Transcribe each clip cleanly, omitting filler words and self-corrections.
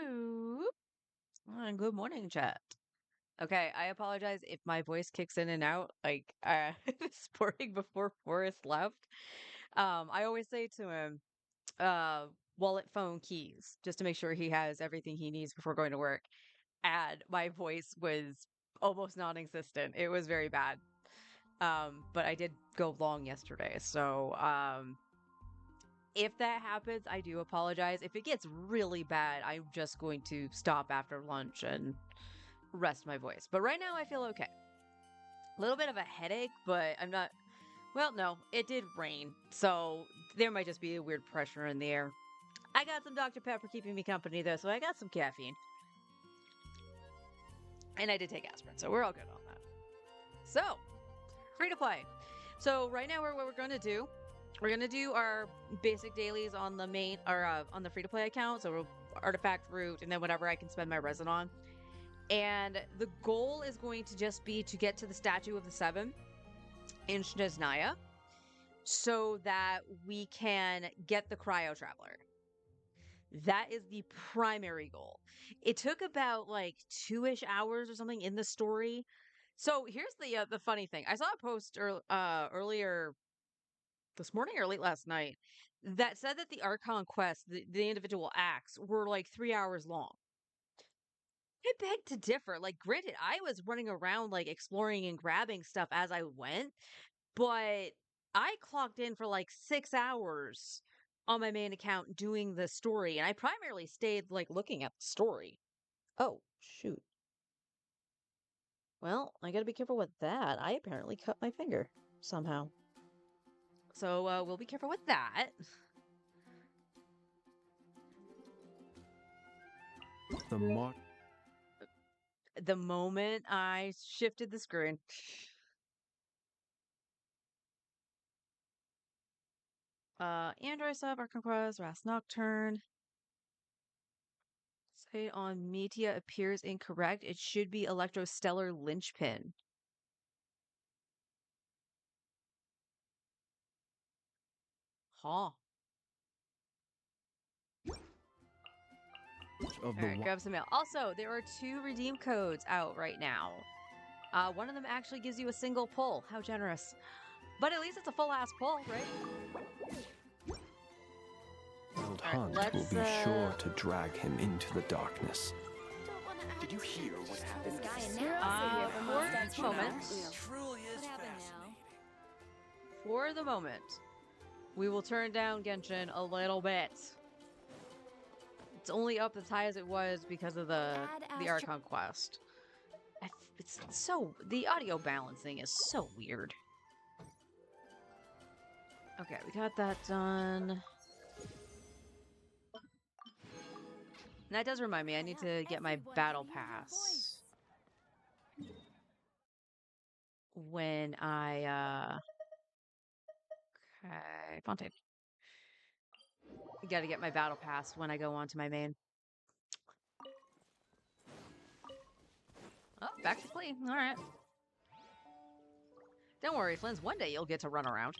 Ooh. Good morning, chat. Okay, I apologize if my voice kicks in and out like this morning before Forrest left. I always say to him, wallet, phone, keys, just to make sure he has everything he needs before going to work. And my voice was almost non-existent. It was very bad. But I did go long yesterday, so if that happens, I do apologize. If it gets really bad, I'm just going to stop after lunch and rest my voice. But right now, I feel okay. A little bit of a headache, but I'm not. Well, no, it did rain, so there might just be a weird pressure in the air. I got some Dr. Pepper keeping me company, though, so I got some caffeine. And I did take aspirin, so we're all good on that. So, free to play. So right now, what we're going to do, we're going to do our basic dailies on the main, or on the free to play account. So artifact route, and then whatever I can spend my resin on. And the goal is going to just be to get to the Statue of the Seven in Snezhnaya so that we can get the Cryo Traveler. That is the primary goal. It took about like 2-ish hours or something in the story. So here's the funny thing. I saw a post earlier this morning or late last night that said that the Archon quests, the individual acts, were like 3 hours long. I beg to differ. Like, granted, I was running around like exploring and grabbing stuff as I went, but I clocked in for like 6 hours on my main account doing the story, and I primarily stayed like looking at the story. Oh, shoot. Well, I gotta be careful with that. I apparently cut my finger somehow. So, we'll be careful with that. The moment I shifted the screen. Android sub, Archon Quest, Ras Nocturne. Say on media appears incorrect. It should be Electrostellar Linchpin. Huh. Alright, grab some mail. Also, there are 2 redeem codes out right now. One of them actually gives you a single pull. How generous. But at least it's a full-ass pull, right? Old Hunt will be sure to drag him into the darkness. Did you hear what happened? For the moment, we will turn down Genshin a little bit. It's only up as high as it was because of the Archon quest. It's so, the audio balancing is so weird. Okay, we got that done. And that does remind me, I need to get my battle pass. When I, okay, Fontaine. Gotta get my battle pass when I go on to my main. Oh, back to Flea. Alright. Don't worry, Flynn's, one day you'll get to run around.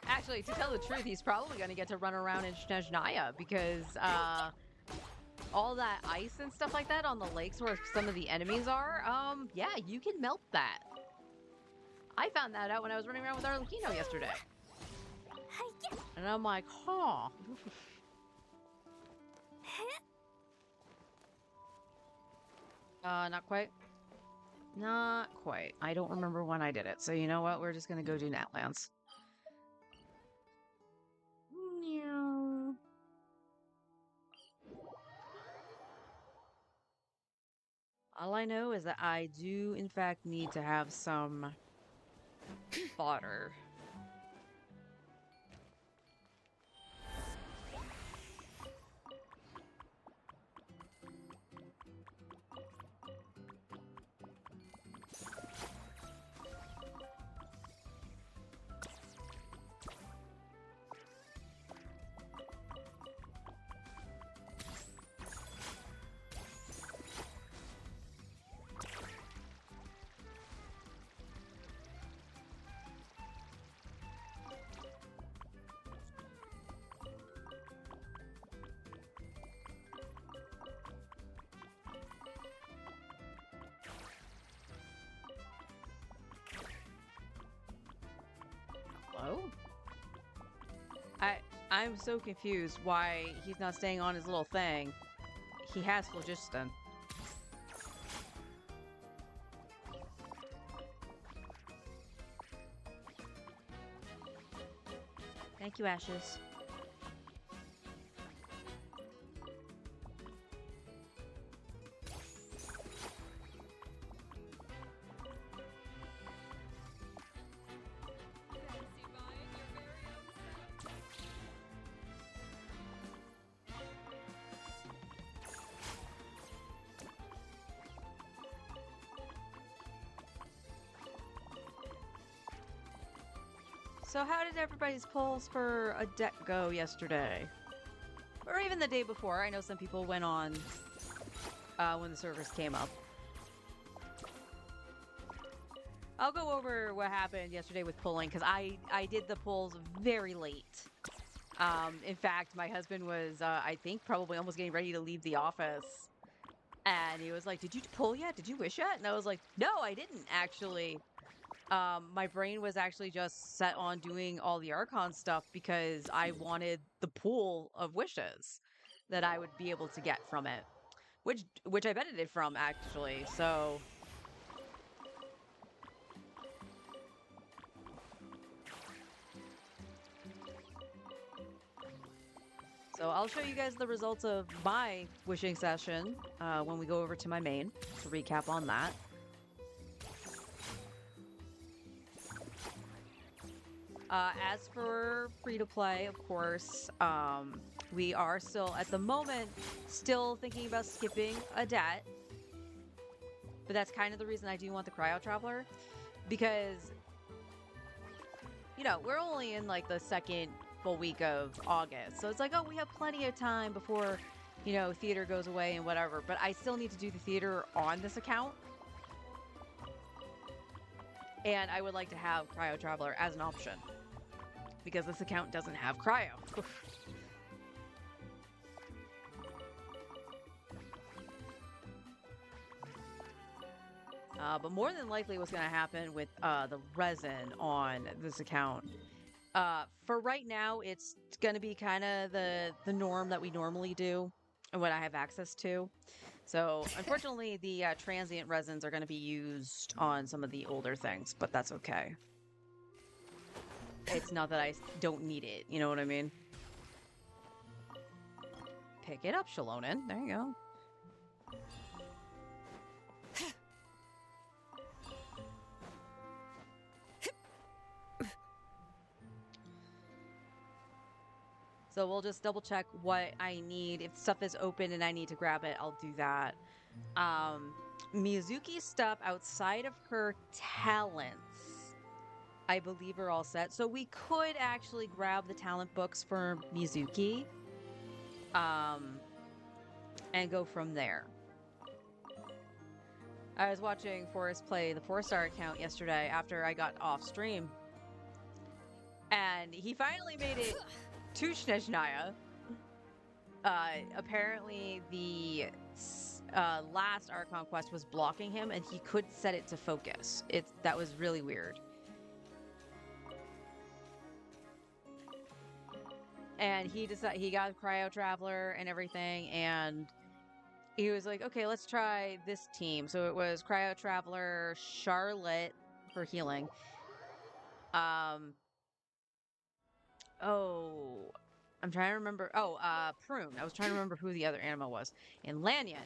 Actually, to tell the truth, he's probably going to get to run around in Snezhnaya because all that ice and stuff like that on the lakes where some of the enemies are, yeah, you can melt that. I found that out when I was running around with Arlecchino yesterday. And I'm like, huh. Not quite. Not quite. I don't remember when I did it. So you know what? We're just going to go do Natlands. All I know is that I do, in fact, need to have some fodder. I'm so confused why he's not staying on his little thing. He has phlogiston. Thank you, Ashes. So how did everybody's polls for a deck go yesterday? Or even the day before? I know some people went on when the servers came up. I'll go over what happened yesterday with polling because I did the polls very late. In fact, my husband was, I think, probably almost getting ready to leave the office. And he was like, "Did you poll yet? Did you wish yet?" And I was like, "No, I didn't actually." My brain was actually just set on doing all the Archon stuff because I wanted the pool of wishes that I would be able to get from it, which I benefited from actually. So I'll show you guys the results of my wishing session when we go over to my main to recap on that. As for free-to-play, of course, we are still, at the moment, still thinking about skipping a debt. But that's kind of the reason I do want the Cryo Traveler. Because, you know, we're only in, like, the second full week of August. So it's like, oh, we have plenty of time before, you know, theater goes away and whatever. But I still need to do the theater on this account. And I would like to have Cryo Traveler as an option. Because this account doesn't have cryo. But more than likely what's going to happen with the resin on this account. For right now, it's going to be kind of the norm that we normally do and what I have access to. So unfortunately, the transient resins are going to be used on some of the older things, but that's okay. It's not that I don't need it, you know what I mean? Pick it up, Shalonen. There you go. So we'll just double check what I need. If stuff is open and I need to grab it, I'll do that. Mizuki's stuff outside of her talents, I believe, are all set. So we could actually grab the talent books for Mizuki. And go from there. I was watching Forrest play the 4-star account yesterday after I got off stream. And he finally made it to Snezhnaya. Apparently the last Archon quest was blocking him and he couldn't set it to focus. That was really weird. And he got Cryo Traveler and everything, and he was like, okay, let's try this team. So it was Cryo Traveler, Charlotte for healing. I'm trying to remember. Prune. I was trying to remember who the other animal was. And Lanyon.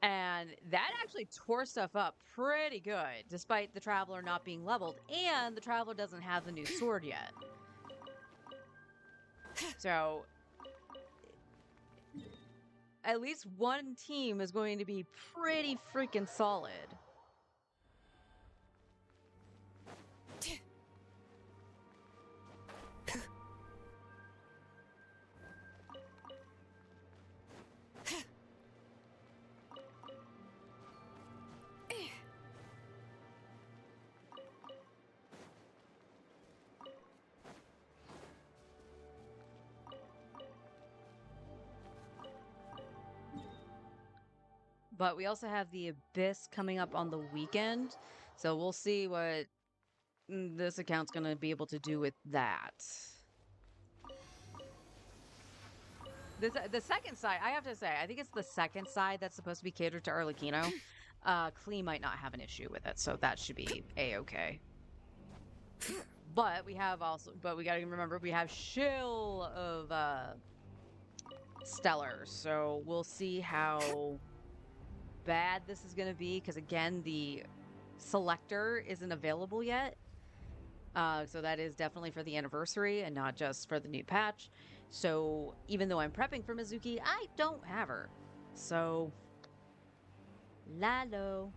And that actually tore stuff up pretty good, despite the Traveler not being leveled. And the Traveler doesn't have the new sword yet. So at least one team is going to be pretty freaking solid. But we also have the Abyss coming up on the weekend. So we'll see what this account's going to be able to do with that. The second side, I have to say, I think it's the second side that's supposed to be catered to Arlecchino. Klee might not have an issue with it, so that should be a-okay. But we gotta remember we have shill of Stellar, so we'll see how bad this is gonna be, because again, the selector isn't available yet. So that is definitely for the anniversary and not just for the new patch. So even though I'm prepping for Mizuki, I don't have her. So, Lalo.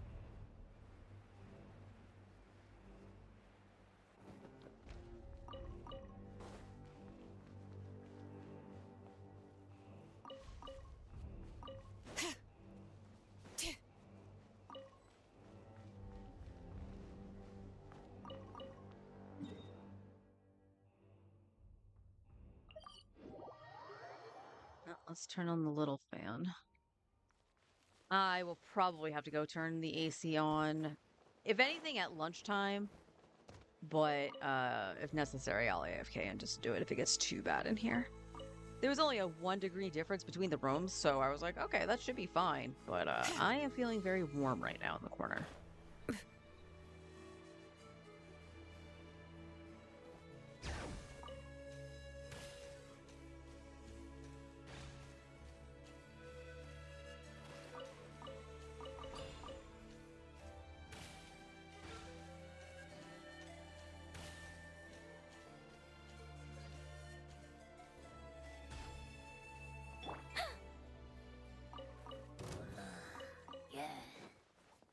Let's turn on the little fan. I will probably have to go turn the AC on, if anything, at lunchtime. But if necessary, I'll AFK and just do it if it gets too bad in here. There was only a 1 degree difference between the rooms, so I was like, okay, that should be fine. But I am feeling very warm right now in the corner.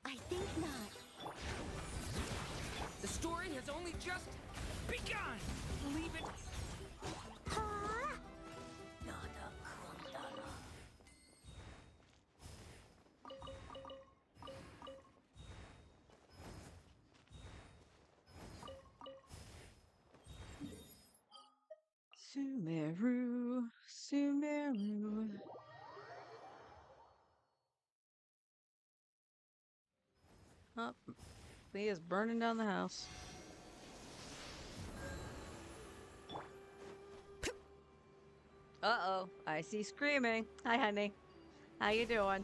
I think not. The story has only just begun! Leave it. Sumeru, Sumeru. Oh, he is burning down the house. Uh-oh, I see screaming. Hi, honey. How you doing?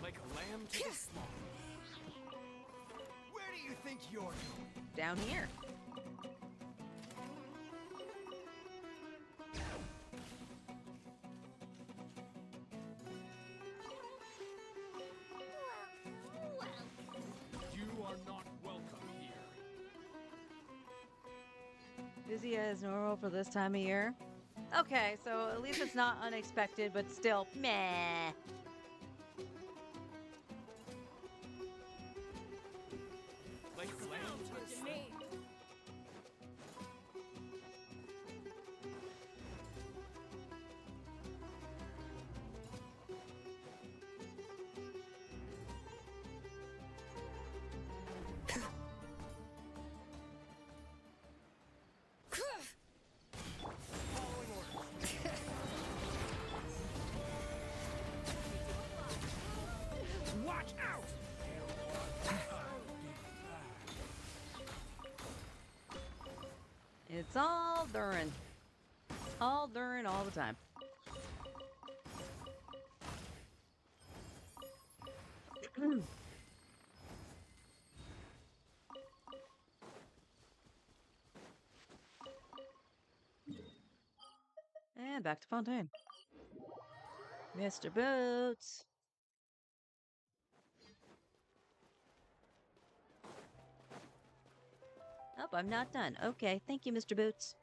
Like a lamb to the slaughter. Where do you think you're going? Down here. You are not welcome here. Busy as normal for this time of year. Okay, so at least it's not unexpected, but still, meh. Like a lamb to the slaughter. Following orders. Watch out! It's all during. All during, all the time. And back to Fontaine. Mr. Boots. Oh, I'm not done. Okay, thank you, Mr. Boots.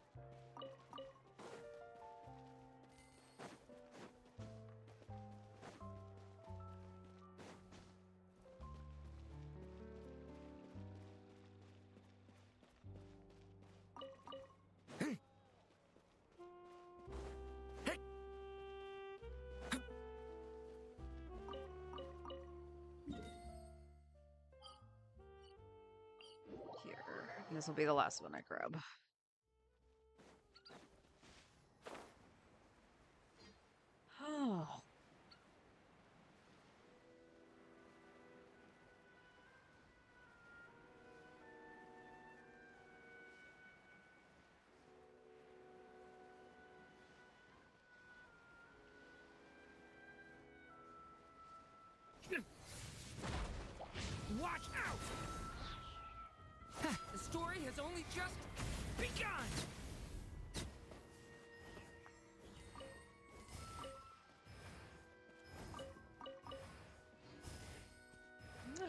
Here. And this will be the last one I grab. Oh. has only just begun!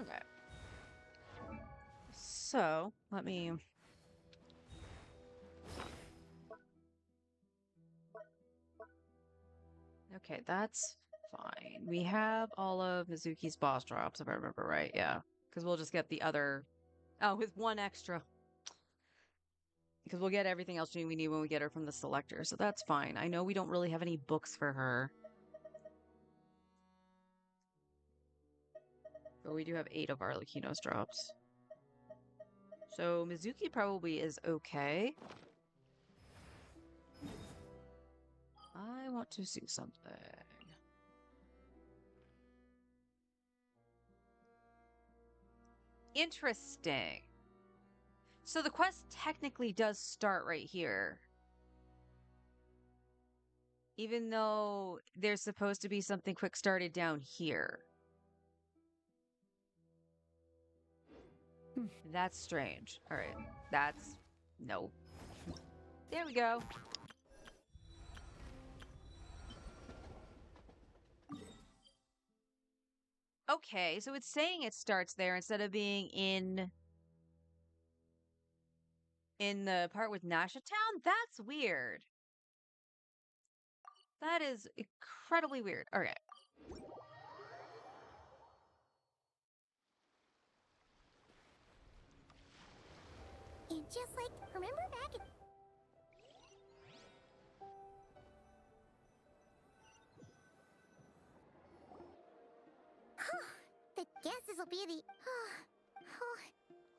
Okay. So, let me... Okay, that's fine. We have all of Mizuki's boss drops, if I remember right. Yeah. Because we'll just get the other... Oh, with one extra. Because we'll get everything else we need when we get her from the selector. So that's fine. I know we don't really have any books for her. But we do have 8 of Arlecchino's drops. So Mizuki probably is okay. I want to see something. Interesting. So the quest technically does start right here. Even though there's supposed to be something quick started down here. That's strange. Alright. That's... No. There we go. Okay, so it's saying it starts there instead of being in the part with Nasha Town? That's weird. That is incredibly weird. Okay. And just like, remember back in... The guesses will be the...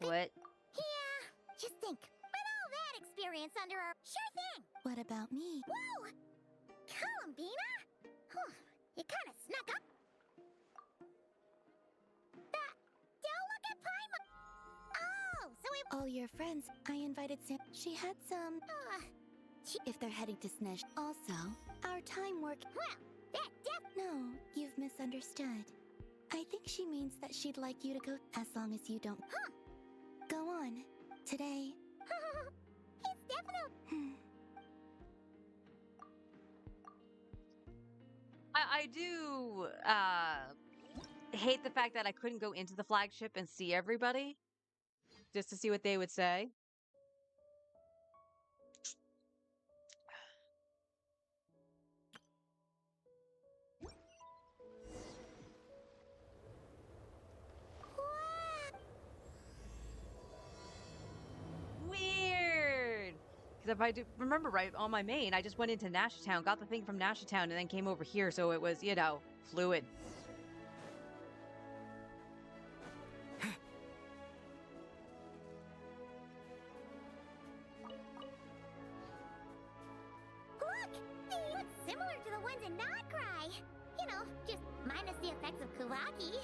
What? Yeah, just think. With all that experience under our... Sure thing! What about me? Whoa! Columbina? You kind of snuck up. Don't look at Paimon! Oh, so it... All your friends, I invited Sam. She had some... if they're heading to Snesh. Also, our time work... Well, that No, you've misunderstood. I think she means that she'd like you to go as long as you don't... Go on. Today... It's definitely... I do hate the fact that I couldn't go into the flagship and see everybody just to see what they would say. Weird. Because if I do remember right, on my main, I just went into Nasha Town, got the thing from Nasha Town, and then came over here, so it was, you know, fluid. Look! They look similar to the ones in Notcry. You know, just minus the effects of Kuvaki.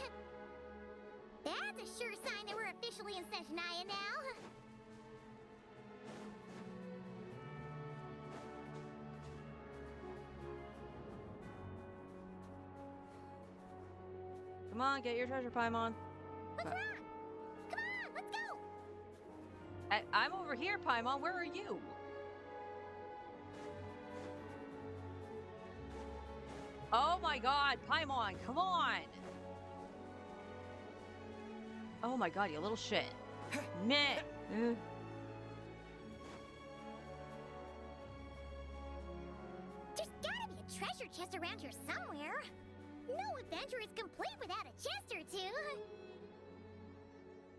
That's a sure sign that we're officially in Seshnaya now. Come on, get your treasure, Paimon. What's wrong? Come on, let's go! I'm over here, Paimon. Where are you? Oh my god, Paimon, come on! Oh my god, you little shit. Meh. There's gotta be a treasure chest around here somewhere. No adventure is complete without a chest or two.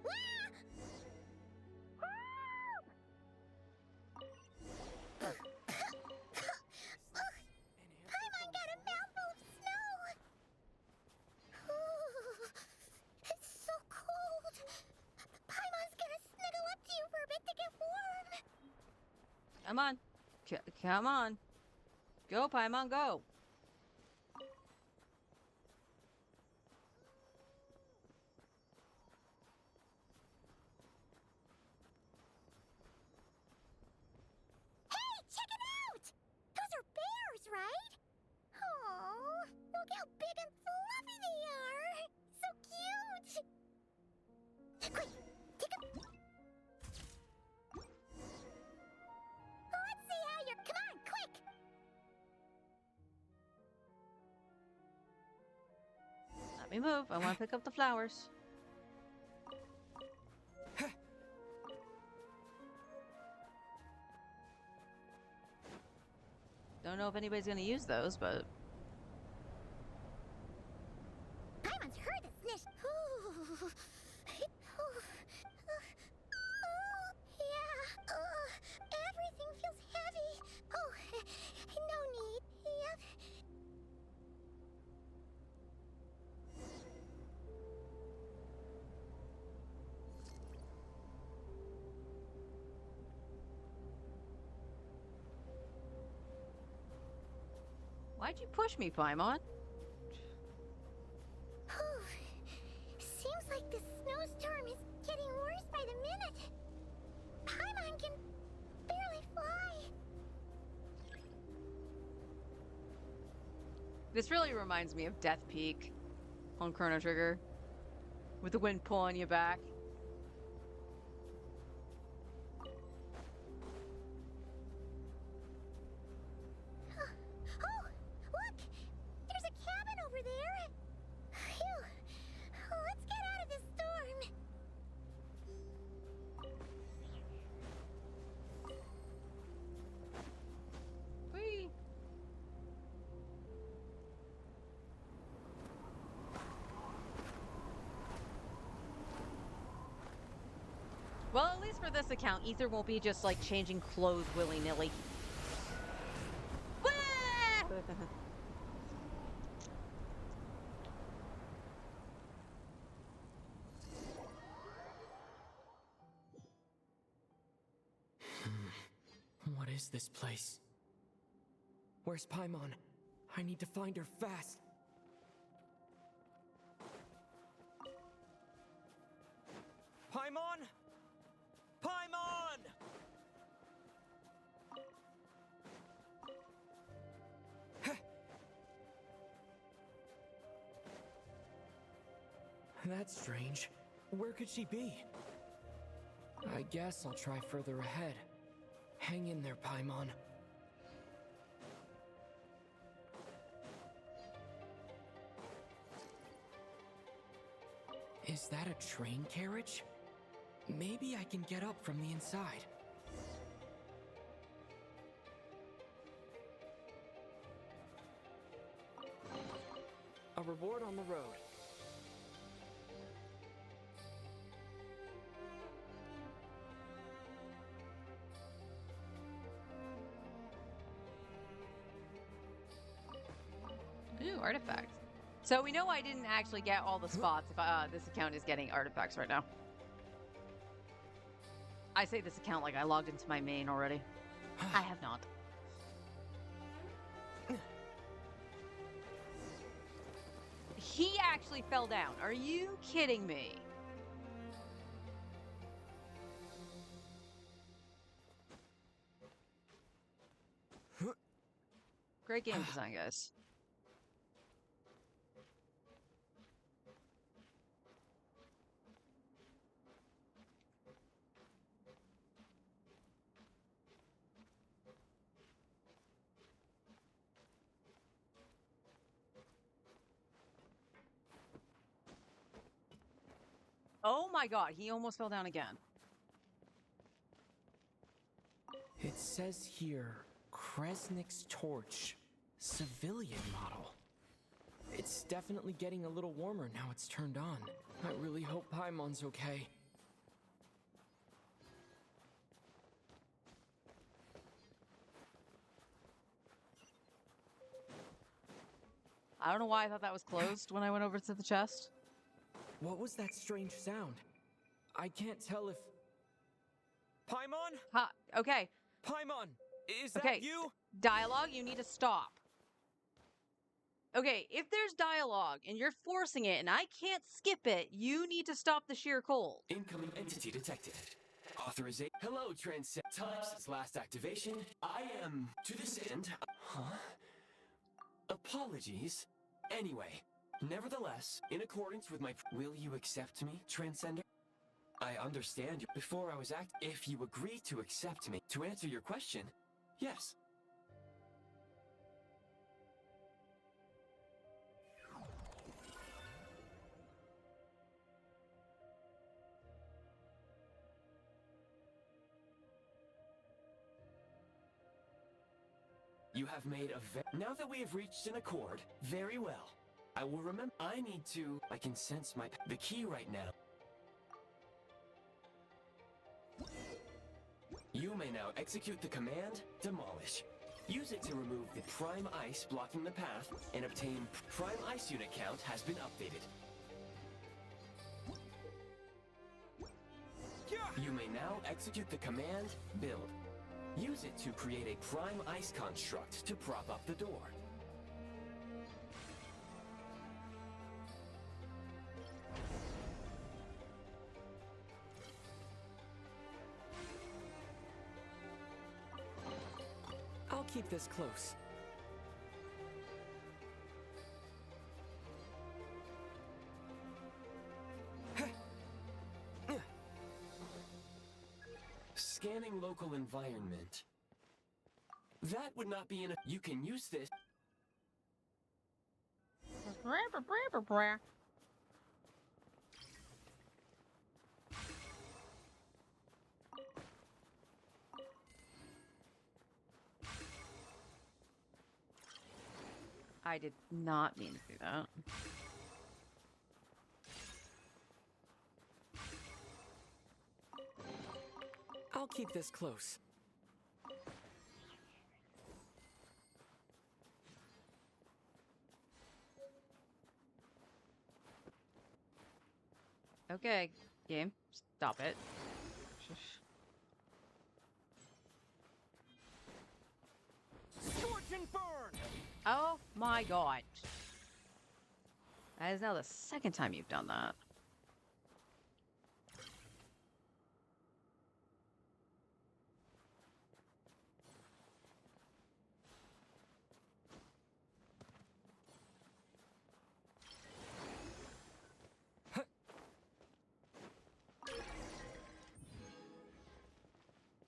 Ah! Paimon got a mouthful of snow. Ooh, it's so cold. Paimon's gonna snuggle up to you for a bit to get warm. Come on. Come on. Go, Paimon, go. Hey, check it out! Those are bears, right? Oh, look how big and fluffy they are! So cute! Quick, take a... Let me move. I want to pick up the flowers. Don't know if anybody's gonna use those, but... Paimon's heard the snish. Yeah. Everything feels heavy. Oh, no need. Yep. Why'd you push me, Paimon? Seems like the snowstorm is getting worse by the minute. Paimon can barely fly. This really reminds me of Death Peak on Chrono Trigger, with the wind pulling you back. Oh, look! There's a cabin over there. Phew. Let's get out of this storm. Whee! Well, at least for this account, Ether won't be just like changing clothes willy-nilly. Wah! What is this place? Where's Paimon? I need to find her fast. Paimon! Paimon! That's strange. Where could she be? I guess I'll try further ahead. Hang in there, Paimon. Is that a train carriage? Maybe I can get up from the inside. A reward on the road. Ooh, artifacts. So we know I didn't actually get all the spots if this account is getting artifacts right now. I say this account like I logged into my main already. I have not. He actually fell down. Are you kidding me? Great game design, guys. Oh my god, he almost fell down again. It says here, Kresnik's torch, civilian model. It's definitely getting a little warmer now it's turned on. I really hope Paimon's okay. I don't know why I thought that was closed when I went over to the chest. What was that strange sound? I can't tell if... Paimon? Ha, okay. Paimon! Is Okay. that you? Dialogue, you need to stop. Okay, if there's dialogue and you're forcing it and I can't skip it, you need to stop the sheer cold. Incoming entity detected. Authorization. Hello, Transcend. Time since last activation. I am to this end. Huh? Apologies. Anyway, nevertheless, in accordance with my... Will you accept me, Transcender? I understand you. Before I was if you agree to accept me, to answer your question, yes. You have made now that we have reached an accord, very well. I will remember. I need to. I can sense the key right now. You may now execute the command, demolish. Use it to remove the prime ice blocking the path and obtain prime ice unit count has been updated. You may now execute the command, build. Use it to create a prime ice construct to prop up the door. I'll keep this close. Scanning local environment. That would not be enough. You can use this. I did not mean to do that. I'll keep this close. Okay, game, stop it. Scorch and burn! Oh my god. That is now the second time you've done that.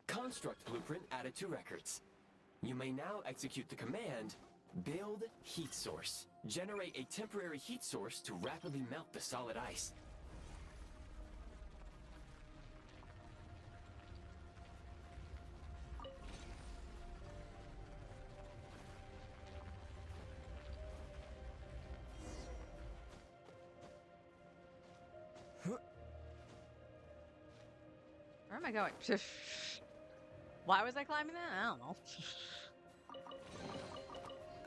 Construct blueprint added to records. You may now execute the command, build heat source. Generate a temporary heat source to rapidly melt the solid ice. Where am I going? Why was I climbing that? I don't know.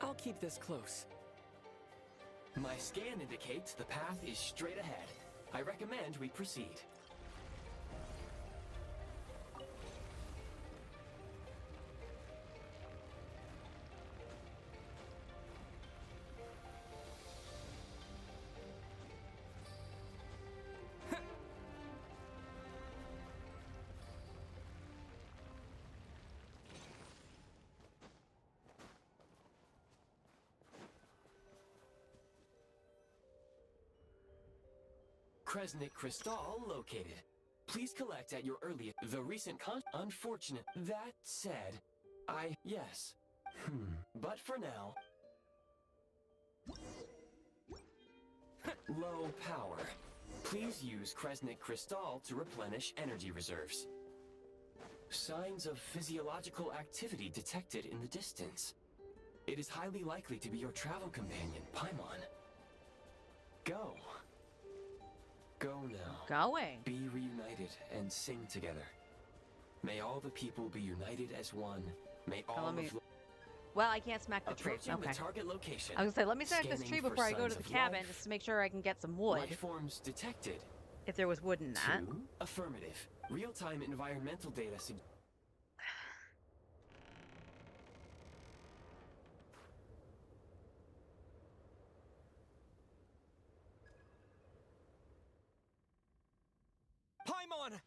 I'll keep this close. My scan indicates the path is straight ahead. I recommend we proceed. Kresnik Crystal located. Please collect at your earliest. The recent unfortunate. That said, yes. But for now. Low power. Please use Kresnik Crystal to replenish energy reserves. Signs of physiological activity detected in the distance. It is highly likely to be your travel companion, Paimon. Go. Go now. Going. Be reunited and sing together. May all the people be united as one. May all of Well, I can't smack the tree. approaching Okay. the target location. I was gonna say, let me smack this Scanning tree for before I go to signs the of cabin, life. just to make sure I can get some wood. Life forms detected. If there was wood in that. 2. Affirmative. Real-time environmental data Paimon!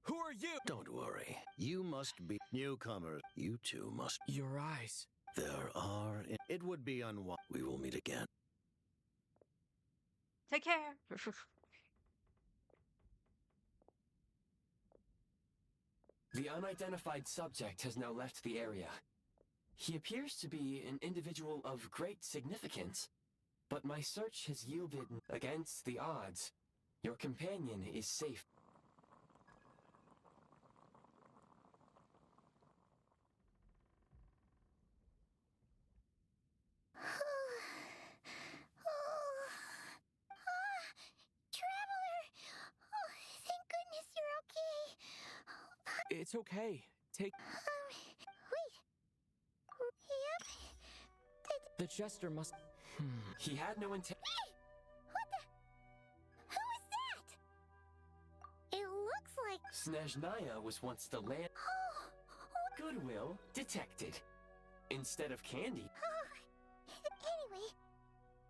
Who are you? Don't worry. You must be newcomers. You two must. Your eyes. There are. It would be unwise. We will meet again. Take care. The unidentified subject has now left the area. He appears to be an individual of great significance, but my search has yielded against the odds. Your companion is safe. Traveler! Oh, thank goodness you're okay. It's okay. Take. Wait. Yep. The jester must. He had no intent. What the? Who is that? It looks like. Snezhnaya was once the land. Oh, Goodwill detected. Instead of candy. anyway,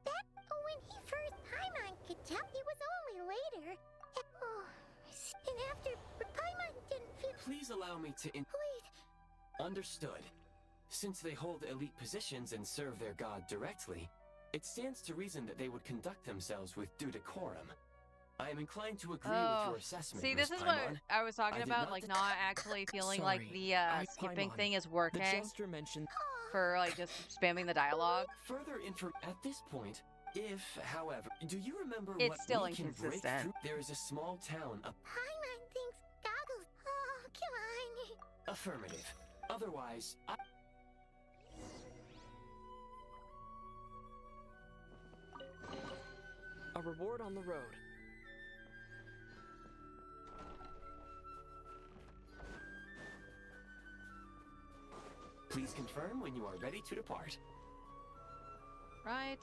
that when he first Paimon could tell it was only later. Oh, and after Paimon didn't feel. Please allow me to Wait. Understood. Since they hold elite positions and serve their god directly, it stands to reason that they would conduct themselves with due decorum. I am inclined to agree with your assessment. See, Miss this is what Paimon. I was talking I did about, not like dec- not actually feeling like Sorry, the skipping Paimon. thing is The working jester mentioned. for like just spamming the dialogue. Further info at this point, if, however, do you remember It's what still we can break inconsistent. through? There is a small town. Paimon thinks goggles. Oh, come on. Affirmative. Otherwise, A reward on the road. please confirm when you are ready to depart. Right.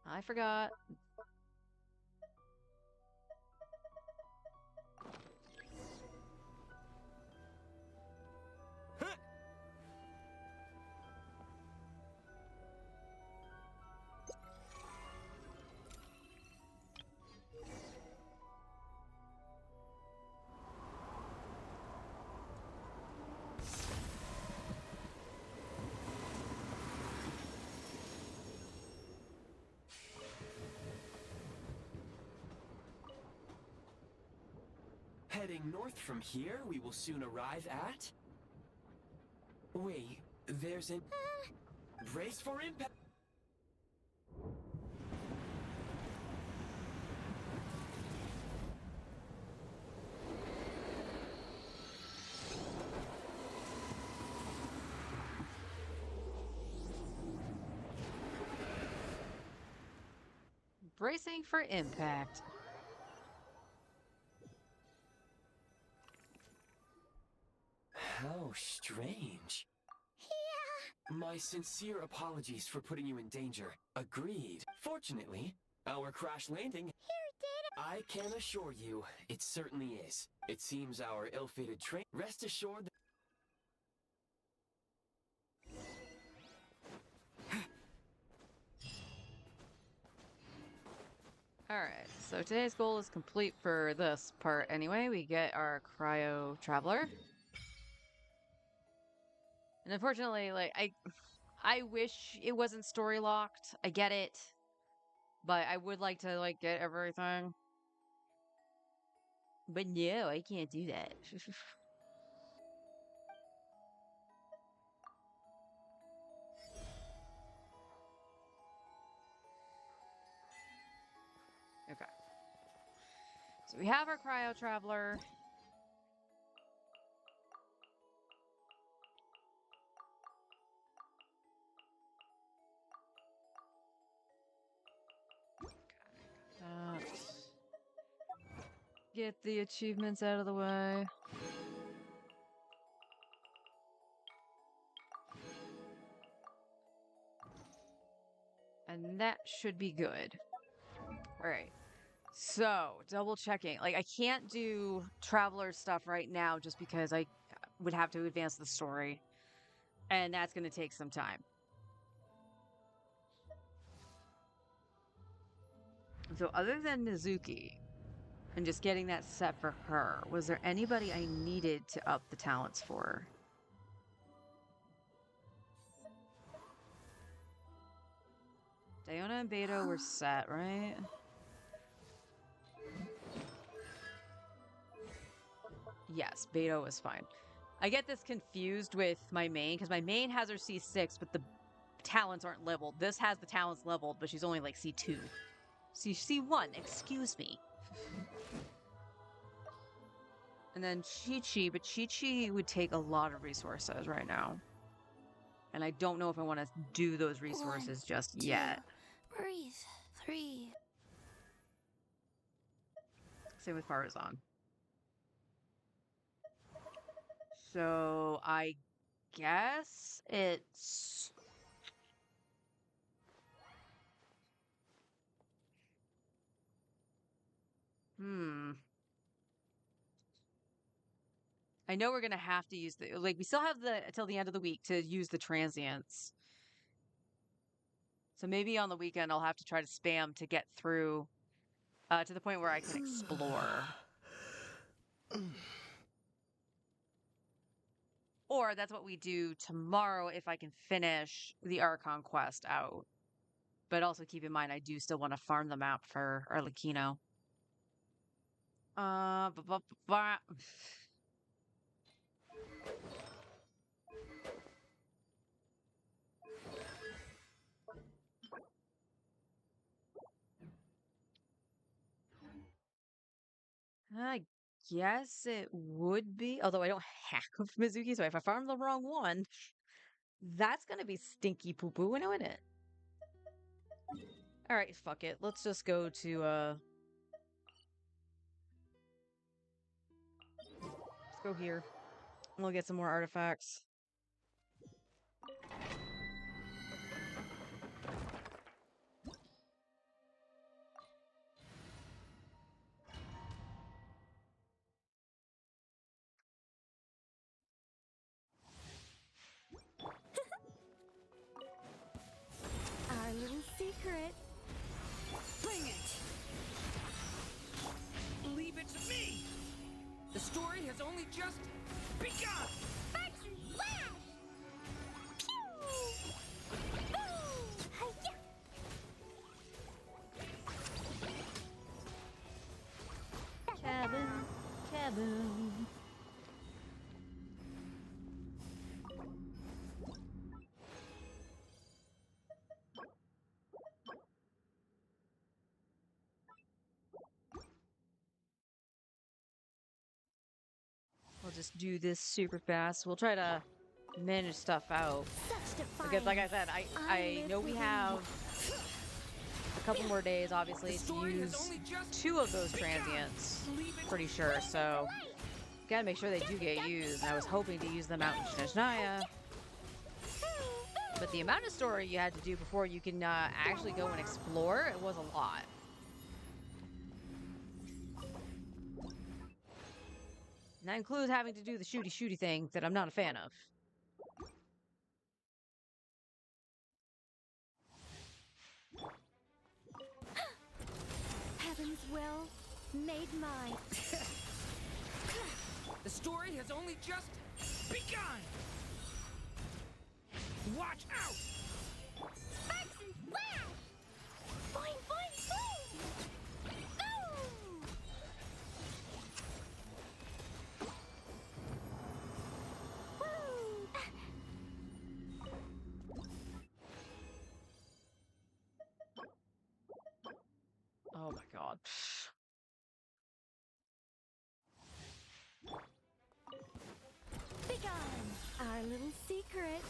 I forgot. Heading north from here, we will soon arrive at... Wait, there's an... Brace for impact! Bracing for impact. How strange. Yeah. My sincere apologies for putting you in danger. Agreed. Fortunately, our crash landing... Here, Data. I can assure you, it certainly is. It seems our ill-fated train... Rest assured that... Alright, so today's goal is complete for this part anyway. We get our Cryo Traveler. And unfortunately, like, I wish it wasn't story locked. I get it. But I would like to, like, get everything. But no, I can't do that. Okay. So we have our Cryo Traveler. Get the achievements out of the way. And that should be good. Alright. So, double checking. Like, I can't do Traveler stuff right now just because I would have to advance the story. And that's going to take some time. So, other than Mizuki, and just getting that set for her, was there anybody I needed to up the talents for? Diona and Beto were set, right? Yes, Beto is fine. I get this confused with my main, because my main has her C6, but the talents aren't leveled. This has the talents leveled, but she's only like C2. C1, excuse me. And then Chi-Chi, but Chi-Chi would take a lot of resources right now. And I don't know if I want to do those resources just yet. Breathe. 3. Same with Farazan. So I guess it's... I know we're going to have to use the... Like, we still have until the end of the week to use the transients. So maybe on the weekend I'll have to try to spam to get through to the point where I can explore. Or that's what we do tomorrow if I can finish the Archon quest out. But also keep in mind, I do still want to farm the map for Arlecchino. I guess it would be, although I don't have Mizuki, so if I farm the wrong one, that's gonna be stinky poo-poo, isn't it? Alright, fuck it. Let's just go to, let's go here. We'll get some more artifacts. Our little secret. Bring it! Leave it to me! The story has only just begun! Sparks and flash! Pew! Boom! Hi-ya! Cabin. We'll just do this super fast. We'll try to manage stuff out. Because like I said, I know we have a couple more days, obviously, to use 2 of those transients. Pretty sure, so gotta make sure they do get used. And I was hoping to use them out in Snezhnaya. But the amount of story you had to do before you can actually go and explore, it was a lot. And that includes having to do the shooty thing that I'm not a fan of. Heaven's will made mine. The story has only just begun! Watch out! Sparks and flash! Boing, boing, boom! Boom! Woo! Oh my god. Begun! Our little secret.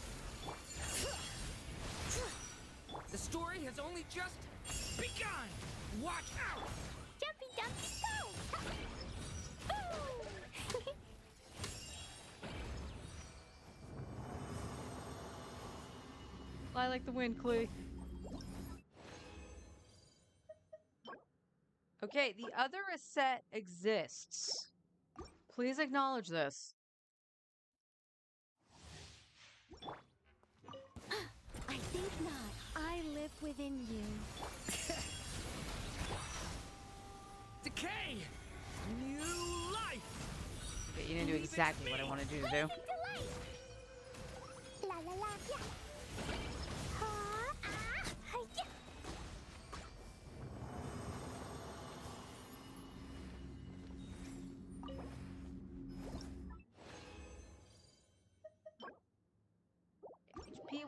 The story has only just begun! Watch out! Jumpy, jumpy, go! Boom! I like the wind, Klee. Okay, the other set exists. Please acknowledge this. I think not. I live within you. Decay! New life! Okay, you didn't do exactly what I wanted you to do. La la la, yeah. Ha, ah, hi-ya.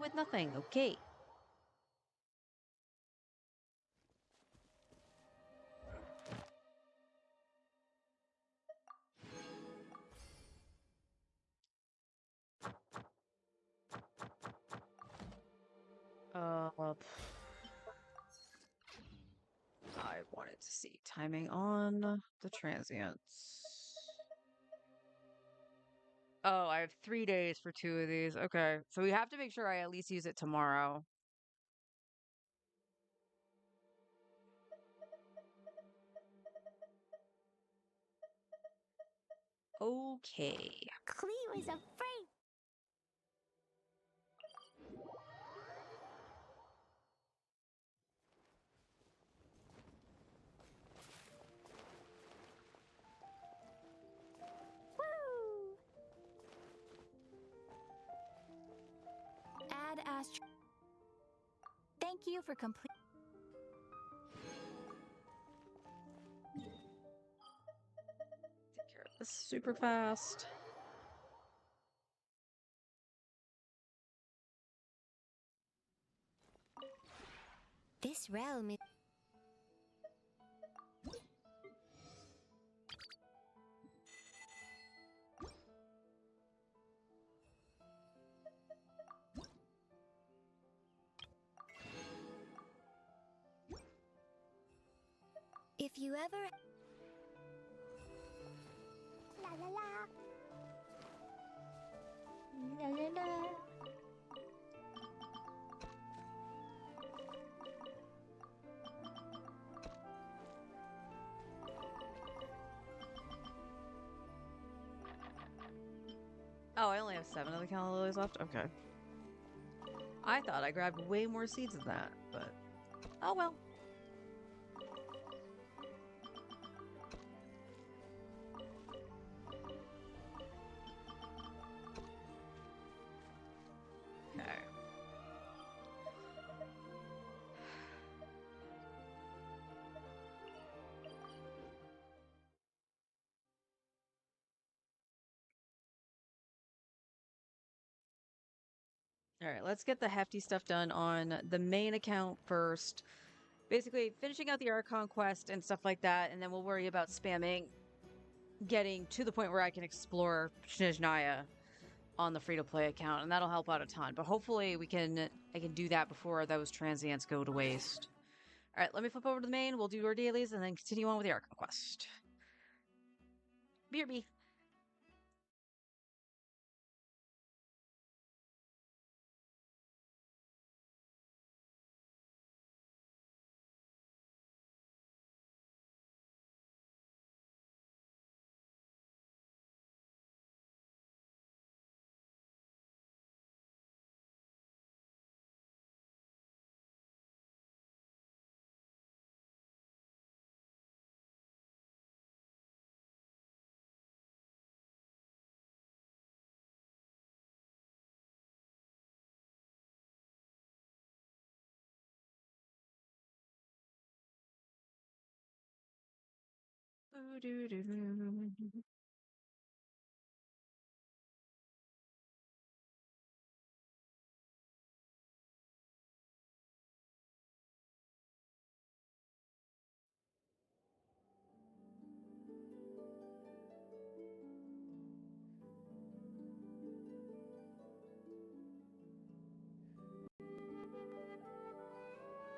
with nothing. Okay. I wanted to see timing on the transients. Oh, I have 3 days for 2 of these. Okay. So we have to make sure I at least use it tomorrow. Okay. Cleo is afraid. Woo! Add Astro. Thank you for complete. Take care of this super fast. This realm is. If you ever. La la la. La la la. Oh, I only have 7 of the calla lilies left? Okay. I thought I grabbed way more seeds than that, but oh well. Okay. All right, let's get the hefty stuff done on the main account first. Basically, finishing out the Archon quest and stuff like that, and then we'll worry about spamming, getting to the point where I can explore Snezhnaya on the free-to-play account, and that'll help out a ton. But hopefully I can do that before those transients go to waste. All right, let me flip over to the main. We'll do our dailies and then continue on with the Archon quest. BRB.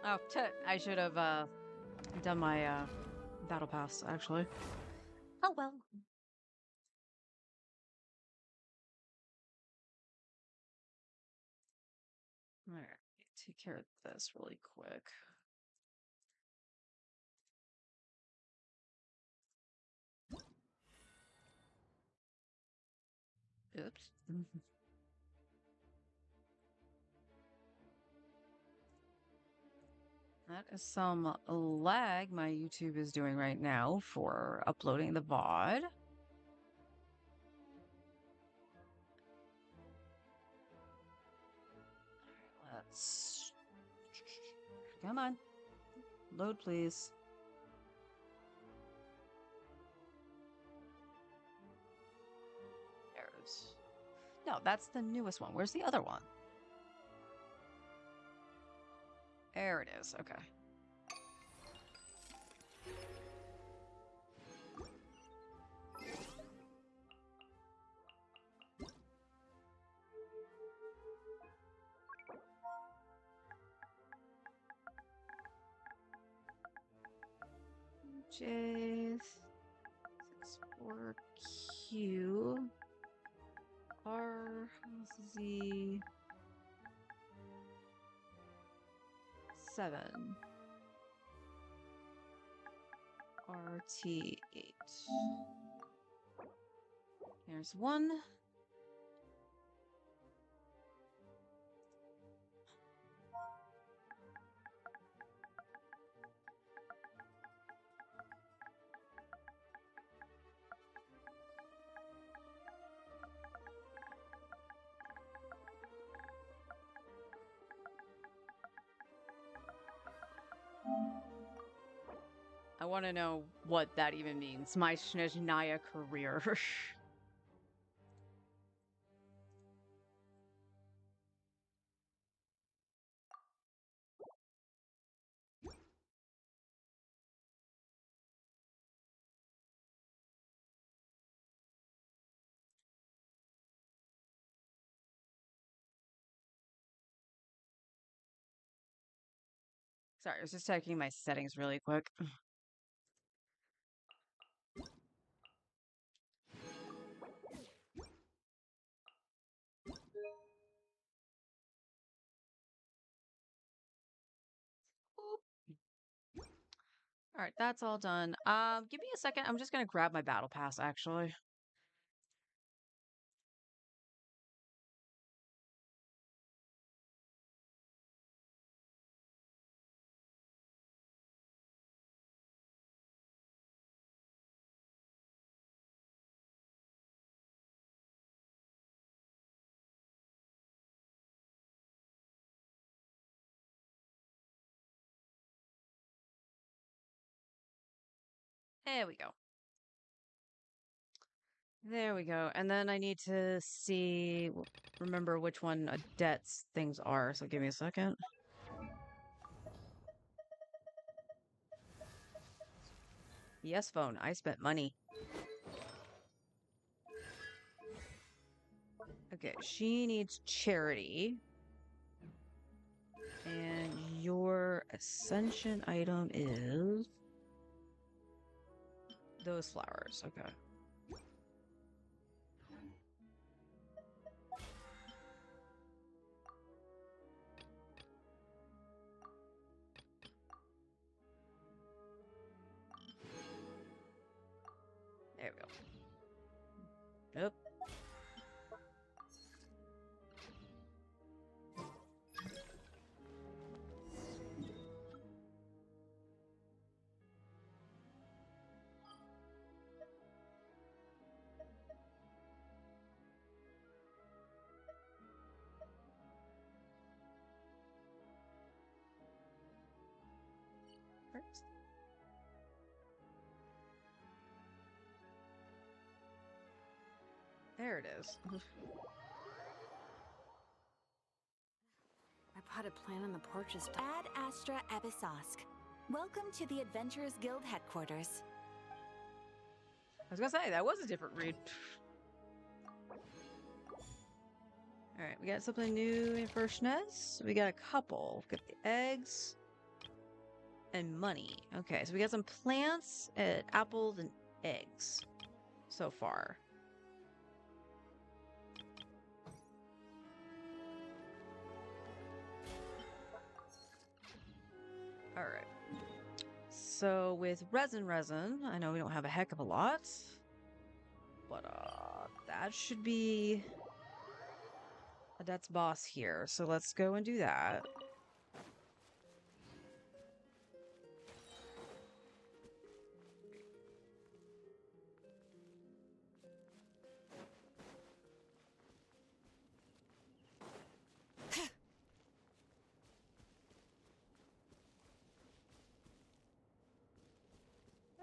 Oh, I should have done my battle pass, actually. Oh well. All right, take care of this really quick. Oops. That is some lag my YouTube is doing right now for uploading the VOD. Let's... Come on. Load, please. There's... No, that's the newest one. Where's the other one? There it is. Okay. J 64Q R Z 7 RT 8. There's one. I want to know what that even means. My Snezhnaya career. Sorry, I was just checking my settings really quick. All right, that's all done. Give me a second. I'm just gonna grab my battle pass, actually. There we go. There we go. And then I need to see, remember which one debts things are. So give me a second. Yes, phone. I spent money. Okay, she needs charity. And your ascension item is those flowers. Okay. There we go. Nope. First. There it is. I put a plan on the porch as Ad Astra Episosk. Welcome to the Adventurers Guild headquarters. I was gonna say, that was a different read. Alright, we got something new in First Nest. We got a couple. Got the eggs and money. Okay, so we got some plants, apples, and eggs so far. Alright. So with resin, I know we don't have a heck of a lot. But that should be that's boss here. So let's go and do that.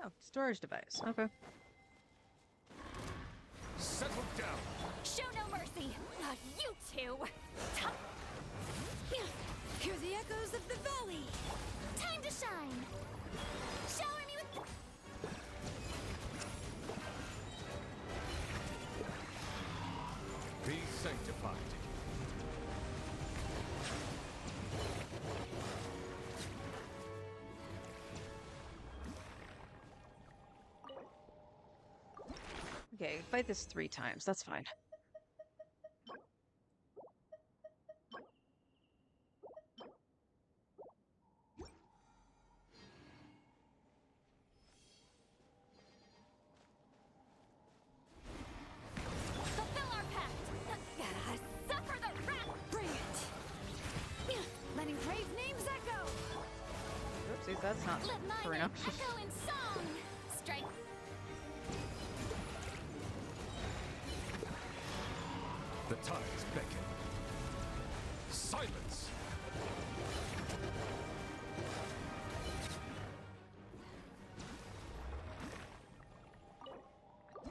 Oh, storage device. Okay. Settle down. Show no mercy! Not you two! Hear the echoes of the valley! shine. Shower me with. Be sanctified. Okay, fight this 3 times. That's fine. Fulfill our pact. Suffer the wrath. Bring it. Letting brave names echo. Oopsies, that's not Let mine Karina. echo in song. Strike. The tides beckon. Silence!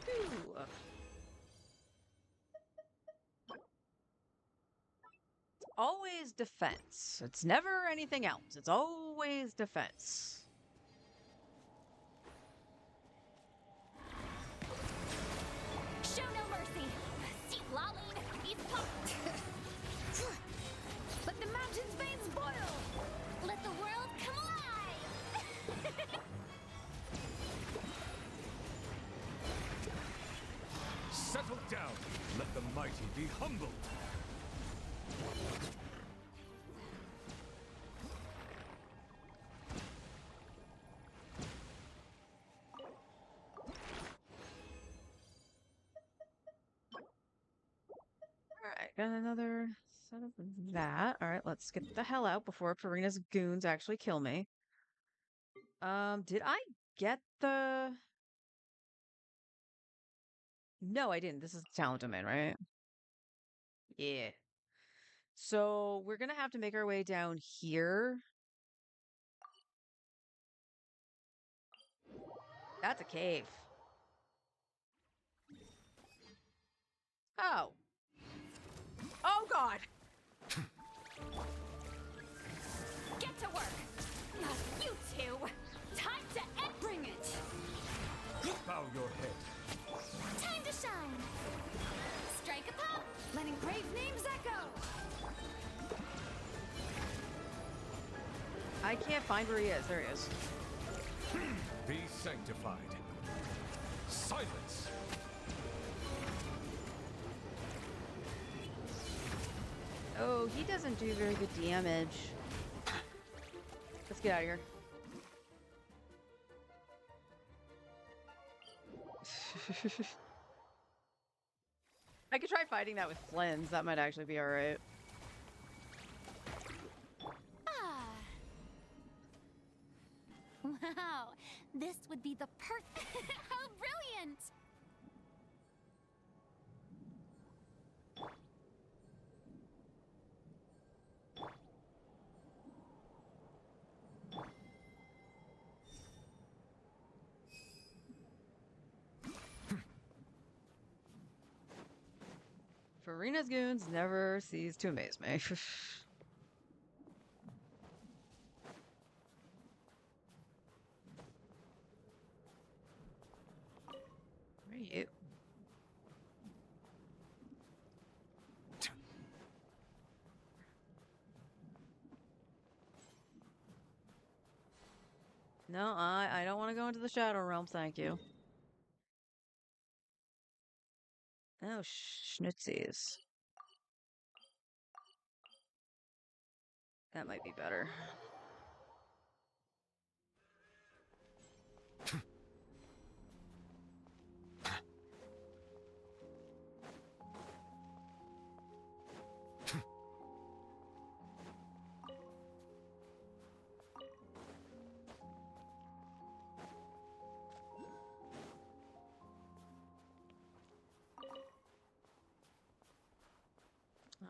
Ooh. Always defense. It's never anything else. It's always defense. Show no mercy. See lolling. These pop. Let the mountain's veins boil. Let the world come alive. Settle down. Let the mighty be humbled. Alright, got another set of that. Alright, let's get the hell out before Farina's goons actually kill me. Did I get the... No, I didn't. This is the talent domain, right? Yeah. So we're gonna have to make our way down here. That's a cave. Oh. Oh god! Get to work. You two. Time to end. Bring it. Bow your head. Time to shine. Strike a pop. Letting brave names echo. I can't find where he is. There he is. Be sanctified. Silence! Oh, he doesn't do very good damage. Let's get out of here. I could try fighting that with Flins. That might actually be alright. Ah. Wow. This would be the perfect. How brilliant! Farina's goons never cease to amaze me. Where are you? No, I don't want to go into the Shadow Realm, thank you. Oh, schnitzies. That might be better.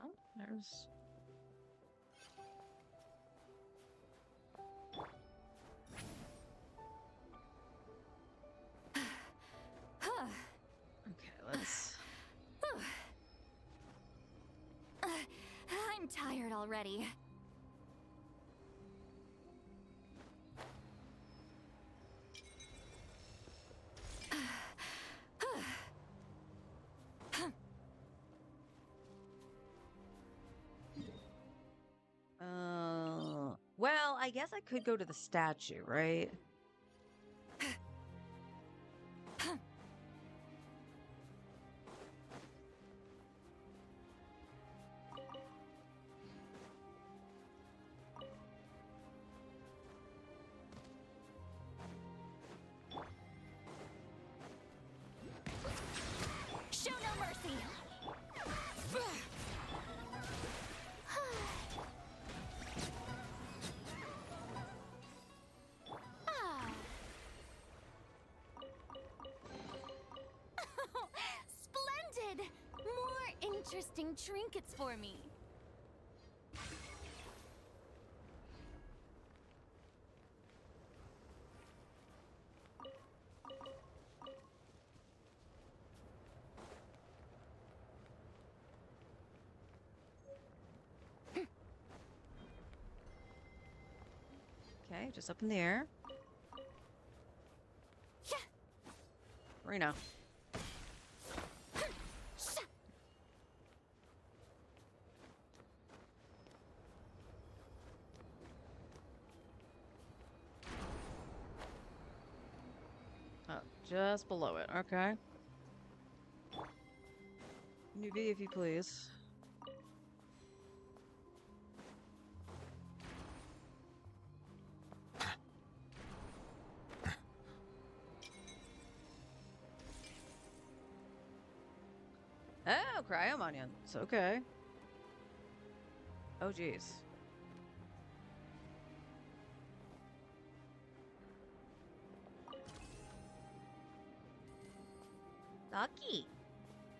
Oh, there's... Okay, let's... I'm tired already. I guess I could go to the statue, right? Show no mercy. Ah. Splendid! More interesting trinkets for me. Okay, just up in the air. Reno. Oh, just below it. Okay. Newbie, if you please. Oh, Cryo Onion. It's okay. Oh, jeez. Doggy.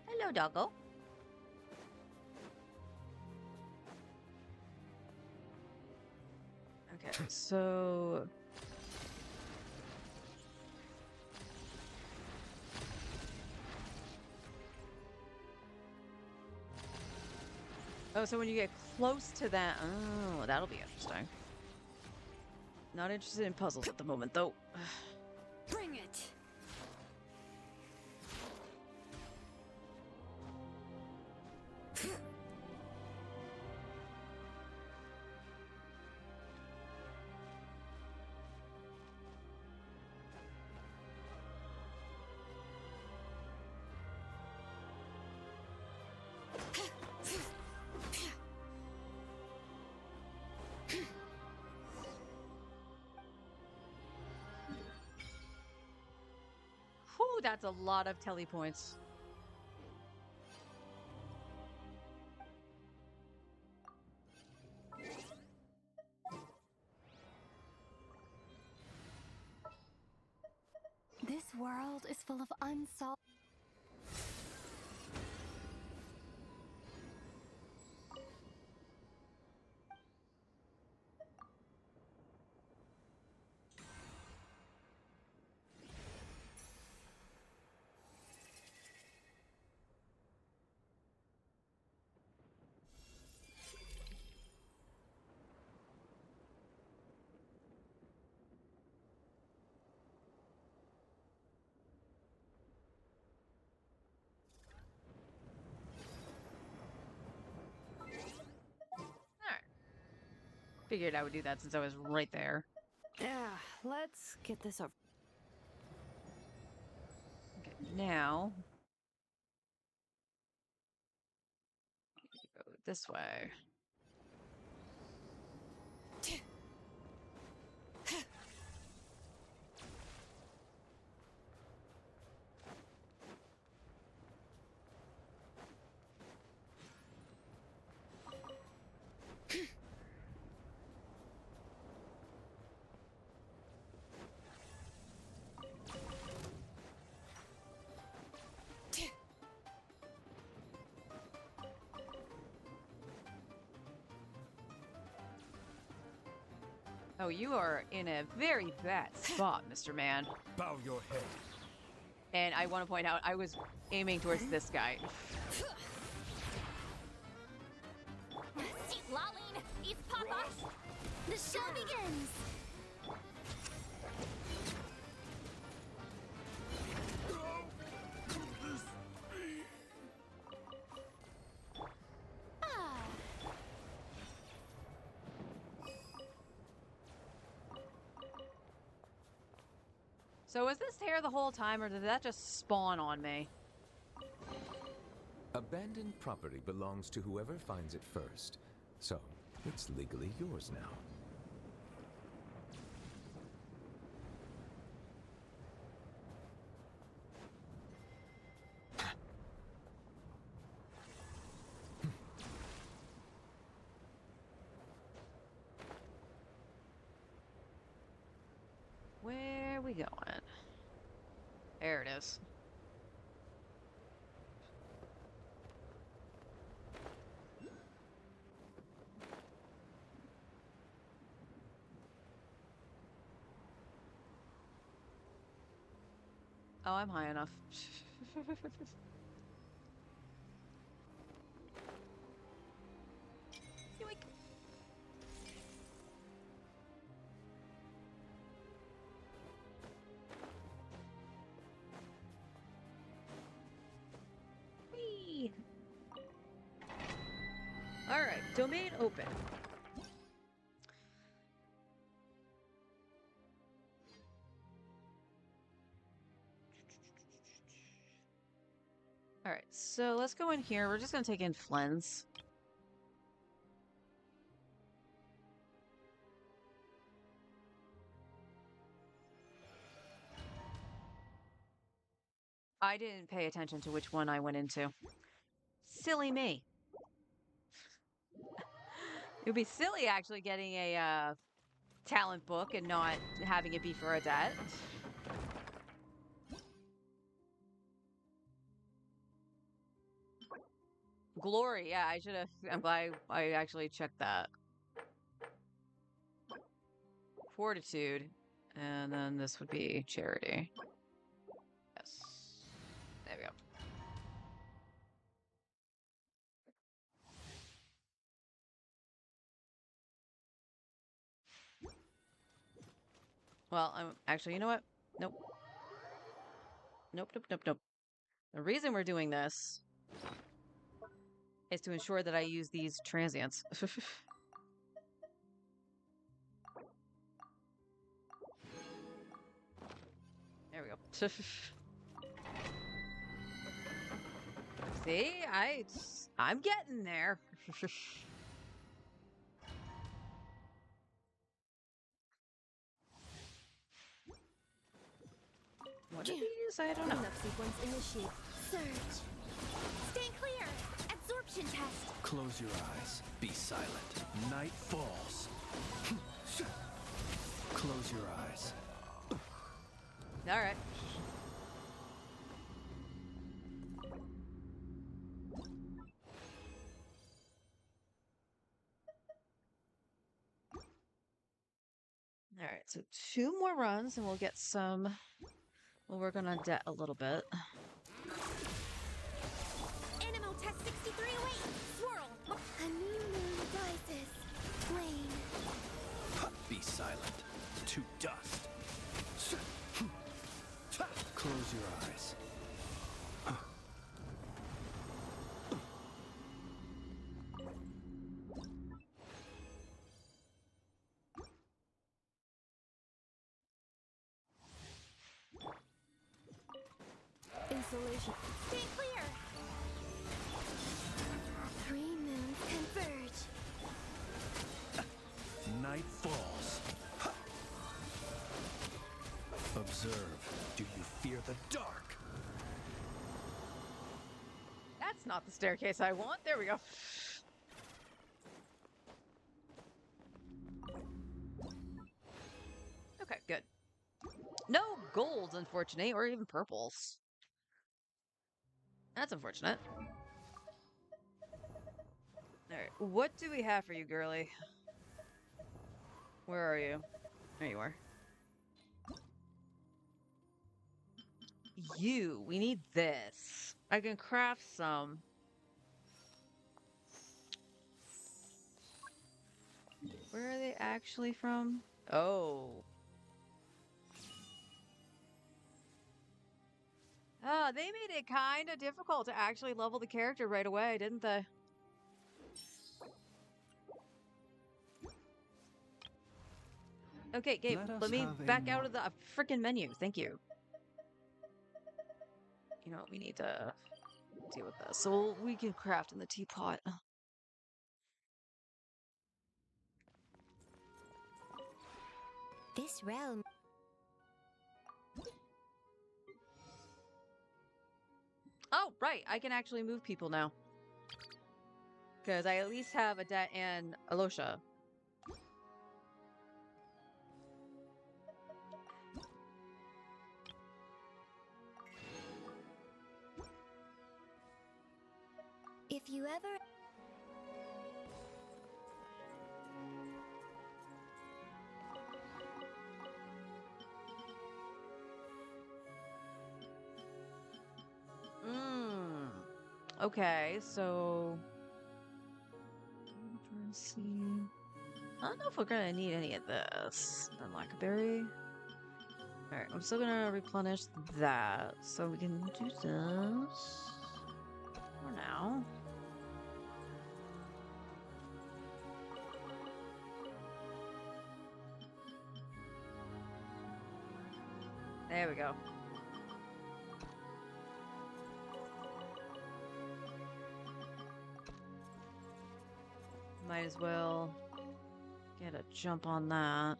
Hello, doggo. Okay, so... Oh, so when you get close to that... Oh, that'll be interesting. Not interested in puzzles at the moment, though. Bring it. Whew, that's a lot of telly points. This world is full of unsolved. Figured I would do that since I was right there. Yeah, let's get this over. Okay, now... Go this way. Oh, you are in a very bad spot, Mr. Man. Bow your head. And I want to point out, I was aiming towards this guy. Lolling, it's Papa. The show begins. Ah. So was this hair the whole time, or did that just spawn on me? Abandoned property belongs to whoever finds it first. So, it's legally yours now. Where are we going? There it is. Oh, I'm high enough. Yoink. Whee! All right, domain open. All right, so let's go in here. We're just gonna take in Flens. I didn't pay attention to which one I went into. Silly me. It would be silly actually getting a talent book and not having it be for a debt. Glory, yeah, I should have. I'm glad I actually checked that. Fortitude. And then this would be charity. Yes. There we go. Well, I'm actually, you know what? Nope. Nope, nope, nope, nope. The reason we're doing this is to ensure that I use these transients. There we go. See, I'm getting there. What did he use? I don't know. Cleanup sequence initiate. Surge. Stay clear. Absorption test. Close your eyes. Be silent. Night falls. Close your eyes. All right. All right, so 2 more runs and we'll get some. We'll work on our debt a little bit. Animo test 63 away. Swirl. A new moon rises. Wane. Be silent. To dust. Close your eyes. Insulation. Stay clear. 3 moons converge. Night falls. Observe. Do you fear the dark? That's not the staircase I want. There we go. Okay, good. No golds, unfortunately, or even purples. That's unfortunate. Alright, what do we have for you, girly? Where are you? There you are. We need this. I can craft some. Where are they actually from? Oh. Oh, they made it kind of difficult to actually level the character right away, didn't they? Okay, Gabe, Let us let me have a back out more- of the freaking menu. Thank you. You know what? We need to deal with this. So we can craft in the teapot. This realm. Oh, right. I can actually move people now. Because I at least have Adet and Alosha. If you ever. Okay, so see. I don't know if we're gonna need any of this. Unlock a berry. Alright, I'm still gonna replenish that. So we can do this for now. There we go. Might as well get a jump on that.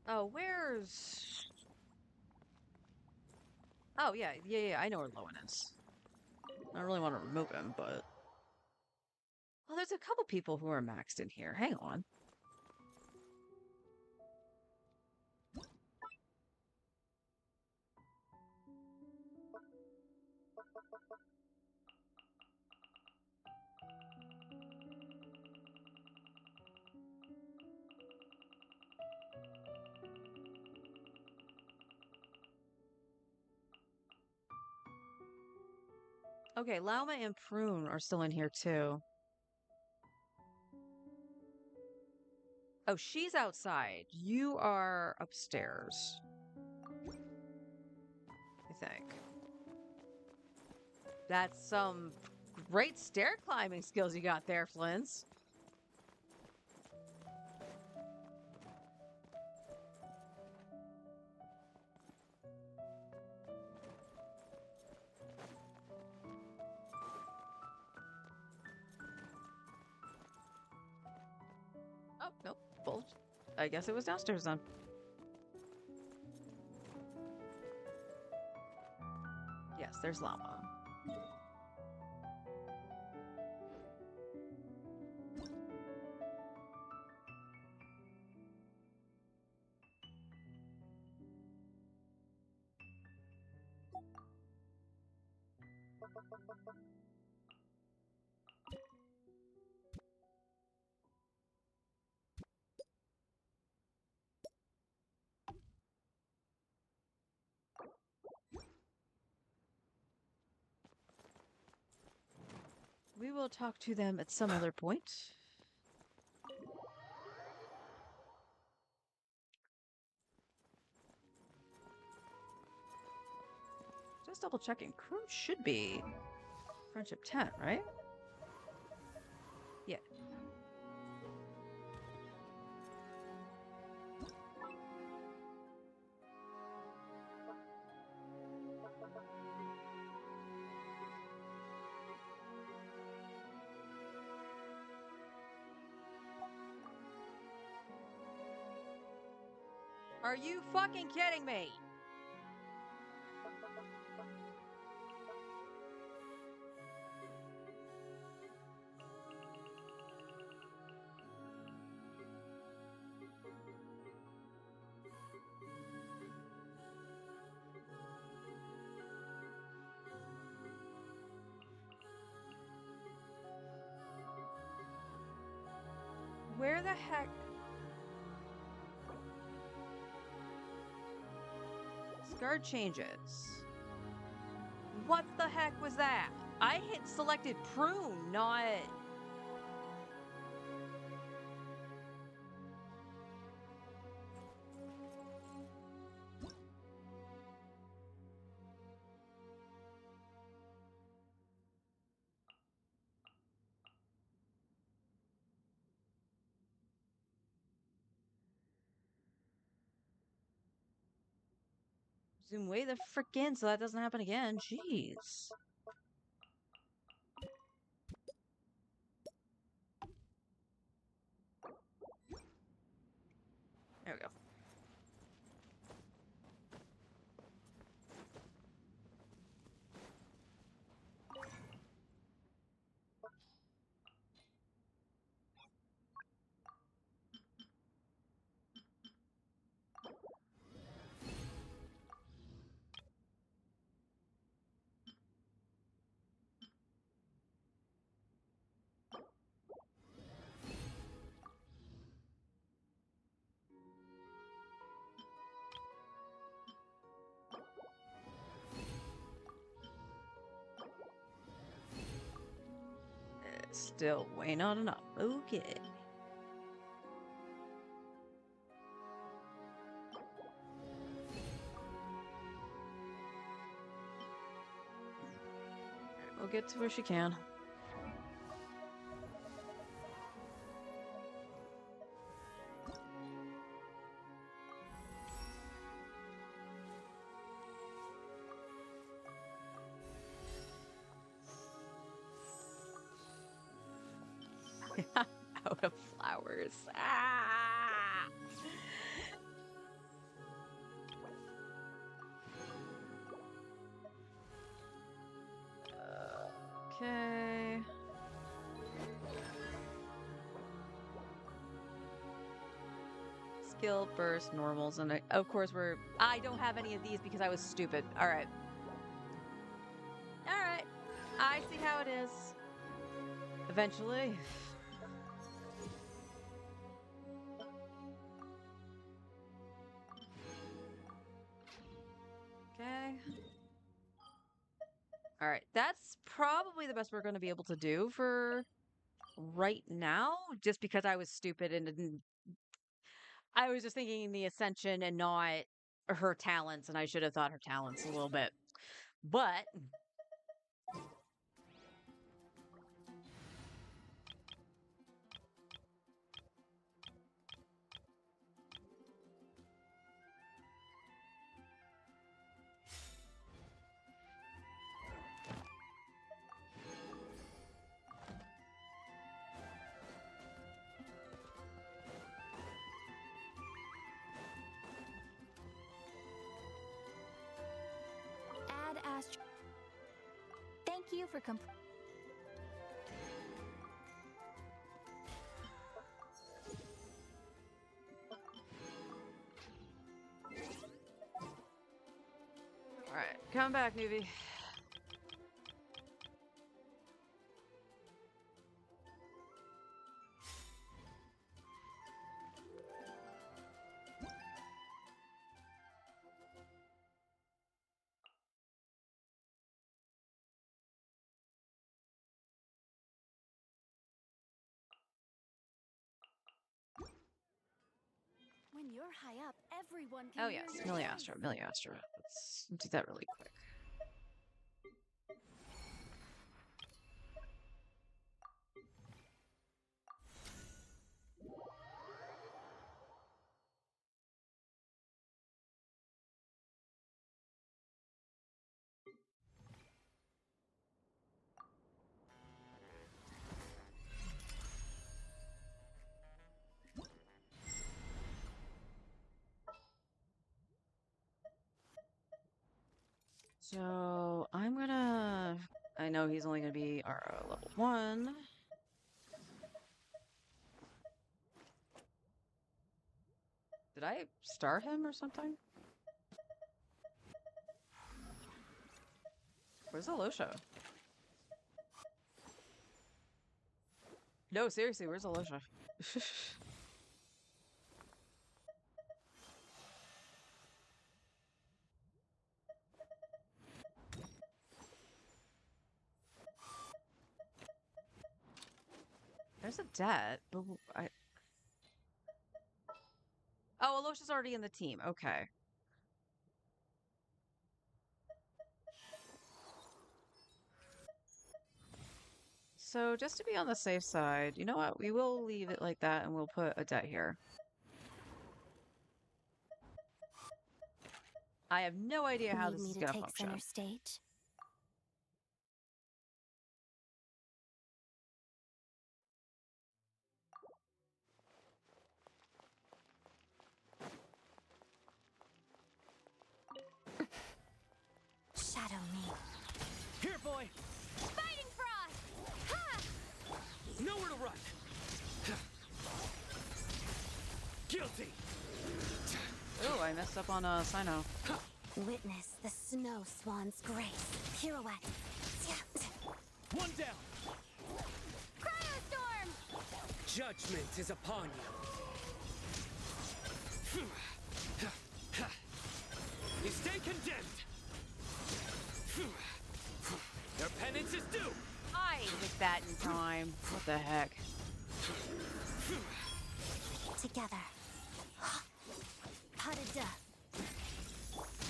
Oh, where's... Oh, yeah, I know where Lowen is. I don't really want to remove him, but... Well, there's a couple people who are maxed in here. Hang on. Okay, Lauma and Prune are still in here, too. Oh, she's outside. You are upstairs. I think. That's some great stair climbing skills you got there, Flint's. Oh, nope. Well, I guess it was downstairs then. Yes, there's Llama. We will talk to them at some other point. Just double checking. Crew should be Friendship 10, right? Yeah. Are you fucking kidding me? Where the heck? Guard changes. What the heck was that? I hit selected Prune, not... zoom way the frick in so that doesn't happen again. Jeez. There we go. Still way not enough. Okay. We'll get to where she can. Out of flowers. Ah! Okay. Skill, burst, normals, and of course I don't have any of these because I was stupid. All right. All right. I see how it is. Eventually. Okay. All right. That's probably the best we're going to be able to do for right now, just because I was stupid and didn't. I was just thinking the ascension and not her talents, and I should have thought her talents a little bit. But Add Astro. Thank you for all right, come back, newbie. When you're high up, everyone can Oh hear yes, your Miliastra, Miliastra. Let's do that really quick. So I'm gonna. I know he's only gonna be our level 1. Did I start him or something? Where's Alosha? No, seriously, where's Alosha? There's a debt, but I. Oh, Alosha's already in the team. Okay. So just to be on the safe side, you know what? We will leave it like that and we'll put a debt here. I have no idea how Need this me is to gonna take function. center stage? Shadow me. Here, boy! Fighting Frost! Ha! Nowhere to run! Guilty! Oh, I messed up on Sino. Witness the snow swan's grace. Pirouette. One down! Cryostorm! Judgment is upon you. You stay condemned! Your penance is due! I hit that in time. What the heck? Together. Pas de deux.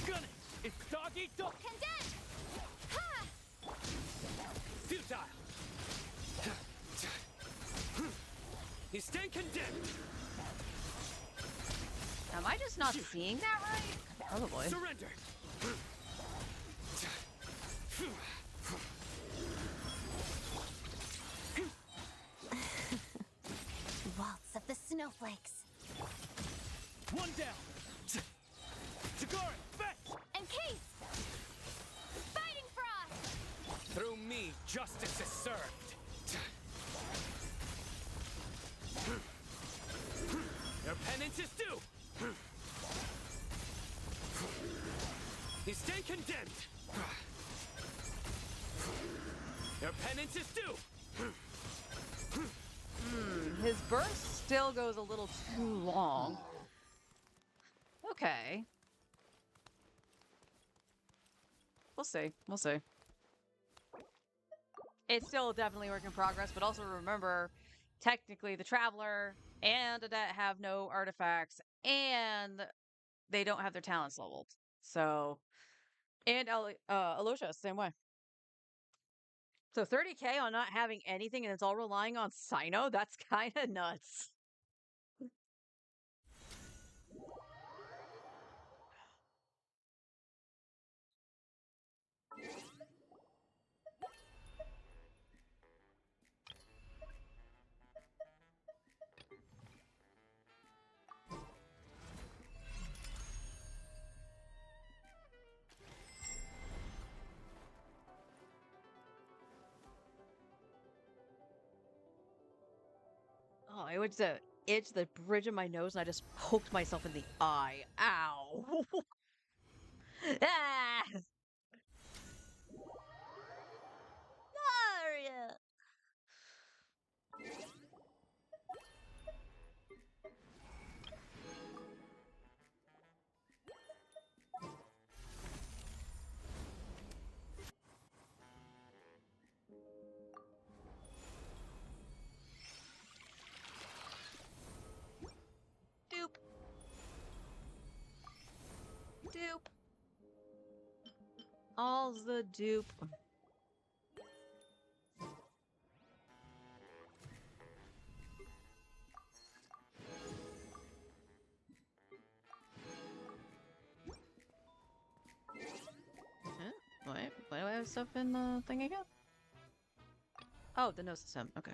Gun it! It's dog eat dog! Condemned! Ha! Futile! You stand condemned! Am I just not seeing that right? Probably. Surrender! Waltz of the snowflakes. One down! Tagara, fetch! Encase! Fighting Frost! Through me, justice is served! Your penance is due! You stay condemned! Your penance is due! His burst still goes a little too long. Okay. We'll see. We'll see. It's still definitely a work in progress, but also remember, technically the Traveler and Adet have no artifacts, and they don't have their talents leveled. So, and Alosha, same way. So 30k on not having anything, and it's all relying on Sino? That's kind of nuts. Oh, I went to itch the bridge of my nose and I just poked myself in the eye. Ow. Ah! Mario. Doop. Dupe. All's the dupe. Huh? Wait, why do I have stuff in the thing again? Oh, the no system. Okay.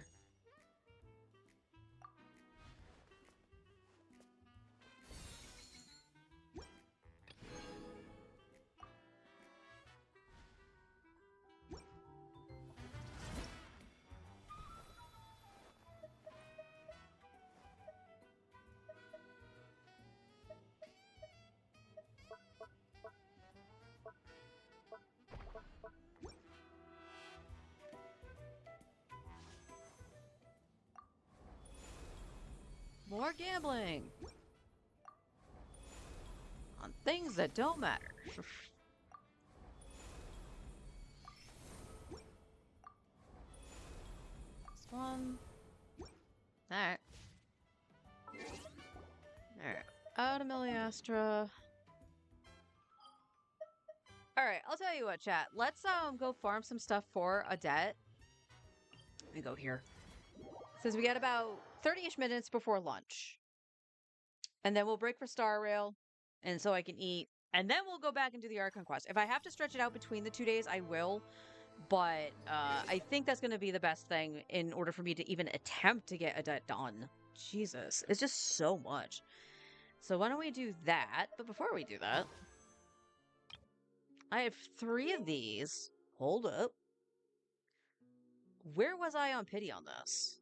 More gambling on things that don't matter. This one. Alright. Alright. Out of Miliastra. Alright, I'll tell you what, chat. Let's go farm some stuff for Adet. Let me go here. Says we got about 30-ish minutes before lunch. And then we'll break for Star Rail. And so I can eat And then we'll go back and do the Archon quest. If I have to stretch it out between the 2 days, I will. But I think that's going to be the best thing in order for me to even attempt to get a debt done. Jesus, it's just so much. So why don't we do that? But before we do that, I have 3 of these. Hold up. Where was I on pity on this?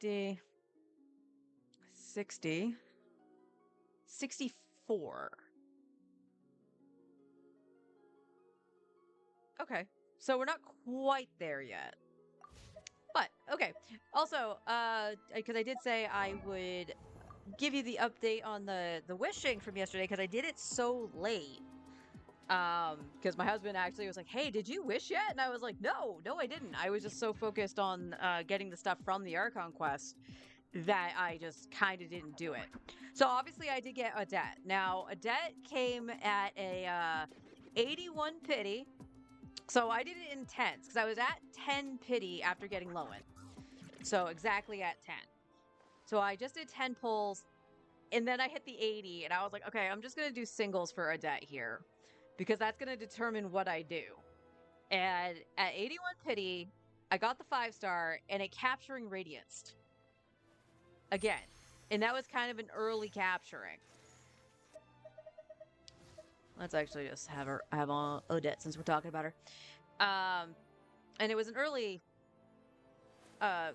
$50, $60, $64. Okay, so we're not quite there yet. But, okay. Also, because I did say I would give you the update on the wishing from yesterday, because I did it so late. Because my husband actually was like, hey, did you wish yet? And I was like, no, I didn't. I was just so focused on getting the stuff from the Archon quest that I just kind of didn't do it. So obviously I did get a debt. Now, a debt came at a 81 pity. So I did it in tens, because I was at 10 pity after getting Lowen. So exactly at 10. So I just did 10 pulls, and then I hit the 80, and I was like, okay, I'm just going to do singles for a debt here, because that's going to determine what I do. And at 81 pity, I got the 5-star, and it capturing Radianced. Again. And that was kind of an early capturing. Let's actually just have Odette, since we're talking about her. And it was an early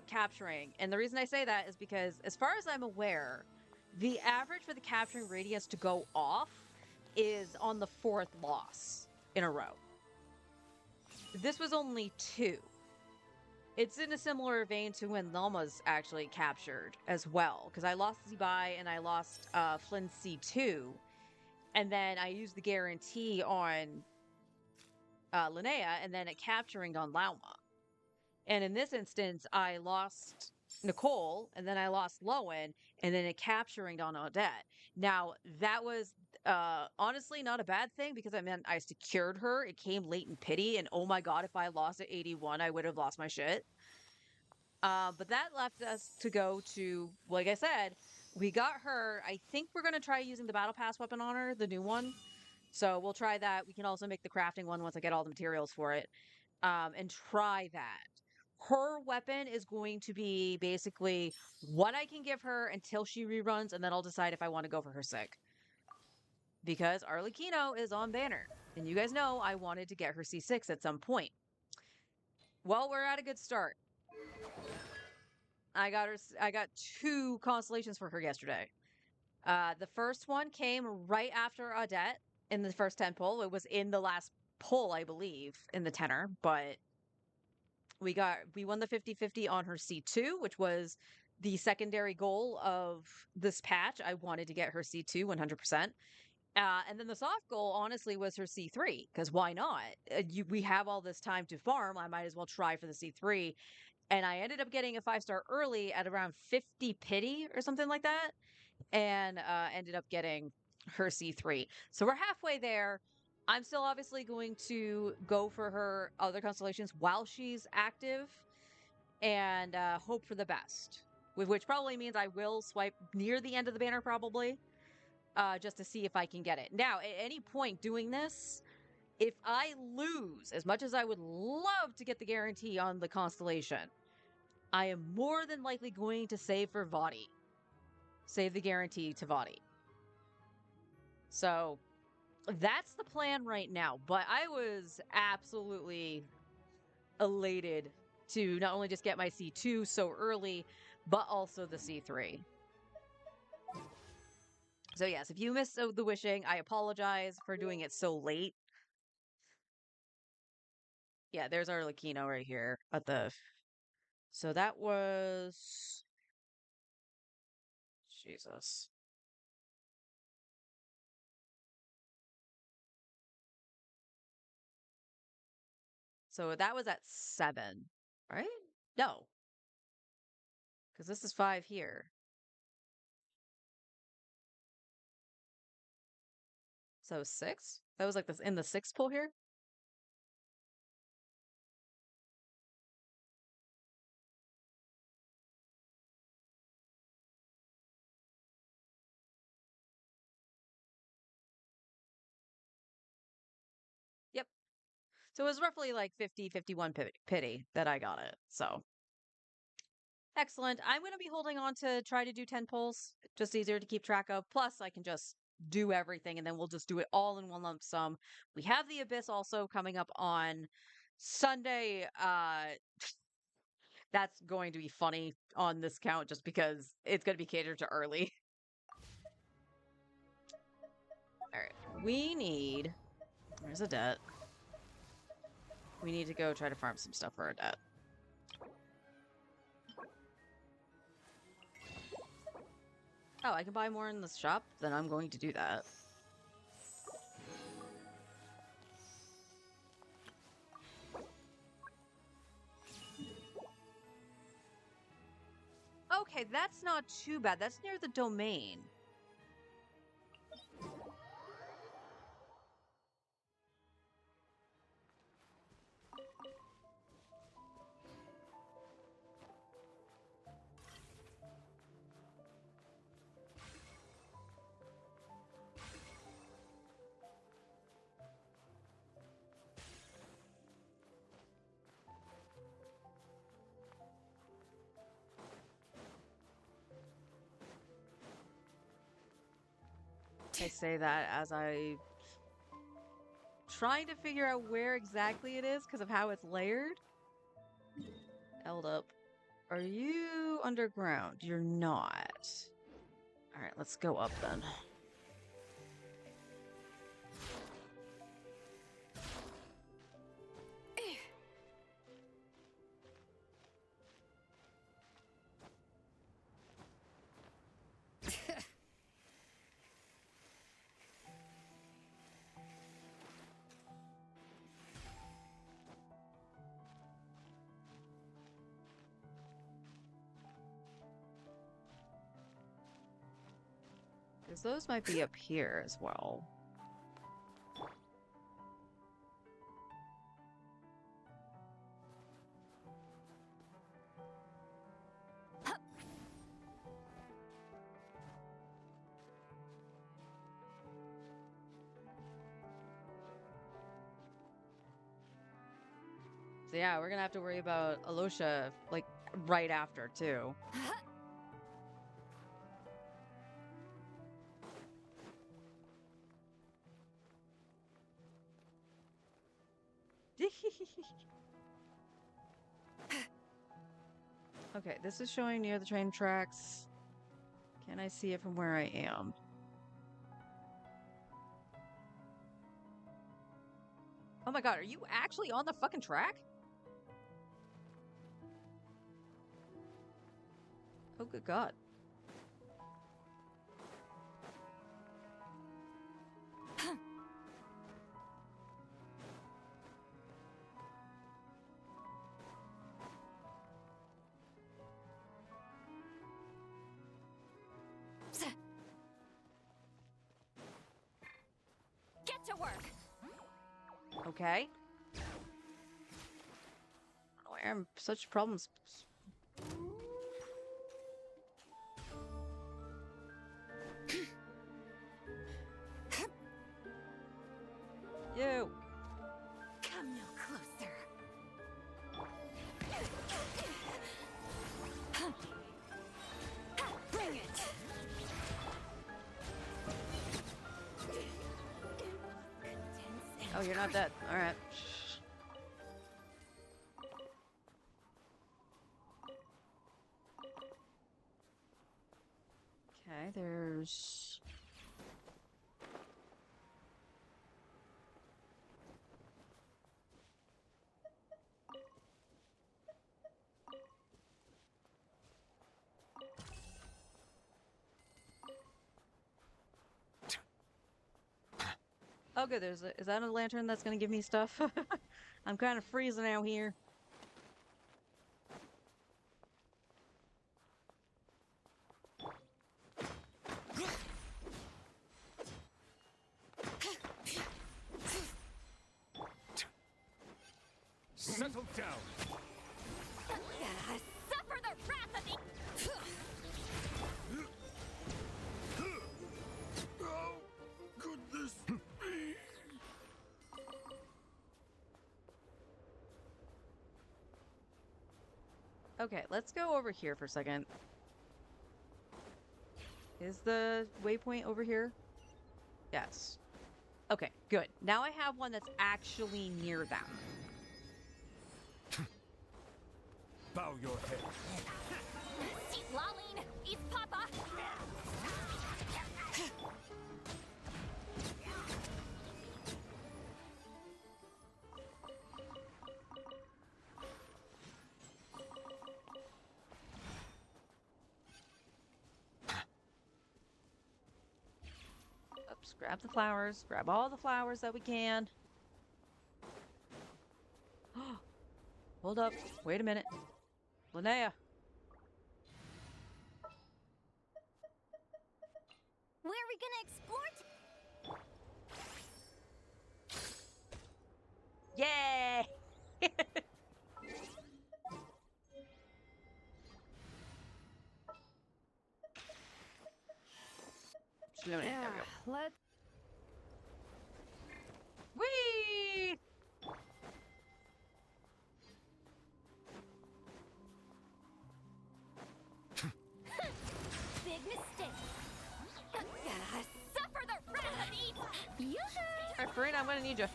capturing. And the reason I say that is because, as far as I'm aware, the average for the capturing Radiance to go off is on the 4th loss in a row. This was only 2. It's in a similar vein to when Lelma's actually captured as well, because I lost Zibai and I lost Flynn C2, and then I used the guarantee on Linnea, and then it capturing on Lauma. And in this instance, I lost Nicole, and then I lost Lowen, and then it capturing on Odette. Now, that was honestly not a bad thing, because I meant I secured her. It came late in pity, and oh my god, if I lost at 81, I would have lost my shit. But that left us to go to, like I said, we got her. I think we're going to try using the Battle Pass weapon on her, the new one. So we'll try that. We can also make the crafting one once I get all the materials for it. And try that. Her weapon is going to be basically what I can give her until she reruns, and then I'll decide if I want to go for her sig. Because Arlecchino is on banner. And you guys know I wanted to get her C6 at some point. Well, we're at a good start. I got 2 constellations for her yesterday. The first one came right after Odette in the first 10 pull. It was in the last pull, I believe, in the tenor, but we won the 50-50 on her C2, which was the secondary goal of this patch. I wanted to get her C2 100%. And then the soft goal, honestly, was her C3, because why not? We have all this time to farm. I might as well try for the C3. And I ended up getting a 5-star early at around 50 pity or something like that, and ended up getting her C3. So we're halfway there. I'm still obviously going to go for her other constellations while she's active, and hope for the best, which probably means I will swipe near the end of the banner probably, just to see if I can get it. Now, at any point doing this, if I lose, as much as I would love to get the guarantee on the constellation, I am more than likely going to save for Vadi. Save the guarantee to Vadi. So that's the plan right now. But I was absolutely elated to not only just get my C2 so early, but also the C3. So yes, if you missed the wishing, I apologize for doing it so late. Yeah, there's our Lakino right here at the... So that was... Jesus. So that was at 7, right? No. Because this is 5 here. So 6? That was like this in the 6th pull here? Yep. So it was roughly like 50, 51 pity that I got it. So excellent. I'm going to be holding on to try to do 10 pulls. Just easier to keep track of. Plus, I can just do everything and then we'll just do it all in one lump sum. We have the Abyss also coming up on Sunday. That's going to be funny on this count just because it's going to be catered to early. All right. We need... There's a debt. We need to go try to farm some stuff for our debt. Oh, I can buy more in the shop? Then I'm going to do that. Okay, that's not too bad. That's near the domain. I say that as I trying to figure out where exactly it is because of how it's layered. Held up. Are you underground? You're not. All right, let's go up then. Because those might be up here as well. So yeah, we're gonna have to worry about Alosha, like, right after, too. Okay, this is showing near the train tracks. Can I see it from where I am? Oh my god, are you actually on the fucking track? Oh, good god. Get to work. Okay. I don't know why I'm such problems. You. Come no closer. Bring it. Oh, you're not dead. All right. Okay, there's... Oh, good. Is that a lantern that's gonna give me stuff? I'm kind of freezing out here. Settle down. Suffer the wrath of the... How could this be? Okay, let's go over here for a second. Is the waypoint over here? Yes. Okay, good. Now I have one that's actually near them. Bow your head. Eat Laline! Eat Papa! Oops, grab the flowers. Grab all the flowers that we can. Hold up. Wait a minute. Linnea. Where are we gonna explore? Yay! There we go. Let's... Whee! Big mistake. Suffer the wrath of the... All right, Farina, I'm gonna need you.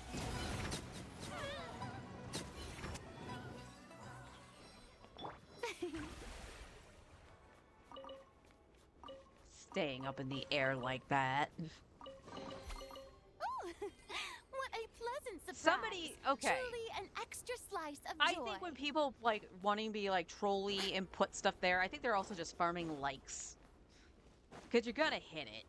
Staying up in the air like that. What a pleasant surprise. Somebody, okay. Truly an extra slice of I joy. think when people like wanting to be like trolly and put stuff there, I think they're also just farming likes. Cause you're gonna hit it.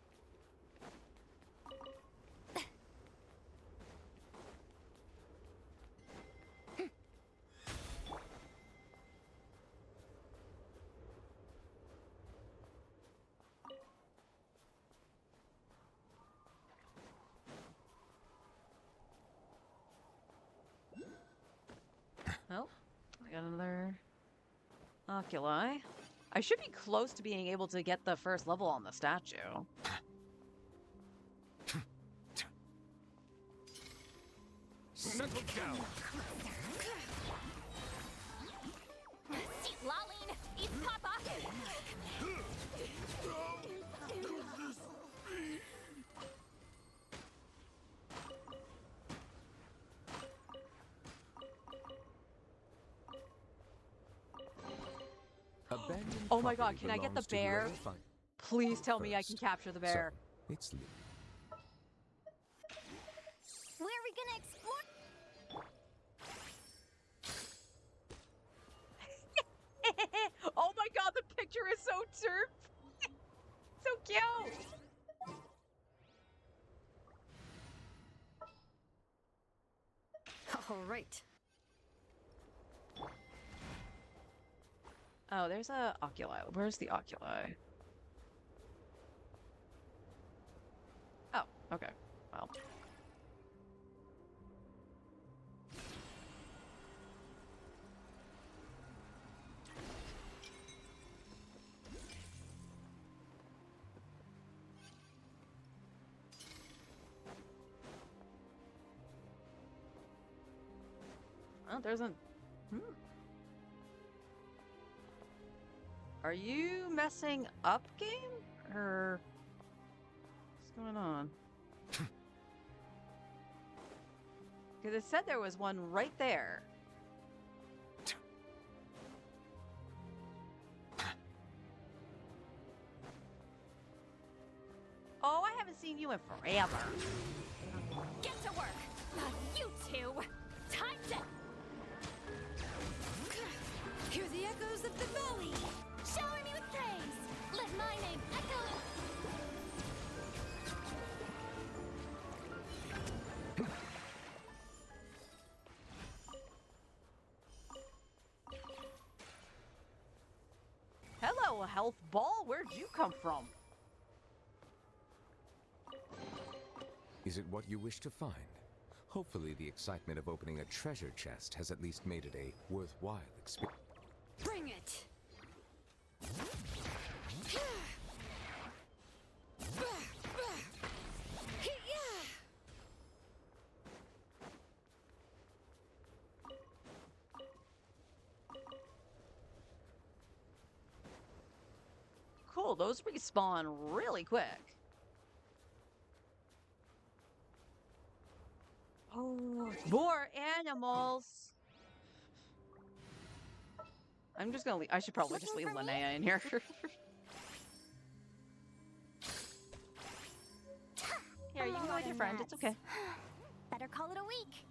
Oh, I got another oculi. I should be close to being able to get the first level on the statue. Settle down. Eat Laline! Eat Papa! Abandoned Oh my god, property can I get the belongs to bear? whoever find- Please tell me I can First. capture the bear. So, it's Where are we gonna explore? Oh my god, the picture is so derp. So cute. All right. Oh, there's a oculi. Where's the oculi? Oh, okay. Well. Oh, there's a... Are you messing up, game? Or... What's going on? Because it said there was one right there. Oh, I haven't seen you in forever. Get to work! You two! Time to... Hear the echoes of the valley. Shower me with praise. Let my name echo. Hello, health ball. Where'd you come from? Is it what you wish to find? Hopefully the excitement of opening a treasure chest has at least made it a worthwhile experience. Bring it! Cool, those respawn really quick. Oh, more animals. I'm just gonna leave. I should probably just leave Linnea in here. Here, you can go with your friend. It's okay. Better call it a week.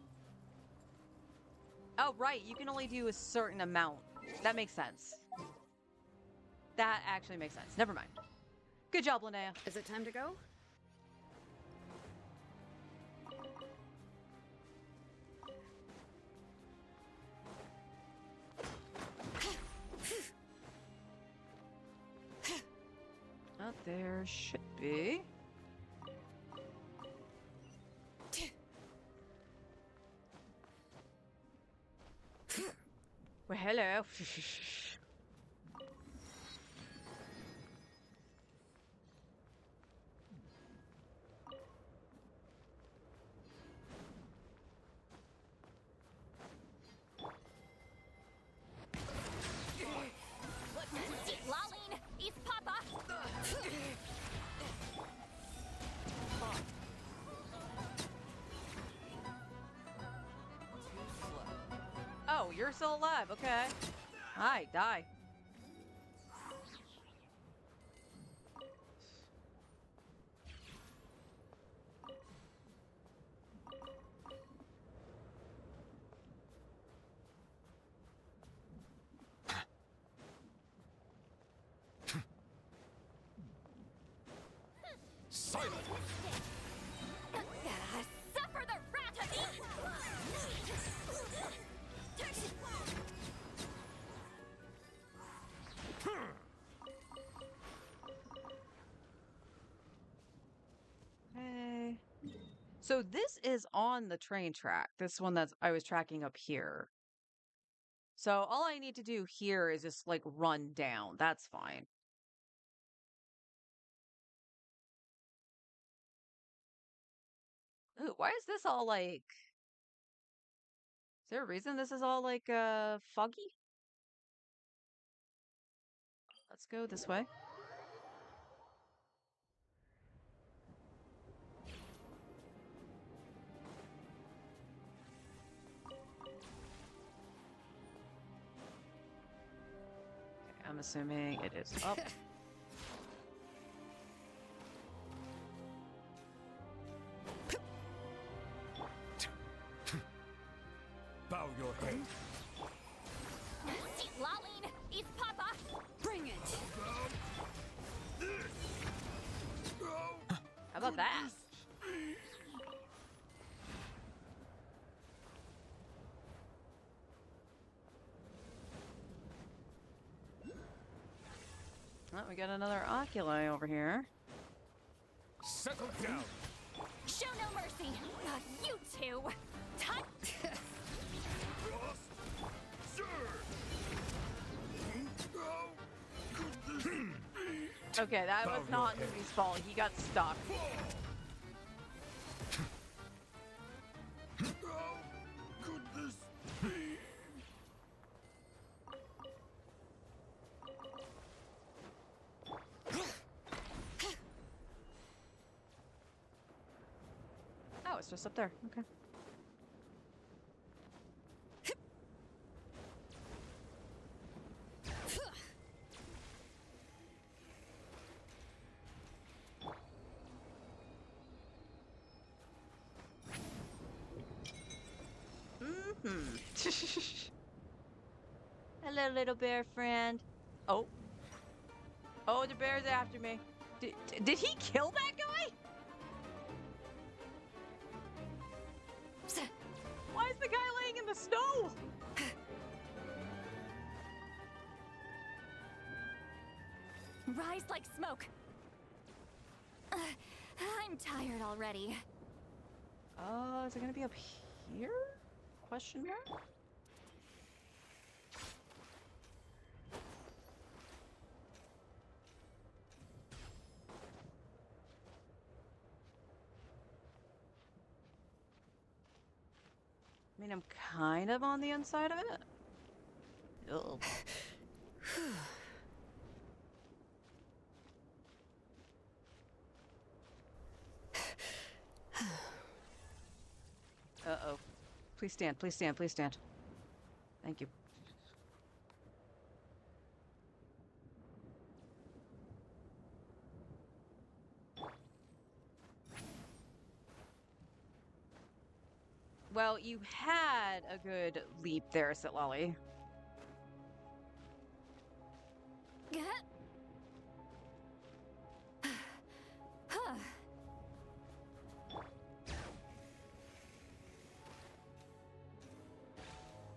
Oh, right. You can only do a certain amount. That makes sense. That actually makes sense. Never mind. Good job, Linnea. Is it time to go? Oh, there should be. Well, hello. Laline, East Papa! Oh, you're still alive. Okay. Hi, die. Silent! Suffer the wrath of the... Okay. So this is on the train track. This one that's I was tracking up here. So all I need to do here is just like run down. That's fine. Ooh, why is this all like... Is there a reason this is all like foggy? Let's go this way. Okay, I'm assuming it is up. Bow your head. Laline, East Papa! Bring it! How about that? Well, we got another oculi over here. Settle down. Show no mercy! You two! Touch! Okay, that was not Nubi's fault. He got stuck. Oh, it's just up there. Okay. Hello, little bear friend. Oh. Oh, the bear's after me. Did he kill that guy? Why is the guy laying in the snow? Rise like smoke. I'm tired already. Is it gonna be up here? Question mark? I mean, I'm kind of on the inside of it. Ugh. Uh-oh. Please stand, please stand, please stand. Thank you. Well, you had a good leap there, Sitlolly.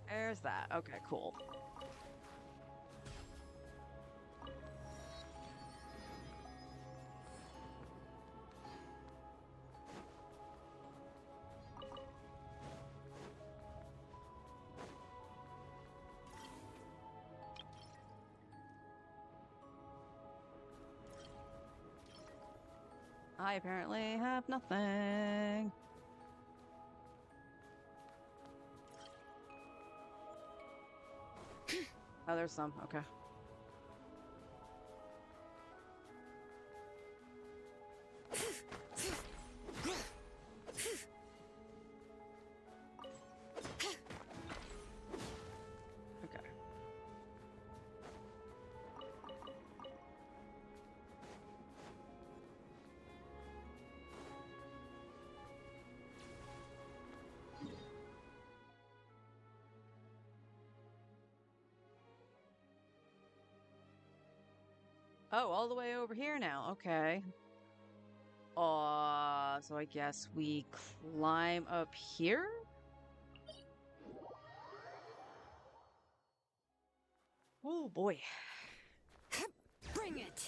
There's that. Okay, cool. I apparently have nothing. Oh, there's some. Okay. Okay. Oh, all the way over here now. Okay. So I guess we climb up here? Oh boy. Bring it!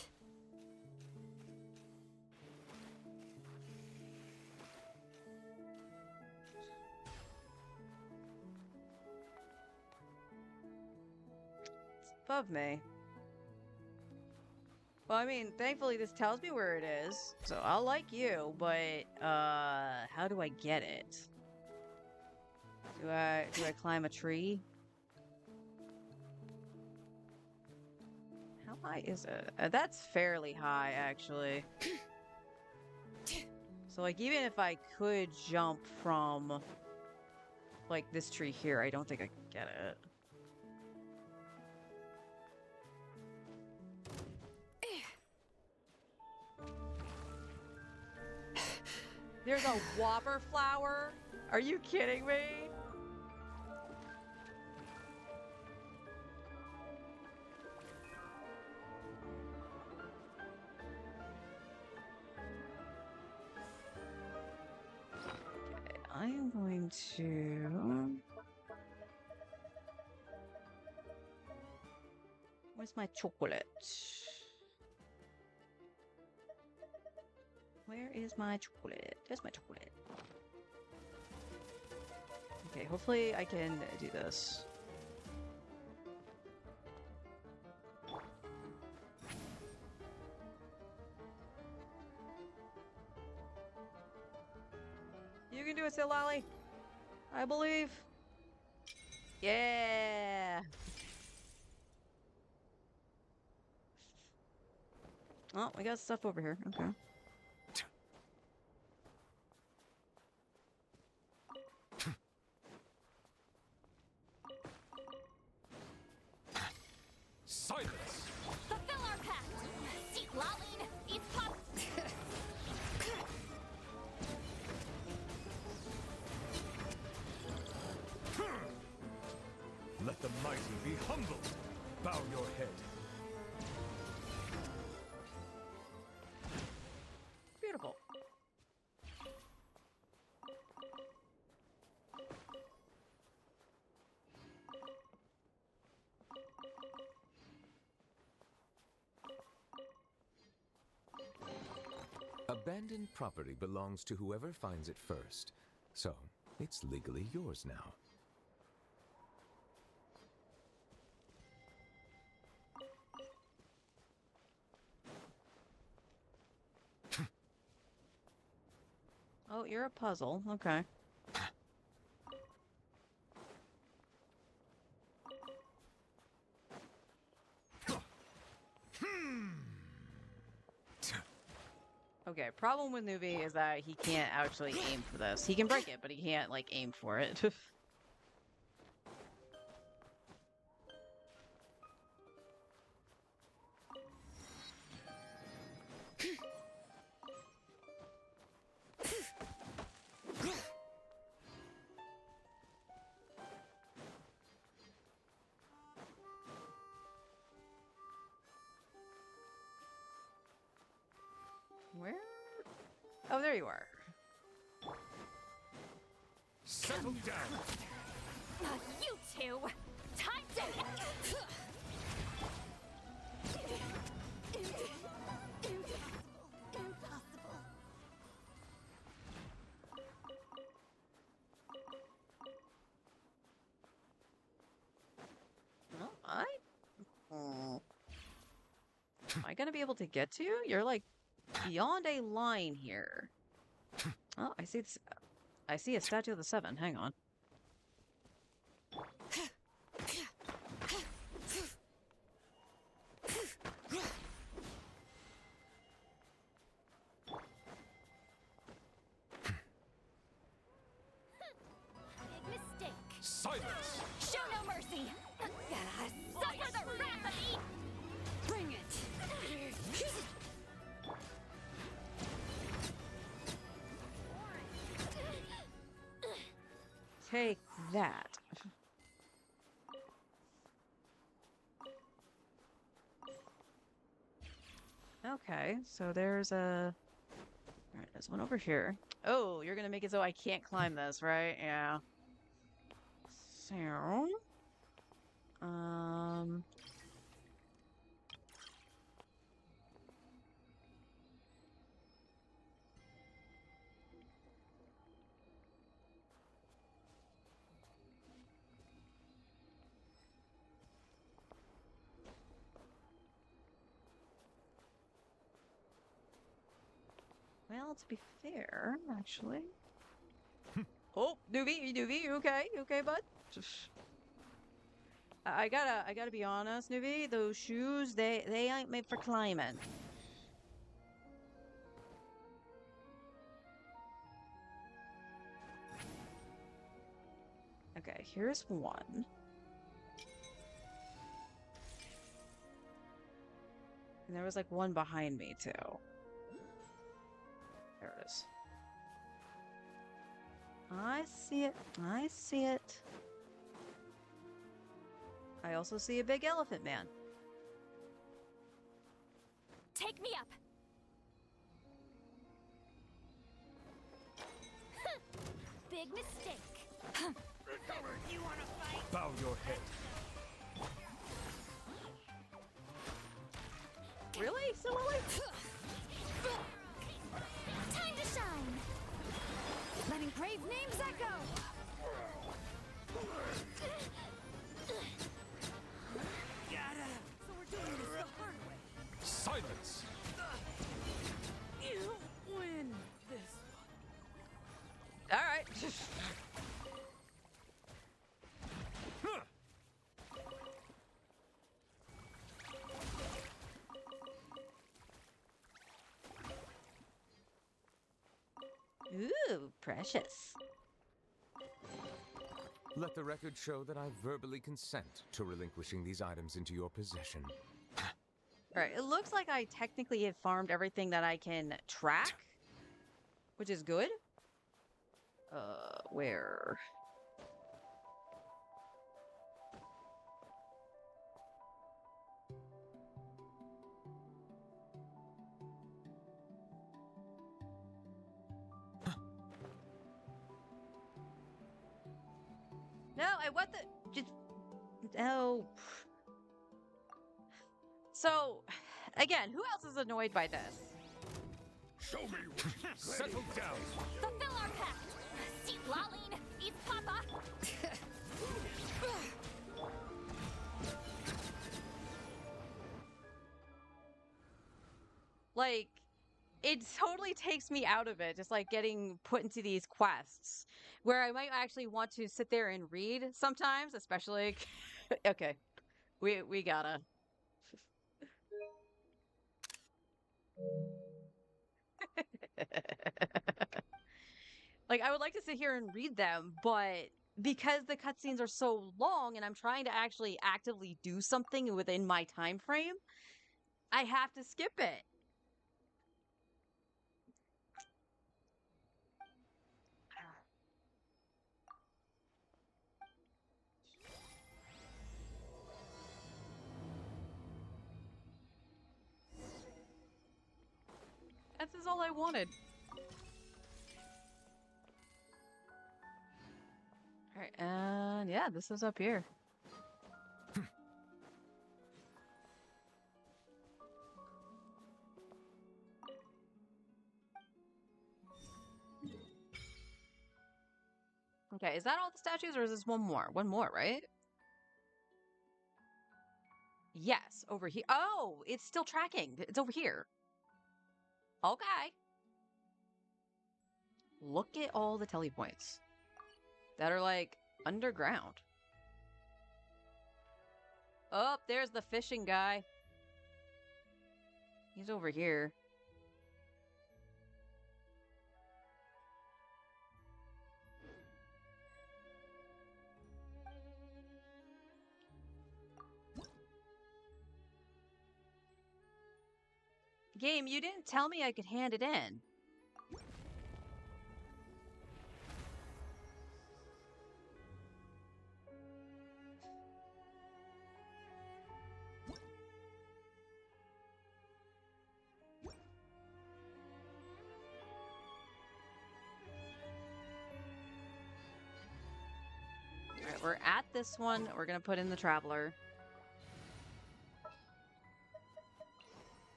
It's above me. Well, I mean, thankfully this tells me where it is, so I'll like you, but, how do I get it? Do I climb a tree? How high is it? That's fairly high, actually. So, like, even if I could jump from, like, this tree here, I don't think I can get it. There's a whopper flower? Are you kidding me? Okay, I'm going to... Where's my chocolate? Where is my chocolate? There's my chocolate. Okay, hopefully I can do this. You can do it, Silali. I believe. Yeah. Oh, we got stuff over here. Okay. Silence! Fulfill our pact! Seat Laline! It's pop! Let the mighty be humbled. Bow your head. Beautiful. Abandoned property belongs to whoever finds it first. So, it's legally yours now. Oh, you're a puzzle. Okay. Okay, problem with Nuvi is that he can't actually aim for this. He can break it, but he can't, like, aim for it. Where? Oh, there you are. Settle down! You two! Time to... Impossible. Well, am I gonna be able to get to you? You're like beyond a line here. Oh, I see. I see a statue of the Seven. Hang on. Big mistake. Silence! Show no mercy! Suffer the wrath of me! Bring it! Take that. Okay, so there's a... Alright, there's one over here. Oh, you're gonna make it so I can't climb this, right? Yeah. So... Well, to be fair, actually... Oh, Doobie, you okay? You okay, bud? I gotta be honest, Nuvi. Those shoes, they ain't made for climbing. Okay, here's one. And there was like one behind me too. There it is. I see it. I see it. I also see a big elephant man. Take me up! Big mistake. You wanna fight? Bow your head. Really? So early? Time to shine! Letting brave names echo! So we're doing this the hard way. Silence! You win this All right. Ooh, precious. Let the record show that I verbally consent to relinquishing these items into your possession. Alright, it looks like I technically have farmed everything that I can track, which is good. Where? No, I want the... Just... Oh... So, again, who else is annoyed by this? Show me. Settle down. Fulfill our pact! See, Laline, eat Papa! Like, it totally takes me out of it, just like getting put into these quests where I might actually want to sit there and read sometimes, especially. Okay, we gotta. Like, I would like to sit here and read them, but because the cutscenes are so long and I'm trying to actually actively do something within my time frame, I have to skip it. That's just all I wanted. Alright, and yeah, this is up here. Okay, is that all the statues or is this one more? One more, right? Yes, over here. Oh, it's still tracking. It's over here. Okay. Look at all the telepoints that are like underground. Oh, there's the fishing guy. He's over here. Game, you didn't tell me I could hand it in. Alright, we're at this one. We're gonna put in the Traveler.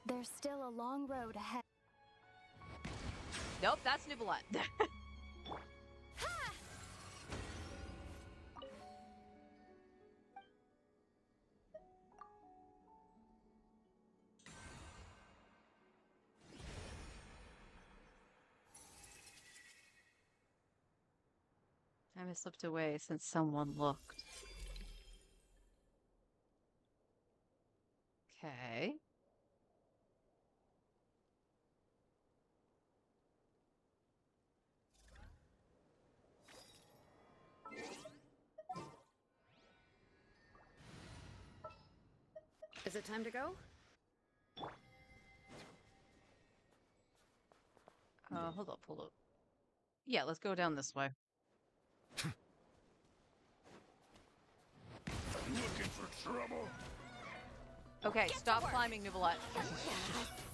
There's still a long road ahead. Nope, that's Nuvolette. Time has slipped away since someone looked. Okay. Is it time to go? Hold up. Yeah, let's go down this way. Looking for trouble? Okay, stop climbing, Nuvolette.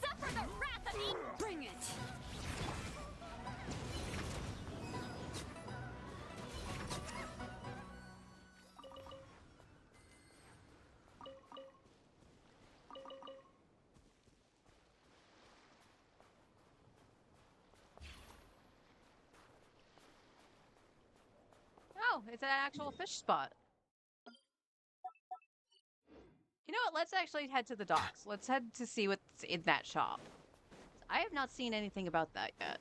Suffer the wrath of me! Bring it! Oh, it's an actual fish spot. You know what? Let's actually head to the docks. Let's head to see what's in that shop. I have not seen anything about that yet.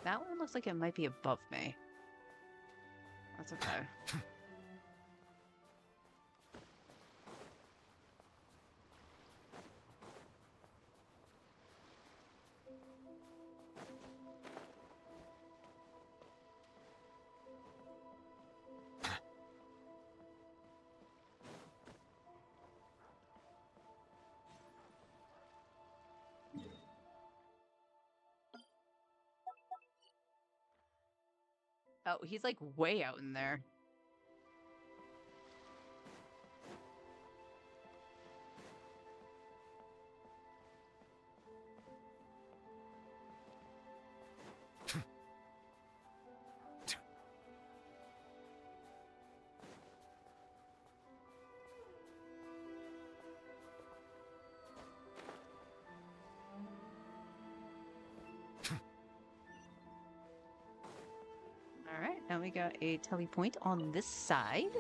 That one looks like it might be above me. That's okay. Oh, he's like way out in there. and we got a telepoint on this side.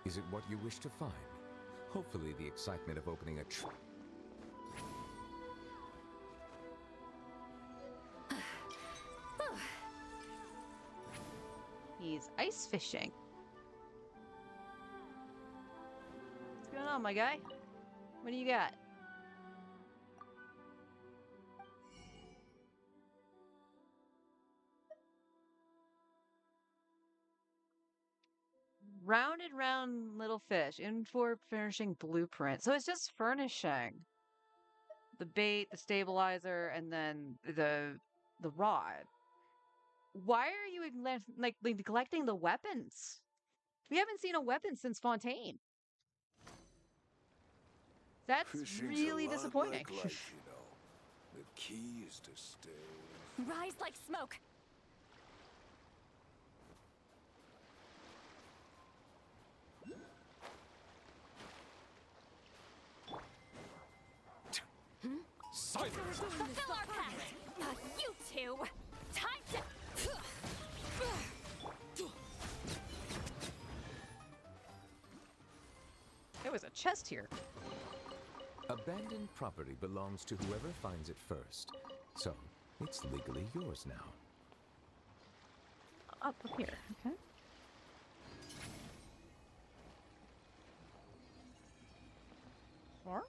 Is it what you wish to find? Hopefully the excitement of opening a He's ice fishing. What's going on, my guy? What do you got? Rounded round little fish in for furnishing blueprint. So it's just furnishing the bait, the stabilizer, and then the rod. Why are you like neglecting the weapons? We haven't seen a weapon since Fontaine. That's Fishing's really a lot disappointing. like life, you know. The key is to stay. Rise like smoke. Silence! Fulfill our pact! Not you two! Time to... There was a chest here. abandoned property belongs to whoever finds it first. So, it's legally yours now. Up here, okay. Or?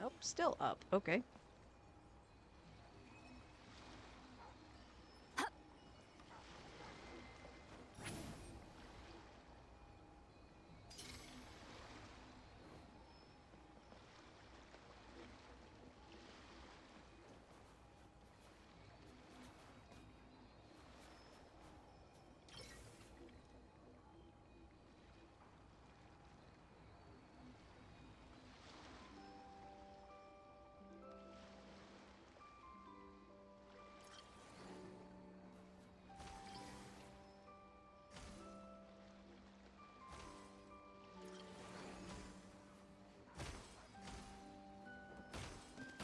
Nope, still up. Okay.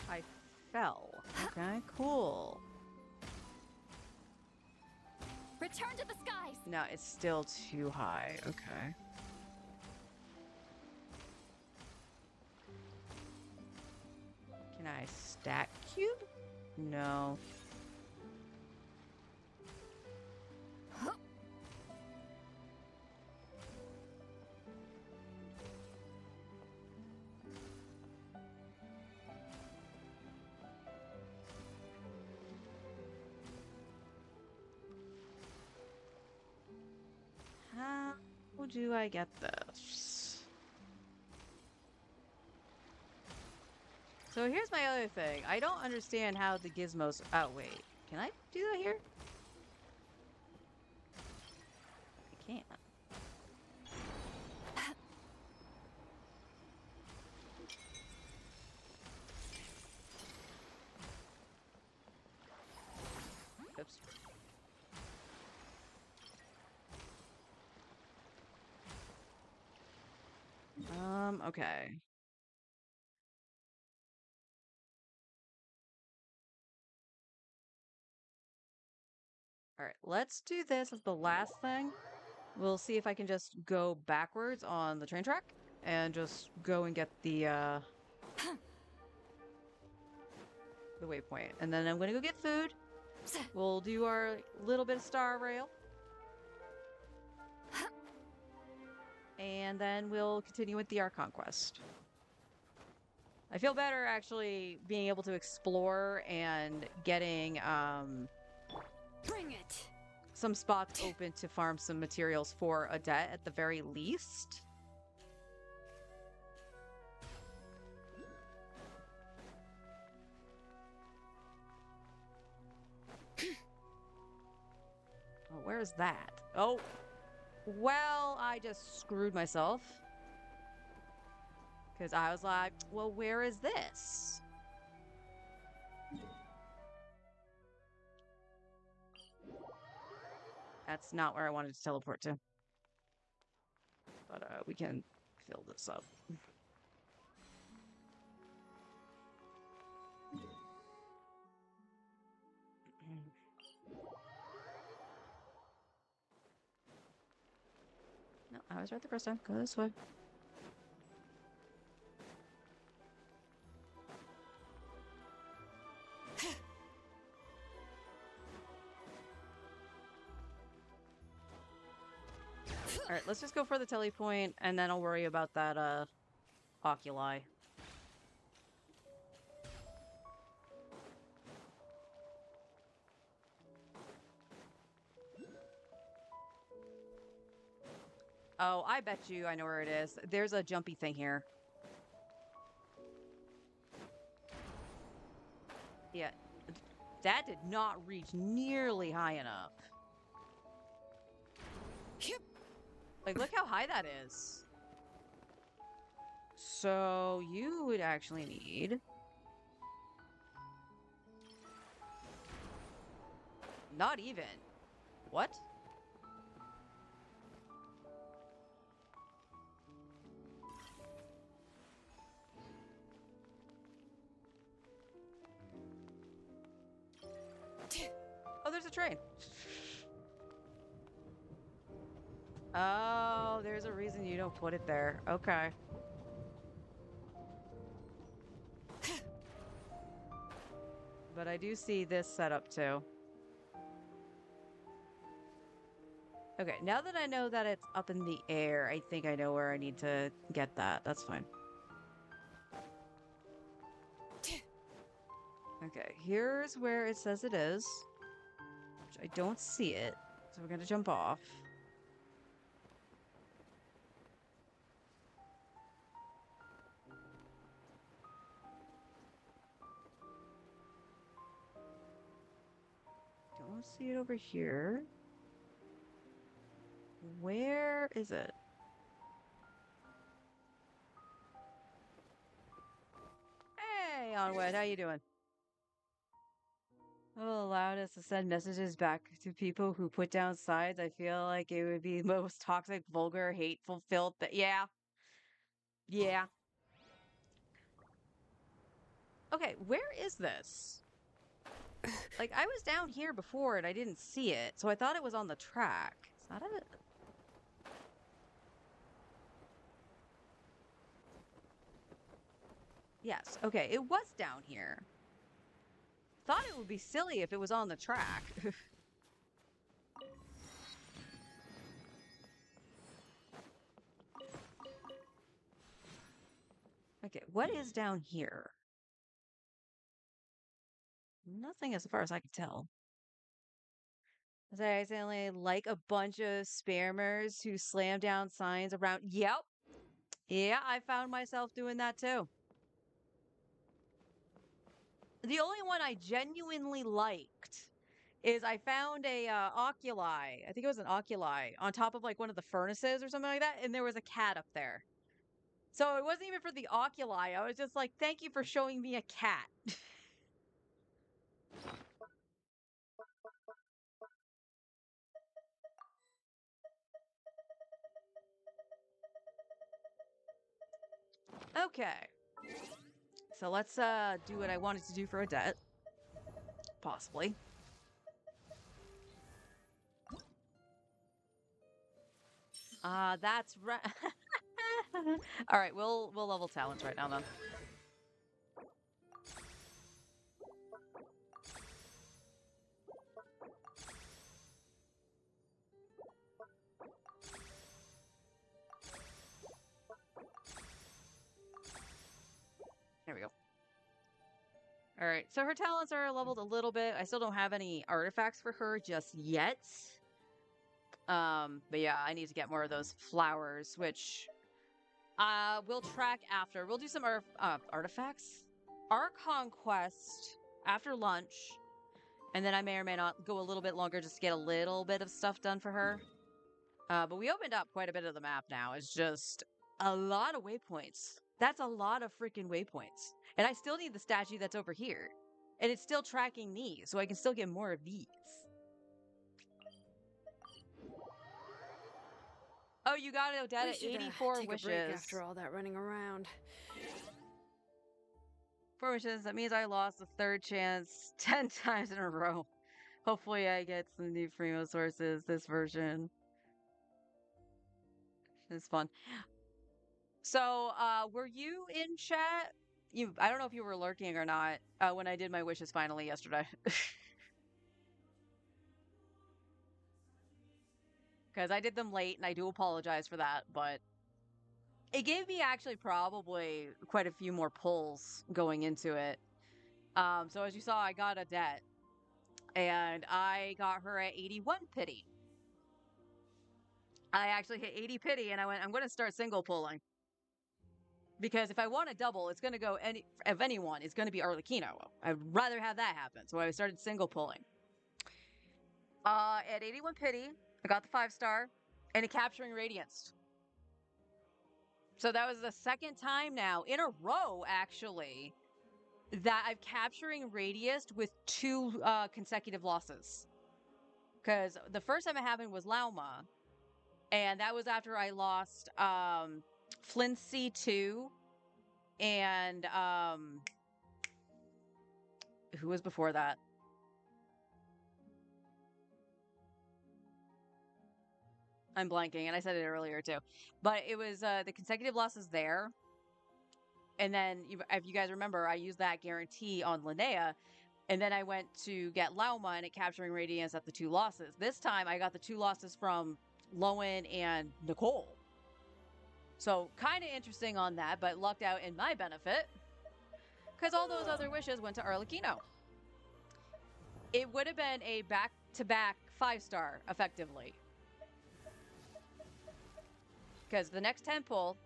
I fell. Okay, cool. Return to the skies! No, it's still too high. Okay. Can I stack cube? No. How do I get this? So here's my other thing. I don't understand how the gizmos... Oh, wait. Can I do that here? I can't. Oops. Okay. All right, let's do this as the last thing. We'll see if I can just go backwards on the train track and just go and get the waypoint. And then I'm gonna go get food. We'll do our little bit of Star Rail. And then we'll continue with the Archon quest. I feel better actually being able to explore and getting Bring it! some spots open to farm some materials for a debt at the very least. Oh, where's that? Oh, well, I just screwed myself. Because I was like, well, where is this? That's not where I wanted to teleport to. But we can fill this up. No, I was right the first time. Go this way. All right, let's just go for the telepoint, and then I'll worry about that oculi. Oh, I bet you I know where it is. There's a jumpy thing here. Yeah, that did not reach nearly high enough. Like, look how high that is. So you would actually need... Not even. What? Oh, there's a train. Oh, there's a reason you don't put it there. Okay. But I do see this setup too. Okay, now that I know that it's up in the air, I think I know where I need to get that. That's fine. Okay, here's where it says it is. Which I don't see it. So we're gonna jump off. Don't see it over here. Where is it? Hey, Onwed, how you doing? Oh, allowed us to send messages back to people who put down signs. I feel like it would be the most toxic, vulgar, hateful filth. Yeah. Yeah. Okay, where is this? Like, I was down here before and I didn't see it, so I thought it was on the track. Is that it? Yes, okay, it was down here. Thought it would be silly if it was on the track. Okay, what is down here? Nothing as far as I can tell. Was I accidentally like a bunch of spammers who slam down signs around? Yep. Yeah, I found myself doing that too. The only one I genuinely liked is I found a oculi. I think it was an oculi on top of like one of the furnaces or something like that, and there was a cat up there. So it wasn't even for the oculi. I was just like, thank you for showing me a cat. Okay. So let's do what I wanted to do for a debt. Possibly. That's right. All right, we'll level talents right now then. There we go. All right, so her talents are leveled a little bit. I still don't have any artifacts for her just yet. But yeah, I need to get more of those flowers, which we'll track after. We'll do some artifacts. Our conquest after lunch, and then I may or may not go a little bit longer just to get a little bit of stuff done for her. But we opened up quite a bit of the map now. It's just a lot of waypoints. That's a lot of freaking waypoints. And I still need the statue that's over here. And it's still tracking me, so I can still get more of these. Oh, you got Odette We at should 84 take wishes. a break after all that running around. 4 wishes. That means I lost the third chance 10 times in a row. Hopefully, I get some new Primo sources this version. It's fun. So, were you in chat? I don't know if you were lurking or not when I did my wishes finally yesterday. Because I did them late, and I do apologize for that, but it gave me actually probably quite a few more pulls going into it. So as you saw, I got a debt, and I got her at 81 pity. I actually hit 80 pity, and I went, I'm going to start single pulling. Because if I want a double, it's going to go if anyone, it's going to be Arlecchino. I'd rather have that happen. So I started single pulling. At 81 pity, I got the 5-star and a capturing radiance. So that was the second time now in a row, actually, that I'm capturing radius with 2 consecutive losses. Because the first time it happened was Lauma, and that was after I lost Flynn C2 and who was before that? I'm blanking, and I said it earlier too. But it was the consecutive losses there. And then, if you guys remember, I used that guarantee on Linnea. And then I went to get Lauma and it capturing radiance at the 2 losses. This time, I got the 2 losses from Lowen and Nicole. So, kind of interesting on that, but lucked out in my benefit. Because all those other wishes went to Arlecchino. It would have been a back-to-back 5-star, effectively. Because the next 10 pull,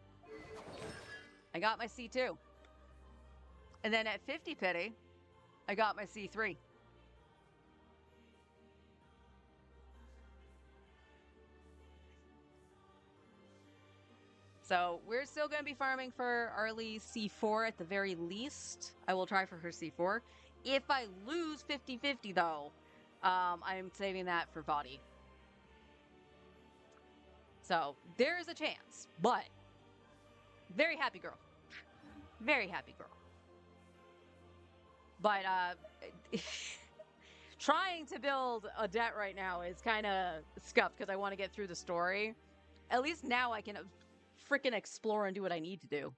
I got my C2. And then at 50 pity, I got my C3. So we're still going to be farming for Arlie C4 at the very least. I will try for her C4. If I lose 50-50 though, I'm saving that for Vadi. So there is a chance, but very happy girl. Very happy girl. But trying to build a debt right now is kind of scuffed because I want to get through the story. At least now I can freaking explore and do what I need to do.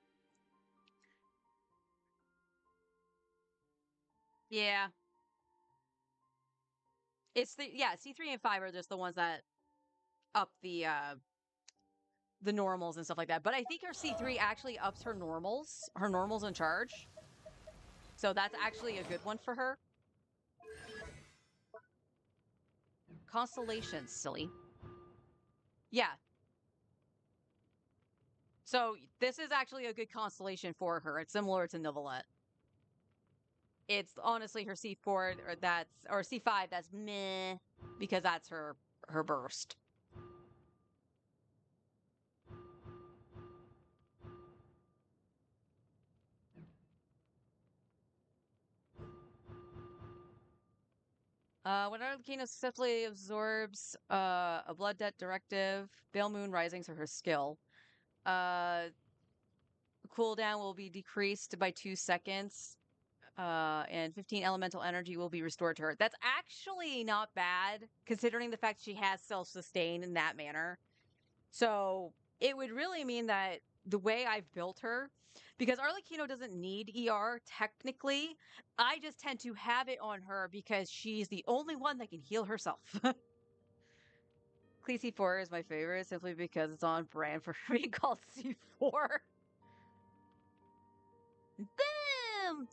Yeah. It's C3 and 5 are just the ones that up the normals and stuff like that. But I think her C3 actually ups her normals in charge. So that's actually a good one for her. Constellations, silly. Yeah. So this is actually a good constellation for her. It's similar to Nivelette. It's honestly her C4 or C5 that's meh because that's her burst. When Arlecchino successfully absorbs a blood debt directive, Bale Moon Risings are her skill. Cooldown will be decreased by 2 seconds. And 15 elemental energy will be restored to her. That's actually not bad, considering the fact she has self-sustain in that manner. So it would really mean that the way I've built her, because Arlecchino doesn't need ER technically, I just tend to have it on her because she's the only one that can heal herself. Clee C4 is my favorite simply because it's on brand for being called C4. Boom!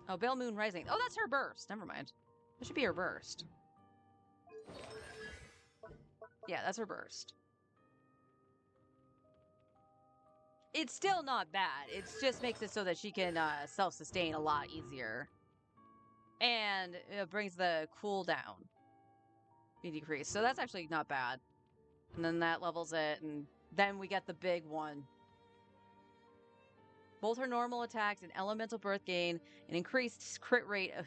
Oh, Bale Moon Rising. Oh, that's her burst. Never mind. That should be her burst. Yeah, that's her burst. It's still not bad. It just makes it so that she can self-sustain a lot easier. And it brings the cooldown be decreased. So that's actually not bad. And then that levels it, and then we get the big one. Both her normal attacks and elemental birth gain an increased crit rate of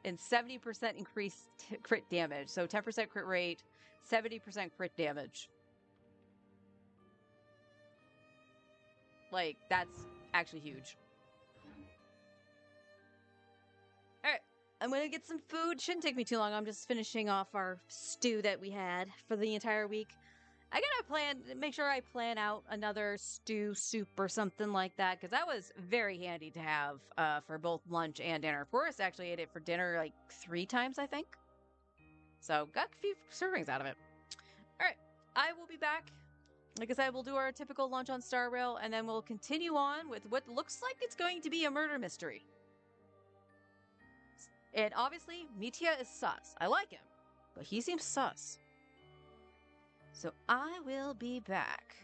and 70% increased crit damage. So 10% crit rate, 70% crit damage. Like, that's actually huge. Alright, I'm gonna get some food. Shouldn't take me too long. I'm just finishing off our stew that we had for the entire week. I gotta make sure I plan out another stew soup or something like that, because that was very handy to have for both lunch and dinner. Forrest actually ate it for dinner like 3 times, I think. So got a few servings out of it. All right, I will be back. Like I said, we'll do our typical lunch on Star Rail, and then we'll continue on with what looks like it's going to be a murder mystery. And obviously, Mitya is sus. I like him, but he seems sus. So I will be back.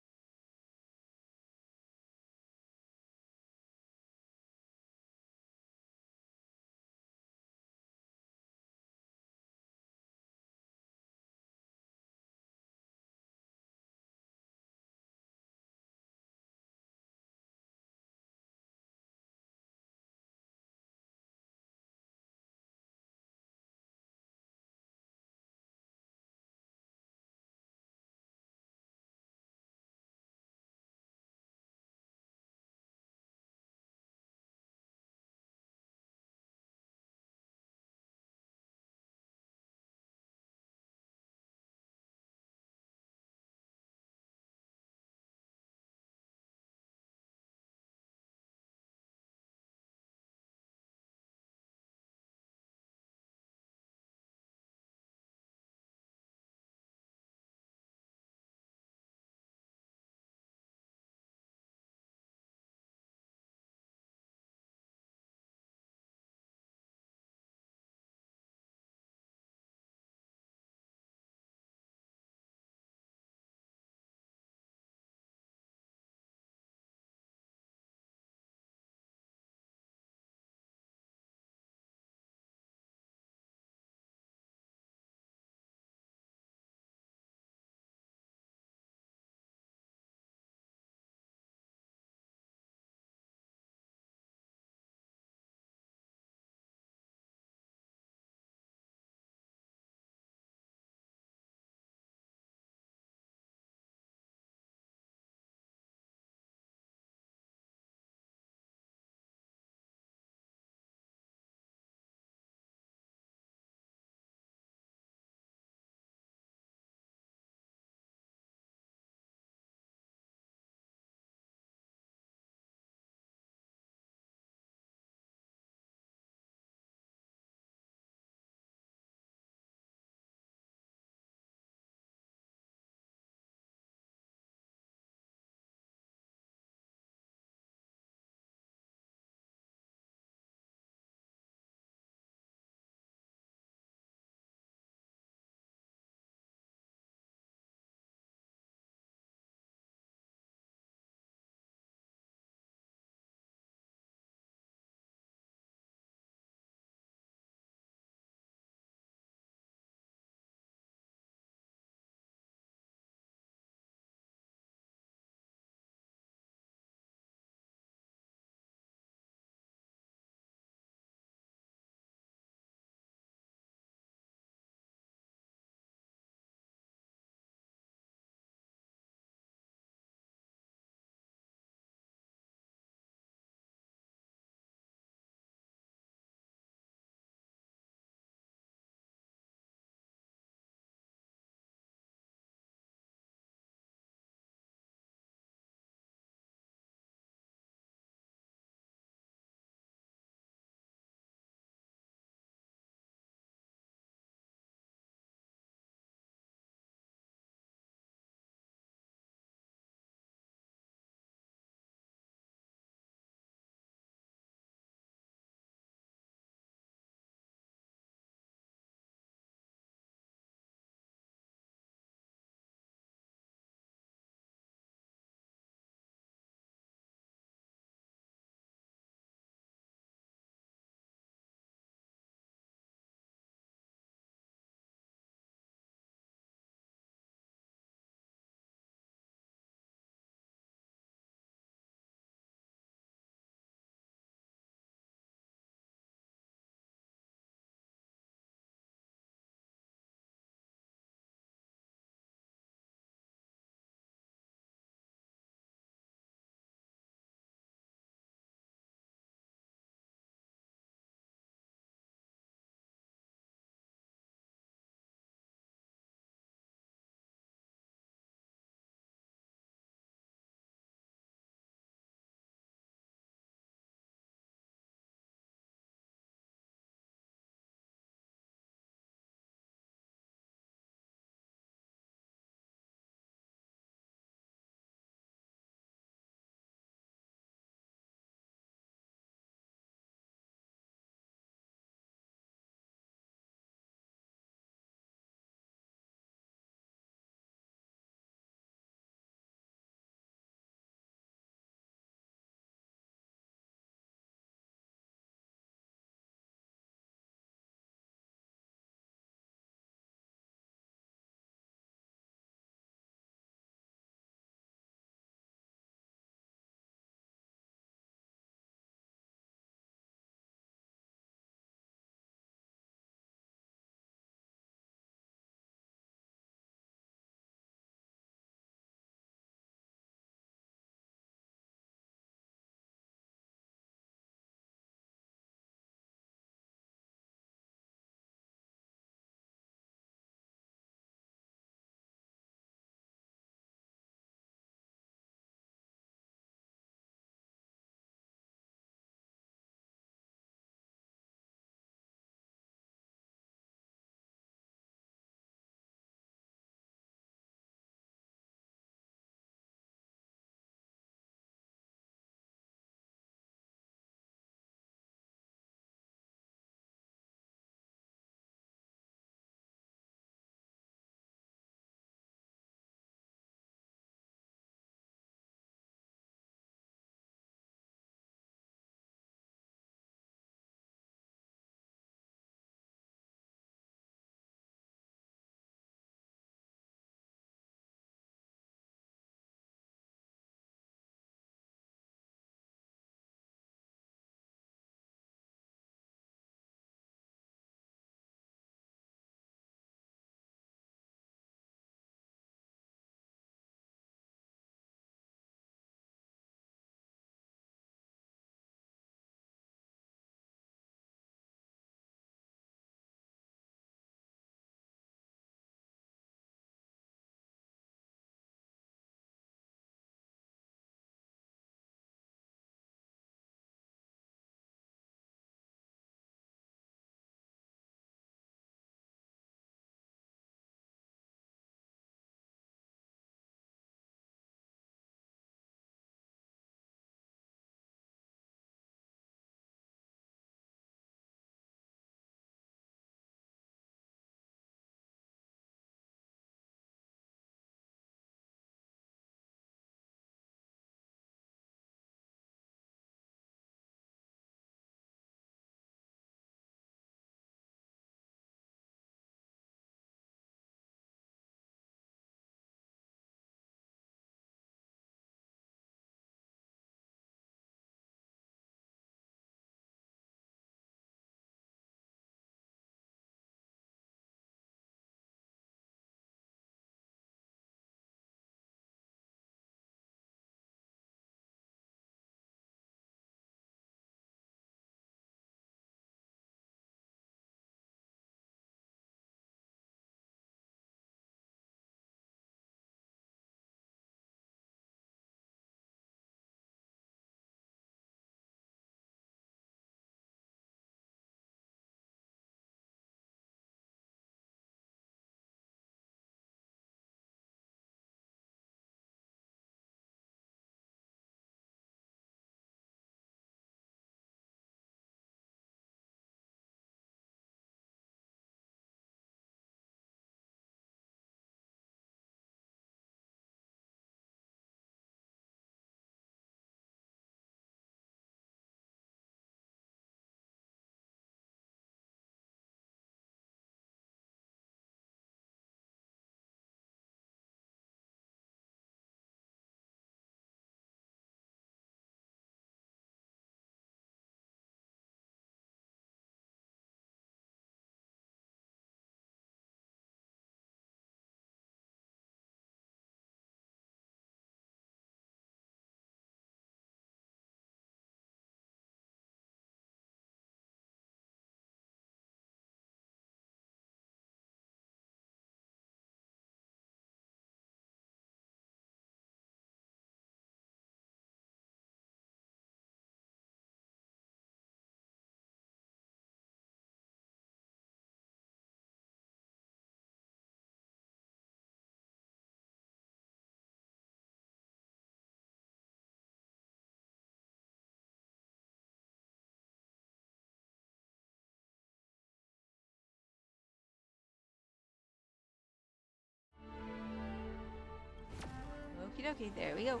Okay, there we go.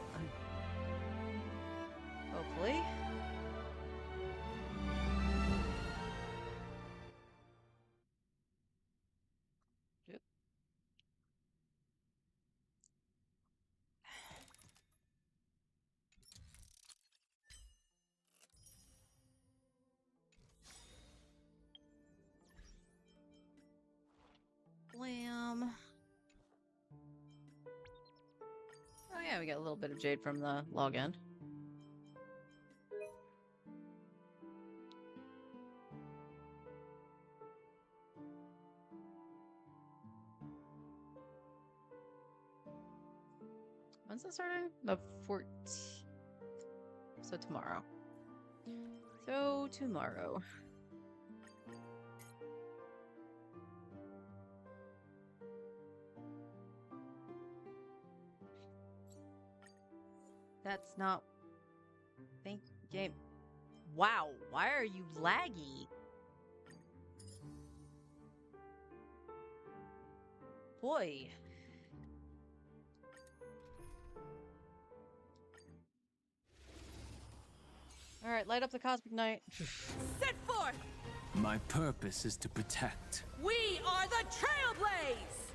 Hopefully. Yep. Blam. Oh yeah, we got a little bit of jade from the login. When's that starting? The 14th. So tomorrow. So tomorrow. That's not... Thank game. Wow, why are you laggy? Boy. Alright, light up the cosmic night. Set forth! My purpose is to protect. We are the Trailblaze!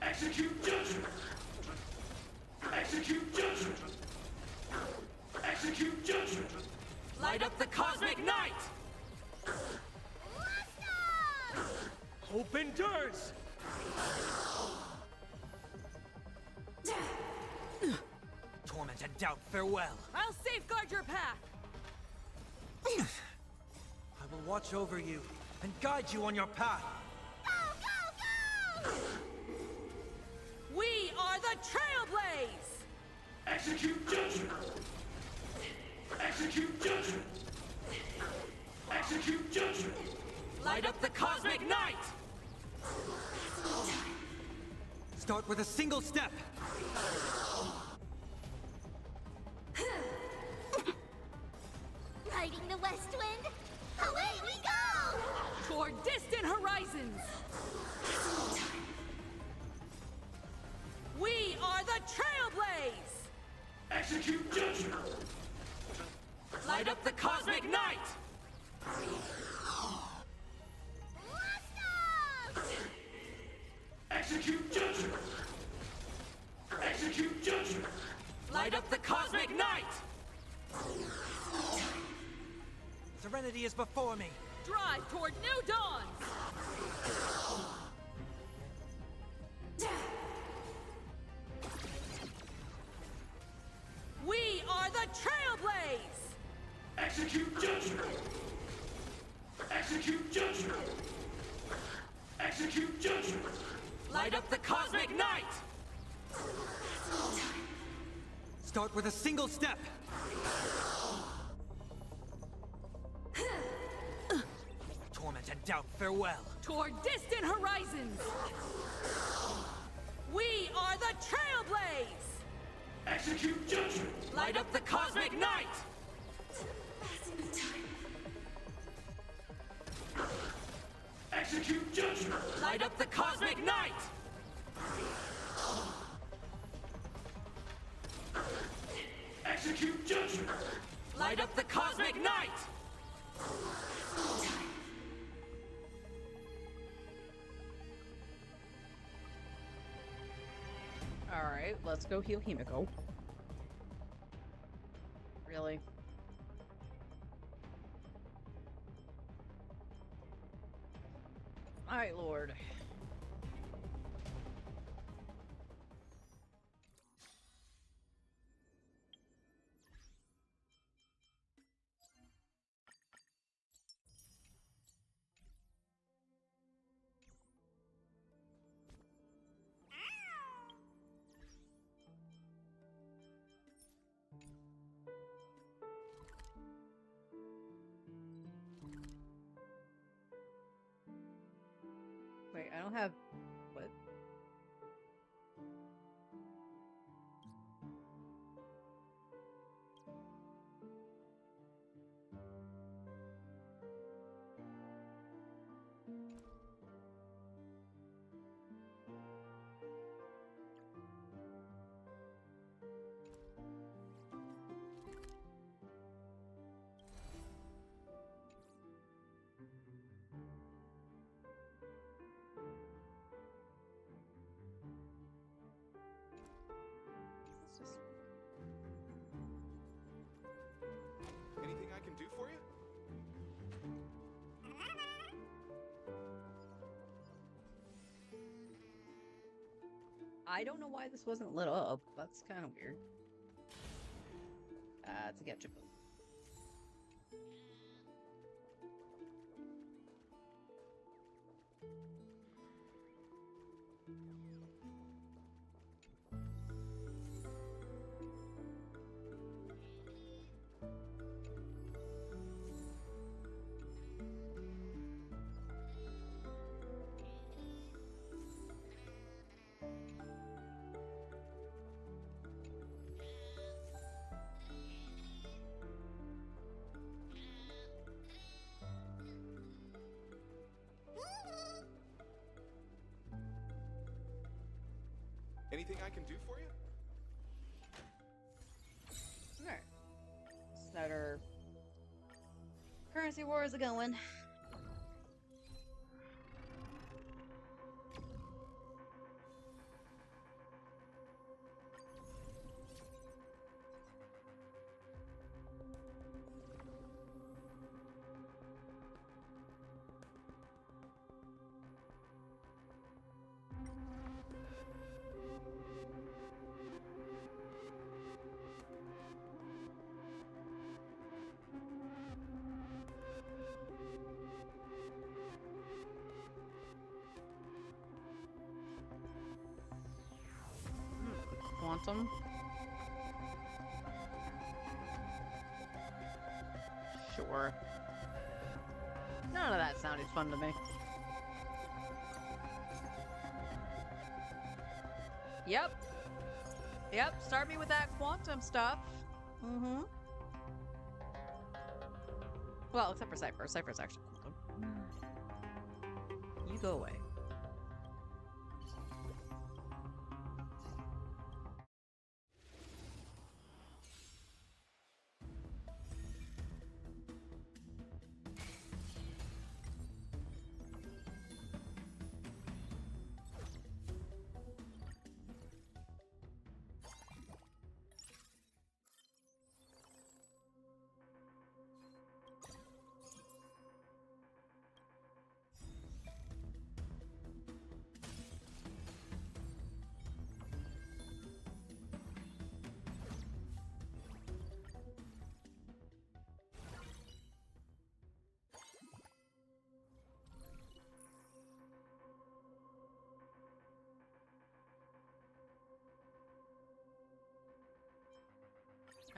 Execute judgment! Execute judgment! Execute judgment! Light up the cosmic night! Hope endures! Torment and doubt, farewell. I'll safeguard your path! I will watch over you and guide you on your path. Go, go, go! We are the Trailblaze! Execute judgment! Execute judgment! Execute judgment! Light up the cosmic night! Start with a single step. Riding the west wind, away we go! Toward distant horizons! We are the Trailblaze! Execute judgment! Light up the cosmic night! Execute judgment! Execute judgment! Light up the cosmic night! Serenity is before me. Drive toward new dawns! We are the Trailblaze! Execute judgment! Execute judgment! Execute judgment! Light up the cosmic night! Start with a single step. Torment and doubt, farewell. Toward distant horizons! We are the Trailblaze! Execute judgment! Light up the cosmic night! Execute judgment! Light up the cosmic night! Execute judgment! Light up the cosmic night! Alright, let's go heal Himiko. Really? Alright, Lord. Wait, I don't have... What? I don't know why this wasn't lit up. That's kind of weird. It's a ketchup. Anything I can do for you? Alright. Snutter. Currency wars are going. Quantum. Sure. None of that sounded fun to me. Yep. Yep, start me with that quantum stuff. Mm-hmm. Well, except for Cypher. Cypher's actually quantum. You go away.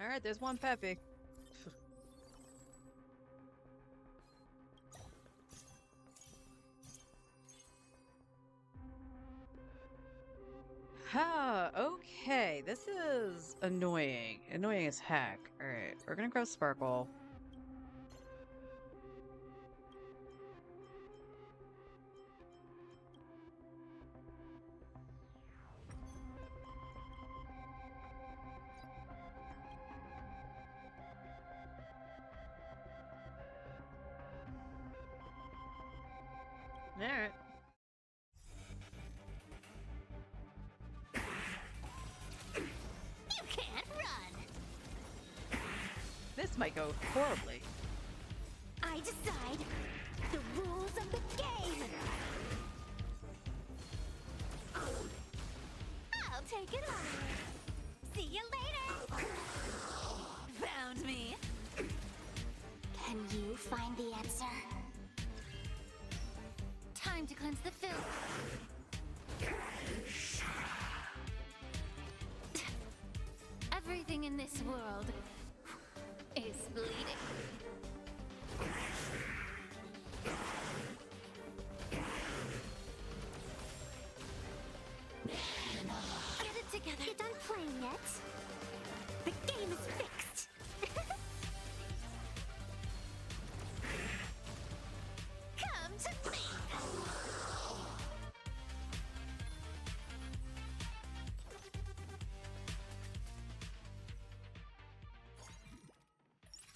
Alright, there's one Peppy. Okay, this is annoying. Annoying as heck. Alright, we're gonna grab Sparkle. Alright. You can't run! This might go horribly. I decide the rules of the game! I'll take it on. See you later! Found me. Can you find the answer? Time to cleanse the filth. Everything in this world is bleeding. Get it together. You done playing yet? The game is fixed. Come to me.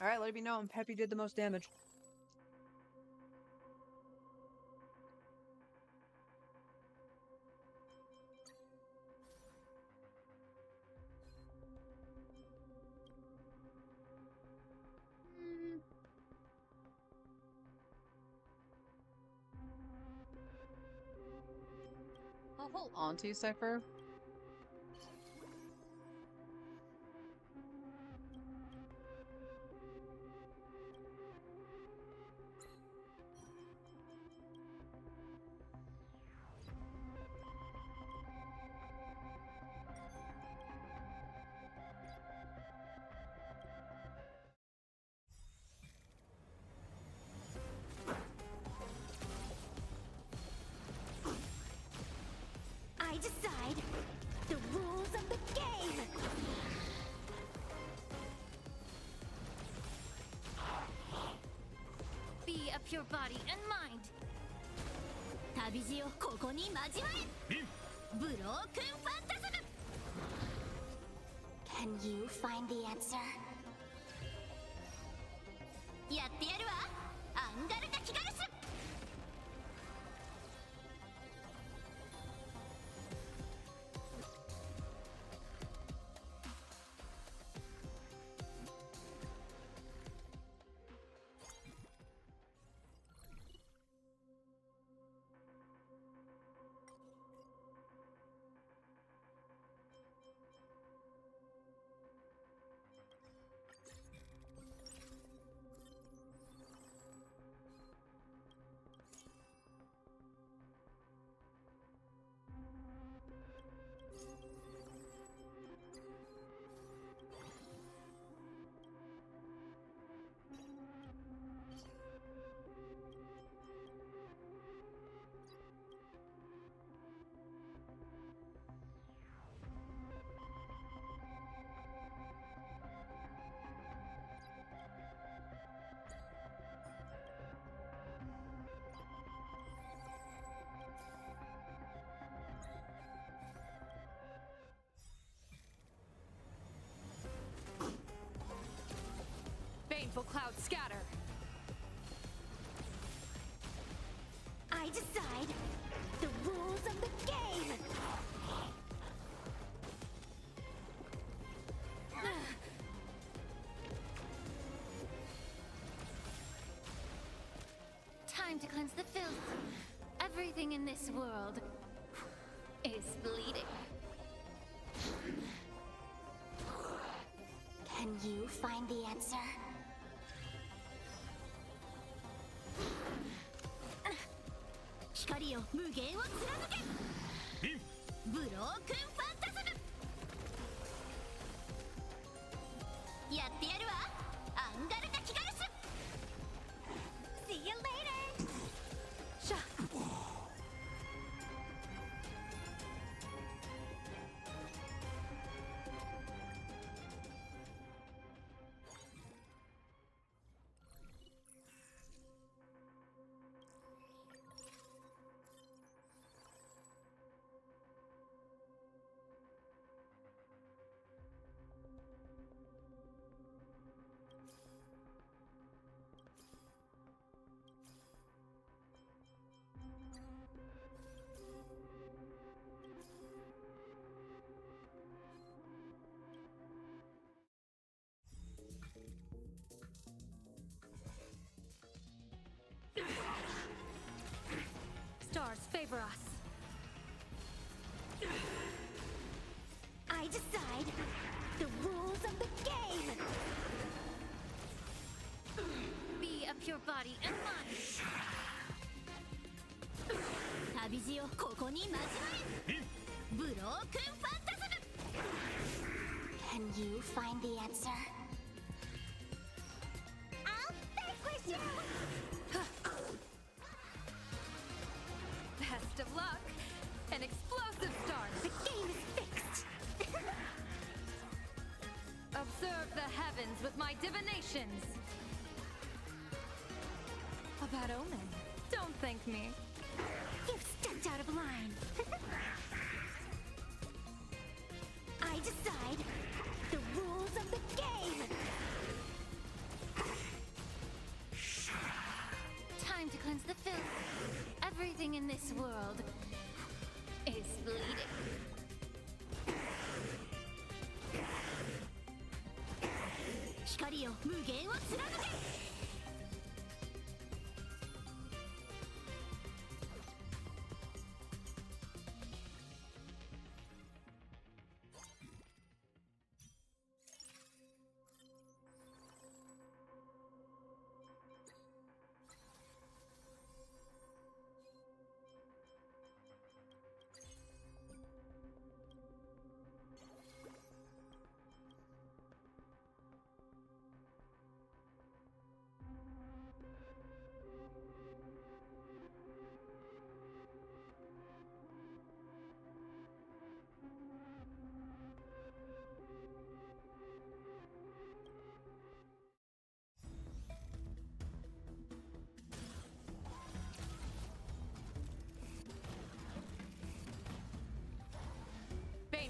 Alright, let it be known, Peppy did the most damage. I'll hold on to you, Cypher. pure body and mind. 旅路をここに交われ。ブロークンファンタズム。Can you find the answer? やってやるわ。アンガルタキガルス。Baneful clouds scatter. I decide the rules of the game! Time to cleanse the filth. Everything in this world is bleeding. Can you find the answer? 光よ無限を貫けブロークンファンタズムやってやるわアンガルタキガルス See you later! しゃ Stars favor us. I decide the rules of the game! Be a pure body and mind. 旅路をここに交われブロークンファンタズム Can you find the answer? I'll vanquish you! Best of luck. An explosive start. The game is fixed! Observe the heavens with my divinations. A bad omen. Don't thank me. You've stepped out of line! I decide the rules of the game! Time to cleanse the filth. Everything in this world is bleeding. 光よ無限を貫け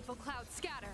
Fateful clouds scatter.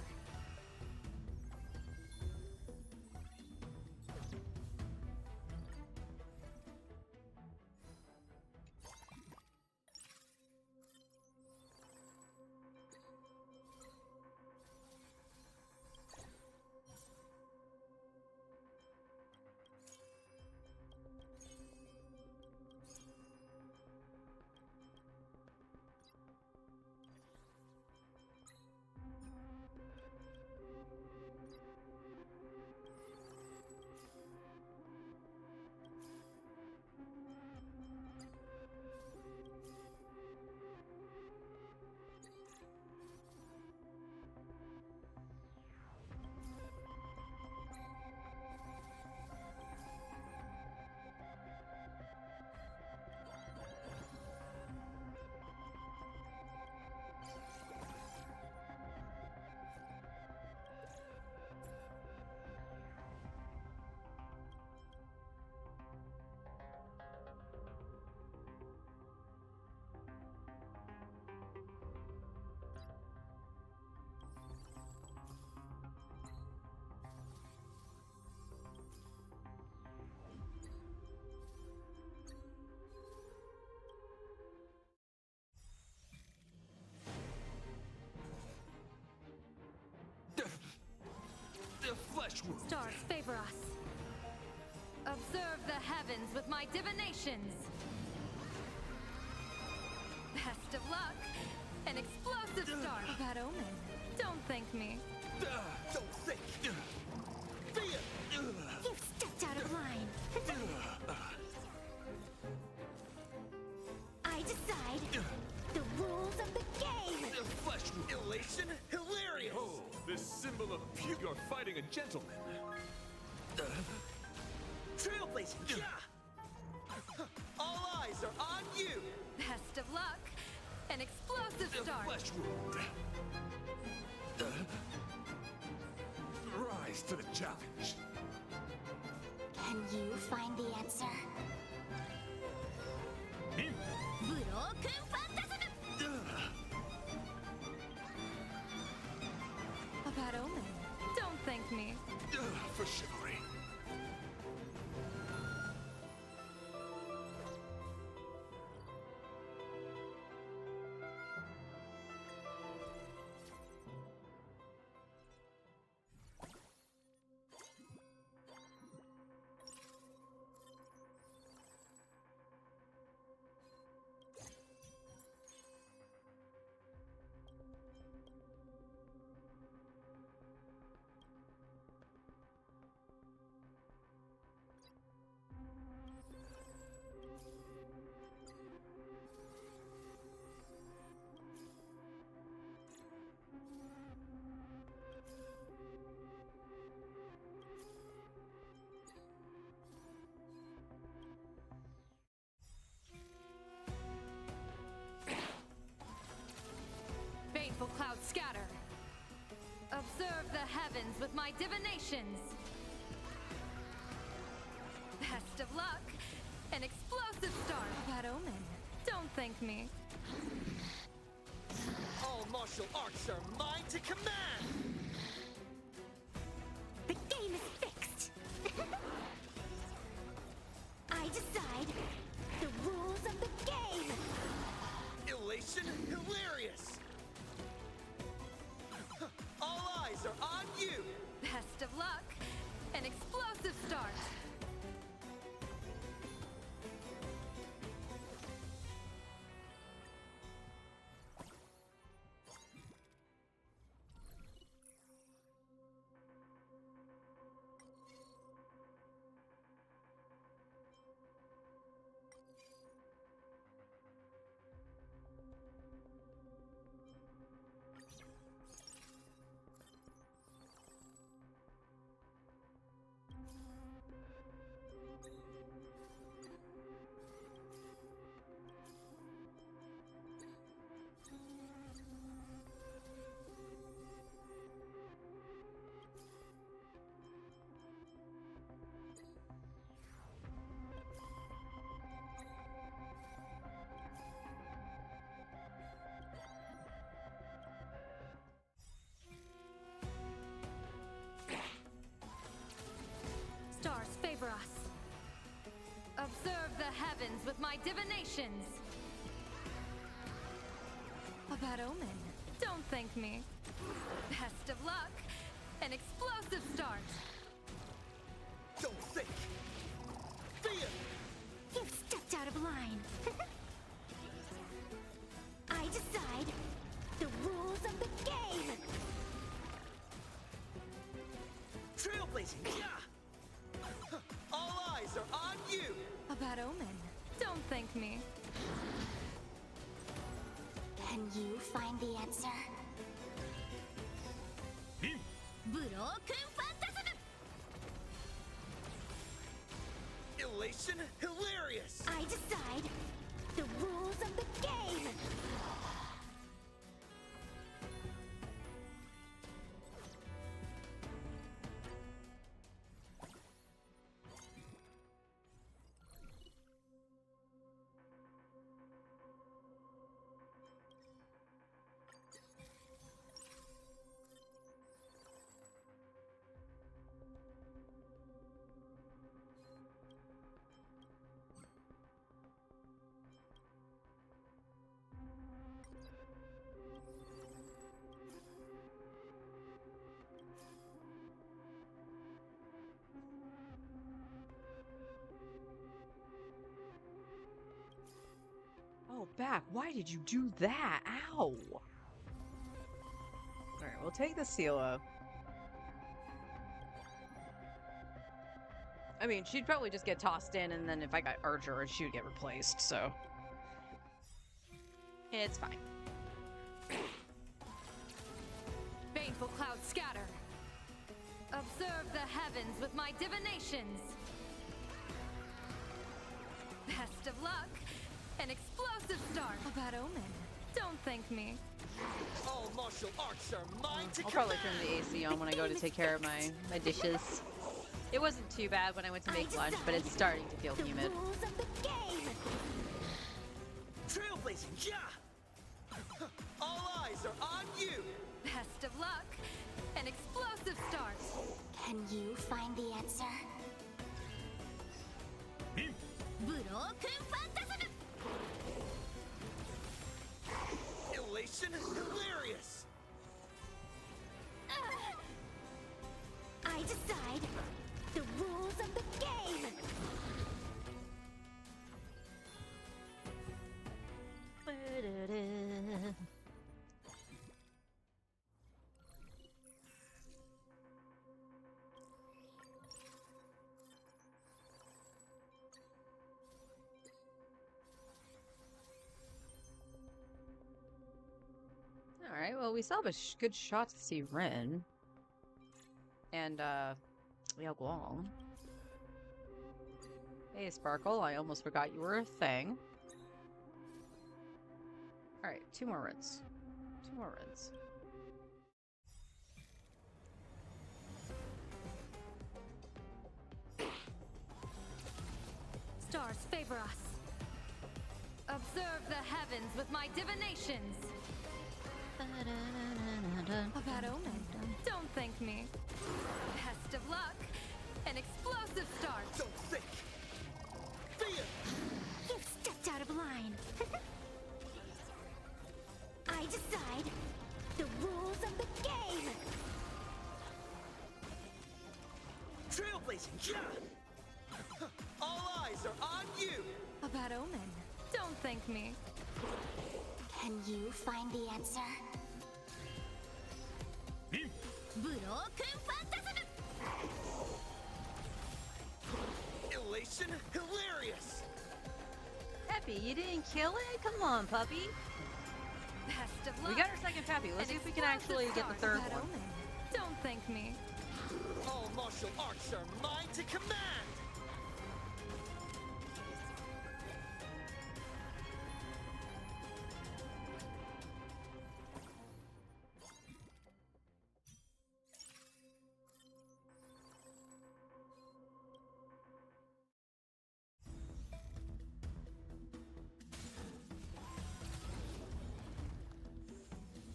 The flesh wound. Stars favor us. Observe the heavens with my divinations. Best of luck. An explosive star. Bad omen. Don't thank me. Don't think. You've stepped out of line. I decide the rules of the game. The flesh wound. Elation? Hilarious! Oh, this symbol of you're fighting a gentleman. Trailblazing! Yeah! All eyes are on you! Best of luck. An explosive The star. flesh wound. Rise to the challenge. Can you find the answer? Broken Phantasm! A bad omen. Don't thank me. For chivalry. Fateful clouds scatter. Observe the heavens with my divinations. Best of luck. An explosive star. Bad omen. Don't thank me. All martial arts are mine to command! The game is fixed. I decide the rules of the game. Elation? Hilarious! All eyes are on you! Best of luck. An explosive start. favor us. Observe the heavens with my divinations. A bad omen. Don't thank me. Best of luck. An explosive start. Don't think! Fear! You've stepped out of line. I decide the rules of the game. Trailblazing! Yeah! All eyes are on you! A bad omen. Don't thank me. Can you find the answer? Elation hilarious! I decide the rules of the game. Oh, back. Why did you do that? Ow. Alright, we'll take the Sela. I mean, she'd probably just get tossed in, and then if I got Archer, she would get replaced, so. It's fine. Baneful clouds scatter. Observe the heavens with my divinations. Best of luck. An explosive start. A bad omen. Don't thank me. All martial arts are mine to I'll probably command. turn the AC on when I go to take care of my dishes. It wasn't too bad when I went to make lunch, but it's starting to feel humid. Rules of the game. Trailblazing! Yeah! All eyes are on you! Best of luck. An explosive start. Can you find the answer? Elation hilarious! I decide the rules of the game. Alright, well, we still have a good shot to see Rin. And, Liao Guang. Hey, Sparkle, I almost forgot you were a thing. Alright, 2 more Rins. 2 more Rins. Stars favor us. Observe the heavens with my divinations. A bad omen. Don't thank me. Best of luck. An explosive start. Don't think! Fear! You've stepped out of line. I decide the rules of the game. Trailblazing! Yeah! All eyes are on you! A bad omen. Don't thank me. Can you find the answer? Elation hilarious! Peppy, you didn't kill it? Come on, puppy. Best of luck. We got our second Peppy. Let's see if we can actually get the third Bad one. omen. Don't thank me. All martial arts are mine to command!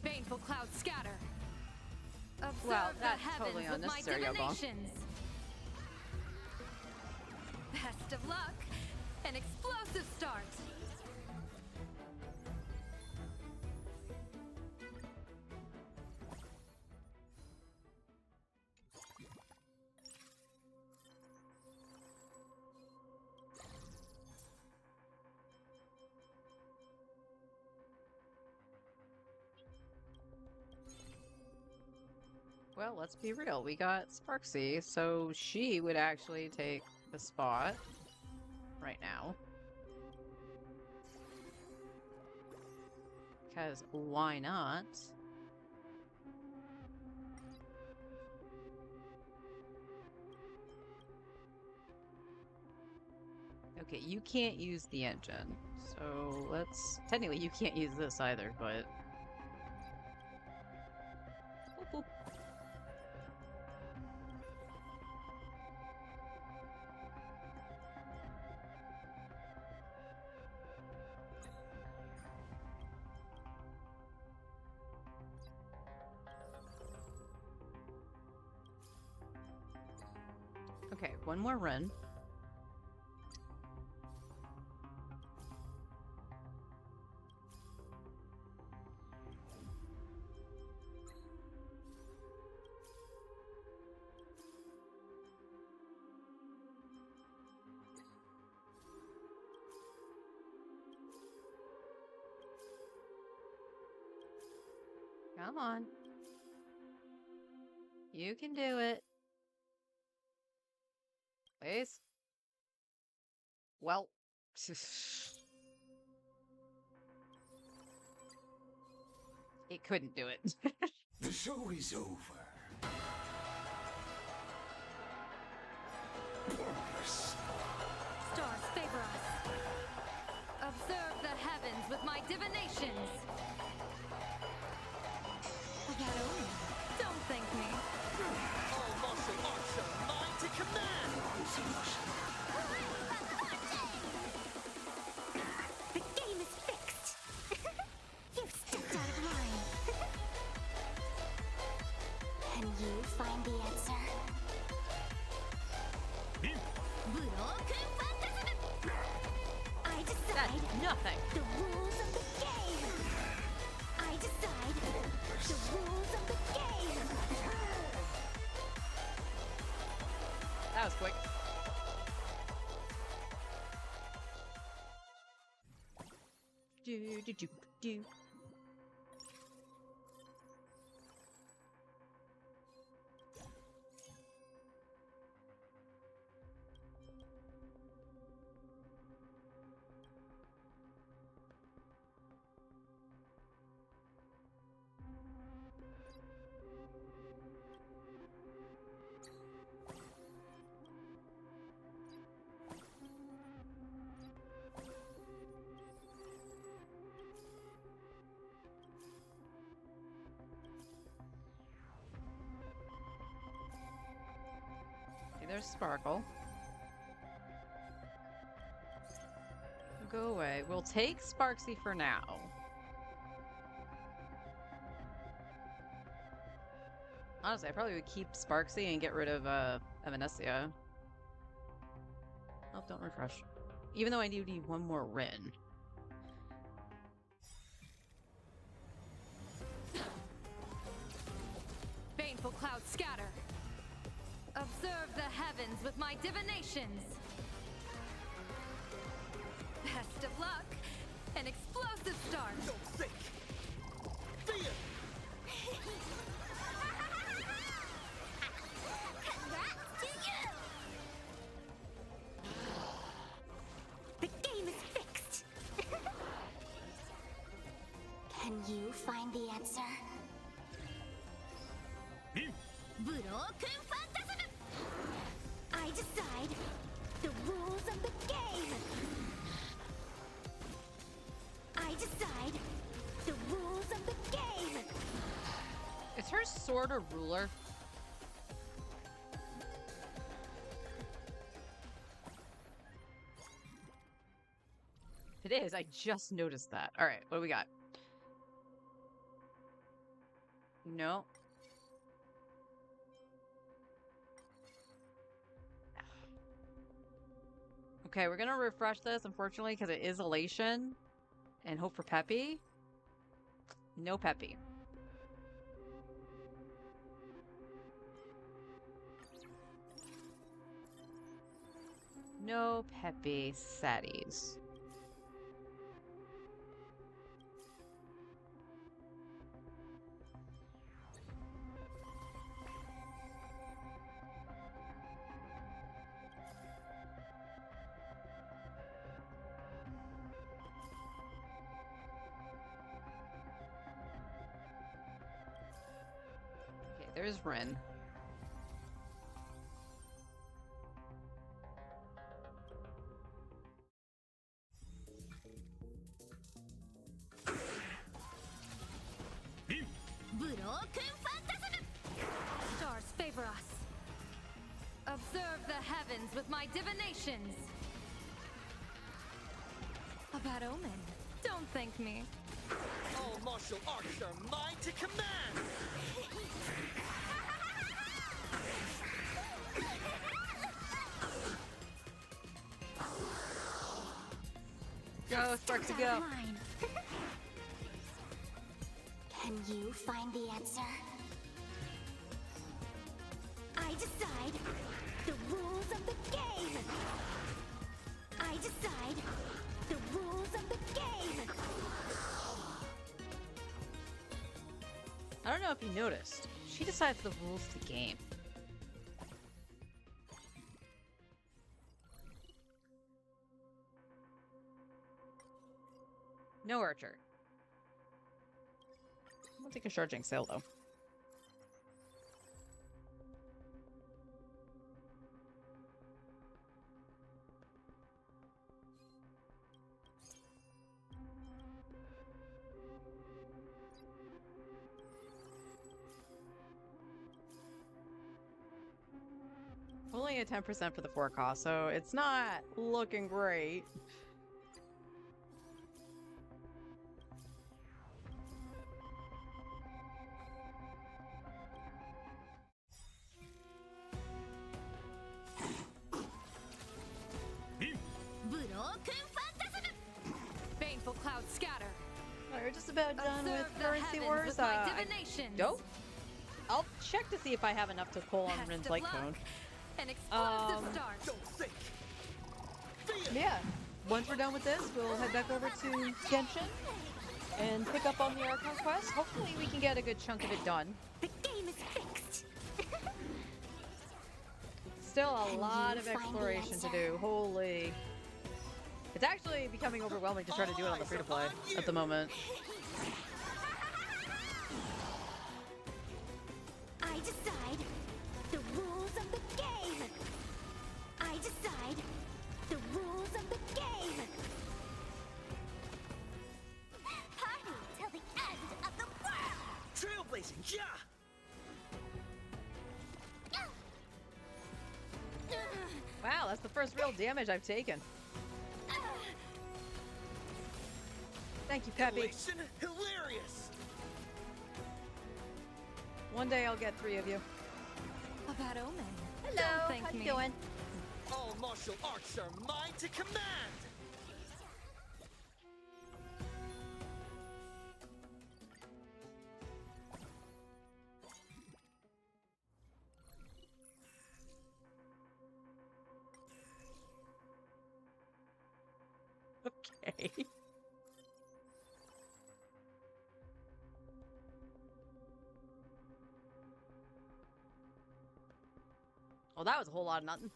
Baneful clouds scatter. Observe Well, the that's heavens totally with my unnecessary, Yobong. divinations. Best of luck! An explosive start! Well, let's be real. We got Sparksy, so she would actually take the spot right now. Because why not? Okay, you can't use the engine. So let's... Technically, you can't use this either, but... Boop, boop. Okay, one more run. Come on. You can do it. Please. Well. It couldn't do it. The show is over. Pointless. Stars favor us. Observe the heavens with my divinations. I got omen. Don't thank me. All martial arts are mine to command! The game is fixed. You've stepped out of line. Can you find the answer? I decide That's nothing. the rules of the game. I decide the rules of the game. That was quick. Do. Okay, there's Sparkle. Go away. We'll take Sparksy for now. Honestly, I probably would keep Sparksy and get rid of Evanescia. Oh, don't refresh. Even though I do need one more Rin. Baneful clouds scatter. Observe the heavens with my divinations. Best of luck. An explosive start. Don't think! Fear! Congrats to you! The game is fixed. Can you find the answer? I decide the rules of the game. I decide the rules of the game. Is her sword a ruler? If it is, I just noticed that. Alright, what do we got? No. Okay, we're gonna refresh this, unfortunately, because it is elation. And hope for Peppy. No Peppy. No Peppy Saddies. Okay, there's Rin. Stars favor us. Observe the heavens with my divinations. A bad omen. Don't thank me. All martial arts are mine to command! Go, Sparks, go. Can you find the answer? I decide the rules of the game. I decide the rules of the game. I don't know if you noticed. She decides the rules of the game. No archer. I'll take a charging sail though. Only a 10% for the forecast, so it's not looking great. Baneful clouds scatter. We're just about done with Observe the currency heavens wars. with my divinations. Dope. I'll check to see if I have enough to pull on Rin's light cone. An explosive start. Don't think. Yeah. Once we're done with this, we'll head back over to Genshin and pick up on the Archon quest. Hopefully we can get a good chunk of it done. The game is fixed. Still a Can lot you of find the exploration to answer? do. Holy. It's actually becoming overwhelming to try to do it on the free-to-play at the moment. I decide the rules of the game. I decide the rules of the game. Party till the end of the world. Trailblazing, yeah! Wow, that's the first real damage I've taken. Thank you, Peppy. Elation, hilarious! One day I'll get 3 of you. A bad omen. Hello, Don't thank how you me. doing? All martial arts are mine to command! Okay. Well, that was a whole lot of nothing.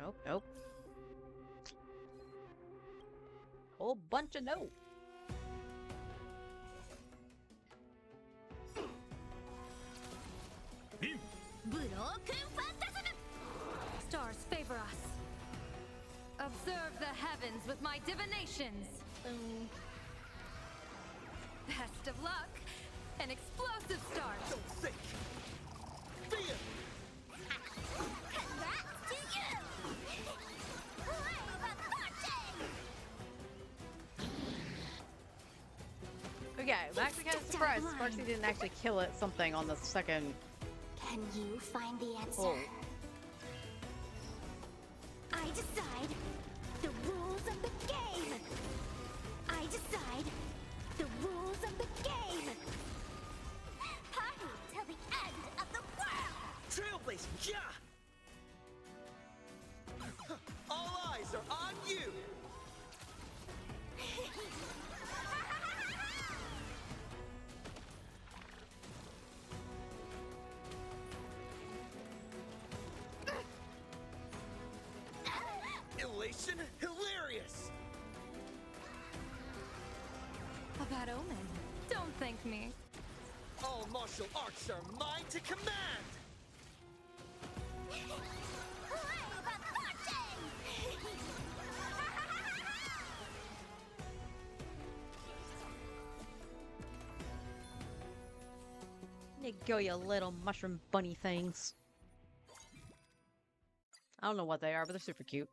Nope, nope. Whole bunch of no. Stars favor us. Observe the heavens with my divinations. Best of luck. An explosive start. Don't think. Fear! Congrats to you. Brave fortune. yeah, I'm actually kind of surprised Sparksy didn't actually kill it something on the second. Can you find the answer? Oh. I decide the rules of the game. I decide the rules of the game. Party till the end of the world. Trailblazer, yeah! All eyes are on you! Elation hilarious! A bad omen. Don't thank me. All martial arts are mine to command! There you go, you little mushroom bunny things. I don't know what they are, but they're super cute.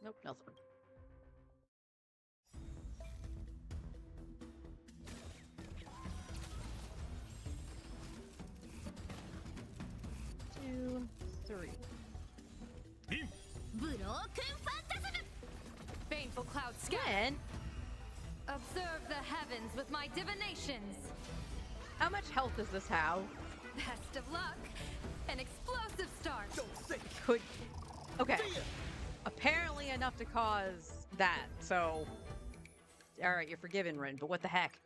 Nope, nothing. Two, three. Baneful cloud scout. When? Observe the heavens with my divinations. How much health does this have? Best of luck. An explosive start. Could. Okay. Apparently enough to cause that, so. Alright, you're forgiven, Rin, but what the heck?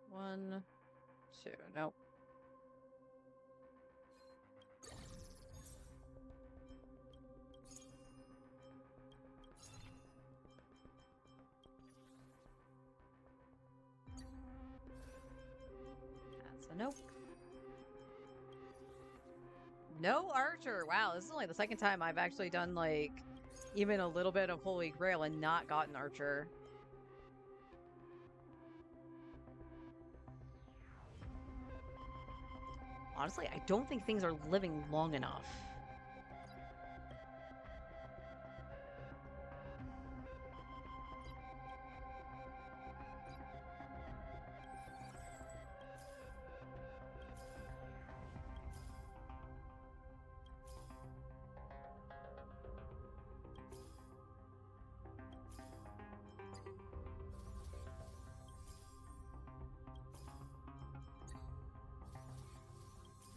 One, two, nope. That's a nope. No Archer! Wow, this is only the second time I've actually done, like, even a little bit of Holy Grail and not gotten Archer. Honestly, I don't think things are living long enough.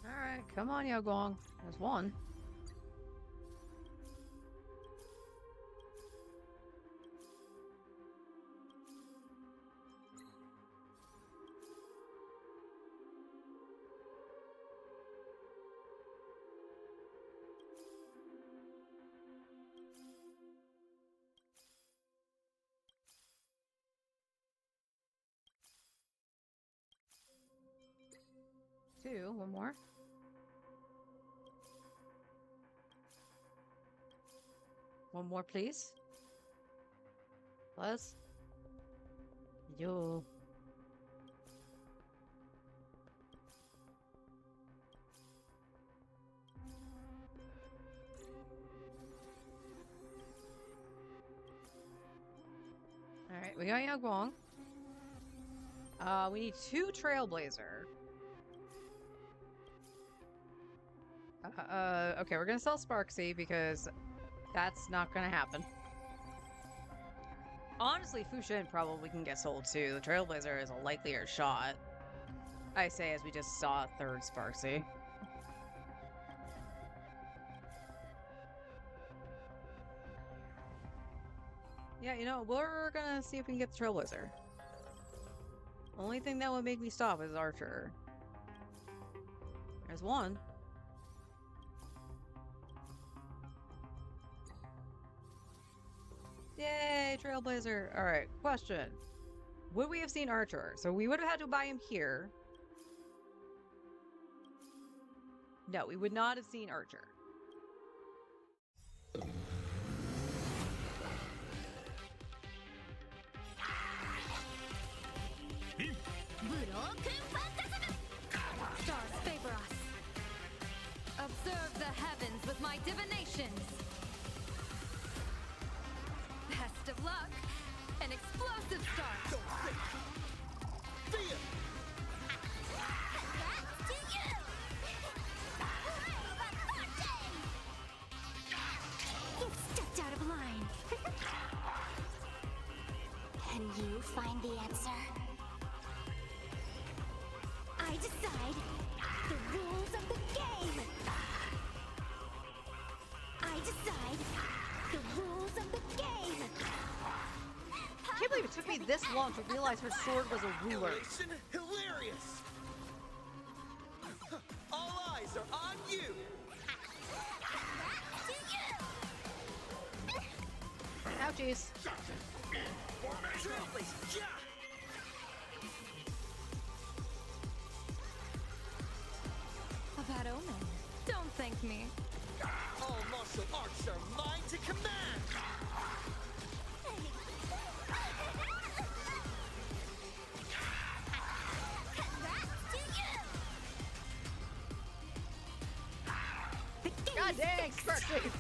Alright, come on, Yogong. There's one. Two, one more. One more, please. Plus. Yo. Alright, we got Yagwong. We need two Trailblazer. Okay, we're gonna sell Sparksy because that's not gonna happen. Honestly, Fushin probably can get sold too. The Trailblazer is a likelier shot. I say as we just saw a third Sparksy. Yeah, you know, we're gonna see if we can get the Trailblazer. Only thing that would make me stop is Archer. There's one. Yay, Trailblazer. Alright, question. Would we have seen Archer? So we would have had to buy him here. No, we would not have seen Archer. Stars favor us. Observe the heavens with my divinations. Best of luck. An explosive start. You stepped out of line. Can you find the answer? I decide the rules of the game. I decide the rules of the game. I can't believe it took me this long to realize her sword was a ruler. Hilarious! All eyes are on you! Ouchies. A bad omen. Don't thank me. All martial arts are mine to command! God dang, Sparkly!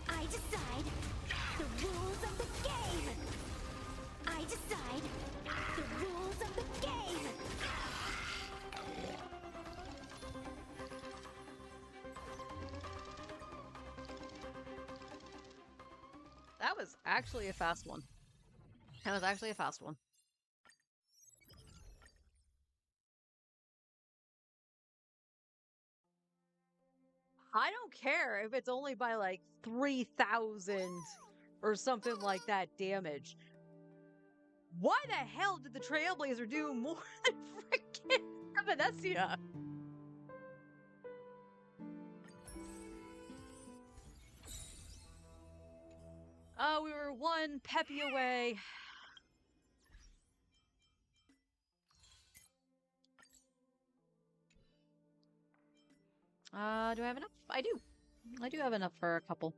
I decide the rules of the game. I decide the rules of the game. That was actually a fast one. That was actually a fast one. I don't care if it's only by like 3,000 or something like that damage. Why the hell did the Trailblazer do more than freaking Venetia? Oh, we were one peppy away. Do I have enough? I do. I do have enough for a couple.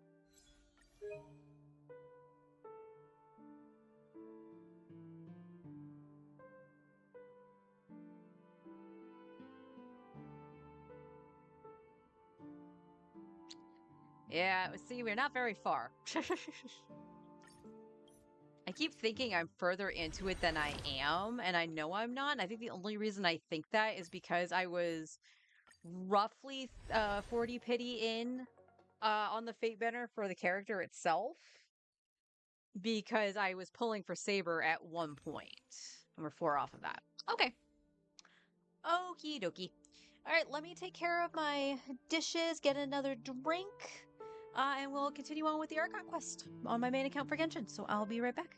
Yeah, see, we're not very far. I keep thinking I'm further into it than I am, and I know I'm not. And I think the only reason I think that is because I was roughly 40 pity in on the Fate Banner for the character itself, because I was pulling for Saber at one point, and we're 4 off of that. Okay. Okie dokie. All right, let me take care of my dishes, get another drink, and we'll continue on with the Archon quest on my main account for Genshin. So I'll be right back.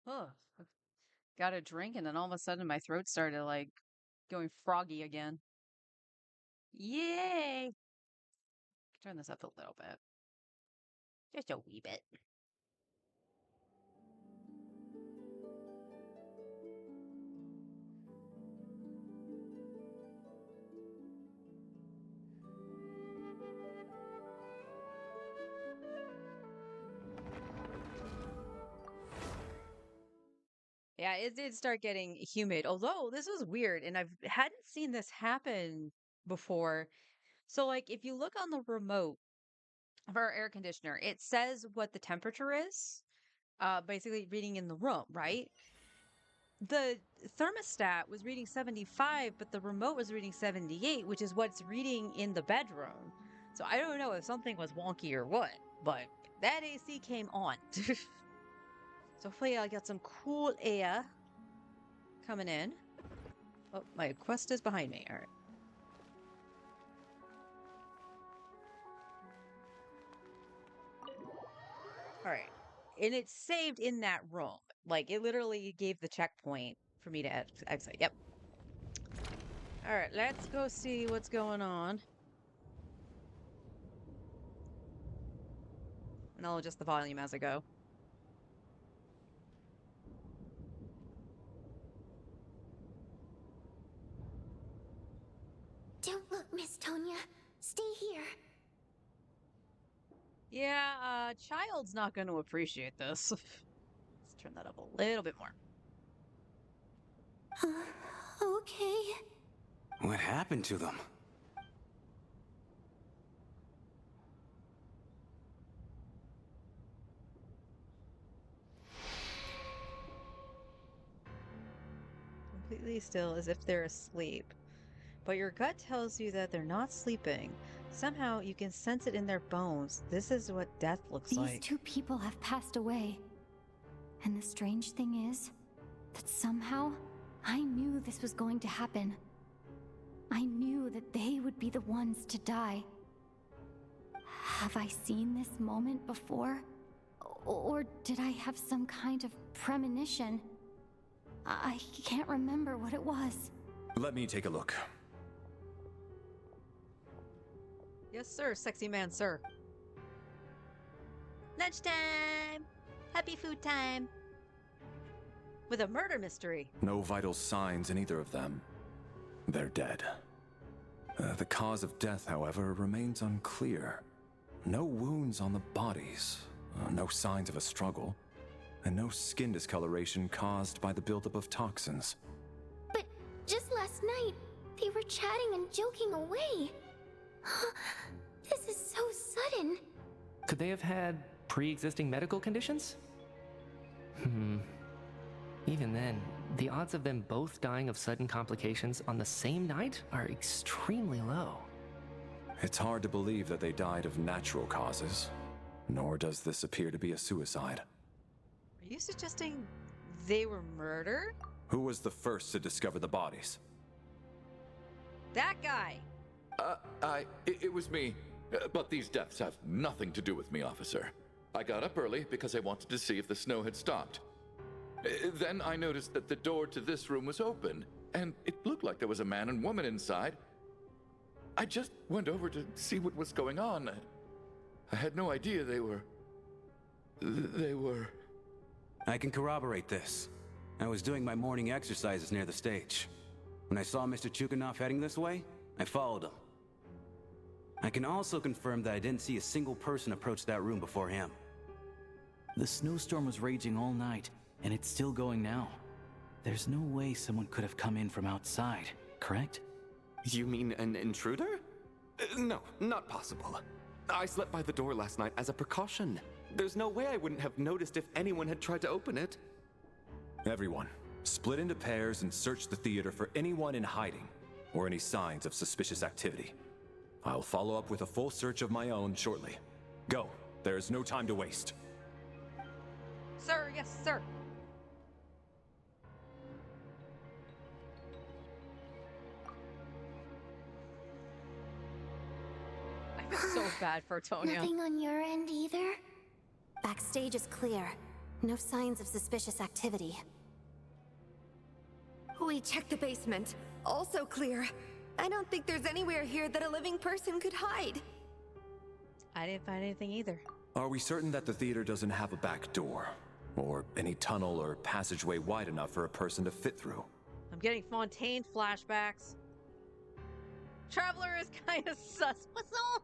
Oh, got a drink and then all of a sudden my throat started like going froggy again. Yay! Turn this up a little bit. Just a wee bit. Yeah, it did start getting humid. Although this was weird, and hadn't seen this happen before. So, like, if you look on the remote of our air conditioner, it says what the temperature is, basically reading in the room, right? The thermostat was reading 75, but the remote was reading 78, which is what's reading in the bedroom. So I don't know if something was wonky or what, but that AC came on. So hopefully I got some cool air coming in. Oh, my quest is behind me. All right. All right. And it's saved in that room. Like, it literally gave the checkpoint for me to exit. Yep. All right, let's go see what's going on. And I'll adjust the volume as I go. Don't look, Miss Tonya. Stay here. Yeah, child's not going to appreciate this. Let's turn that up a little bit more. Okay. What happened to them? Completely still, as if they're asleep. But your gut tells you that they're not sleeping. Somehow you can sense it in their bones. This is what death looks like. These two people have passed away. And the strange thing is that somehow I knew this was going to happen. I knew that they would be the ones to die. Have I seen this moment before? Or did I have some kind of premonition? I can't remember what it was. Let me take a look. Yes, sir, sexy man, sir. Lunchtime! Happy food time! With a murder mystery. No vital signs in either of them. They're dead. The cause of death, however, remains unclear. No wounds on the bodies, no signs of a struggle, and no skin discoloration caused by the buildup of toxins. But just last night, they were chatting and joking away. This is so sudden. Could they have had pre-existing medical conditions? Even then, the odds of them both dying of sudden complications on the same night are extremely low. It's hard to believe that they died of natural causes, nor does this appear to be a suicide. Are you suggesting they were murdered? Who was the first to discover the bodies? That guy! It was me. But these deaths have nothing to do with me, officer. I got up early because I wanted to see if the snow had stopped. Then I noticed that the door to this room was open, and it looked like there was a man and woman inside. I just went over to see what was going on. I had no idea they were... I can corroborate this. I was doing my morning exercises near the stage. When I saw Mr. Chukanov heading this way, I followed him. I can also confirm that I didn't see a single person approach that room before him. The snowstorm was raging all night, and it's still going now. There's no way someone could have come in from outside, correct? You mean an intruder? No, not possible. I slept by the door last night as a precaution. There's no way I wouldn't have noticed if anyone had tried to open it. Everyone, split into pairs and search the theater for anyone in hiding, or any signs of suspicious activity. I'll follow up with a full search of my own shortly. Go. There is no time to waste. Sir, yes, sir. I feel so bad for Tonya. Nothing on your end either? Backstage is clear. No signs of suspicious activity. We checked the basement. Also clear. I don't think there's anywhere here that a living person could hide. I didn't find anything either. Are we certain that the theater doesn't have a back door? Or any tunnel or passageway wide enough for a person to fit through? I'm getting Fontaine flashbacks. Traveler is kind of sus. What's up?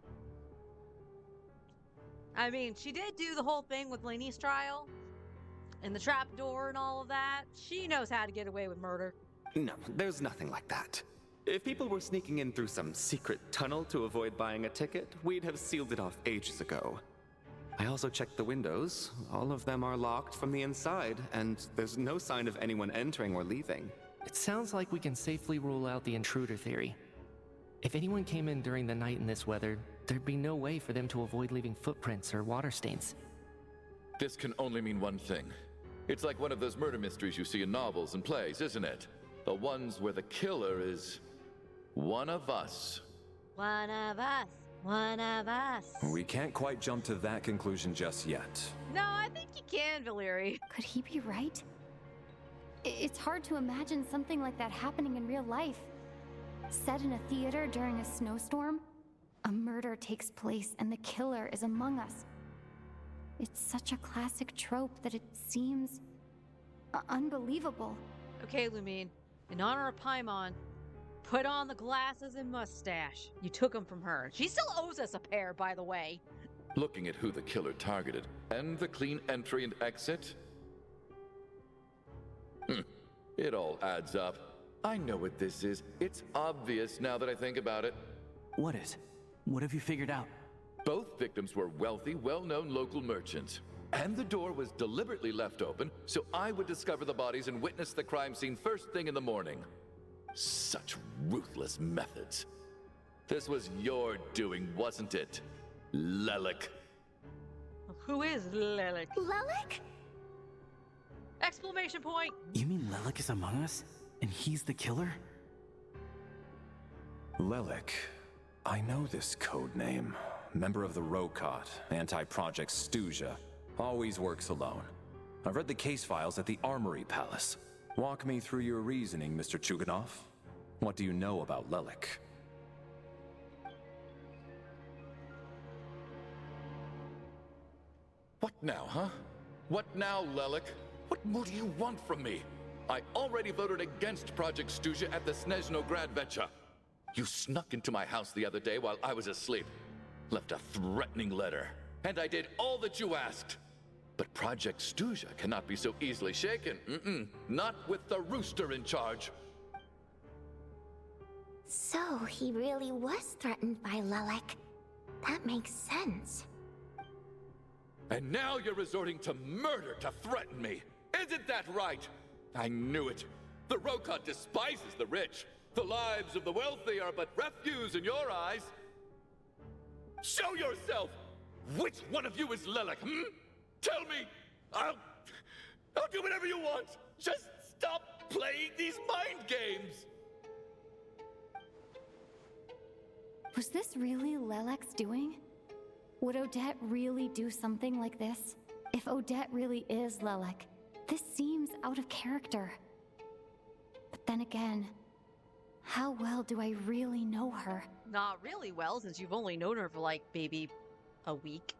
I mean, she did do the whole thing with Lainey's trial. And the trapdoor and all of that. She knows how to get away with murder. No, there's nothing like that. If people were sneaking in through some secret tunnel to avoid buying a ticket, we'd have sealed it off ages ago. I also checked the windows. All of them are locked from the inside, and there's no sign of anyone entering or leaving. It sounds like we can safely rule out the intruder theory. If anyone came in during the night in this weather, there'd be no way for them to avoid leaving footprints or water stains. This can only mean one thing. It's like one of those murder mysteries you see in novels and plays, isn't it? The ones where the killer is one of us. One of us. One of us. We can't quite jump to that conclusion just yet. No, I think you can, Valeri. Could he be right? It's hard to imagine something like that happening in real life. Set in a theater during a snowstorm, a murder takes place and the killer is among us. It's such a classic trope that it seems unbelievable. Okay, Lumine. In honor of Paimon, put on the glasses and mustache. You took them from her. She still owes us a pair, by the way. Looking at who the killer targeted and the clean entry and exit. It all adds up. I know what this is. It's obvious now that I think about it. What is? What have you figured out? Both victims were wealthy, well-known local merchants. And the door was deliberately left open so I would discover the bodies and witness the crime scene first thing in the morning. Such ruthless methods. This was your doing, wasn't it, Lelik? Who is Lelik? Lelik? Exclamation point! You mean Lelik is among us? And he's the killer? Lelik. I know this code name. Member of the Rokot, anti-Project Stuja. Always works alone. I've read the case files at the Armory Palace. Walk me through your reasoning, Mr. Chuganov. What do you know about Lelik? What now, huh? What now, Lelik? What more do you want from me? I already voted against Project Stuja at the Snezhno Gradvecha. You snuck into my house the other day while I was asleep. Left a threatening letter. And I did all that you asked. But Project Stuja cannot be so easily shaken. Not with the rooster in charge. So he really was threatened by Lelik. That makes sense. And now you're resorting to murder to threaten me. Isn't that right? I knew it. The Rokot despises the rich. The lives of the wealthy are but refuse in your eyes. Show yourself! Which one of you is Lelik, Tell me! I'll do whatever you want! Just stop playing these mind games! Was this really Lelek's doing? Would Odette really do something like this? If Odette really is Lelik, this seems out of character. But then again, how well do I really know her? Not really well, since you've only known her for like, maybe a week.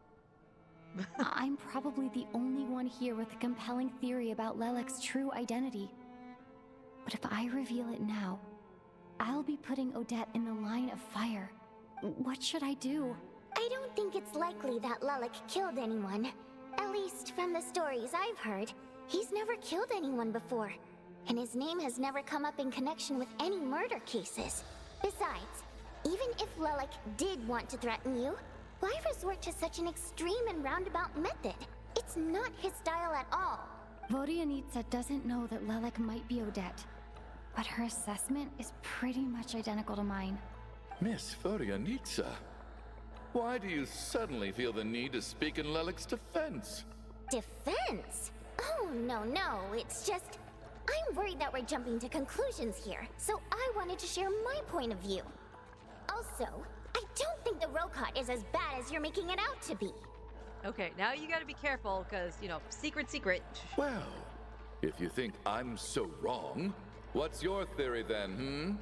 I'm probably the only one here with a compelling theory about Lelek's true identity. But if I reveal it now, I'll be putting Odette in the line of fire. What should I do? I don't think it's likely that Lelik killed anyone. At least from the stories I've heard. He's never killed anyone before. And his name has never come up in connection with any murder cases. Besides, even if Lelik did want to threaten you, why resort to such an extreme and roundabout method? It's not his style at all. Vodianitsa doesn't know that Lelik might be Odette, but her assessment is pretty much identical to mine. Miss Vodianitsa, why do you suddenly feel the need to speak in Lelik's defense? Defense? Oh, no, it's just... I'm worried that we're jumping to conclusions here, so I wanted to share my point of view. Also, I don't think the Rokot is as bad as you're making it out to be. Okay, now you gotta be careful, because, you know, secret. Well, if you think I'm so wrong, what's your theory then,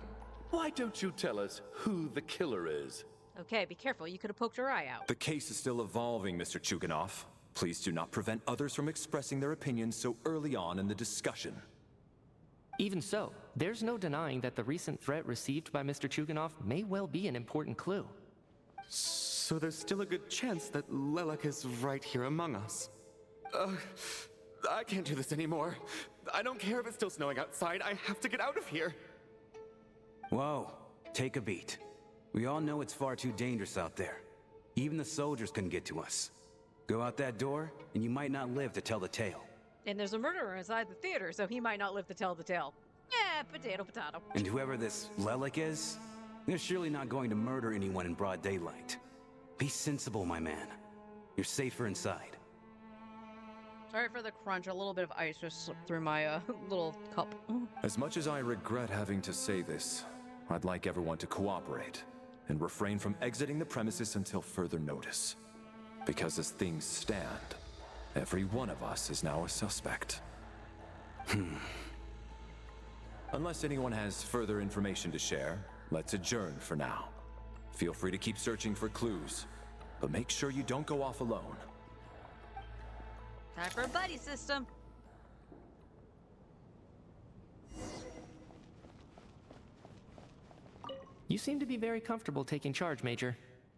Why don't you tell us who the killer is? Okay, be careful. You could have poked your eye out. The case is still evolving, Mr. Chuganov. Please do not prevent others from expressing their opinions so early on in the discussion. Even so, there's no denying that the recent threat received by Mr. Chuganov may well be an important clue. So there's still a good chance that Lelek is right here among us. I can't do this anymore. I don't care if it's still snowing outside. I have to get out of here. Whoa, take a beat. We all know it's far too dangerous out there. Even the soldiers couldn't get to us. Go out that door, and you might not live to tell the tale. And there's a murderer inside the theater, so he might not live to tell the tale. Potato. And whoever this Lelek is, they're surely not going to murder anyone in broad daylight. Be sensible, my man. You're safer inside. Sorry for the crunch. A little bit of ice just slipped through my little cup. As much as I regret having to say this, I'd like everyone to cooperate and refrain from exiting the premises until further notice. Because as things stand, every one of us is now a suspect. Unless anyone has further information to share, let's adjourn for now. Feel free to keep searching for clues, but make sure you don't go off alone. Time for a buddy system. You seem to be very comfortable taking charge, Major.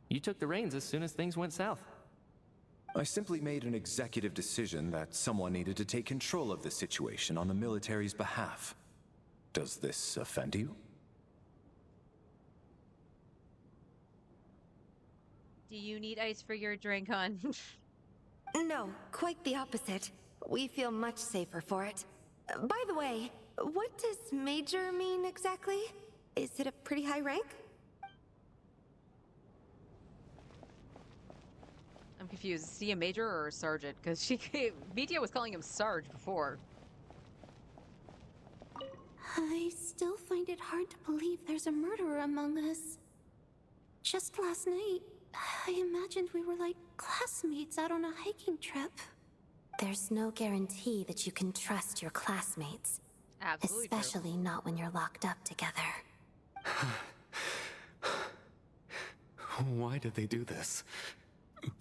You took the reins as soon as things went south. I simply made an executive decision that someone needed to take control of the situation on the military's behalf. Does this offend you? Do you need ice for your drink, hon? No, quite the opposite. We feel much safer for it. By the way, what does Major mean exactly? Is it a pretty high rank? I'm confused. Is he a major or a sergeant? Because BTO was calling him Sarge before. I still find it hard to believe there's a murderer among us. Just last night, I imagined we were like classmates out on a hiking trip. There's no guarantee that you can trust your classmates. Absolutely especially not when you're locked up together. Why did they do this?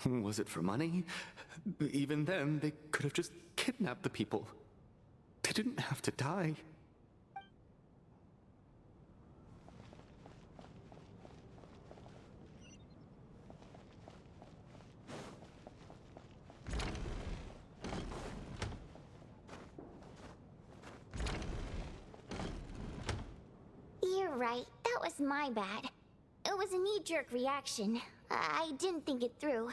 Was it for money? Even then, they could have just kidnapped the people. They didn't have to die. You're right. That was my bad. It was a knee-jerk reaction. I didn't think it through.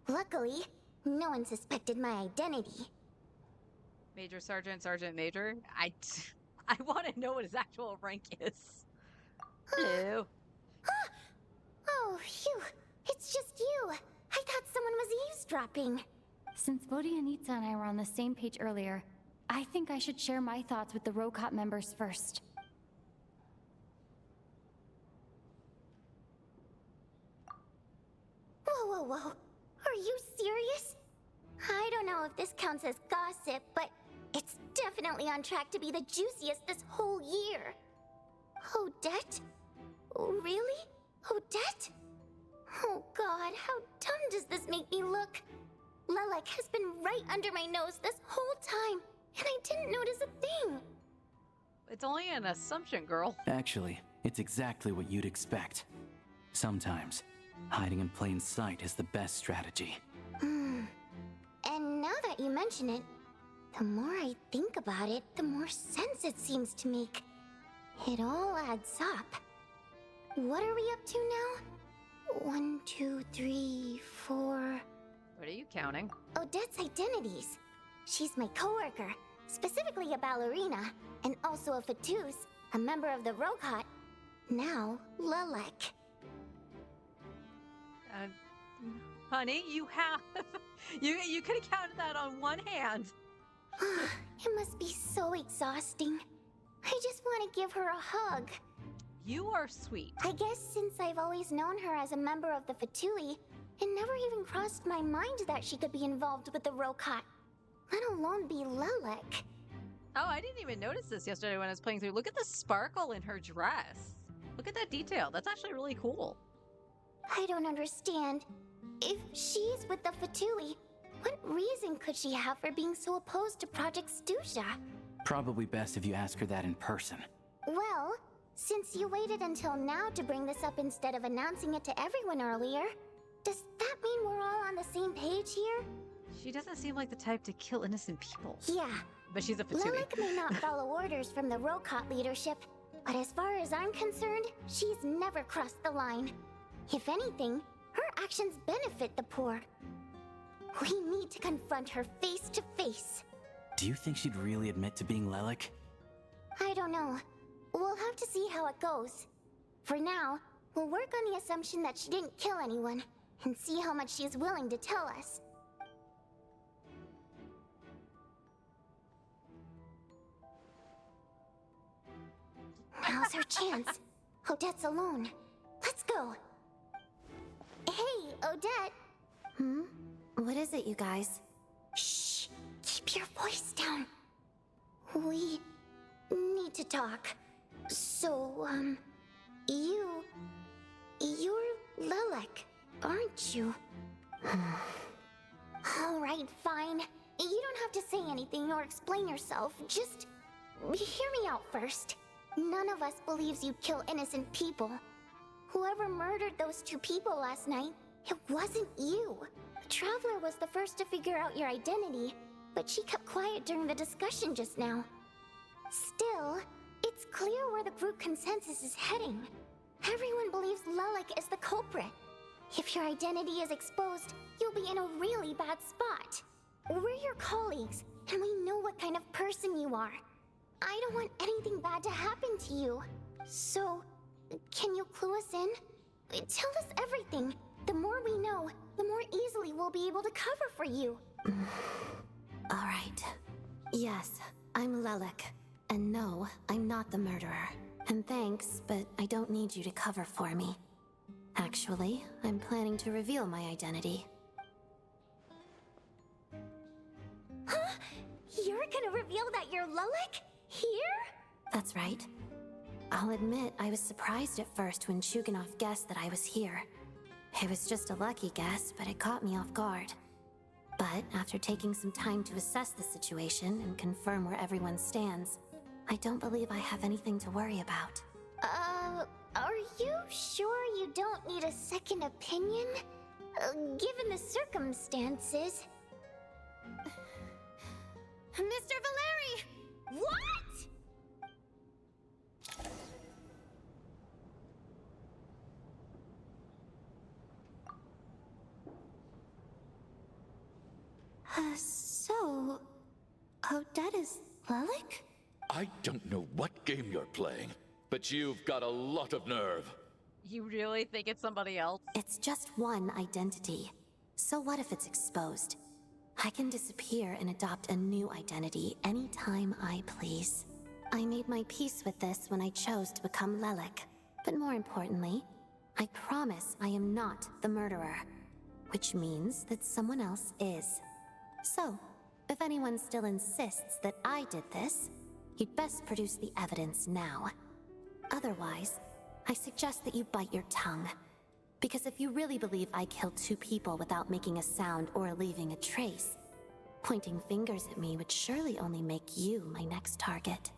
Luckily, no one suspected my identity. Major, sergeant, sergeant, major. I want to know what his actual rank is. Hello. Oh, phew. It's just you. I thought someone was eavesdropping. Since Vodianitsa and I were on the same page earlier, I think I should share my thoughts with the Rokot members first. Whoa. Are you serious? I don't know if this counts as gossip, but it's definitely on track to be the juiciest this whole year. Odette? Really? Odette? Oh god, how dumb does this make me look? Lelek has been right under my nose this whole time, and I didn't notice a thing. It's only an assumption, girl. Actually, it's exactly what you'd expect. Sometimes, hiding in plain sight is the best strategy. And now that you mention it, the more I think about it, the more sense it seems to make. It all adds up. What are we up to now? 1, 2, 3, 4... What are you counting? Odette's identities. She's my coworker, specifically a ballerina, and also a Fatous, a member of the Rokot. Now, Lelek. Honey, you have... you could have counted that on one hand. It must be so exhausting. I just want to give her a hug. You are sweet. I guess since I've always known her as a member of the Fatui, It never even crossed my mind that she could be involved with the Rokot, let alone be Lelek. Oh, I didn't even notice this yesterday when I was playing through. Look at the sparkle in her dress. Look at that detail. That's actually really cool. I don't understand. If she's with the Fatui, what reason could she have for being so opposed to Project Stusha? Probably best if you ask her that in person. Well, since you waited until now to bring this up instead of announcing it to everyone earlier, does that mean we're all on the same page here? She doesn't seem like the type to kill innocent people. Yeah. But she's a Fatui. Lelek may not follow orders from the Rokot leadership, but as far as I'm concerned, she's never crossed the line. If anything, her actions benefit the poor. We need to confront her face to face. Do you think she'd really admit to being Lelek? I don't know. We'll have to see how it goes. For now, we'll work on the assumption that she didn't kill anyone, and see how much she's willing to tell us. Now's her chance. Odette's alone. Let's go. Hey, Odette. What is it, you guys? Shh. Keep your voice down. We need to talk. So, you're Lelek, aren't you? Alright, fine. You don't have to say anything or explain yourself. Just hear me out first. None of us believes you'd kill innocent people. Whoever murdered those 2 people last night, it wasn't you. The Traveler was the first to figure out your identity, but she kept quiet during the discussion just now. Still, it's clear where the group consensus is heading. Everyone believes Lelek is the culprit. If your identity is exposed, you'll be in a really bad spot. We're your colleagues, and we know what kind of person you are. I don't want anything bad to happen to you. So, can you clue us in? Tell us everything. The more we know, the more easily we'll be able to cover for you. Alright. Yes, I'm Lelek. And no, I'm not the murderer. And thanks, but I don't need you to cover for me. Actually, I'm planning to reveal my identity. Huh? You're gonna reveal that you're Lelek? Here? That's right. I'll admit I was surprised at first when Chuganov guessed that I was here. It was just a lucky guess, but it caught me off guard. But after taking some time to assess the situation and confirm where everyone stands, I don't believe I have anything to worry about. Are you sure you don't need a second opinion? Given the circumstances. Mr. Valeri! What?! So, Odette is Lelek? I don't know what game you're playing, but you've got a lot of nerve. You really think it's somebody else? It's just one identity. So what if it's exposed? I can disappear and adopt a new identity anytime I please. I made my peace with this when I chose to become Lelek. But more importantly, I promise I am not the murderer. Which means that someone else is. So, if anyone still insists that I did this, you'd best produce the evidence now. Otherwise, I suggest that you bite your tongue. Because if you really believe I killed 2 people without making a sound or leaving a trace, pointing fingers at me would surely only make you my next target.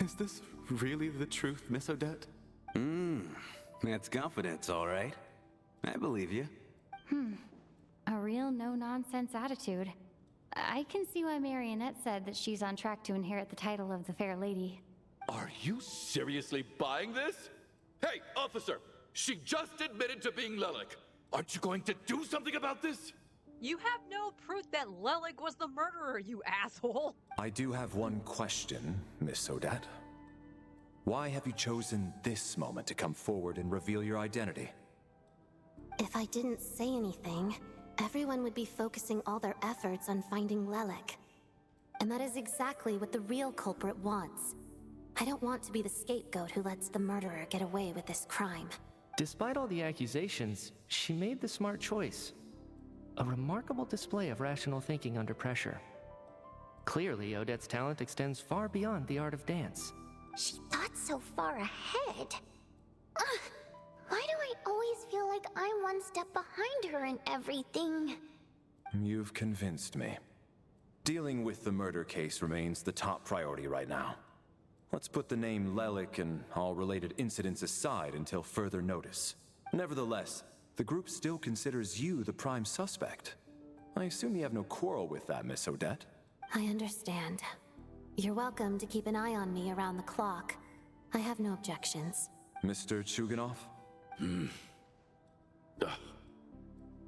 Is this really the truth, Miss Odette? That's confidence, all right. I believe you. A real no-nonsense attitude. I can see why Marionette said that she's on track to inherit the title of the Fair Lady. Are you seriously buying this? Hey, officer! She just admitted to being Lelek. Aren't you going to do something about this? You have no proof that Lelek was the murderer, you asshole! I do have one question, Miss Odette. Why have you chosen this moment to come forward and reveal your identity? If I didn't say anything, everyone would be focusing all their efforts on finding Lelek. And that is exactly what the real culprit wants. I don't want to be the scapegoat who lets the murderer get away with this crime. Despite all the accusations, she made the smart choice. A remarkable display of rational thinking under pressure. Clearly, Odette's talent extends far beyond the art of dance. She thought so far ahead. Ugh, why do I always feel like I'm one step behind her in everything? You've convinced me. Dealing with the murder case remains the top priority right now. Let's put the name Lelik and all related incidents aside until further notice. Nevertheless, the group still considers you the prime suspect. I assume you have no quarrel with that, Miss Odette? I understand. You're welcome to keep an eye on me around the clock. I have no objections. Mr. Chuganov?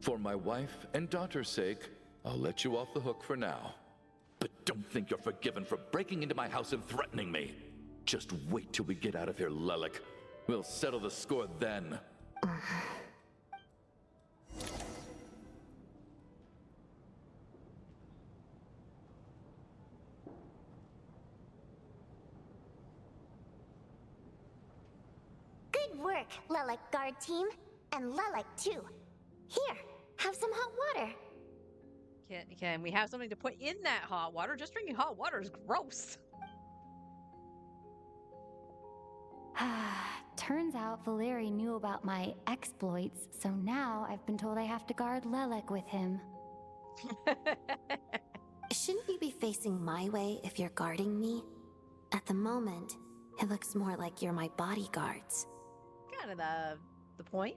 For my wife and daughter's sake, I'll let you off the hook for now. But don't think you're forgiven for breaking into my house and threatening me. Just wait till we get out of here, Lelik. We'll settle the score then. Good work, Lelik guard team. And Lelik too. Here, have some hot water. Can we have something to put in that hot water? Just drinking hot water is gross. Turns out Valeri knew about my exploits, so now I've been told I have to guard Lelik with him. Shouldn't you be facing my way if you're guarding me? At the moment, it looks more like you're my bodyguards. Kind of the point.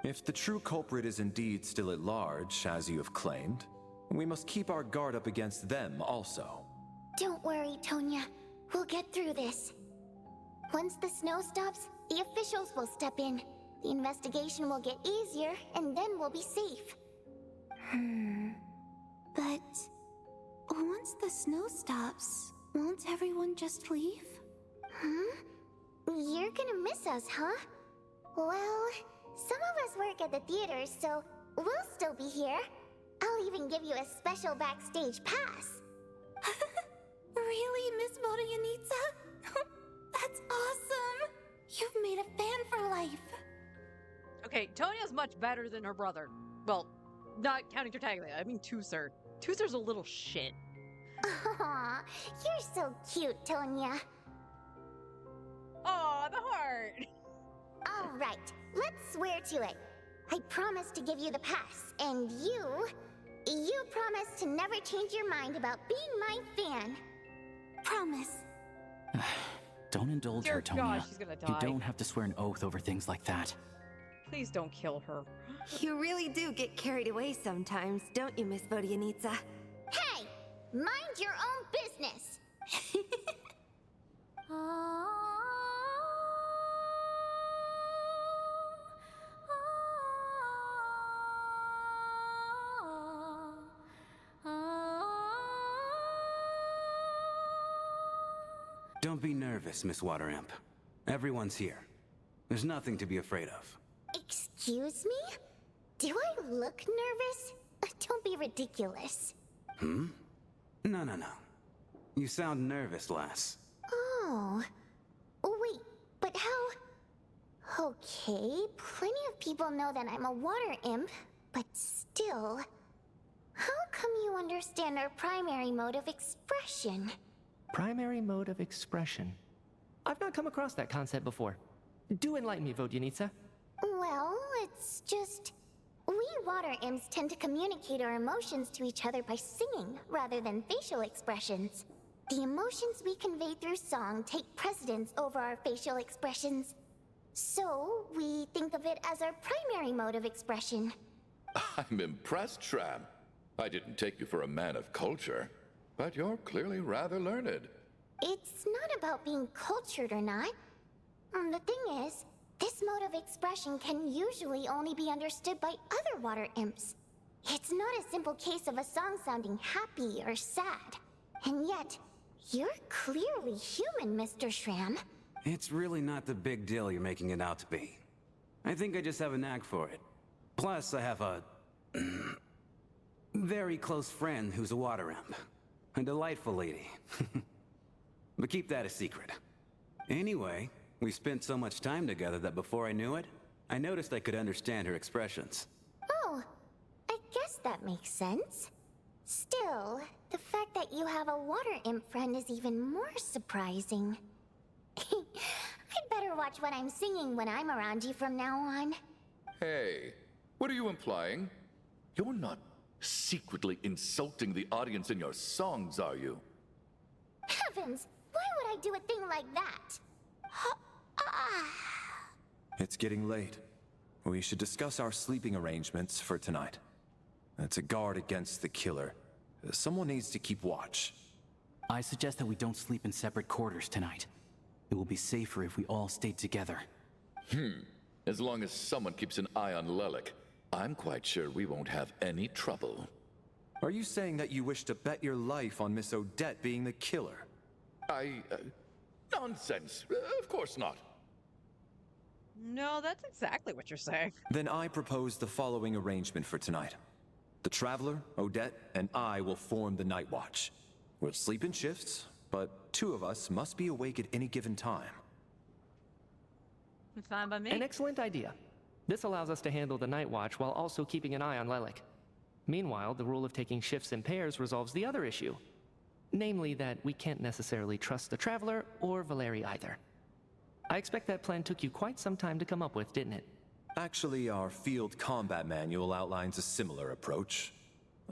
If the true culprit is indeed still at large, as you have claimed, we must keep our guard up against them also. Don't worry, Tonya. We'll get through this. Once the snow stops, the officials will step in. The investigation will get easier, and then we'll be safe. But once the snow stops, won't everyone just leave? You're gonna miss us, huh? Well, some of us work at the theaters, so we'll still be here. I'll even give you a special backstage pass. Really, Miss Vodyanitsa? That's awesome! You've made a fan for life. Okay, Tonya's much better than her brother. Well, not counting Tartaglia. I mean Tooser. Tooser's a little shit. Aw, you're so cute, Tonya. Aw, the heart! All right, let's swear to it. I promise to give you the pass, and you promise to never change your mind about being my fan. Promise. Don't indulge Dear her, Tonya. God, she's gonna You die. don't have to swear an oath over things like that. Please don't kill her. You really do get carried away sometimes, don't you, Miss Vodyanitsa? Hey, mind your own business. Don't be nervous, Miss Water Imp. Everyone's here. There's nothing to be afraid of. Excuse me? Do I look nervous? Don't be ridiculous. No. You sound nervous, lass. Oh. Wait, but how... Okay, plenty of people know that I'm a water imp, but still... How come you understand our primary mode of expression? Primary mode of expression. I've not come across that concept before. Do enlighten me, Vodyanitsa. Well, it's just... We water imps tend to communicate our emotions to each other by singing, rather than facial expressions. The emotions we convey through song take precedence over our facial expressions. So, we think of it as our primary mode of expression. I'm impressed, Shram. I didn't take you for a man of culture, but you're clearly rather learned. It's not about being cultured or not. The thing is, this mode of expression can usually only be understood by other water imps. It's not a simple case of a song sounding happy or sad. And yet, you're clearly human, Mr. Shram. It's really not the big deal you're making it out to be. I think I just have a knack for it. Plus, I have a... very close friend who's a water imp. A delightful lady. But keep that a secret. Anyway, we spent so much time together that before I knew it, I noticed I could understand her expressions. Oh, I guess guess that makes sense. Still, the fact that you have a water imp friend is even more surprising. I'd better watch what I'm singing when I'm around you from now on. Hey, what are you implying? You're not secretly insulting the audience in your songs, are you? Heavens! Why would I do a thing like that? It's getting late. We should discuss our sleeping arrangements for tonight. To guard against the killer, someone needs to keep watch. I suggest that we don't sleep in separate quarters tonight. It will be safer if we all stay together. As long as someone keeps an eye on Lelik, I'm quite sure we won't have any trouble. Are you saying that you wish to bet your life on Miss Odette being the killer? Nonsense. Of course not. No, that's exactly what you're saying. Then I propose the following arrangement for tonight. The Traveler, Odette, and I will form the Night Watch. We'll sleep in shifts, but 2 of us must be awake at any given time. Fine by me. An excellent idea. This allows us to handle the Night Watch while also keeping an eye on Lelik. Meanwhile, the rule of taking shifts in pairs resolves the other issue. Namely that we can't necessarily trust the Traveler or Valeri either. I expect that plan took you quite some time to come up with, didn't it? Actually, our field combat manual outlines a similar approach.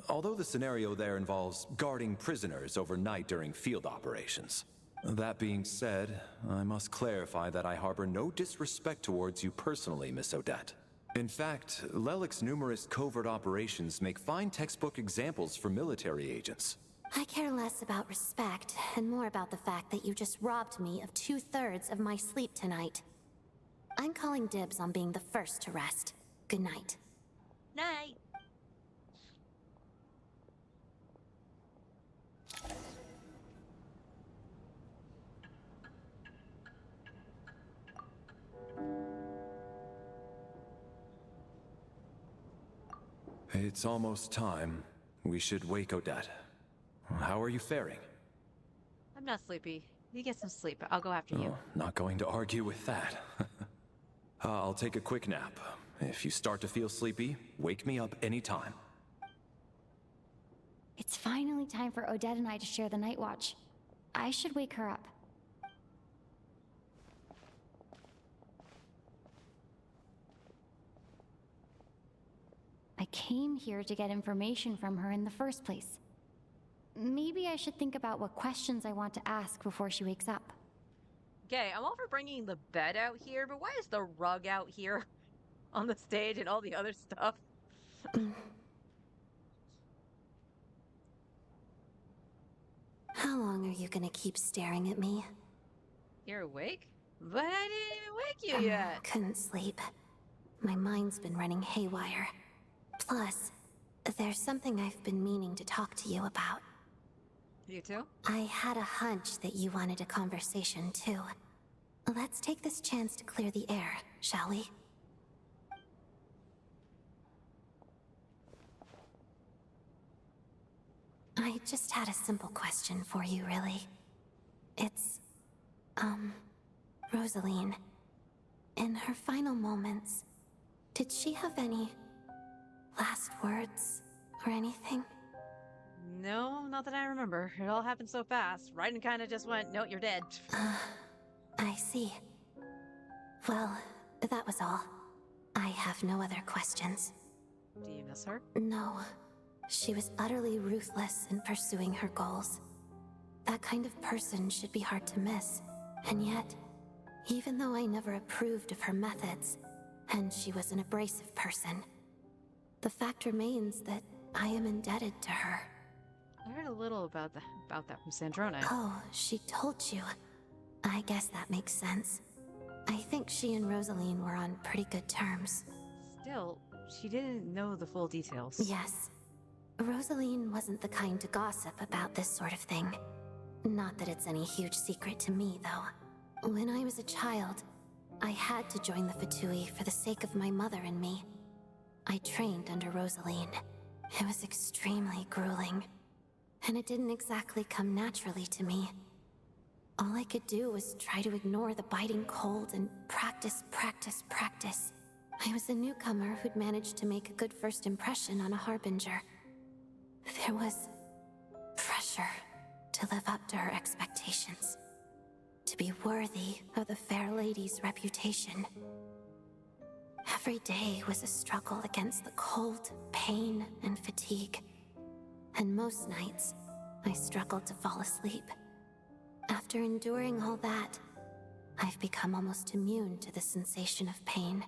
Although the scenario there involves guarding prisoners overnight during field operations. That being said, I must clarify that I harbor no disrespect towards you personally, Miss Odette. In fact, Lelik's numerous covert operations make fine textbook examples for military agents. I care less about respect and more about the fact that you just robbed me of 2/3 of my sleep tonight. I'm calling dibs on being the first to rest. Good night. Night. It's almost time. We should wake Odette. How are you faring? I'm not sleepy. You get some sleep. I'll go after you. Not going to argue with that. I'll take a quick nap. If you start to feel sleepy, wake me up anytime. It's finally time for Odette and I to share the night watch. I should wake her up. I came here to get information from her in the first place. Maybe I should think about what questions I want to ask before she wakes up. Okay, I'm all for bringing the bed out here, but why is the rug out here on the stage and all the other stuff? How long are you gonna keep staring at me? You're awake? But I didn't even wake you yet. Couldn't sleep. My mind's been running haywire. Plus, there's something I've been meaning to talk to you about. You too? I had a hunch that you wanted a conversation too. Let's take this chance to clear the air, shall we? I just had a simple question for you, really. It's, Rosaline. In her final moments, did she have any last words or anything? No, not that I remember. It all happened so fast. Raiden kind of just went, no, you're dead. I see. Well, that was all. I have no other questions. Do you miss her? No. She was utterly ruthless in pursuing her goals. That kind of person should be hard to miss. And yet, even though I never approved of her methods, and she was an abrasive person, the fact remains that I am indebted to her. I heard a little about that from Sandrone. Oh, she told you. I guess that makes sense. I think she and Rosaline were on pretty good terms. Still, she didn't know the full details. Yes. Rosaline wasn't the kind to gossip about this sort of thing. Not that it's any huge secret to me, though. When I was a child, I had to join the F2P for the sake of my mother and me. I trained under Rosaline. It was extremely grueling. And it didn't exactly come naturally to me. All I could do was try to ignore the biting cold and practice. I was a newcomer who'd managed to make a good first impression on a harbinger. There was pressure to live up to her expectations, to be worthy of the fair lady's reputation. Every day was a struggle against the cold, pain, and fatigue. And most nights, I struggled to fall asleep. After enduring all that, I've become almost immune to the sensation of pain.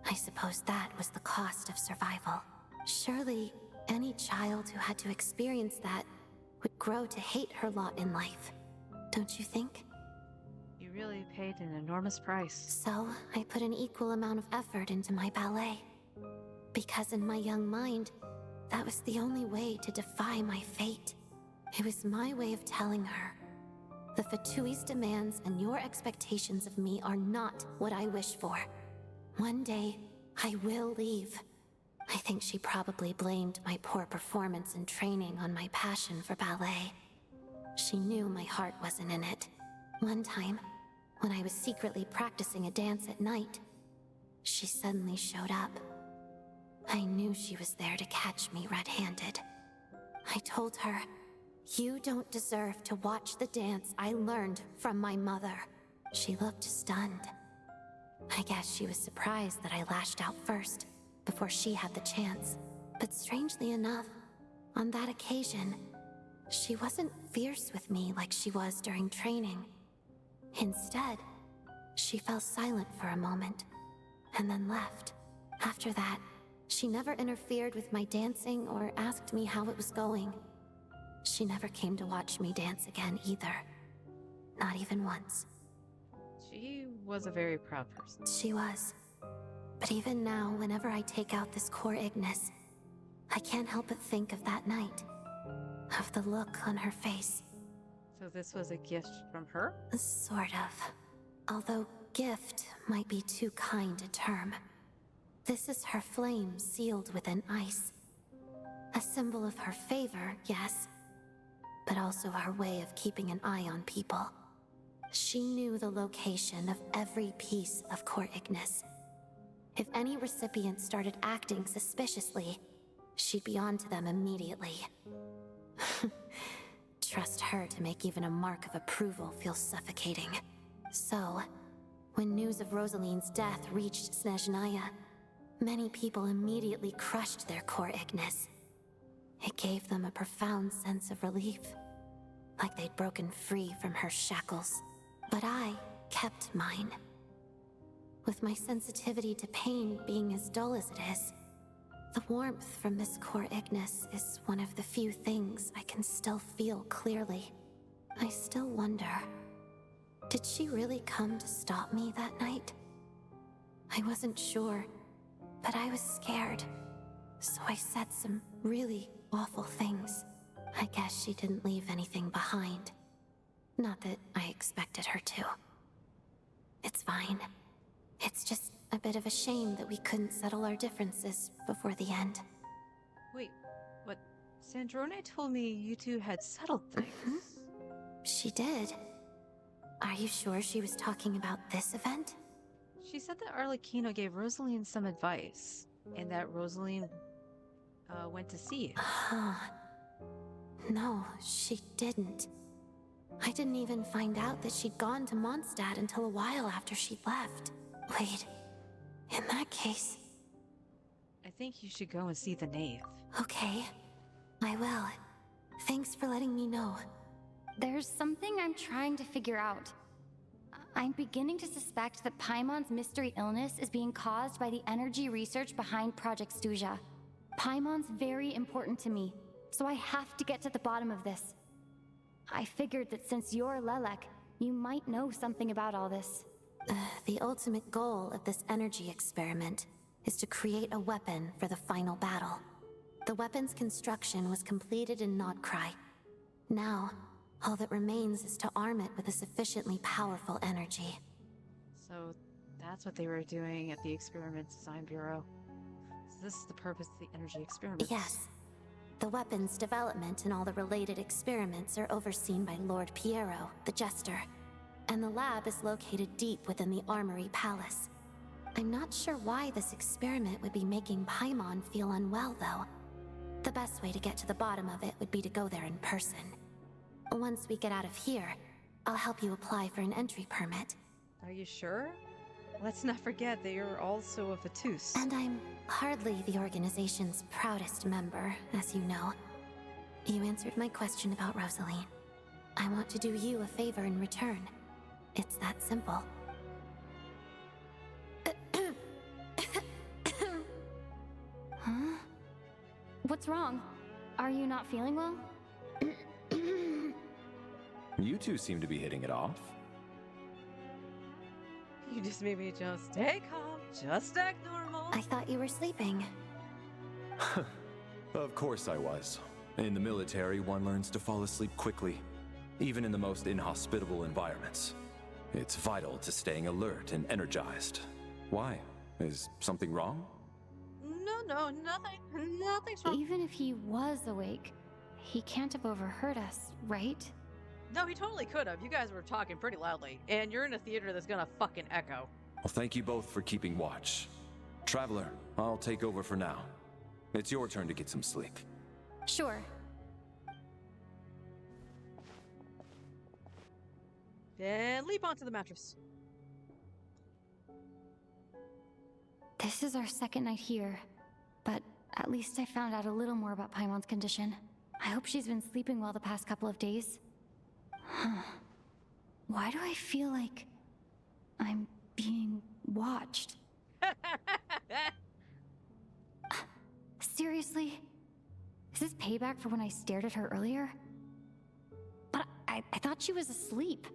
I suppose that was the cost of survival. Surely, any child who had to experience that would grow to hate her lot in life, don't you think? You really paid an enormous price. So, I put an equal amount of effort into my ballet. Because in my young mind, that was the only way to defy my fate. It was my way of telling her, the F2P's demands and your expectations of me are not what I wish for. One day, I will leave. I think she probably blamed my poor performance in training on my passion for ballet. She knew my heart wasn't in it. One time, when I was secretly practicing a dance at night, she suddenly showed up. I knew she was there to catch me red-handed. I told her, "You don't deserve to watch the dance I learned from my mother." She looked stunned. I guess she was surprised that I lashed out first, before she had the chance. But strangely enough, on that occasion, she wasn't fierce with me like she was during training. Instead, she fell silent for a moment, and then left. After that, she never interfered with my dancing or asked me how it was going. She never came to watch me dance again either. Not even once. She was a very proud person. She was. But even now, whenever I take out this core Ignis, I can't help but think of that night. Of the look on her face. So this was a gift from her? Sort of. Although gift might be too kind a term. This is her flame sealed within ice. A symbol of her favor, yes, but also our way of keeping an eye on people. She knew the location of every piece of Core Ignis. If any recipient started acting suspiciously, she'd be onto them immediately. Trust her to make even a mark of approval feel suffocating. So, when news of Rosaline's death reached Snezhnaya, many people immediately crushed their Core Ignis. It gave them a profound sense of relief, like they'd broken free from her shackles. But I kept mine. With my sensitivity to pain being as dull as it is, the warmth from this Core Ignis is one of the few things I can still feel clearly. I still wonder, did she really come to stop me that night? I wasn't sure, but I was scared, so I said some really awful things. I guess she didn't leave anything behind. Not that I expected her to. It's fine. It's just a bit of a shame that we couldn't settle our differences before the end. Wait, what? Sandrone told me you two had settled things. She did. Are you sure she was talking about this event? She said that Arlecchino gave Rosaline some advice, and that Rosaline went to see you. No, she didn't. I didn't even find out that she'd gone to Mondstadt until a while after she'd left. Wait, in that case... I think you should go and see the knave. Okay, I will. Thanks for letting me know. There's something I'm trying to figure out. I'm beginning to suspect that Paimon's mystery illness is being caused by the energy research behind Project Stuja. Paimon's very important to me, so I have to get to the bottom of this. I figured that since you're Lelek, you might know something about all this. The ultimate goal of this energy experiment is to create a weapon for the final battle. The weapon's construction was completed in Nodcry. Now, all that remains is to arm it with a sufficiently powerful energy. So that's what they were doing at the Experiments Design Bureau. So this is the purpose of the energy experiments. Yes. The weapon's development and all the related experiments are overseen by Lord Piero, the Jester, and the lab is located deep within the Armory Palace. I'm not sure why this experiment would be making Paimon feel unwell, though. The best way to get to the bottom of it would be to go there in person. Once we get out of here, I'll help you apply for an entry permit. Are you sure? Let's not forget that you're also a Fatus. And I'm hardly the organization's proudest member, as you know. You answered my question about Rosaline. I want to do you a favor in return. It's that simple. Huh? What's wrong? Are you not feeling well? You two seem to be hitting it off. You just made me just stay calm, just act normal. I thought you were sleeping. Of course I was. In the military, one learns to fall asleep quickly, even in the most inhospitable environments. It's vital to staying alert and energized. Why? Is something wrong? No, nothing. Nothing's wrong. Even if he was awake, he can't have overheard us, right? No, he totally could have. You guys were talking pretty loudly, and you're in a theater that's gonna fucking echo. Well, thank you both for keeping watch. Traveler, I'll take over for now. It's your turn to get some sleep. Sure. And leap onto the mattress. This is our second night here, but at least I found out a little more about Paimon's condition. I hope she's been sleeping well the past couple of days. Huh. Why do I feel like I'm being watched? Seriously? Is this payback for when I stared at her earlier? But I thought she was asleep.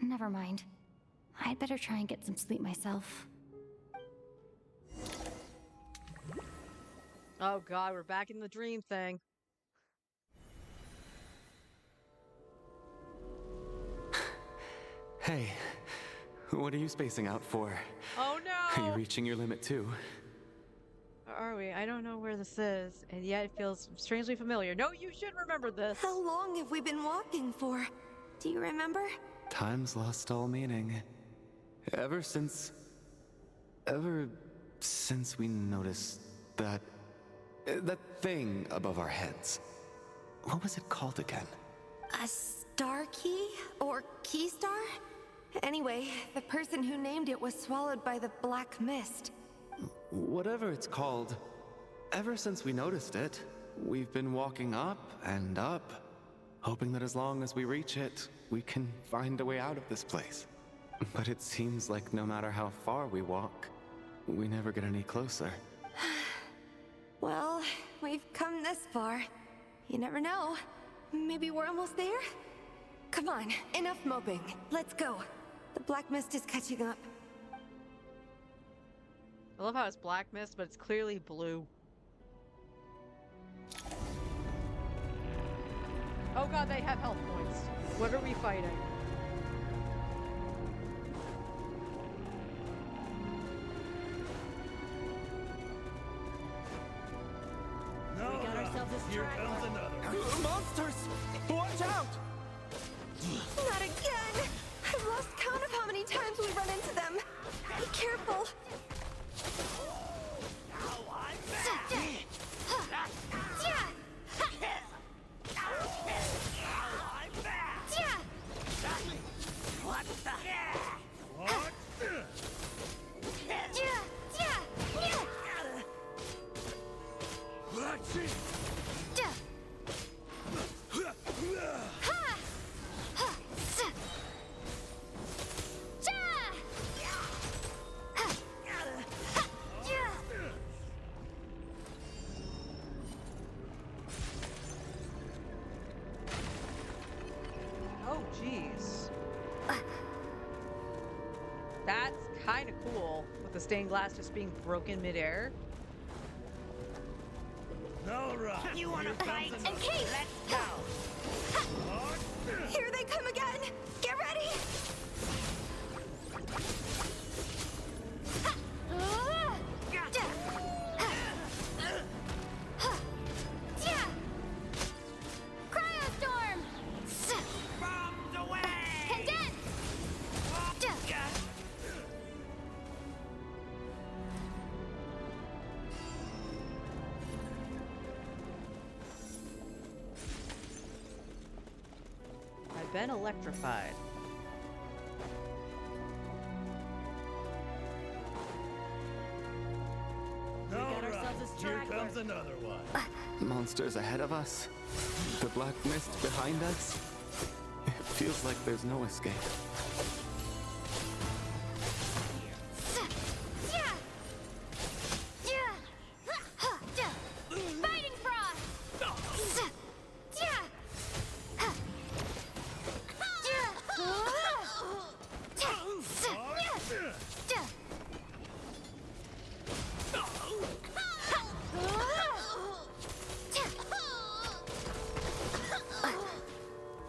Never mind. I'd better try and get some sleep myself. Oh god, we're back in the dream thing. Hey, what are you spacing out for? Oh no! Are you reaching your limit too? Are we? I don't know where this is, and yet it feels strangely familiar. No, you should remember this. How long have we been walking for? Do you remember? Time's lost all meaning. Ever since we noticed that thing above our heads. What was it called again? A star key? Or key star? Anyway, the person who named it was swallowed by the black mist. Whatever it's called, ever since we noticed it, we've been walking up and up, hoping that as long as we reach it, we can find a way out of this place. But it seems like no matter how far we walk, we never get any closer. Well, we've come this far. You never know. Maybe we're almost there? Come on, enough moping. Let's go. The black mist is catching up. I love how it's black mist, but it's clearly blue. Oh god, they have health points. What are we fighting? No, we got ourselves a here straggler. comes another. Monsters! Watch out! Not again! I've lost count of how many times we run into them. Be careful. Oh jeez. That's kind of cool, with the stained glass just being broken midair. All right. You wanna fight? And Kate! let's go. Here they come again! Get ready! Cryostorm! Bombs away! Condense! been electrified. We got ourselves a straggler. Here comes another one. Monsters ahead of us. The black mist behind us. It feels like there's no escape. Fighting frost!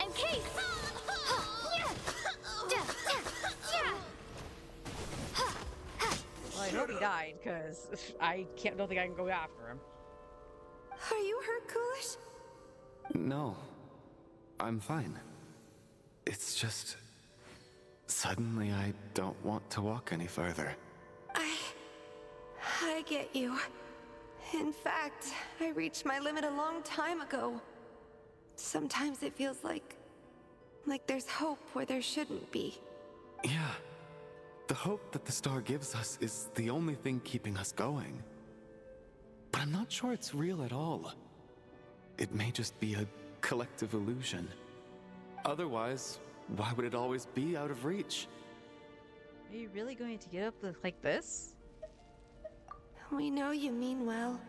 Encase! Well, I hope he died, because don't think I can go after him. Are you hurt, Coolish? No, I'm fine. It's just... Suddenly I don't want to walk any further. I get you. In fact, I reached my limit a long time ago. Sometimes it feels like there's hope where there shouldn't be. Yeah. The hope that the star gives us is the only thing keeping us going. But I'm not sure it's real at all. It may just be a collective illusion. Otherwise, why would it always be out of reach? Are you really going to get up like this? We know you mean well,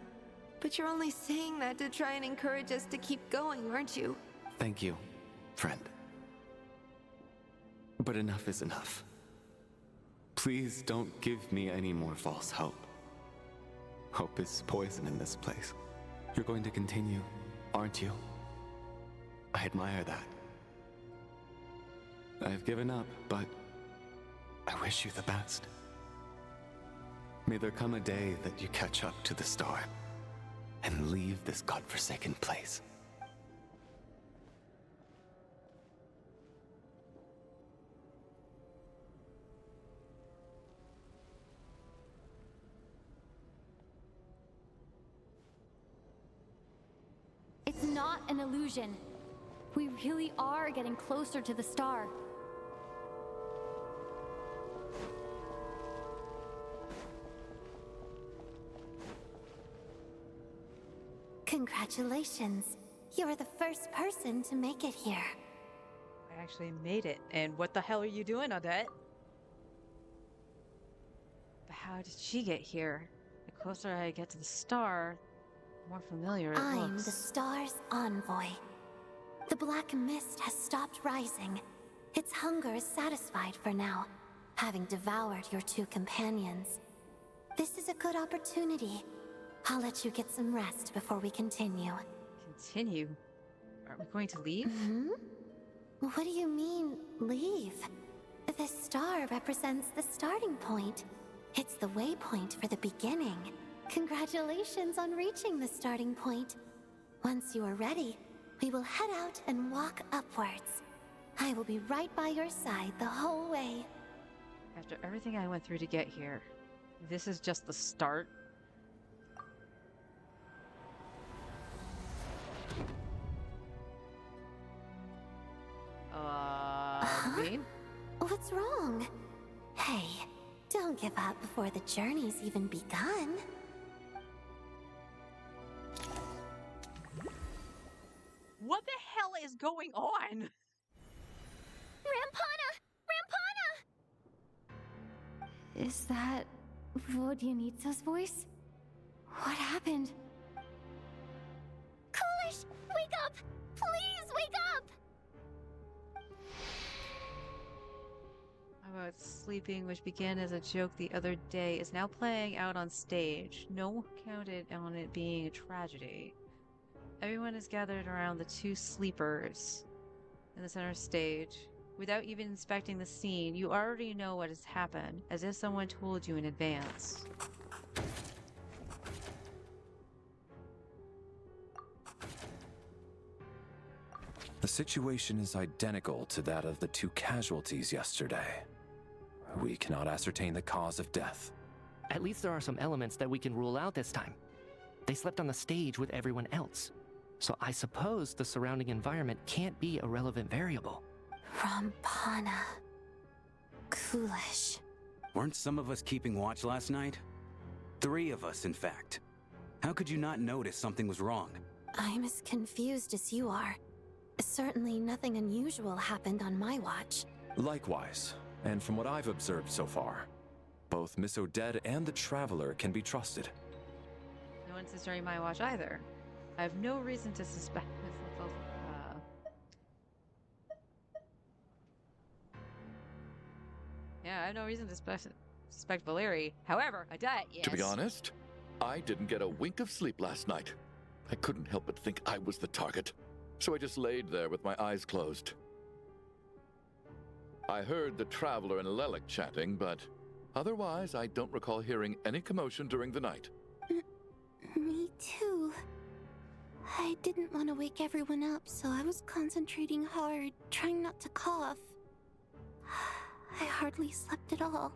but you're only saying that to try and encourage us to keep going, aren't you? Thank you, friend. But enough is enough. Please don't give me any more false hope. Hope is poison in this place. You're going to continue, aren't you? I admire that. I've given up, but I wish you the best. May there come a day that you catch up to the star and leave this godforsaken place. It's not an illusion. We really are getting closer to the star. Congratulations. You're the first person to make it here. I actually made it. And what the hell are you doing, Odette? But how did she get here? The closer I get to the star, the more familiar it I'm looks. the star's envoy. The black mist has stopped rising. Its hunger is satisfied for now, having devoured your two companions. This is a good opportunity. I'll let you get some rest before we continue. Continue? Are we going to leave? What do you mean, leave? The star represents the starting point. It's the waypoint for the beginning. Congratulations on reaching the starting point. Once you are ready, we will head out and walk upwards. I will be right by your side the whole way. After everything I went through to get here, this is just the start? Bean? What's wrong? Hey, don't give up before the journey's even begun. What the hell is going on? Rampana! Rampana! Is that Vodyanitsa's voice? What happened? Coolish, wake up! Please wake up! About sleeping, which began as a joke the other day, is now playing out on stage. No one counted on it being a tragedy. Everyone is gathered around the two sleepers in the center stage. Without even inspecting the scene, you already know what has happened, as if someone told you in advance. The situation is identical to that of the two casualties yesterday. We cannot ascertain the cause of death. At least there are some elements that we can rule out this time. They slept on the stage with everyone else. So I suppose the surrounding environment can't be a relevant variable. Rampana. Coolish. Weren't some of us keeping watch last night? 3 of us, in fact. How could you not notice something was wrong? I'm as confused as you are. Certainly nothing unusual happened on my watch. Likewise, and from what I've observed so far, both Miss Odette and the Traveler can be trusted. No one says during my watch either. I have no reason to suspect. Yeah, I have no reason to suspect Valeri. However, Odette, yes. To be honest, I didn't get a wink of sleep last night. I couldn't help but think I was the target, so I just laid there with my eyes closed. I heard the Traveler and Lelik chatting, but otherwise I don't recall hearing any commotion during the night. Me too. I didn't want to wake everyone up, so I was concentrating hard, trying not to cough. I hardly slept at all.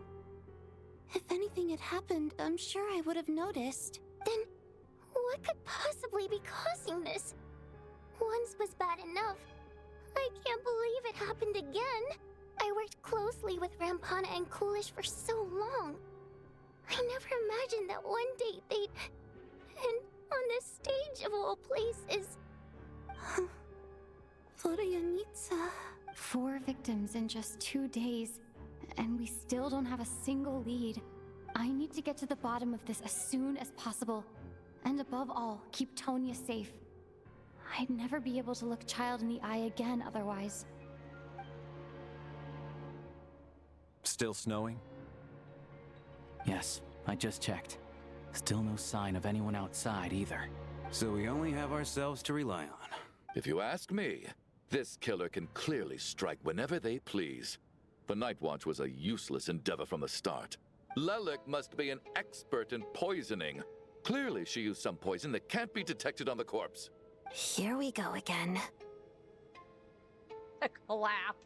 If anything had happened, I'm sure I would have noticed. Then, what could possibly be causing this? Once was bad enough. I can't believe it happened again. I worked closely with Rampana and Coolish for so long. I never imagined that one day they'd... And on this stage of all places... Florianitsa. 4 victims in just 2 days, and we still don't have a single lead. I need to get to the bottom of this as soon as possible. And above all, keep Tonya safe. I'd never be able to look Child in the eye again otherwise. Still snowing? Yes, I just checked. Still no sign of anyone outside either. So we only have ourselves to rely on. If you ask me, this killer can clearly strike whenever they please. The Night Watch was a useless endeavor from the start. Lelik must be an expert in poisoning. Clearly she used some poison that can't be detected on the corpse. Here we go again. A clap.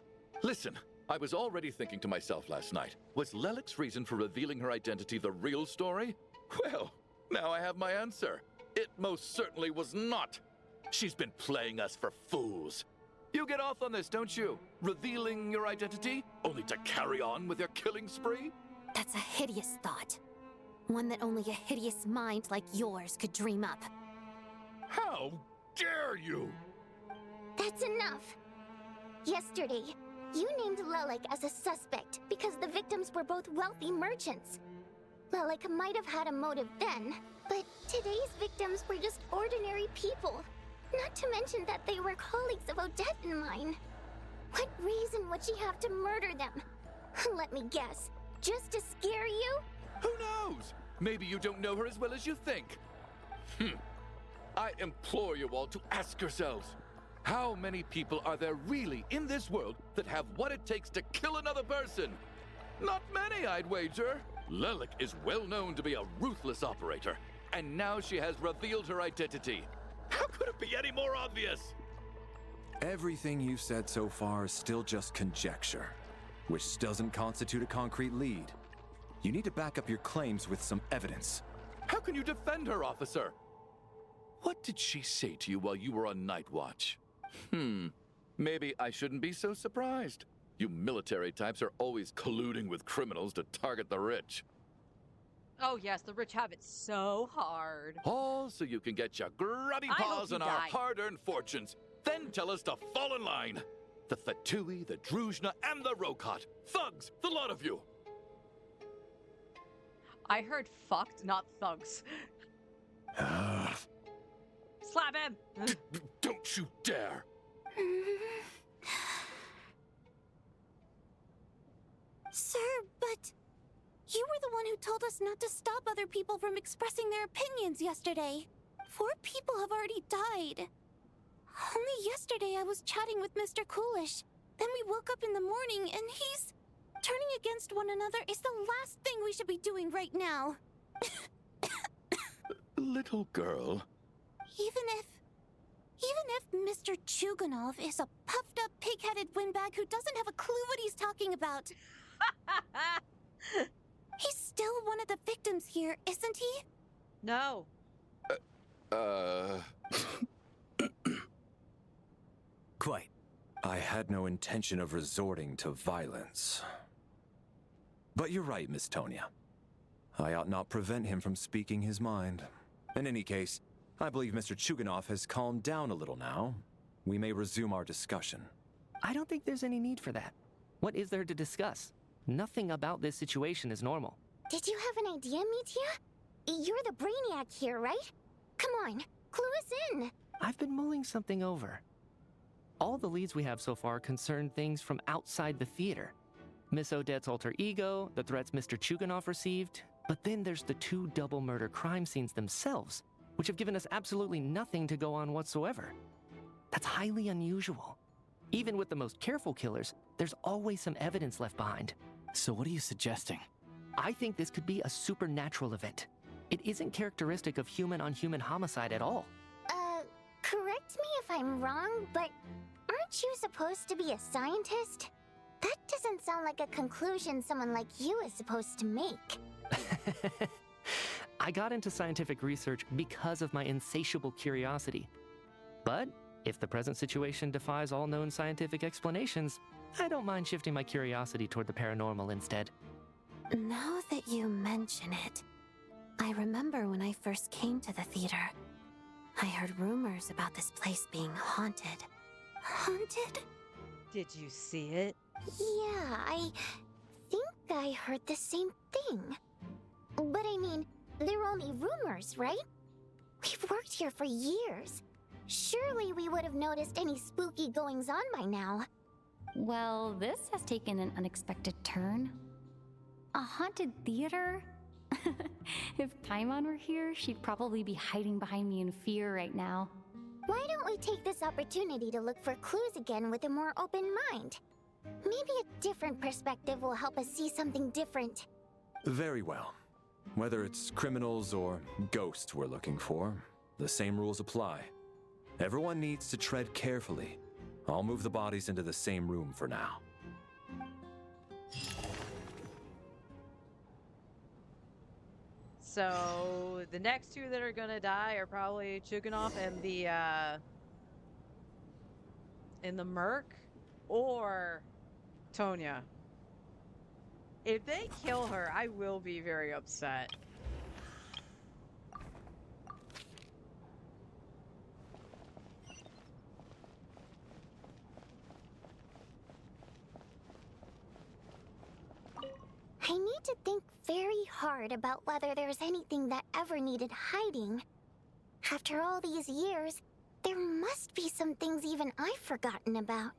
Listen, I was already thinking to myself last night, was Lelik's reason for revealing her identity the real story? Well, now I have my answer. It most certainly was not. She's been playing us for fools. You get off on this, don't you? Revealing your identity, only to carry on with your killing spree? That's a hideous thought. One that only a hideous mind like yours could dream up. How dare you! That's enough. Yesterday, you named Lelik as a suspect because the victims were both wealthy merchants. Lelik might have had a motive then, but today's victims were just ordinary people. Not to mention that they were colleagues of Odette and mine. What reason would she have to murder them? Let me guess. Just to scare you? Who knows? Maybe you don't know her as well as you think. I implore you all to ask yourselves, how many people are there really in this world that have what it takes to kill another person? Not many, I'd wager. Lelik is well known to be a ruthless operator, and now she has revealed her identity. How could it be any more obvious? Everything you've said so far is still just conjecture, which doesn't constitute a concrete lead. You need to back up your claims with some evidence. How can you defend her, officer? What did she say to you while you were on Night Watch? Maybe I shouldn't be so surprised. You military types are always colluding with criminals to target the rich. Oh yes, the rich have it so hard. All so you can get your grubby paws on our hard-earned fortunes. Then tell us to fall in line. The F2P, the Druzhna, and the Rokot. Thugs, the lot of you. I heard fucked, not thugs. Slap him! Don't you dare! Sir, but... You were the one who told us not to stop other people from expressing their opinions yesterday. 4 people have already died. Only yesterday I was chatting with Mr. Coolish. Then we woke up in the morning and he's... Turning against one another is the last thing we should be doing right now. Little girl. Even if Mr. Chuganov is a puffed-up, pig-headed windbag who doesn't have a clue what he's talking about. He's still one of the victims here, isn't he? No. Quite. I had no intention of resorting to violence. But you're right, Miss Tonya. I ought not prevent him from speaking his mind. In any case, I believe Mr. Chuganov has calmed down a little now. We may resume our discussion. I don't think there's any need for that. What is there to discuss? Nothing about this situation is normal. Did you have an idea, Mitya? You're the brainiac here, right? Come on, clue us in. I've been mulling something over. All the leads we have so far concern things from outside the theater. Miss Odette's alter ego, the threats Mr. Chuganov received, but then there's the 2 double murder crime scenes themselves, which have given us absolutely nothing to go on whatsoever. That's highly unusual. Even with the most careful killers, there's always some evidence left behind. So what are you suggesting? I think this could be a supernatural event. It isn't characteristic of human-on-human homicide at all. Correct me if I'm wrong, but aren't you supposed to be a scientist? That doesn't sound like a conclusion someone like you is supposed to make. I got into scientific research because of my insatiable curiosity. But if the present situation defies all known scientific explanations, I don't mind shifting my curiosity toward the paranormal instead. Now that you mention it, I remember when I first came to the theater. I heard rumors about this place being haunted. Haunted? Did you see it? Yeah, I think I heard the same thing. But I mean, they're only rumors, right? We've worked here for years. Surely we would have noticed any spooky goings-on by now. Well, this has taken an unexpected turn. A haunted theater? If Paimon were here, she'd probably be hiding behind me in fear right now. Why don't we take this opportunity to look for clues again with a more open mind? Maybe a different perspective will help us see something different. Very well. Whether it's criminals or ghosts we're looking for, the same rules apply. Everyone needs to tread carefully. I'll move the bodies into the same room for now. So the next 2 that are gonna die are probably Chuganov and the Merc, or Tonya. If they kill her, I will be very upset. I need to think very hard about whether there's anything that ever needed hiding. After all these years, there must be some things even I've forgotten about.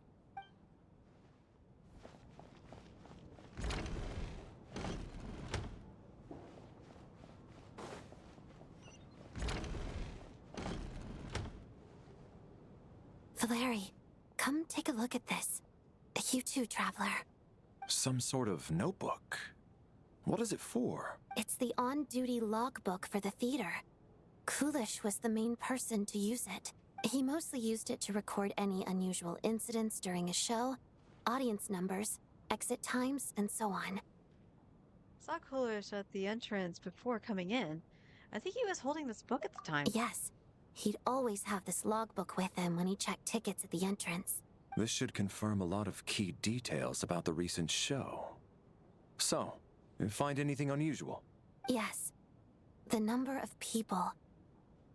Valeri, come take a look at this. You too, Traveler. Some sort of notebook. What is it for? It's the on-duty logbook for the theater. Kulish was the main person to use it. He mostly used it to record any unusual incidents during a show, audience numbers, exit times, and so on. Saw Kulish at the entrance before coming in. I think he was holding this book at the time. Yes. He'd always have this logbook with him when he checked tickets at the entrance. This should confirm a lot of key details about the recent show. So, find anything unusual? Yes. The number of people.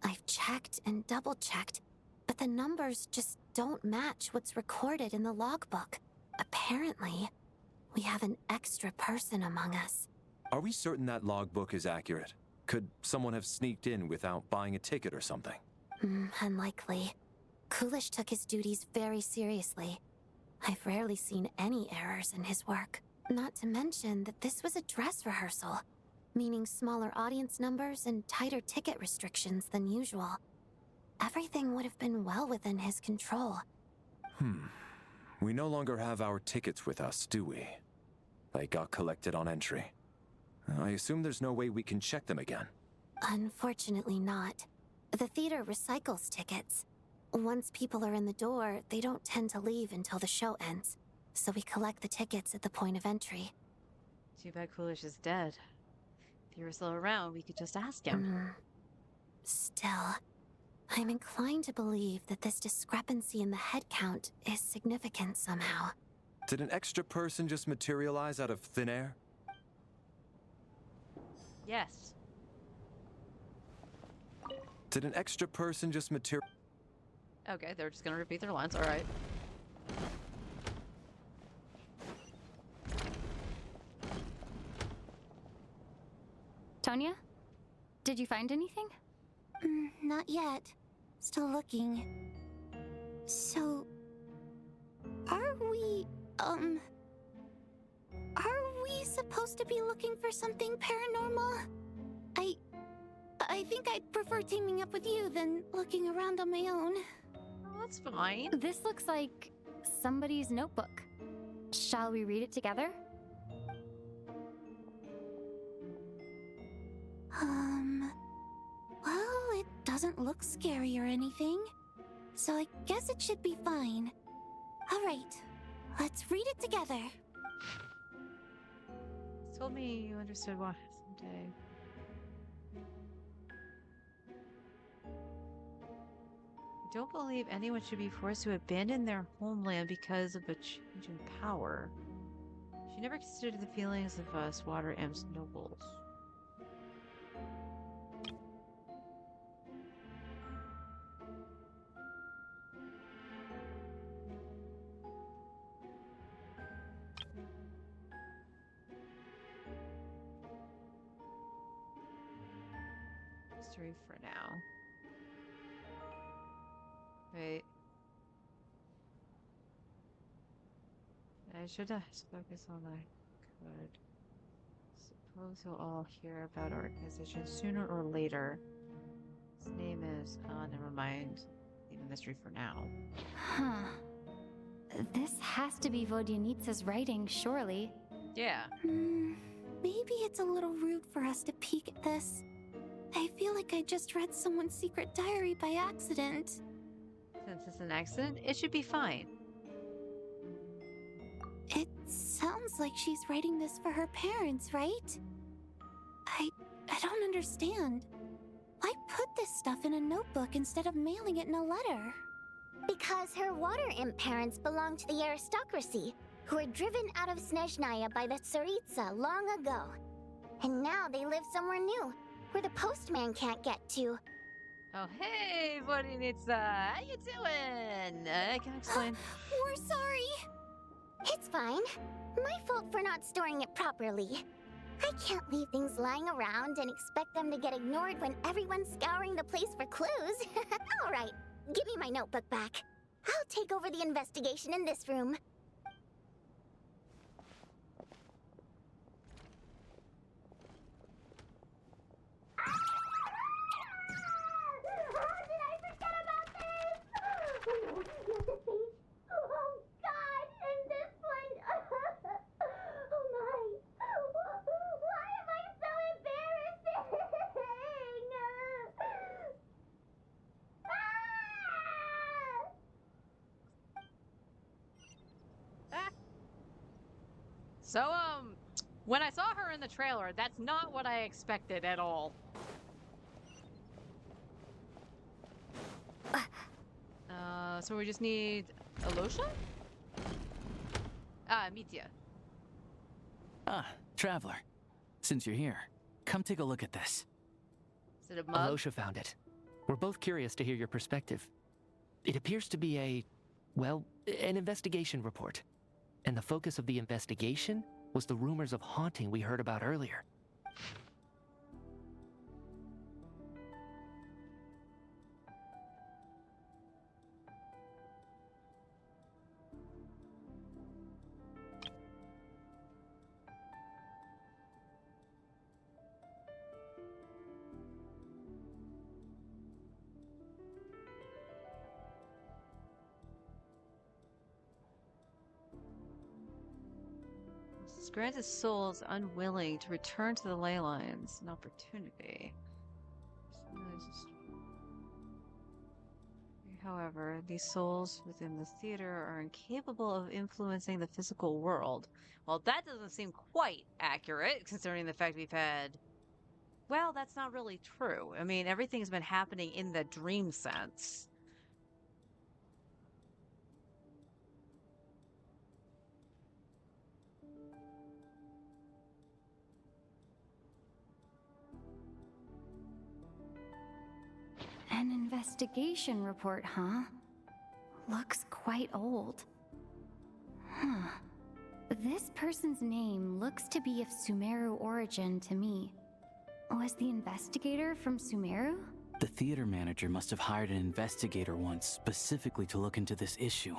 I've checked and double-checked, but the numbers just don't match what's recorded in the logbook. Apparently, we have an extra person among us. Are we certain that logbook is accurate? Could someone have sneaked in without buying a ticket or something? Unlikely. Kulish took his duties very seriously. I've rarely seen any errors in his work. Not to mention that this was a dress rehearsal, meaning smaller audience numbers and tighter ticket restrictions than usual. Everything would have been well within his control. We no longer have our tickets with us, do we? They got collected on entry. I assume there's no way we can check them again. Unfortunately not. The theater recycles tickets. Once people are in the door, they don't tend to leave until the show ends. So we collect the tickets at the point of entry. Too bad Kulish is dead. If he were still around, we could just ask him. Still, I'm inclined to believe that this discrepancy in the head count is significant somehow. Did an extra person just materialize out of thin air? Yes. Did an extra person just Okay, they're just gonna repeat their lines. All right. Tonya? Did you find anything? Not yet. Still looking. So... Are we supposed to be looking for something paranormal? I think I'd prefer teaming up with you than looking around on my own. Oh, that's fine. This looks like somebody's notebook. Shall we read it together? Well, it doesn't look scary or anything. So I guess it should be fine. Alright, let's read it together. You told me you understood why someday. I don't believe anyone should be forced to abandon their homeland because of a change in power. She never considered the feelings of us Water Imps nobles. Mystery for now. Wait. I should have focused on that. Could. Suppose you'll all hear about our organization sooner or later. His name is, never mind. Leave a mystery for now. Huh. This has to be Vodyanitsa's writing, surely. Yeah. Maybe it's a little rude for us to peek at this. I feel like I just read someone's secret diary by accident. Since it's an accident, it should be fine. It sounds like she's writing this for her parents, right? I don't understand. Why put this stuff in a notebook instead of mailing it in a letter? Because her water imp parents belonged to the aristocracy, who were driven out of Snezhnaya by the Tsaritsa long ago. And now they live somewhere new, where the postman can't get to. Oh, hey, Vodyanitsa! How you doing? I can explain. We're sorry. It's fine. My fault for not storing it properly. I can't leave things lying around and expect them to get ignored when everyone's scouring the place for clues. All right, give me my notebook back. I'll take over the investigation in this room. So, when I saw her in the trailer, that's not what I expected at all. So we just need Alosha? Mitya. Traveler. Since you're here, come take a look at this. Is it a mug? Alosha found it. We're both curious to hear your perspective. It appears to be an investigation report. And the focus of the investigation was the rumors of haunting we heard about earlier. Granted soul is unwilling to return to the ley lines. An opportunity. However, these souls within the theater are incapable of influencing the physical world. Well, that doesn't seem quite accurate, considering the fact we've had well, that's not really true. I mean, everything's been happening in the dream sense. An investigation report, huh? Looks quite old. Huh. This person's name looks to be of Sumeru origin to me. Was the investigator from Sumeru? The theater manager must have hired an investigator once specifically to look into this issue.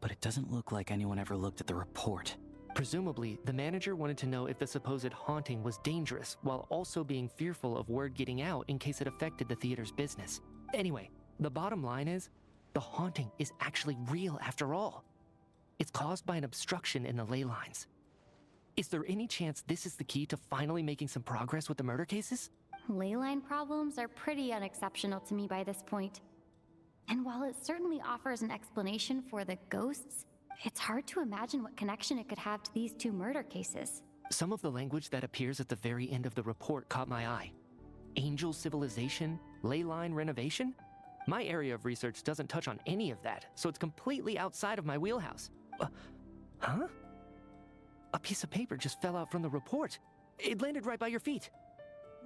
But it doesn't look like anyone ever looked at the report. Presumably, the manager wanted to know if the supposed haunting was dangerous, while also being fearful of word getting out in case it affected the theater's business. Anyway, the bottom line is, the haunting is actually real after all. It's caused by an obstruction in the ley lines. Is there any chance this is the key to finally making some progress with the murder cases? Ley line problems are pretty unexceptional to me by this point. And while it certainly offers an explanation for the ghosts, it's hard to imagine what connection it could have to these two murder cases. Some of the language that appears at the very end of the report caught my eye. Angel civilization, ley line renovation? My area of research doesn't touch on any of that, so it's completely outside of my wheelhouse. Huh? A piece of paper just fell out from the report. It landed right by your feet.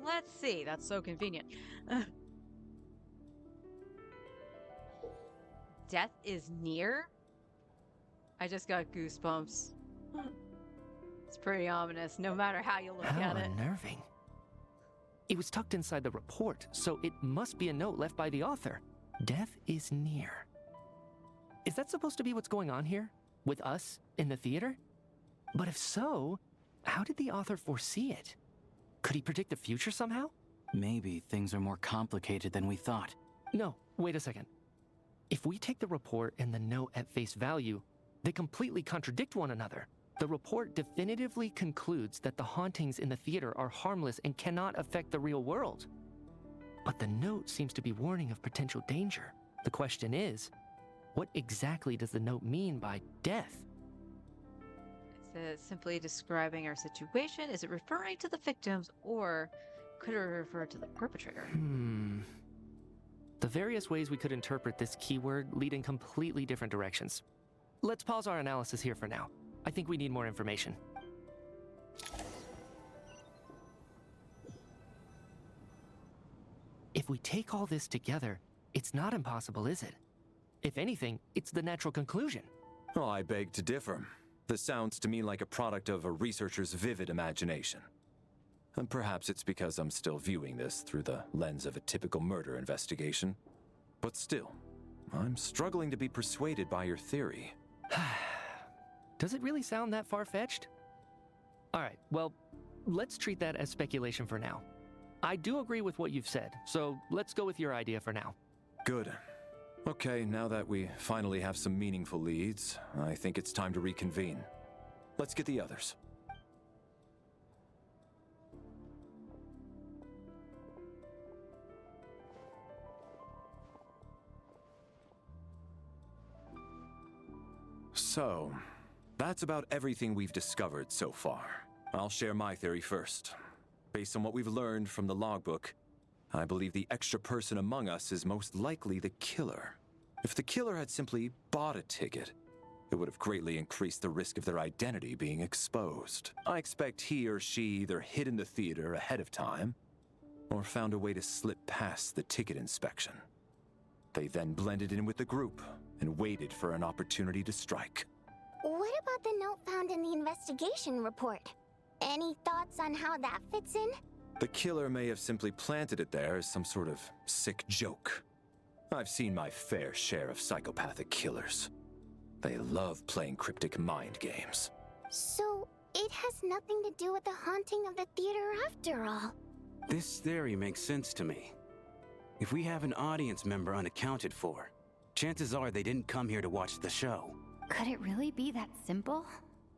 Let's see, that's so convenient. Death is near? I just got goosebumps. It's pretty ominous, no matter how you look How at it. unnerving. It was tucked inside the report, so it must be a note left by the author. Death is near. Is that supposed to be what's going on here? With us in the theater? But if so, how did the author foresee it? Could he predict the future somehow? Maybe things are more complicated than we thought. No, wait a second. If we take the report and the note at face value, they completely contradict one another. The report definitively concludes that the hauntings in the theater are harmless and cannot affect the real world. But the note seems to be warning of potential danger. The question is, what exactly does the note mean by death? Is it simply describing our situation? Is it referring to the victims, or could it refer to the perpetrator? The various ways we could interpret this keyword lead in completely different directions. Let's pause our analysis here for now. I think we need more information. If we take all this together, it's not impossible, is it? If anything, it's the natural conclusion. Oh, I beg to differ. This sounds to me like a product of a researcher's vivid imagination. And perhaps it's because I'm still viewing this through the lens of a typical murder investigation. But still, I'm struggling to be persuaded by your theory. Does it really sound that far-fetched? All right, well, let's treat that as speculation for now. I do agree with what you've said, so let's go with your idea for now. Good. Okay, now that we finally have some meaningful leads, I think it's time to reconvene. Let's get the others. So, that's about everything we've discovered so far. I'll share my theory first. Based on what we've learned from the logbook, I believe the extra person among us is most likely the killer. If the killer had simply bought a ticket, it would have greatly increased the risk of their identity being exposed. I expect he or she either hid in the theater ahead of time, or found a way to slip past the ticket inspection. They then blended in with the group and waited for an opportunity to strike. What about the note found in the investigation report? Any thoughts on how that fits in? The killer may have simply planted it there as some sort of sick joke. I've seen my fair share of psychopathic killers. They love playing cryptic mind games. So, it has nothing to do with the haunting of the theater after all. This theory makes sense to me. If we have an audience member unaccounted for, chances are they didn't come here to watch the show. Could it really be that simple?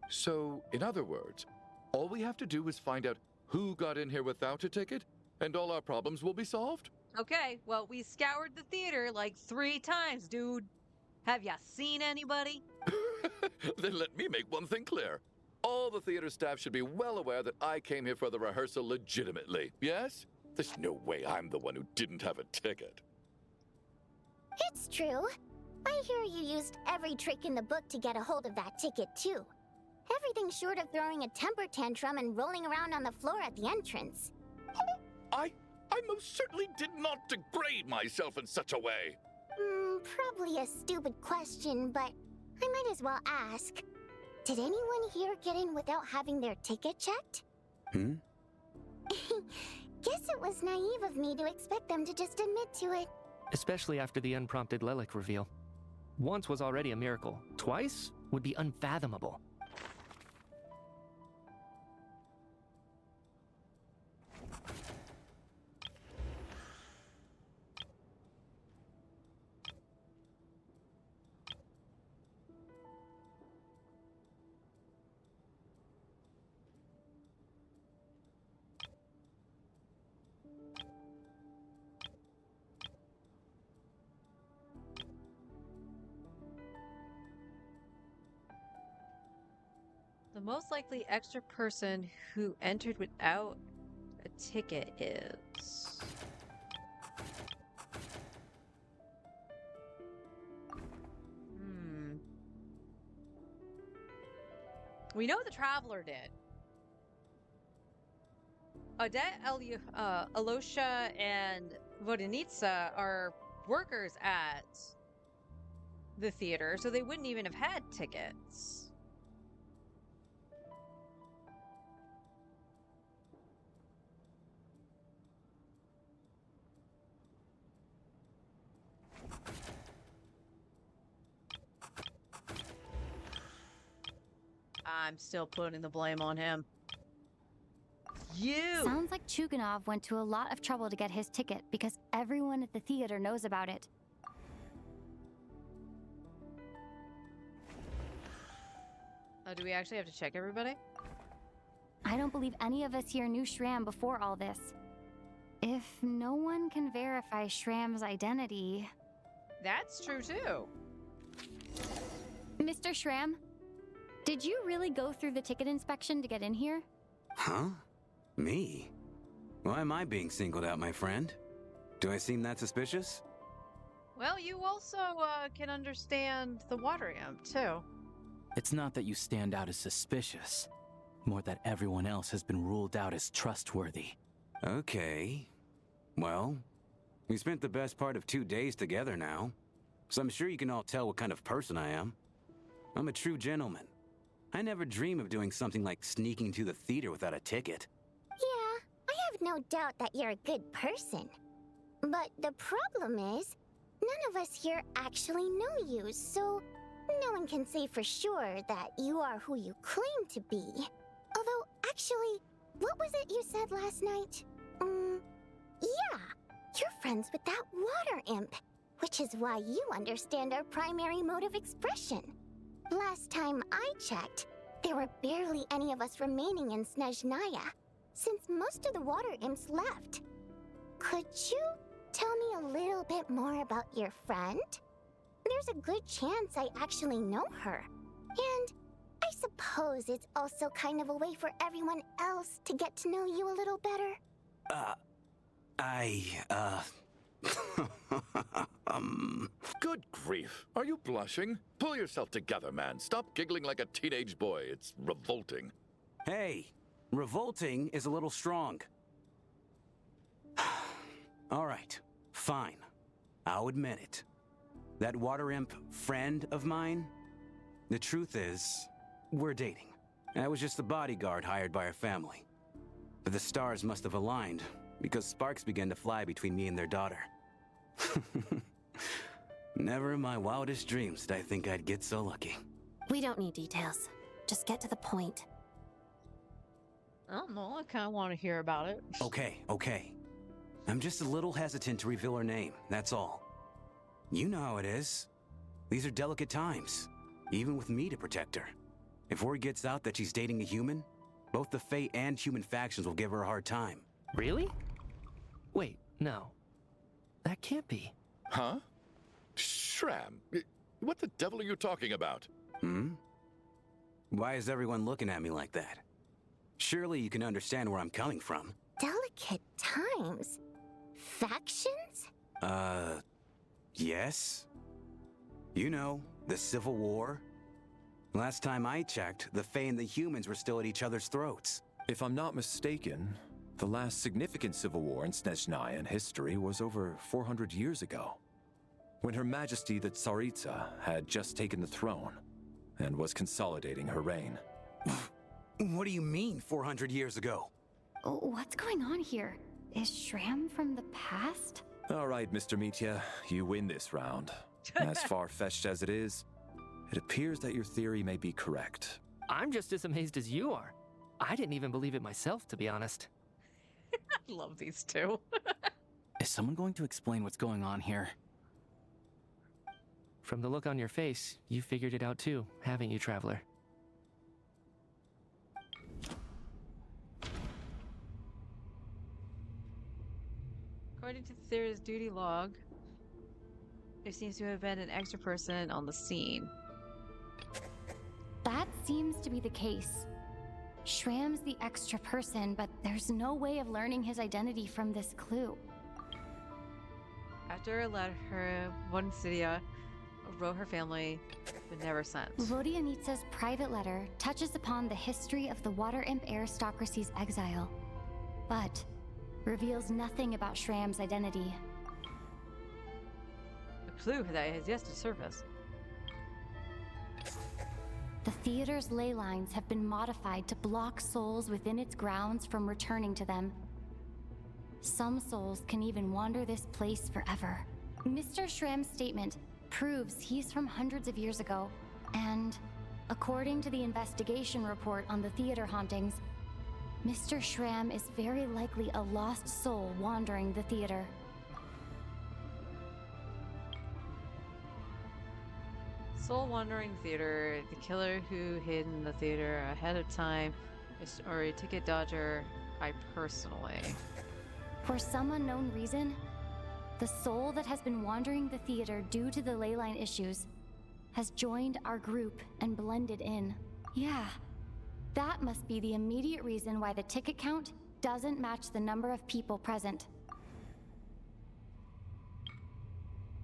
So, in other words, all we have to do is find out who got in here without a ticket, and all our problems will be solved? Okay, well, we scoured the theater like 3 times, dude. Have ya seen anybody? Then let me make one thing clear. All the theater staff should be well aware that I came here for the rehearsal legitimately, yes? There's no way I'm the one who didn't have a ticket. It's true. I hear you used every trick in the book to get a hold of that ticket, too. Everything short of throwing a temper tantrum and rolling around on the floor at the entrance. I most certainly did not degrade myself in such a way. Probably a stupid question, but I might as well ask. Did anyone here get in without having their ticket checked? Guess it was naive of me to expect them to just admit to it. Especially after the unprompted Lelic reveal. Once was already a miracle. Twice would be unfathomable. The most likely extra person who entered without a ticket is... We know the Traveler did. Odette, Alosha, and Vodenitsa are workers at the theater, so they wouldn't even have had tickets. I'm still putting the blame on him. You! Sounds like Chuganov went to a lot of trouble to get his ticket because everyone at the theater knows about it. Do we actually have to check everybody? I don't believe any of us here knew Shram before all this. If no one can verify Shram's identity... That's true too. Mr. Shram, did you really go through the ticket inspection to get in here? Huh? Me? Why am I being singled out, my friend? Do I seem that suspicious? Well, you also can understand the water imp, too. It's not that you stand out as suspicious, more that everyone else has been ruled out as trustworthy. Okay. Well, we spent the best part of 2 days together now, so I'm sure you can all tell what kind of person I am. I'm a true gentleman. I never dream of doing something like sneaking to the theater without a ticket. Yeah, I have no doubt that you're a good person. But the problem is, none of us here actually know you, so no one can say for sure that you are who you claim to be. Although, actually, what was it you said last night? Yeah, you're friends with that water imp, which is why you understand our primary mode of expression. Last time I checked, there were barely any of us remaining in Snezhnaya, since most of the water imps left. Could you tell me a little bit more about your friend? There's a good chance I actually know her. And I suppose it's also kind of a way for everyone else to get to know you a little better. Good grief. Are you blushing? Pull yourself together, man. Stop giggling like a teenage boy. It's revolting. Hey, revolting is a little strong. All right, fine. I'll admit it. That water imp friend of mine, the truth is, we're dating. I was just the bodyguard hired by our family. But the stars must have aligned, because sparks began to fly between me and their daughter. Never in my wildest dreams did I think I'd get so lucky. We don't need details. Just get to the point. I don't know, I kind of want to hear about it. Okay. I'm just a little hesitant to reveal her name, that's all. You know how it is. These are delicate times, even with me to protect her. If word gets out that she's dating a human, both the Fae and human factions will give her a hard time. Really? Wait, no. That can't be. Huh? Shram, what the devil are you talking about? Why is everyone looking at me like that? Surely you can understand where I'm coming from. Delicate times? Factions? Yes? You know, the Civil War? Last time I checked, the Fae and the humans were still at each other's throats. If I'm not mistaken, the last significant civil war in Snezhnaya history was over 400 years ago, when Her Majesty the Tsaritsa had just taken the throne and was consolidating her reign. What do you mean, 400 years ago? What's going on here? Is Shram from the past? All right, Mr. Mitya, you win this round. As far-fetched as it is, it appears that your theory may be correct. I'm just as amazed as you are. I didn't even believe it myself, to be honest. I love these two. Is someone going to explain what's going on here? From the look on your face, you figured it out too, haven't you, Traveler? According to the theory's duty log, there seems to have been an extra person on the scene. That seems to be the case. Shram's the extra person, but there's no way of learning his identity from this clue. After a letter, one Cydia wrote her family, but never sent. Vodyanitsa's private letter touches upon the history of the Water Imp aristocracy's exile, but reveals nothing about Shram's identity. A clue that has yet to surface. The theater's ley lines have been modified to block souls within its grounds from returning to them. Some souls can even wander this place forever. Mr. Shram's statement proves he's from hundreds of years ago, and according to the investigation report on the theater hauntings, Mr. Shram is very likely a lost soul wandering the theater. Soul Wandering Theater, the killer who hid in the theater ahead of time, or a ticket dodger, I personally. For some unknown reason, the soul that has been wandering the theater due to the leyline issues has joined our group and blended in. Yeah, that must be the immediate reason why the ticket count doesn't match the number of people present.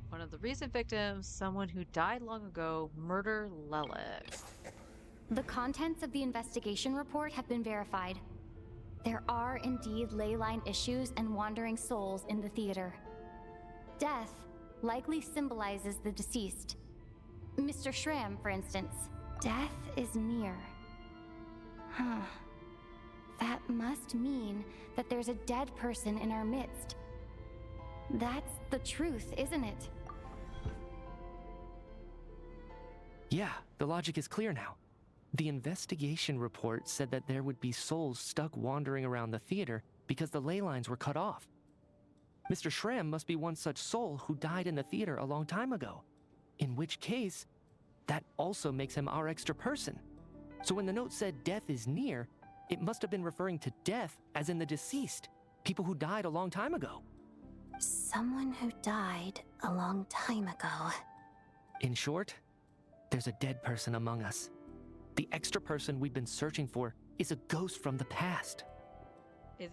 One of the recent victims, someone who died long ago, murder Lelik. The contents of the investigation report have been verified. There are indeed leyline issues and wandering souls in the theater. Death likely symbolizes the deceased. Mr. Shram, for instance. Death is near. Huh. That must mean that there's a dead person in our midst. That's the truth, isn't it? Yeah, the logic is clear now. The investigation report said that there would be souls stuck wandering around the theater because the ley lines were cut off. Mr. Shram must be one such soul who died in the theater a long time ago. In which case, that also makes him our extra person. So when the note said death is near, it must have been referring to death as in the deceased, people who died a long time ago. Someone who died a long time ago. In short, there's a dead person among us. The extra person we've been searching for is a ghost from the past. Is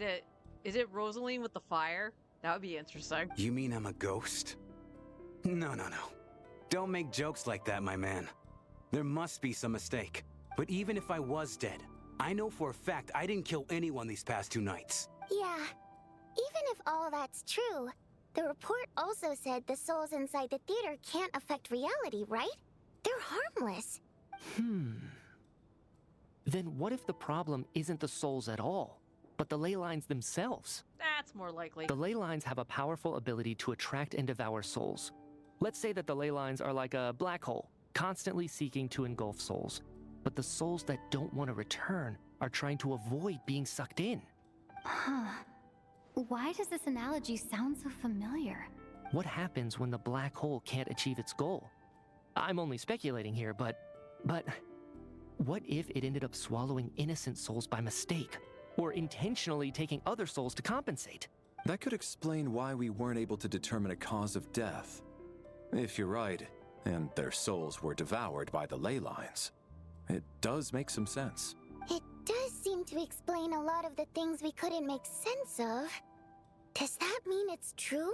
it Rosaline with the fire? That would be interesting. You mean I'm a ghost? No. Don't make jokes like that, my man. There must be some mistake. But even if I was dead, I know for a fact I didn't kill anyone these past 2 nights. Yeah, even if all that's true, the report also said the souls inside the theater can't affect reality, right? They're harmless. Then what if the problem isn't the souls at all, but the ley lines themselves? That's more likely. The ley lines have a powerful ability to attract and devour souls. Let's say that the ley lines are like a black hole, constantly seeking to engulf souls. But the souls that don't want to return are trying to avoid being sucked in. Huh. Why does this analogy sound so familiar? What happens when the black hole can't achieve its goal? I'm only speculating here, but what if it ended up swallowing innocent souls by mistake, or intentionally taking other souls to compensate? That could explain why we weren't able to determine a cause of death. If you're right, and their souls were devoured by the ley lines. It does make some sense. It does seem to explain a lot of the things we couldn't make sense of. Does that mean it's true?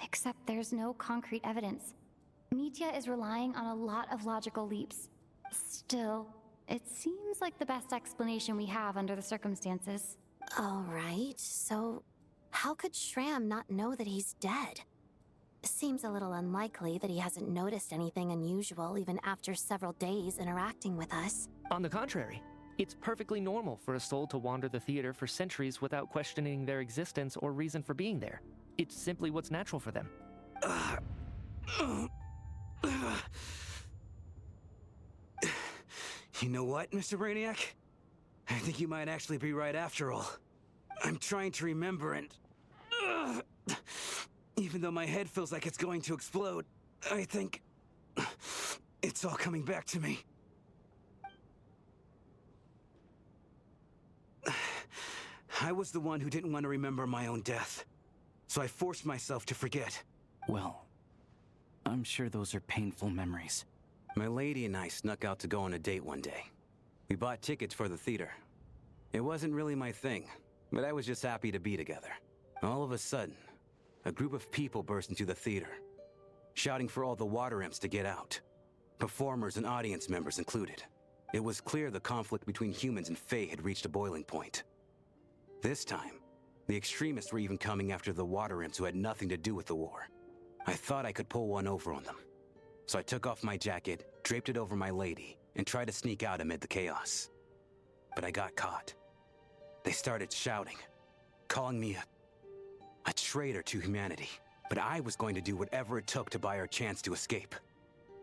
Except there's no concrete evidence. Mitya is relying on a lot of logical leaps. Still, it seems like the best explanation we have under the circumstances. All right, so how could Shram not know that he's dead? Seems a little unlikely that he hasn't noticed anything unusual even after several days interacting with us. On the contrary, it's perfectly normal for a soul to wander the theater for centuries without questioning their existence or reason for being there. It's simply what's natural for them. You know what, Mr. Brainiac? I think you might actually be right after all. I'm trying to remember and... even though my head feels like it's going to explode, I think... it's all coming back to me. I was the one who didn't want to remember my own death, so I forced myself to forget. Well, I'm sure those are painful memories. My lady and I snuck out to go on a date one day. We bought tickets for the theater. It wasn't really my thing, but I was just happy to be together. All of a sudden, a group of people burst into the theater, shouting for all the water imps to get out. Performers and audience members included. It was clear the conflict between humans and Fae had reached a boiling point. This time, the extremists were even coming after the water imps who had nothing to do with the war. I thought I could pull one over on them. So I took off my jacket, draped it over my lady, and tried to sneak out amid the chaos. But I got caught. They started shouting, calling me a traitor to humanity. But I was going to do whatever it took to buy our chance to escape.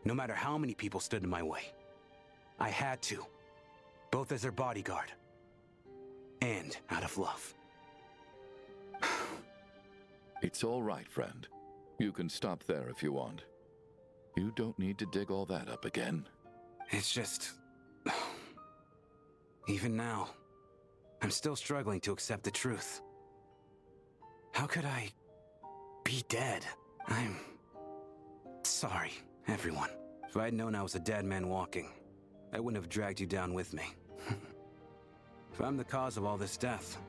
No matter how many people stood in my way. I had to. Both as their bodyguard. And out of love. It's all right, friend. You can stop there if you want. You don't need to dig all that up again. It's just... even now, I'm still struggling to accept the truth. How could I be dead? I'm sorry, everyone. If I'd known I was a dead man walking, I wouldn't have dragged you down with me. If I'm the cause of all this death,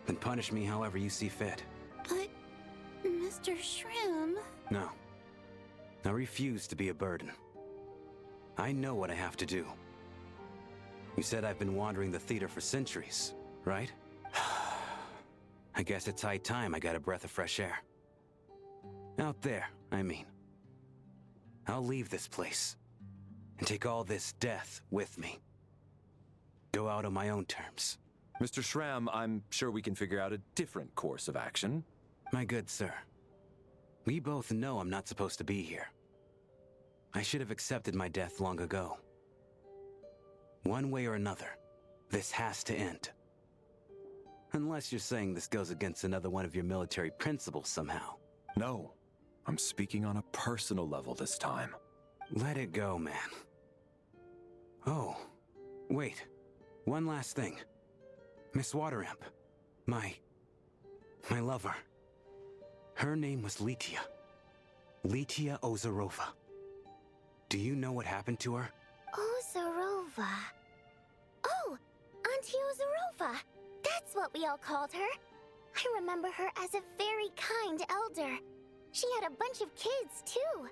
then punish me however you see fit. But, Mr. Shrim... No. I refuse to be a burden. I know what I have to do. You said I've been wandering the theater for centuries, right? I guess it's high time I got a breath of fresh air. Out there, I mean. I'll leave this place and take all this death with me. Go out on my own terms. Mr. Shram, I'm sure we can figure out a different course of action. My good sir, we both know I'm not supposed to be here. I should have accepted my death long ago. One way or another, this has to end. Unless you're saying this goes against another one of your military principles somehow. No, I'm speaking on a personal level this time. Let it go, man. Oh, wait. One last thing. Miss Water Imp. My lover. Her name was Letia. Letia Ozarova. Do you know what happened to her? Ozarova. Oh, Auntie Ozarova. That's what we all called her. I remember her as a very kind elder. She had a bunch of kids, too.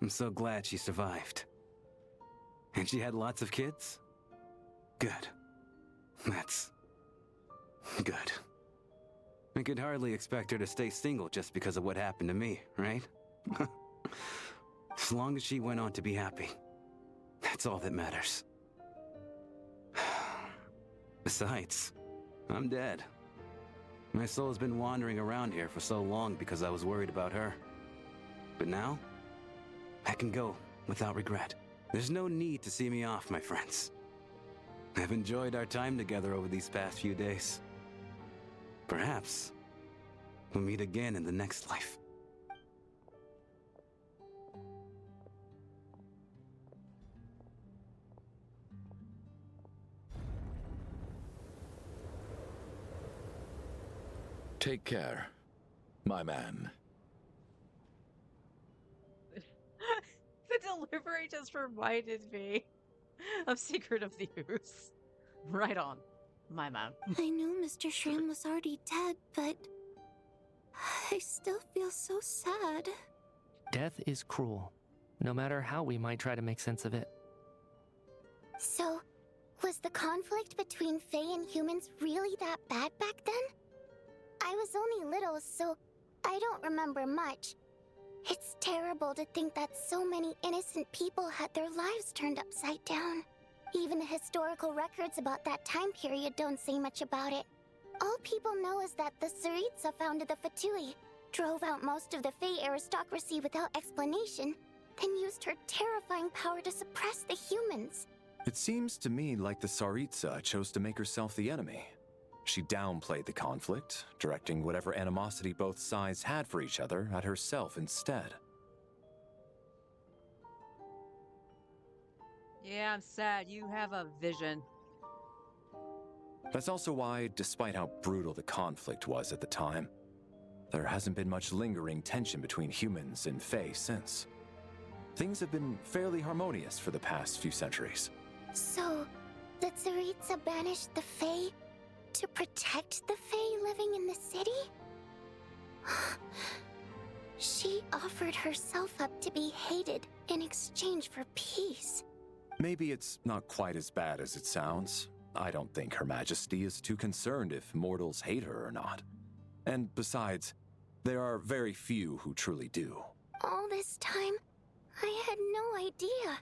I'm so glad she survived. And she had lots of kids? Good. That's... good. I could hardly expect her to stay single just because of what happened to me, right? As long as she went on to be happy. That's all that matters. Besides, I'm dead. My soul has been wandering around here for so long because I was worried about her. But now, I can go without regret. There's no need to see me off, my friends. I've enjoyed our time together over these past few days. Perhaps we'll meet again in the next life. Take care, my man. The Delivery just reminded me of Secret of the Ooze. Right on. My man. I knew Mr. Shram was already dead, but I still feel so sad. Death is cruel, no matter how we might try to make sense of it. So, was the conflict between Fae and humans really that bad back then? I was only little, so I don't remember much. It's terrible to think that so many innocent people had their lives turned upside down. Even the historical records about that time period don't say much about it. All people know is that the Tsaritsa founded the Fatui, drove out most of the Fae aristocracy without explanation, then used her terrifying power to suppress the humans. It seems to me like the Tsaritsa chose to make herself the enemy. She downplayed the conflict, directing whatever animosity both sides had for each other at herself instead. Yeah, I'm sad. You have a vision. That's also why, despite how brutal the conflict was at the time, there hasn't been much lingering tension between humans and Fae since. Things have been fairly harmonious for the past few centuries. So, the Tsaritsa banished the Fae to protect the Fae living in the city? She offered herself up to be hated in exchange for peace. Maybe it's not quite as bad as it sounds. I don't think Her Majesty is too concerned if mortals hate her or not. And besides, there are very few who truly do. All this time, I had no idea.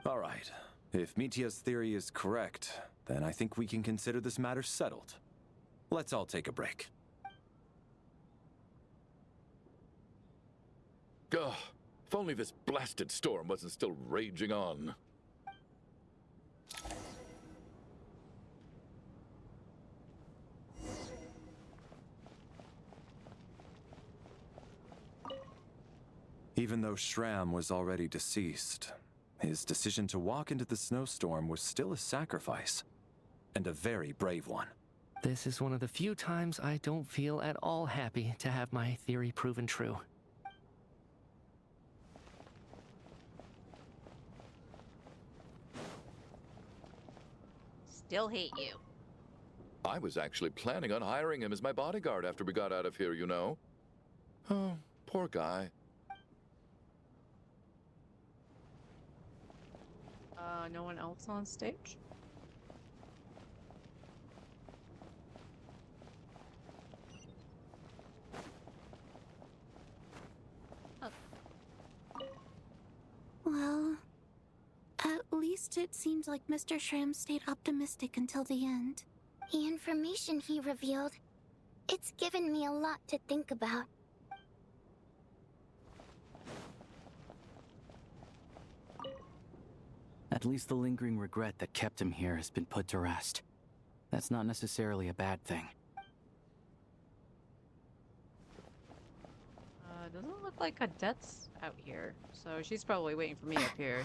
All right. If Mitya's theory is correct, then I think we can consider this matter settled. Let's all take a break. Ugh, if only this blasted storm wasn't still raging on. Even though Shram was already deceased, his decision to walk into the snowstorm was still a sacrifice, and a very brave one. This is one of the few times I don't feel at all happy to have my theory proven true. Still hate you. I was actually planning on hiring him as my bodyguard after we got out of here, you know. Oh, poor guy. No one else on stage? Oh. Well, at least it seems like Mr. Shram stayed optimistic until the end. The information he revealed, it's given me a lot to think about. At least the lingering regret that kept him here has been put to rest. That's not necessarily a bad thing. Doesn't look like Cadet's out here, so she's probably waiting for me up here.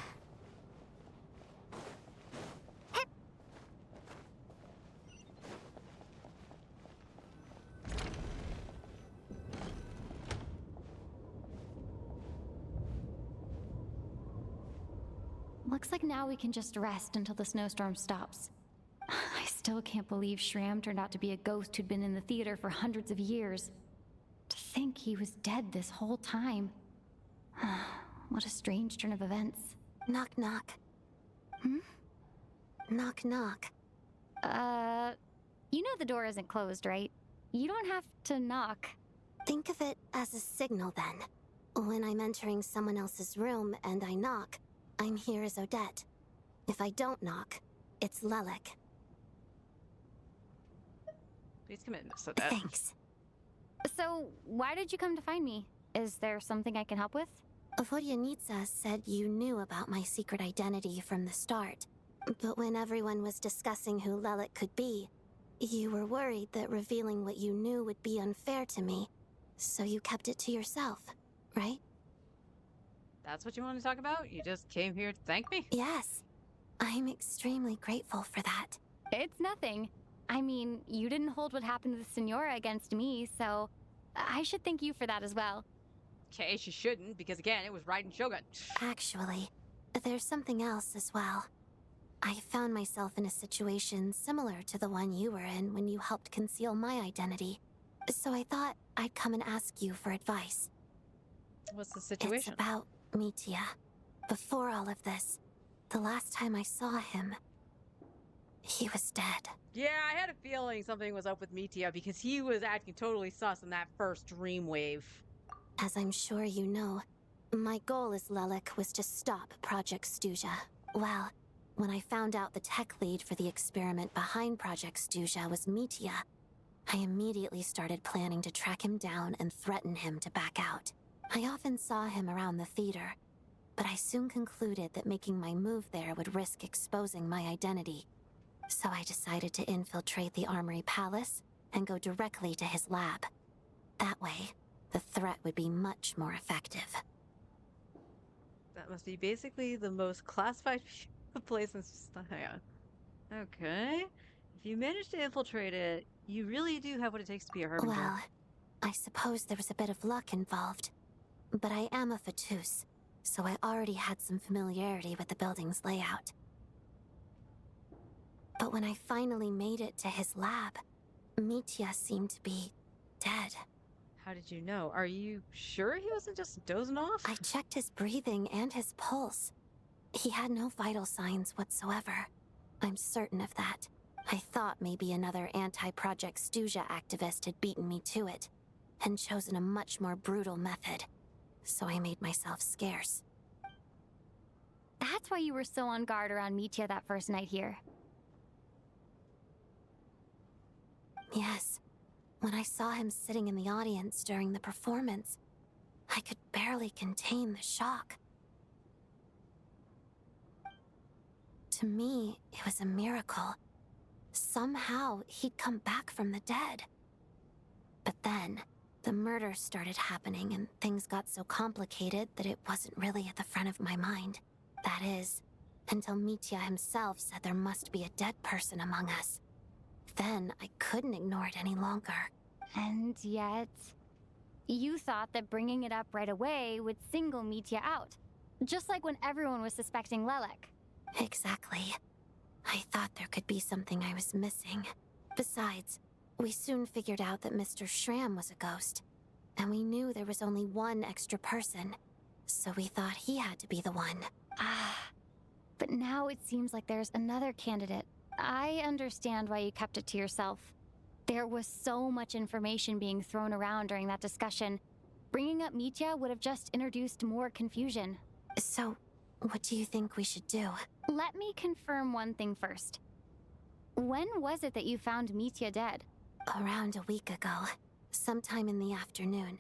Looks like now we can just rest until the snowstorm stops. I still can't believe Shram turned out to be a ghost who'd been in the theater for hundreds of years. To think he was dead this whole time. What a strange turn of events. Knock, knock. Hmm? Knock, knock. You know the door isn't closed, right? You don't have to knock. Think of it as a signal then. When I'm entering someone else's room and I knock, I'm here as Odette. If I don't knock, it's Lelik. Please come in, Miss Odette. Thanks. So, why did you come to find me? Is there something I can help with? Vodyanitsa said you knew about my secret identity from the start. But when everyone was discussing who Lelik could be, you were worried that revealing what you knew would be unfair to me. So you kept it to yourself, right? That's what you want to talk about? You just came here to thank me? Yes. I'm extremely grateful for that. It's nothing. I mean, you didn't hold what happened to the Senora against me, so I should thank you for that as well. Okay, she shouldn't, because again, it was Raiden Shogun. Actually, There's something else as well. I found myself in a situation similar to the one you were in when you helped conceal my identity. So I thought I'd come and ask you for advice. What's the situation? It's about Mitya. Before all of this, the last time I saw him, he was dead. Yeah, I had a feeling something was up with Mitya because he was acting totally sus in that first dream wave. As I'm sure you know, my goal as Lelik was to stop Project Stuja. Well, when I found out the tech lead for the experiment behind Project Stuja was Mitya, I immediately started planning to track him down and threaten him to back out. I often saw him around the theater, but I soon concluded that making my move there would risk exposing my identity. So I decided to infiltrate the Armory Palace and go directly to his lab. That way, the threat would be much more effective. That must be basically the most classified place in Stuja. Okay. If you manage to infiltrate it, you really do have what it takes to be a Harbinger. Well, I suppose there was a bit of luck involved. But I am a Fatus, so I already had some familiarity with the building's layout. But when I finally made it to his lab, Mitya seemed to be dead. How did you know? Are you sure he wasn't just dozing off? I checked his breathing and his pulse. He had no vital signs whatsoever. I'm certain of that. I thought maybe another anti-Project Stuja activist had beaten me to it, and chosen a much more brutal method. So I made myself scarce. That's why you were so on guard around Mitya that first night here. Yes. When I saw him sitting in the audience during the performance, I could barely contain the shock. To me, it was a miracle. Somehow, he'd come back from the dead. But then, the murders started happening and things got so complicated that it wasn't really at the front of my mind. That is, until Mitya himself said there must be a dead person among us. Then I couldn't ignore it any longer. And yet, you thought that bringing it up right away would single Mitya out. Just like when everyone was suspecting Lelik. Exactly. I thought there could be something I was missing. Besides, we soon figured out that Mr. Shram was a ghost. And we knew there was only one extra person. So we thought he had to be the one. But now it seems like there's another candidate. I understand why you kept it to yourself. There was so much information being thrown around during that discussion. Bringing up Mitya would have just introduced more confusion. So, what do you think we should do? Let me confirm one thing first. When was it that you found Mitya dead? Around a week ago. Sometime in the afternoon.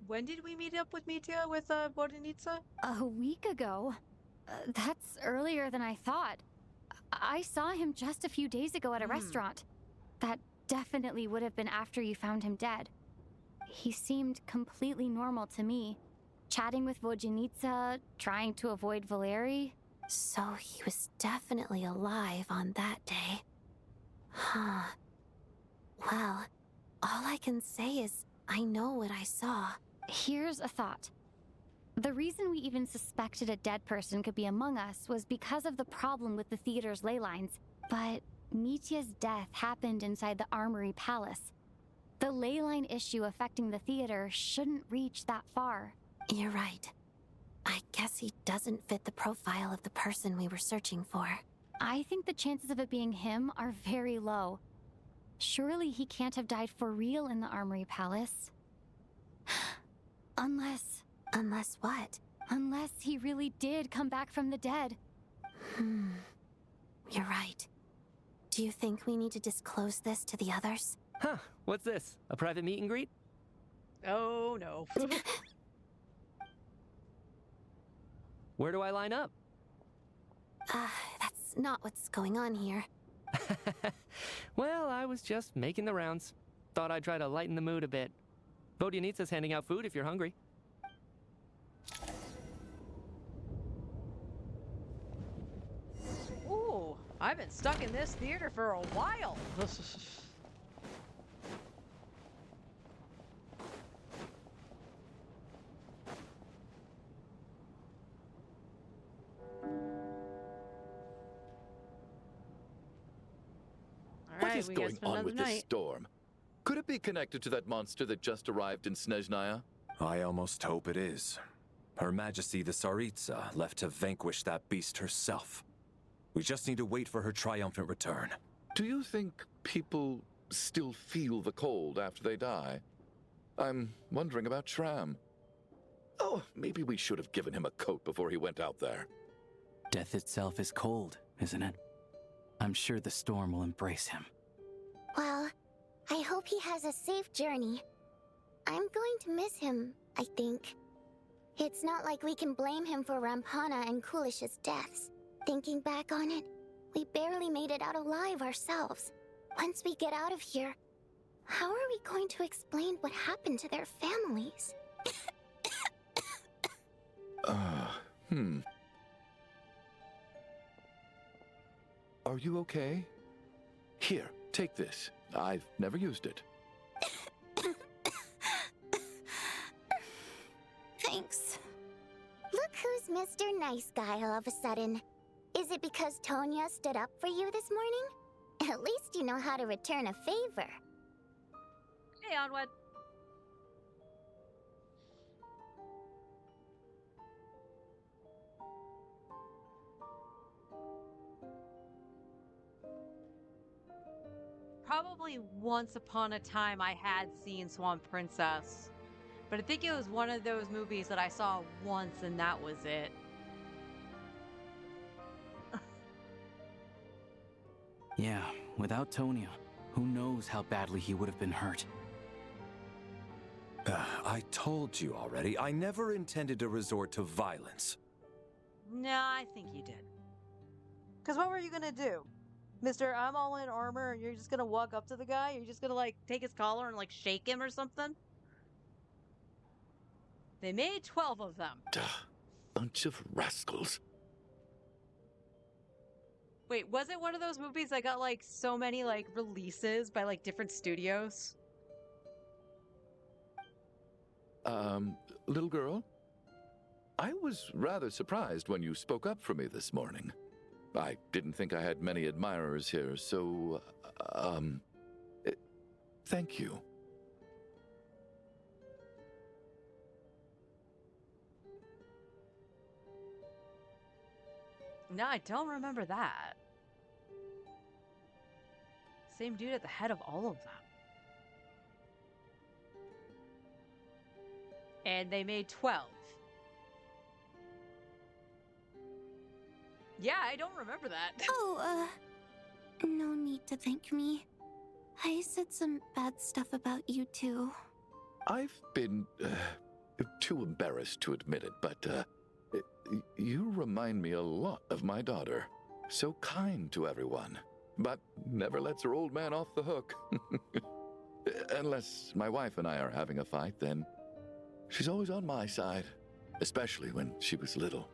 When did we meet up with Mitya with Bodenitsa? A week ago? That's earlier than I thought. I saw him just a few days ago at a restaurant. That definitely would have been after you found him dead. He seemed completely normal to me. Chatting with Vojanitsa, trying to avoid Valeri. So he was definitely alive on that day. Huh. Well, all I can say is I know what I saw. Here's a thought. The reason we even suspected a dead person could be among us was because of the problem with the theater's ley lines. But Mitya's death happened inside the Armory Palace. The ley line issue affecting the theater shouldn't reach that far. You're right. I guess he doesn't fit the profile of the person we were searching for. I think the chances of it being him are very low. Surely he can't have died for real in the Armory Palace. Unless... Unless what? Unless he really did come back from the dead. You're right. Do you think we need to disclose this to the others? Huh, what's this? A private meet and greet? Oh, no. Where do I line up? That's not what's going on here. Well, I was just making the rounds. Thought I'd try to lighten the mood a bit. Vodyanitsa's handing out food if you're hungry. Ooh, I've been stuck in this theater for a while. What is We gotta going spend on another with this night. storm? Could it be connected to that monster that just arrived in Snezhnaya? I almost hope it is. Her Majesty the Tsaritsa left to vanquish that beast herself. We just need to wait for her triumphant return. Do you think people still feel the cold after they die? I'm wondering about Shram. Oh, maybe we should have given him a coat before he went out there. Death itself is cold, isn't it? I'm sure the storm will embrace him. Well, I hope he has a safe journey. I'm going to miss him, I think. It's not like we can blame him for Rampana and Kulish's deaths. Thinking back on it, we barely made it out alive ourselves. Once we get out of here, how are we going to explain what happened to their families? Are you okay? Here, take this. I've never used it. Thanks. Look who's Mr. Nice Guy all of a sudden. Is it because Tonya stood up for you this morning? At least you know how to return a favor. Hey, Onward. Probably once upon a time I had seen Swan Princess, but I think it was one of those movies that I saw once and that was it. Yeah, without Tonya, who knows how badly he would have been hurt. I told you already, I never intended to resort to violence. No, I think you did. Because what were you gonna do? Mister, I'm all in armor and you're just gonna walk up to the guy? You're just gonna, like, take his collar and, like, shake him or something? They made 12 of them. Bunch of rascals. Wait, was it one of those movies that got, like, so many, like, releases by, like, different studios? Little girl? I was rather surprised when you spoke up for me this morning. I didn't think I had many admirers here, so, thank you. No, I don't remember that. Same dude at the head of all of them. And they made 12. Yeah, I don't remember that. Oh, no need to thank me. I said some bad stuff about you too. I've been, too embarrassed to admit it, but, you remind me a lot of my daughter. So kind to everyone, but never lets her old man off the hook. Unless my wife and I are having a fight, then she's always on my side, especially when she was little.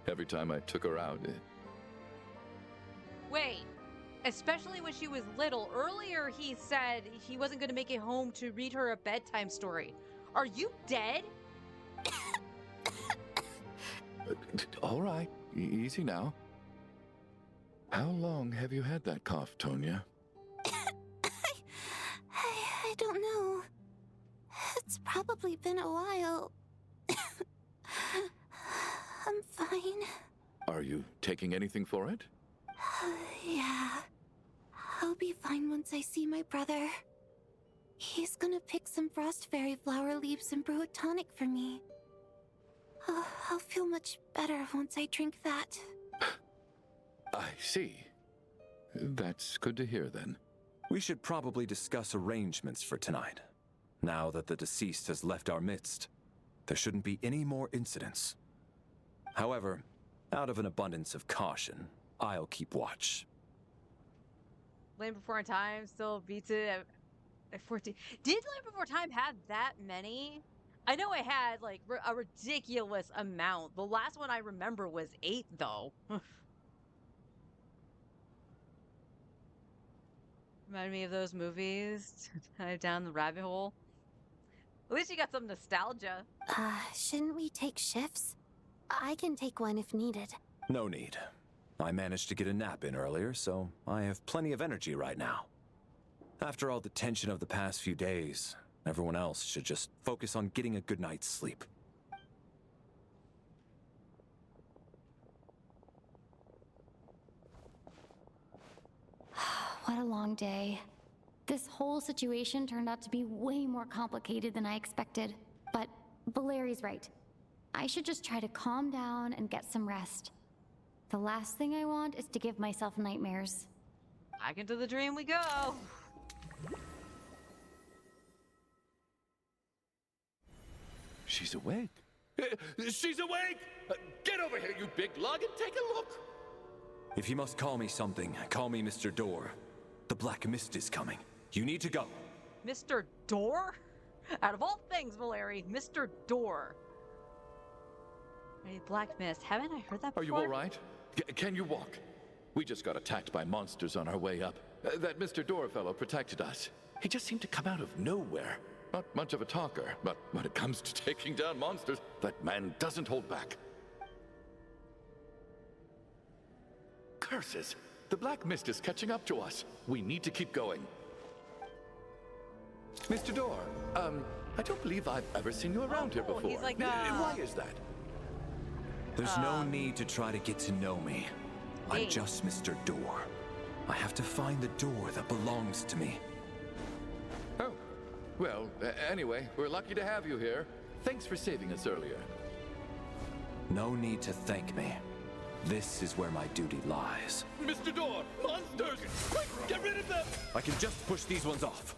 Every time I took her out... Wait, especially when she was little. Earlier he said he wasn't going to make it home to read her a bedtime story. Are you dead? All right, easy now. How long have you had that cough, Tonya? I don't know. It's probably been a while. I'm fine. Are you taking anything for it? Yeah. I'll be fine once I see my brother. He's gonna pick some frost fairy flower leaves and brew a tonic for me. I'll feel much better once I drink that. I see. That's good to hear, then. We should probably discuss arrangements for tonight. Now that the deceased has left our midst, there shouldn't be any more incidents. However, out of an abundance of caution, I'll keep watch. Land Before Time still beats it at 14. Did Land Before Time have that many? I know it had, like, a ridiculous amount. The last one I remember was 8, though. Remind me of those movies. Dive down the rabbit hole. At least you got some nostalgia. Shouldn't we take shifts? I can take one if needed. No need. I managed to get a nap in earlier, so I have plenty of energy right now. After all the tension of the past few days, everyone else should just focus on getting a good night's sleep. What a long day. This whole situation turned out to be way more complicated than I expected. But Valeri's right. I should just try to calm down and get some rest. The last thing I want is to give myself nightmares. Back into the dream we go. She's awake. She's awake! Get over here, you big lug, and take a look! If you must call me something, call me Mr. Door. The Black Mist is coming. You need to go. Mr. Door? Out of all things, Valeri, Mr. Door. Hey, Black Mist, haven't I heard that before? Are you all right? Can you walk? We just got attacked by monsters on our way up. That Mr. Door fellow protected us. He just seemed to come out of nowhere. Not much of a talker, but when it comes to taking down monsters, that man doesn't hold back. Curses! The Black Mist is catching up to us. We need to keep going. Mr. Door, I don't believe I've ever seen you around here before. He's like, Why is that? There's no need to try to get to know me. I'm just Mr. Door. I have to find the door that belongs to me. Oh, well, anyway, we're lucky to have you here. Thanks for saving us earlier. No need to thank me. This is where my duty lies. Mr. Door, monsters! Quick, get rid of them! I can just push these ones off.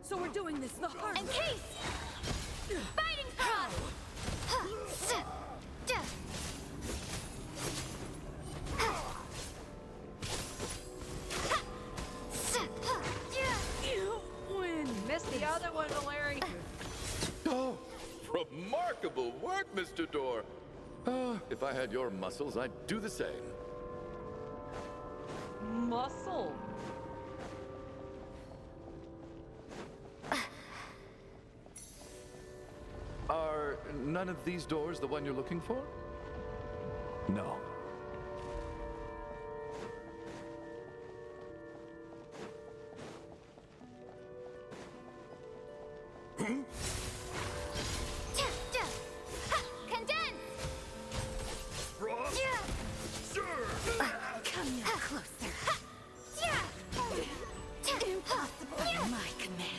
So we're doing this the hard way. Encase! Fighting frog! You win. Missed the other one, Valeri. Oh, remarkable work, Mr. Door. If I had your muscles, I'd do the same. Muscle. Are none of these doors the one you're looking for? No. Come here closer. Impossible at my command.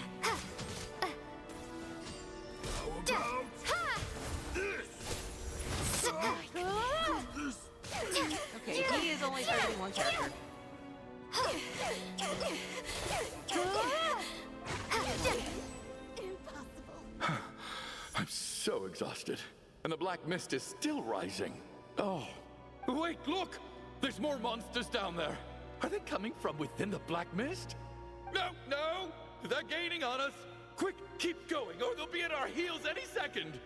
Okay, he is only targeting one character. I'm so exhausted. And the Black Mist is still rising. Oh, wait, look! There's more monsters down there. Are they coming from within the Black Mist? No, no! They're gaining on us! Quick, keep going, or they'll be at our heels any second!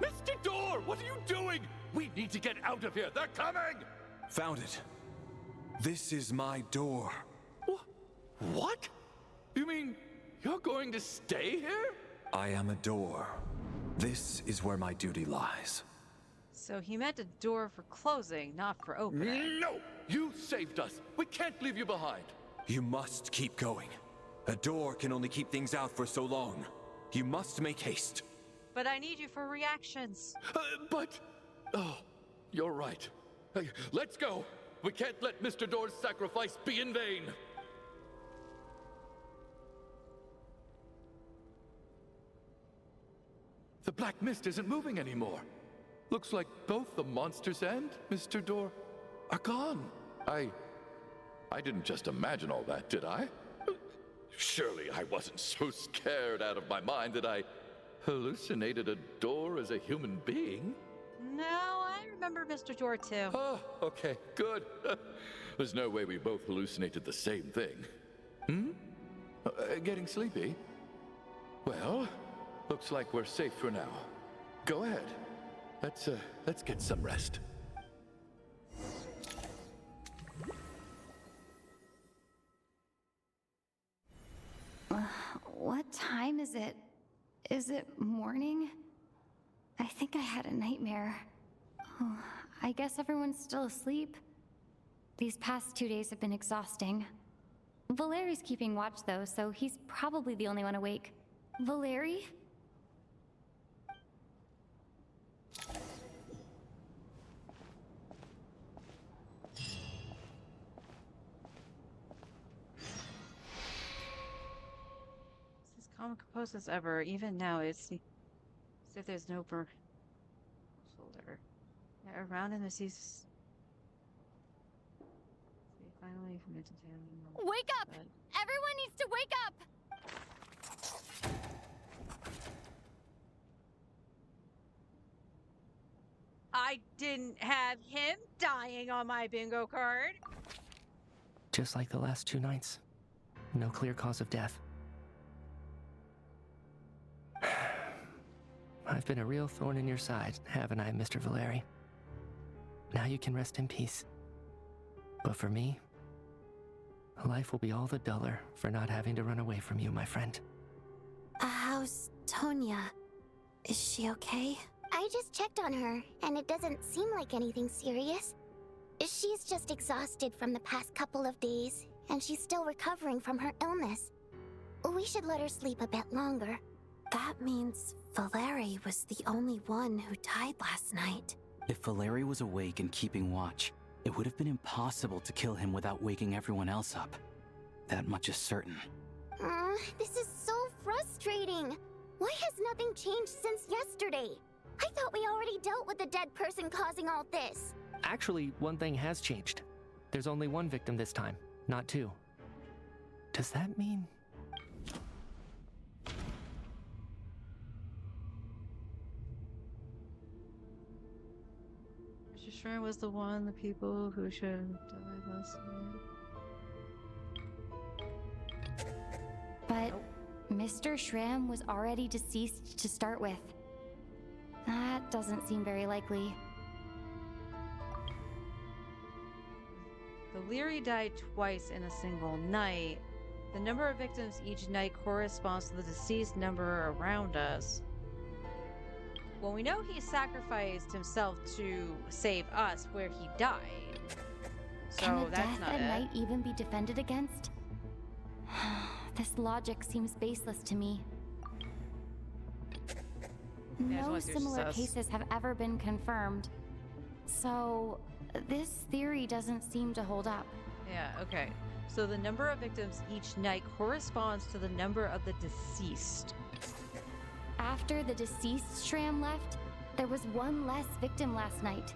Mr. Door, what are you doing? We need to get out of here. They're coming! Found it. This is my door. What? You mean you're going to stay here? I am a door. This is where my duty lies. So he meant a door for closing, not for opening. No! You saved us. We can't leave you behind. You must keep going. A door can only keep things out for so long. You must make haste. But I need you for reactions. Oh, you're right. Let's go. We can't let Mr. Door's sacrifice be in vain. The Black Mist isn't moving anymore. Looks like both the monsters and Mr. Door are gone. I didn't just imagine all that, did I? Surely I wasn't so scared out of my mind that I hallucinated a door as a human being. No, I remember Mr. Jor too. Oh, okay, good. There's no way we both hallucinated the same thing. Hmm? Getting sleepy? Well, looks like we're safe for now. Go ahead. Let's get some rest. What time is it? Is it morning? I think I had a nightmare. Oh, I guess everyone's still asleep. These past 2 days have been exhausting. Valeri's keeping watch though, so he's probably the only one awake. Valeri? As common composed as ever, even now it's as if there's no folder. Yeah, around in the seas. Finally commit to Wake up! Everyone needs to wake up! I didn't have him dying on my bingo card. Just like the last 2 nights. No clear cause of death. I've been a real thorn in your side, haven't I, Mr. Valeri? Now you can rest in peace. But for me, life will be all the duller for not having to run away from you, my friend. How's Tonya? Is she okay? I just checked on her, and it doesn't seem like anything serious. She's just exhausted from the past couple of days, and she's still recovering from her illness. We should let her sleep a bit longer. That means Valeri was the only one who died last night. If Valeri was awake and keeping watch, it would have been impossible to kill him without waking everyone else up. That much is certain. This is so frustrating. Why has nothing changed since yesterday? I thought we already dealt with the dead person causing all this. Actually, one thing has changed. There's only 1 victim this time, not 2. Does that mean... Mr. Shrine was the people who should have died last night. But Mr. Shram was already deceased to start with. That doesn't seem very likely. The Leary died twice in a single night. The number of victims each night corresponds to the deceased number around us. Well, we know he sacrificed himself to save us where he died. So Can a that's death not at it. night even be defended against? This logic seems baseless to me. Yeah, No what Zeus similar says. cases have ever been confirmed. So, this theory doesn't seem to hold up. Yeah, okay. So the number of victims each night corresponds to the number of the deceased. After the deceased Shram left, there was 1 less victim last night.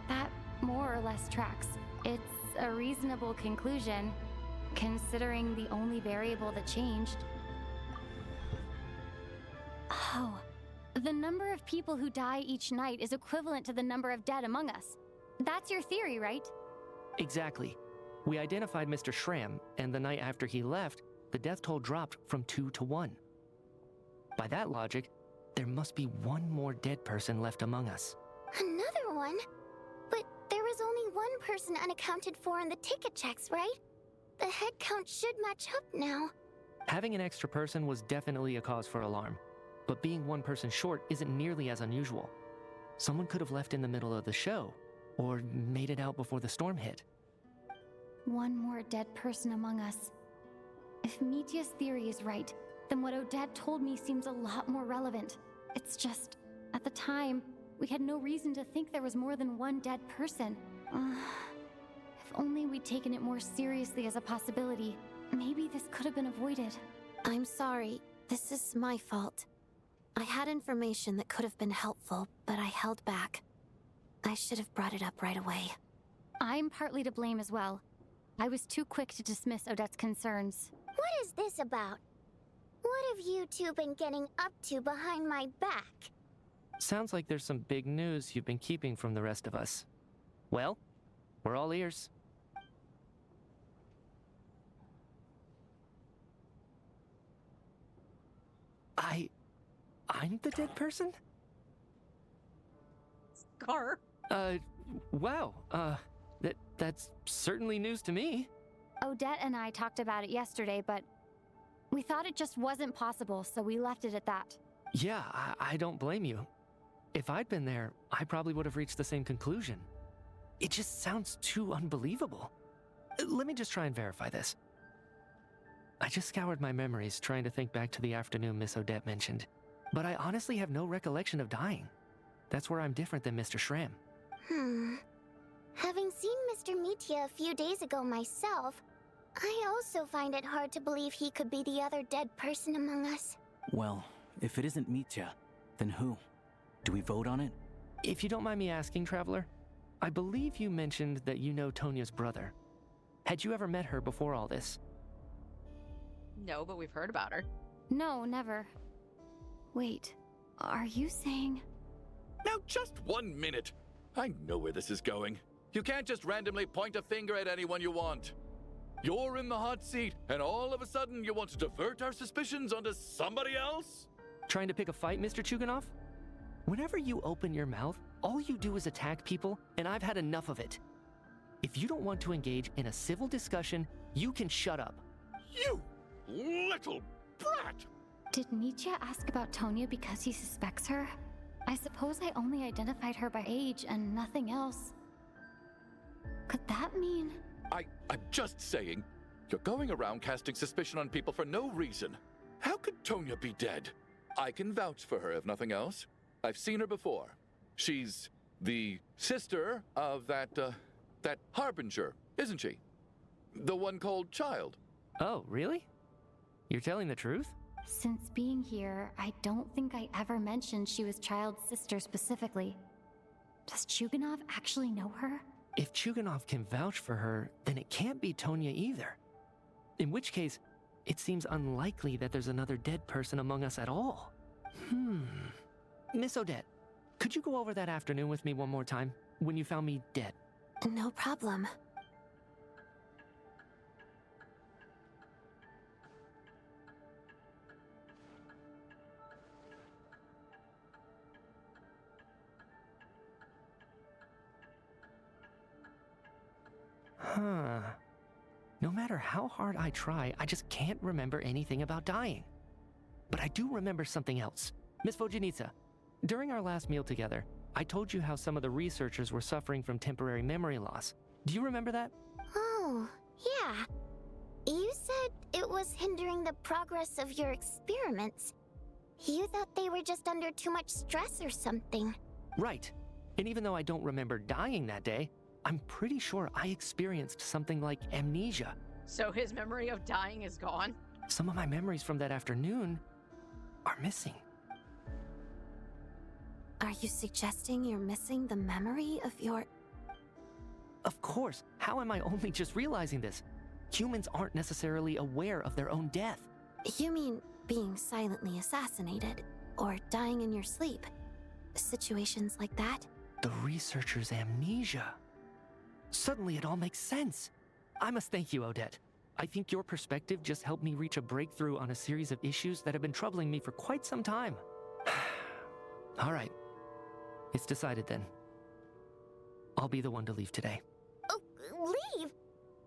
That more or less tracks. It's a reasonable conclusion, considering the only variable that changed. Oh, the number of people who die each night is equivalent to the number of dead among us. That's your theory, right? Exactly. We identified Mr. Shram, and the night after he left, the death toll dropped from 2 to 1. By that logic, there must be 1 more dead person left among us. Another one? But there was only 1 person unaccounted for in the ticket checks, right? The head count should match up now. Having an extra person was definitely a cause for alarm, but being 1 person short isn't nearly as unusual. Someone could have left in the middle of the show, or made it out before the storm hit. 1 more dead person among us. If Mitia's theory is right, then what Odette told me seems a lot more relevant. It's just, at the time, we had no reason to think there was more than 1 dead person. If only we'd taken it more seriously as a possibility, maybe this could have been avoided. I'm sorry. This is my fault. I had information that could have been helpful, but I held back. I should have brought it up right away. I'm partly to blame as well. I was too quick to dismiss Odette's concerns. What is this about? What have you two been getting up to behind my back? Sounds like there's some big news you've been keeping from the rest of us. Well, we're all ears. I'm the dead person? Scar? Wow. That's certainly news to me. Odette and I talked about it yesterday, but we thought it just wasn't possible, so we left it at that. Yeah, I don't blame you. If I'd been there, I probably would have reached the same conclusion. It just sounds too unbelievable. Let me just try and verify this. I just scoured my memories trying to think back to the afternoon Miss Odette mentioned, but I honestly have no recollection of dying. That's where I'm different than Mr. Shram. Having seen Mr. Mitya a few days ago myself, I also find it hard to believe he could be the other dead person among us. Well, if it isn't Mitya, then who? Do we vote on it? If you don't mind me asking, Traveler, I believe you mentioned that you know Tonya's brother. Had you ever met her before all this? No, but we've heard about her. No, never. Wait, are you saying... Now, just 1 minute. I know where this is going. You can't just randomly point a finger at anyone you want. You're in the hot seat, and all of a sudden you want to divert our suspicions onto somebody else? Trying to pick a fight, Mr. Chuganov? Whenever you open your mouth, all you do is attack people, and I've had enough of it. If you don't want to engage in a civil discussion, you can shut up. You little brat! Did Mitya ask about Tonya because he suspects her? I suppose I only identified her by age and nothing else. Could that mean... I'm just saying, you're going around casting suspicion on people for no reason. How could Tonya be dead? I can vouch for her if nothing else. I've seen her before. She's the sister of that Harbinger, isn't she? The one called Child. Oh, really? You're telling the truth? Since being here, I don't think I ever mentioned she was Child's sister specifically. Does Chuganov actually know her? If Chuganov can vouch for her, then it can't be Tonya either. In which case, it seems unlikely that there's another dead person among us at all. Miss Odette, could you go over that afternoon with me one more time, when you found me dead? No problem. No matter how hard I try, I just can't remember anything about dying. But I do remember something else. Miss Vojanitsa, during our last meal together, I told you how some of the researchers were suffering from temporary memory loss. Do you remember that? Oh, yeah. You said it was hindering the progress of your experiments. You thought they were just under too much stress or something. Right. And even though I don't remember dying that day, I'm pretty sure I experienced something like amnesia. So his memory of dying is gone? Some of my memories from that afternoon are missing. Are you suggesting you're missing the memory of your... Of course. How am I only just realizing this? Humans aren't necessarily aware of their own death. You mean being silently assassinated, or dying in your sleep? Situations like that? The researcher's amnesia. Suddenly it all makes sense. I must thank you, Odette. I think your perspective just helped me reach a breakthrough on a series of issues that have been troubling me for quite some time. All right. It's decided then. I'll be the one to leave today. Oh, leave?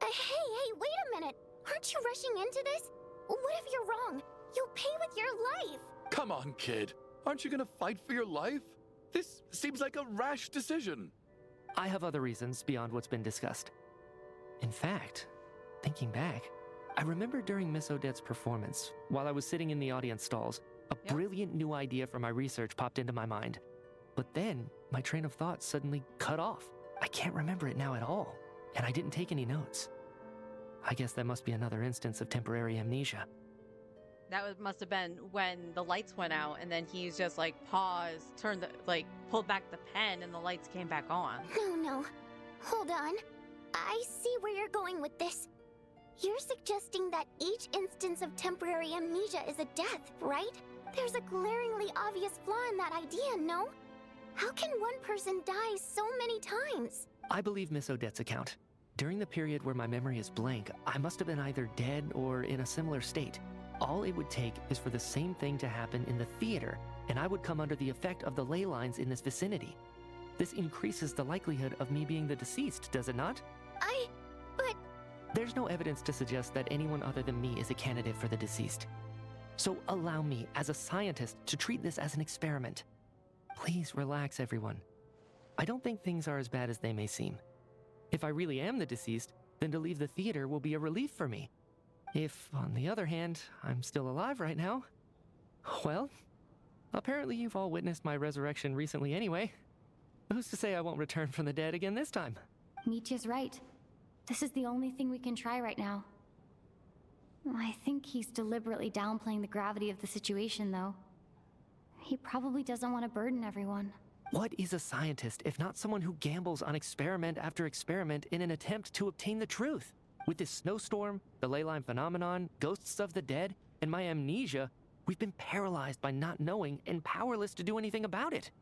Hey, wait a minute. Aren't you rushing into this? What if you're wrong? You'll pay with your life. Come on, kid. Aren't you gonna fight for your life? This seems like a rash decision. I have other reasons beyond what's been discussed. In fact, thinking back, I remember during Miss Odette's performance, while I was sitting in the audience stalls, a brilliant new idea for my research popped into my mind. But then, my train of thought suddenly cut off. I can't remember it now at all, and I didn't take any notes. I guess that must be another instance of temporary amnesia. Must have been when the lights went out, and then he's just like paused, pulled back the pen, and the lights came back on. No. Hold on. I see where you're going with this. You're suggesting that each instance of temporary amnesia is a death, right? There's a glaringly obvious flaw in that idea, no? How can one person die so many times? I believe Miss Odette's account. During the period where my memory is blank, I must have been either dead or in a similar state. All it would take is for the same thing to happen in the theater, and I would come under the effect of the ley lines in this vicinity. This increases the likelihood of me being the deceased, does it not? But... There's no evidence to suggest that anyone other than me is a candidate for the deceased. So allow me, as a scientist, to treat this as an experiment. Please relax, everyone. I don't think things are as bad as they may seem. If I really am the deceased, then to leave the theater will be a relief for me. If, on the other hand, I'm still alive right now, well, apparently you've all witnessed my resurrection recently anyway. Who's to say I won't return from the dead again this time? Michia's right. This is the only thing we can try right now. I think he's deliberately downplaying the gravity of the situation, though. He probably doesn't want to burden everyone. What is a scientist if not someone who gambles on experiment after experiment in an attempt to obtain the truth? With this snowstorm, the ley line phenomenon, ghosts of the dead, and my amnesia, we've been paralyzed by not knowing and powerless to do anything about it.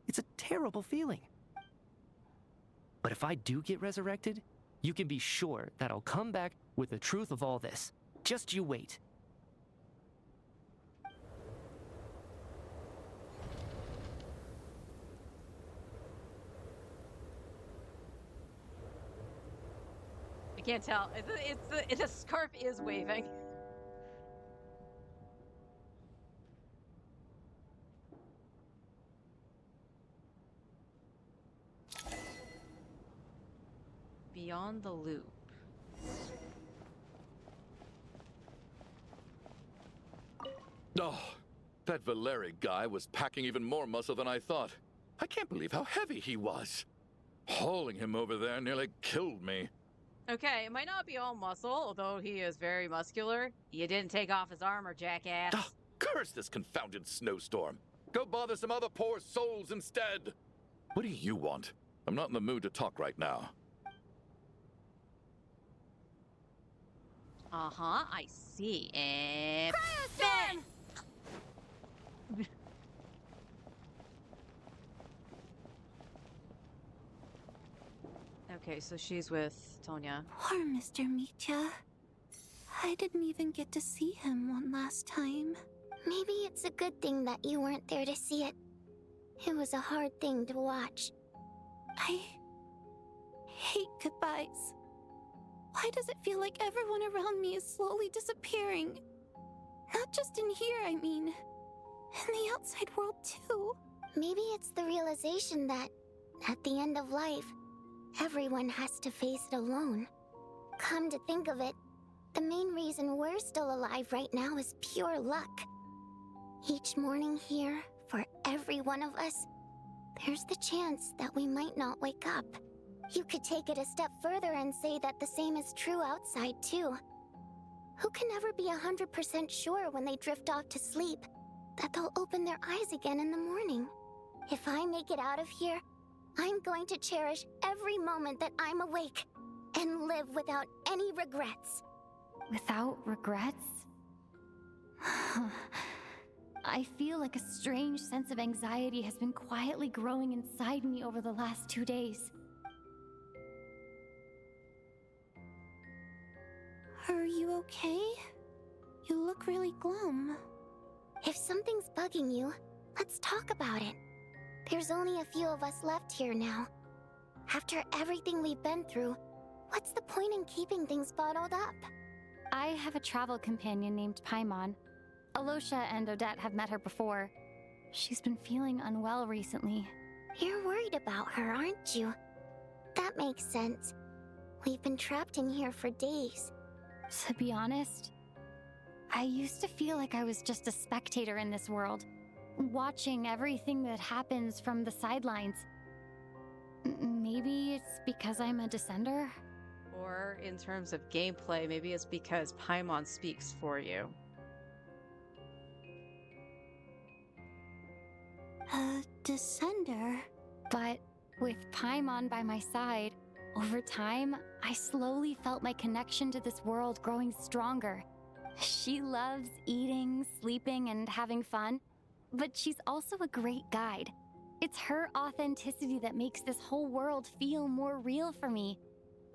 It's a terrible feeling. But if I do get resurrected, you can be sure that I'll come back with the truth of all this. Just you wait. I can't tell. The scarf is waving. Beyond the loop. Oh, that Valeri guy was packing even more muscle than I thought. I can't believe how heavy he was. Hauling him over there nearly killed me. Okay, it might not be all muscle, although he is very muscular. You didn't take off his armor, jackass. Ah, curse this confounded snowstorm. Go bother some other poor souls instead. What do you want? I'm not in the mood to talk right now. Uh-huh, I see. And... Cryostorm! Okay, so she's with Tonya. Poor Mr. Micha. I didn't even get to see him one last time. Maybe it's a good thing that you weren't there to see it. It was a hard thing to watch. I hate goodbyes. Why does it feel like everyone around me is slowly disappearing? Not just in here, I mean. In the outside world, too. Maybe it's the realization that, at the end of life, everyone has to face it alone. Come to think of it, the main reason we're still alive right now is pure luck. Each morning here, for every one of us, there's the chance that we might not wake up. You could take it a step further and say that the same is true outside, too. Who can never be 100% sure when they drift off to sleep that they'll open their eyes again in the morning? If I make it out of here, I'm going to cherish every moment that I'm awake and live without any regrets. Without regrets? I feel like a strange sense of anxiety has been quietly growing inside me over the last 2 days. Are you okay? You look really glum. If something's bugging you, let's talk about it. There's only a few of us left here now. After everything we've been through, what's the point in keeping things bottled up? I have a travel companion named Paimon. Alosha and Odette have met her before. She's been feeling unwell recently. You're worried about her, aren't you? That makes sense. We've been trapped in here for days. To be honest, I used to feel like I was just a spectator in this world, watching everything that happens from the sidelines. Maybe it's because I'm a descender? Or in terms of gameplay, maybe it's because Paimon speaks for you. A descender? But with Paimon by my side, over time, I slowly felt my connection to this world growing stronger. She loves eating, sleeping, and having fun, but she's also a great guide. It's her authenticity that makes this whole world feel more real for me.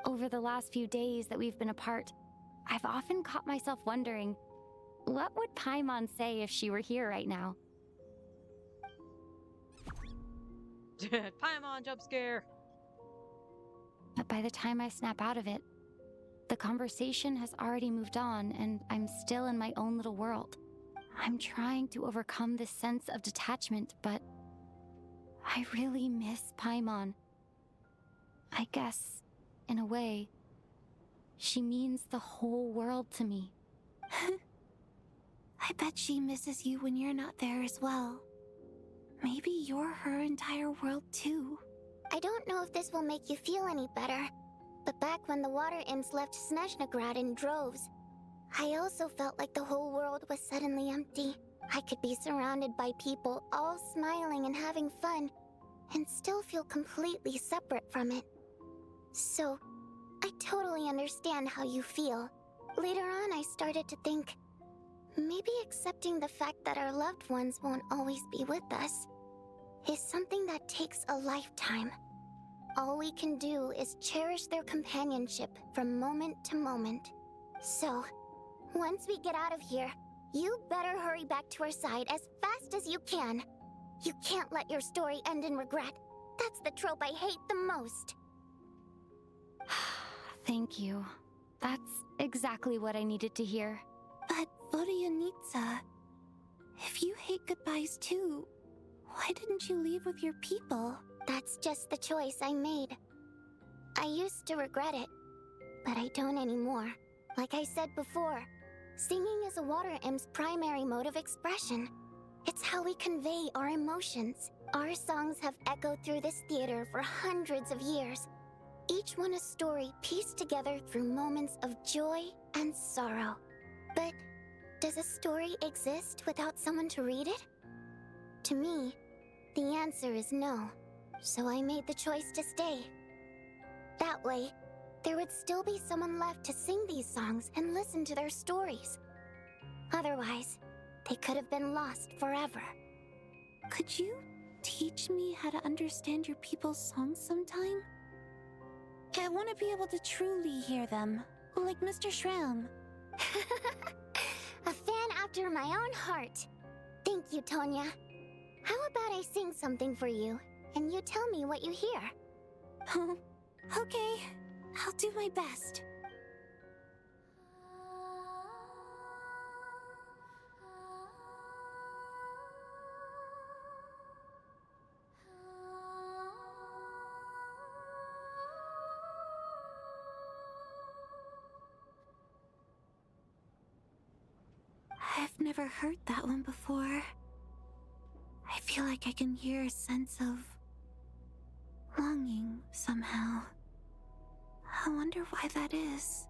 Over the last few days that we've been apart, I've often caught myself wondering, what would Paimon say if she were here right now? Paimon jump scare! But by the time I snap out of it, the conversation has already moved on, and I'm still in my own little world. I'm trying to overcome this sense of detachment, but I really miss Paimon. I guess, in a way, she means the whole world to me. I bet she misses you when you're not there as well. Maybe you're her entire world too. I don't know if this will make you feel any better, but back when the water imps left Snezhnegrad in droves, I also felt like the whole world was suddenly empty. I could be surrounded by people all smiling and having fun, and still feel completely separate from it. So, I totally understand how you feel. Later on, I started to think, maybe accepting the fact that our loved ones won't always be with us is something that takes a lifetime. All we can do is cherish their companionship from moment to moment. So, once we get out of here, you better hurry back to our side as fast as you can. You can't let your story end in regret. That's the trope I hate the most. Thank you. That's exactly what I needed to hear. But Vodyanitsa, if you hate goodbyes too, why didn't you leave with your people? That's just the choice I made. I used to regret it, but I don't anymore. Like I said before, singing is a water imp's primary mode of expression. It's how we convey our emotions. Our songs have echoed through this theater for hundreds of years, each one a story pieced together through moments of joy and sorrow. But does a story exist without someone to read it? To me, the answer is no. So I made the choice to stay. That way, there would still be someone left to sing these songs and listen to their stories. Otherwise, they could have been lost forever. Could you teach me how to understand your people's songs sometime? I want to be able to truly hear them, like Mr. Shram. A fan after my own heart. Thank you, Tonya. How about I sing something for you, and you tell me what you hear? Okay, I'll do my best. I've never heard that one before. I feel like I can hear a sense of longing somehow. I wonder why that is.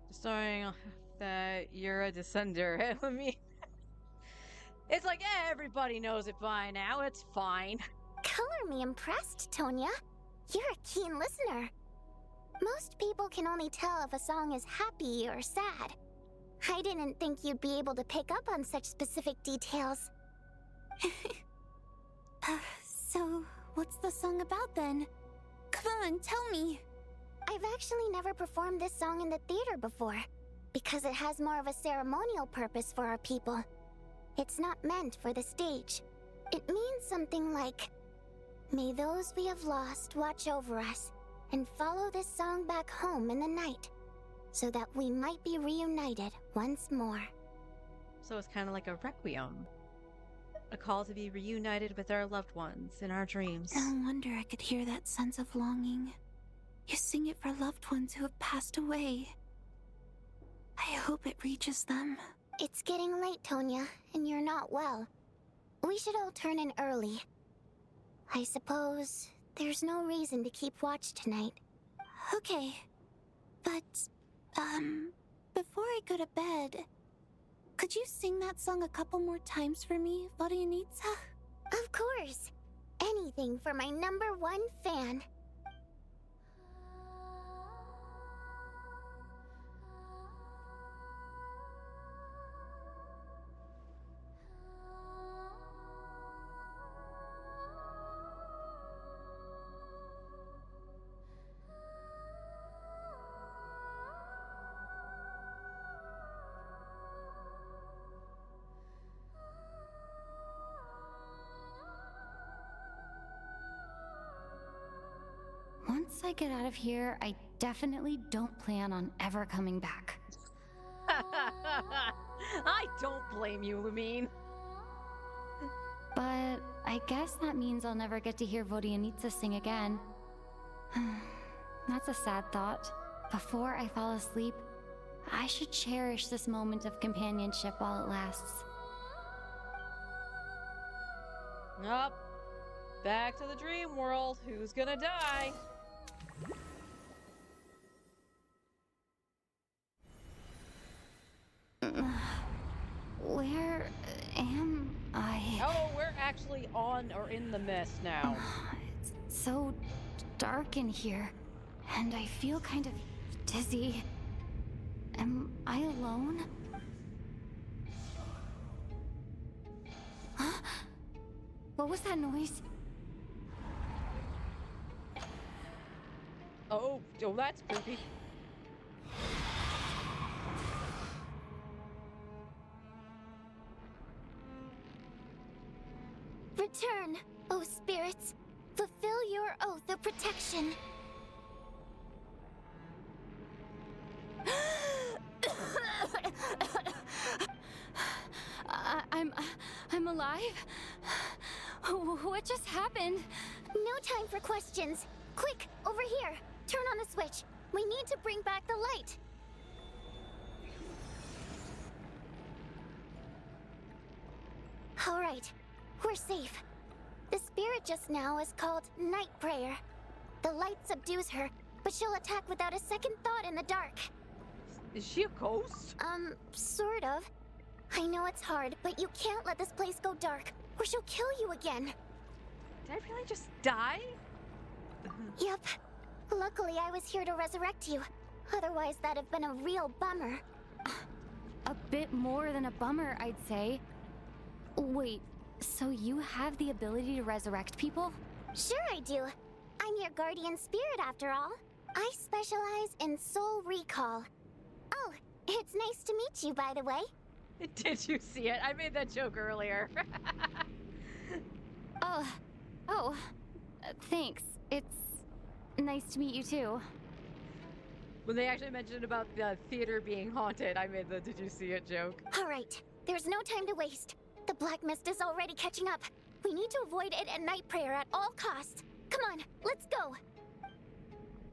Just knowing that you're a descender, I mean, it's like everybody knows it by now. It's fine. Color me impressed, Tonya. You're a keen listener. Most people can only tell if a song is happy or sad. I didn't think you'd be able to pick up on such specific details. So, what's the song about then? Come on, tell me. I've actually never performed this song in the theater before, because it has more of a ceremonial purpose for our people. It's not meant for the stage. It means something like, may those we have lost watch over us, and follow this song back home in the night, so that we might be reunited once more. So it's kind of like a requiem. A call to be reunited with our loved ones in our dreams. No wonder I could hear that sense of longing. You sing it for loved ones who have passed away. I hope it reaches them. It's getting late, Tonya, and you're not well. We should all turn in early. I suppose there's no reason to keep watch tonight. Okay, but, before I go to bed, could you sing that song a couple more times for me, Vodyanitsa? Of course. Anything for my #1 fan. I get out of here, I definitely don't plan on ever coming back. I don't blame you, Lumine. But I guess that means I'll never get to hear Vodyanitsa sing again. That's a sad thought. Before I fall asleep, I should cherish this moment of companionship while it lasts. Up. Back to the dream world. Who's gonna die? Where am I? Oh, we're actually on or in the mist now. It's so dark in here, and I feel kind of dizzy. Am I alone? Huh? What was that noise? Oh, that's creepy. Return, O spirits. Fulfill your oath of protection. I'm alive? What just happened? No time for questions. Quick, over here. Turn on the switch. We need to bring back the light. All right, we're safe. The spirit just now is called Night Prayer. The light subdues her, but she'll attack without a second thought in the dark. Is she a ghost? Sort of. I know it's hard, but you can't let this place go dark, or she'll kill you again. Did I really just die? Yep. Luckily, I was here to resurrect you. Otherwise, that'd have been a real bummer. A bit more than a bummer, I'd say. Wait, so you have the ability to resurrect people? Sure I do. I'm your guardian spirit after all. I specialize in soul recall. Oh, it's nice to meet you, by the way. Did you see it? I made that joke earlier. Thanks. It's nice to meet you too. When they actually mentioned about the theater being haunted, I made the "did you see it" joke. All right, there's no time to waste. The black mist is already catching up. We need to avoid it at night prayer at all costs. Come on, let's go.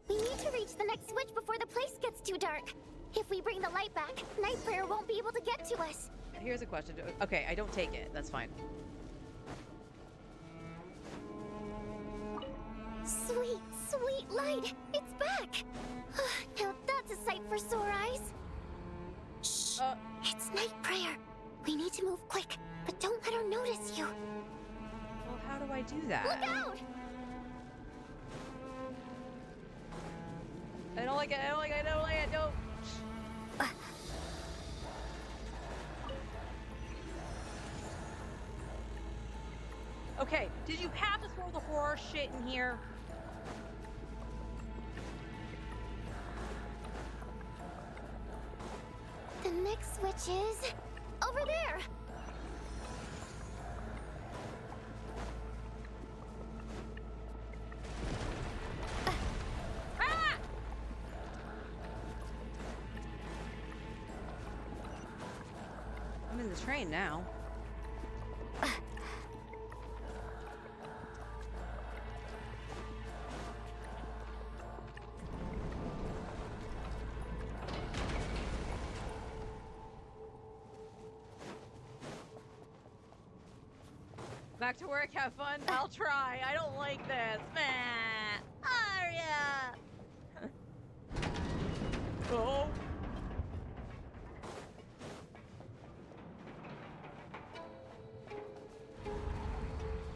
We need to reach the next switch before the place gets too dark. If we bring the light back, night prayer won't be able to get to us. Here's a question. Okay, I don't take it. That's fine. Sweet, sweet light! It's back! Now that's a sight for sore eyes. Shh! It's night prayer. We need to move quick, but don't let her notice you. Well, how do I do that? Look out! I don't like it. I don't like it. I don't like it. No. Okay, did you have to throw the horror shit in here? The next switch is over there. I'm in the train now. Back to work, have fun. I'll try. I don't like this. Arya! Oh.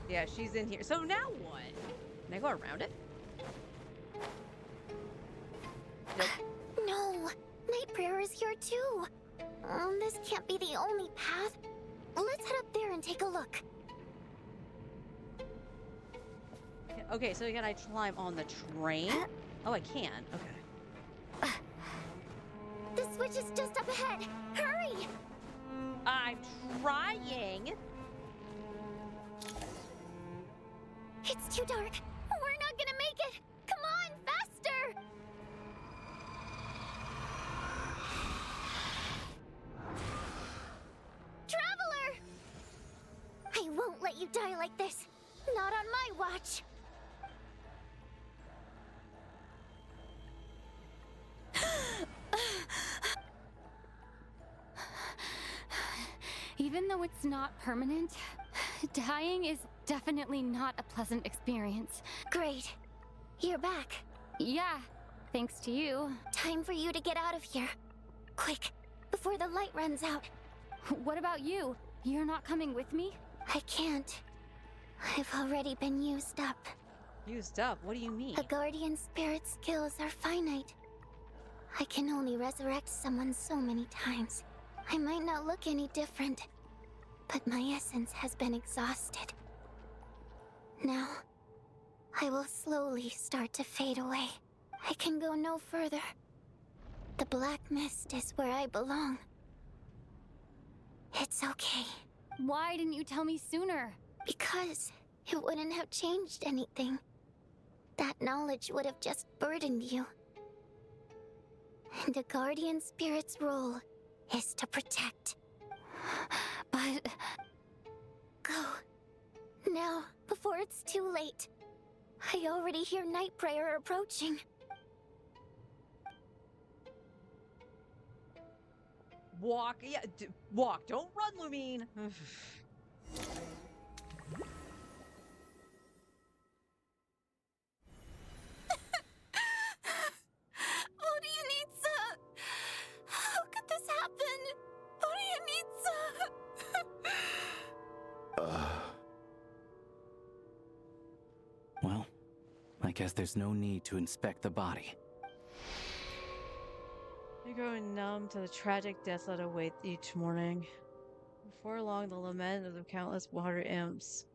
Yeah, she's in here. So now what? Can I go around it? Nope. No, night prayer is here too. This can't be the only path. Let's head up there and take a look. Okay, so can I climb on the train? Oh, I can. Okay. The switch is just up ahead. Hurry! I'm trying. It's too dark. We're not gonna make it. Come on, faster! Not on my watch. Even though it's not permanent, dying is definitely not a pleasant experience. Great. You're back. Yeah, thanks to you. Time for you to get out of here. Quick, before the light runs out. What about you? You're not coming with me? I can't. I've already been used up. Used up? What do you mean? A guardian spirit's skills are finite. I can only resurrect someone so many times. I might not look any different, but my essence has been exhausted. Now, I will slowly start to fade away. I can go no further. The black mist is where I belong. It's okay. Why didn't you tell me sooner? Because it wouldn't have changed anything. That knowledge would have just burdened you. And a guardian spirit's role is to protect. But... Go. Now, before it's too late. I already hear night prayer approaching. Walk. Yeah, walk. Don't run, Lumine. Nitsa! How could this happen? Nitsa! Well, I guess there's no need to inspect the body. You're growing numb to the tragic deaths that await each morning. Before long, the lament of the countless water imps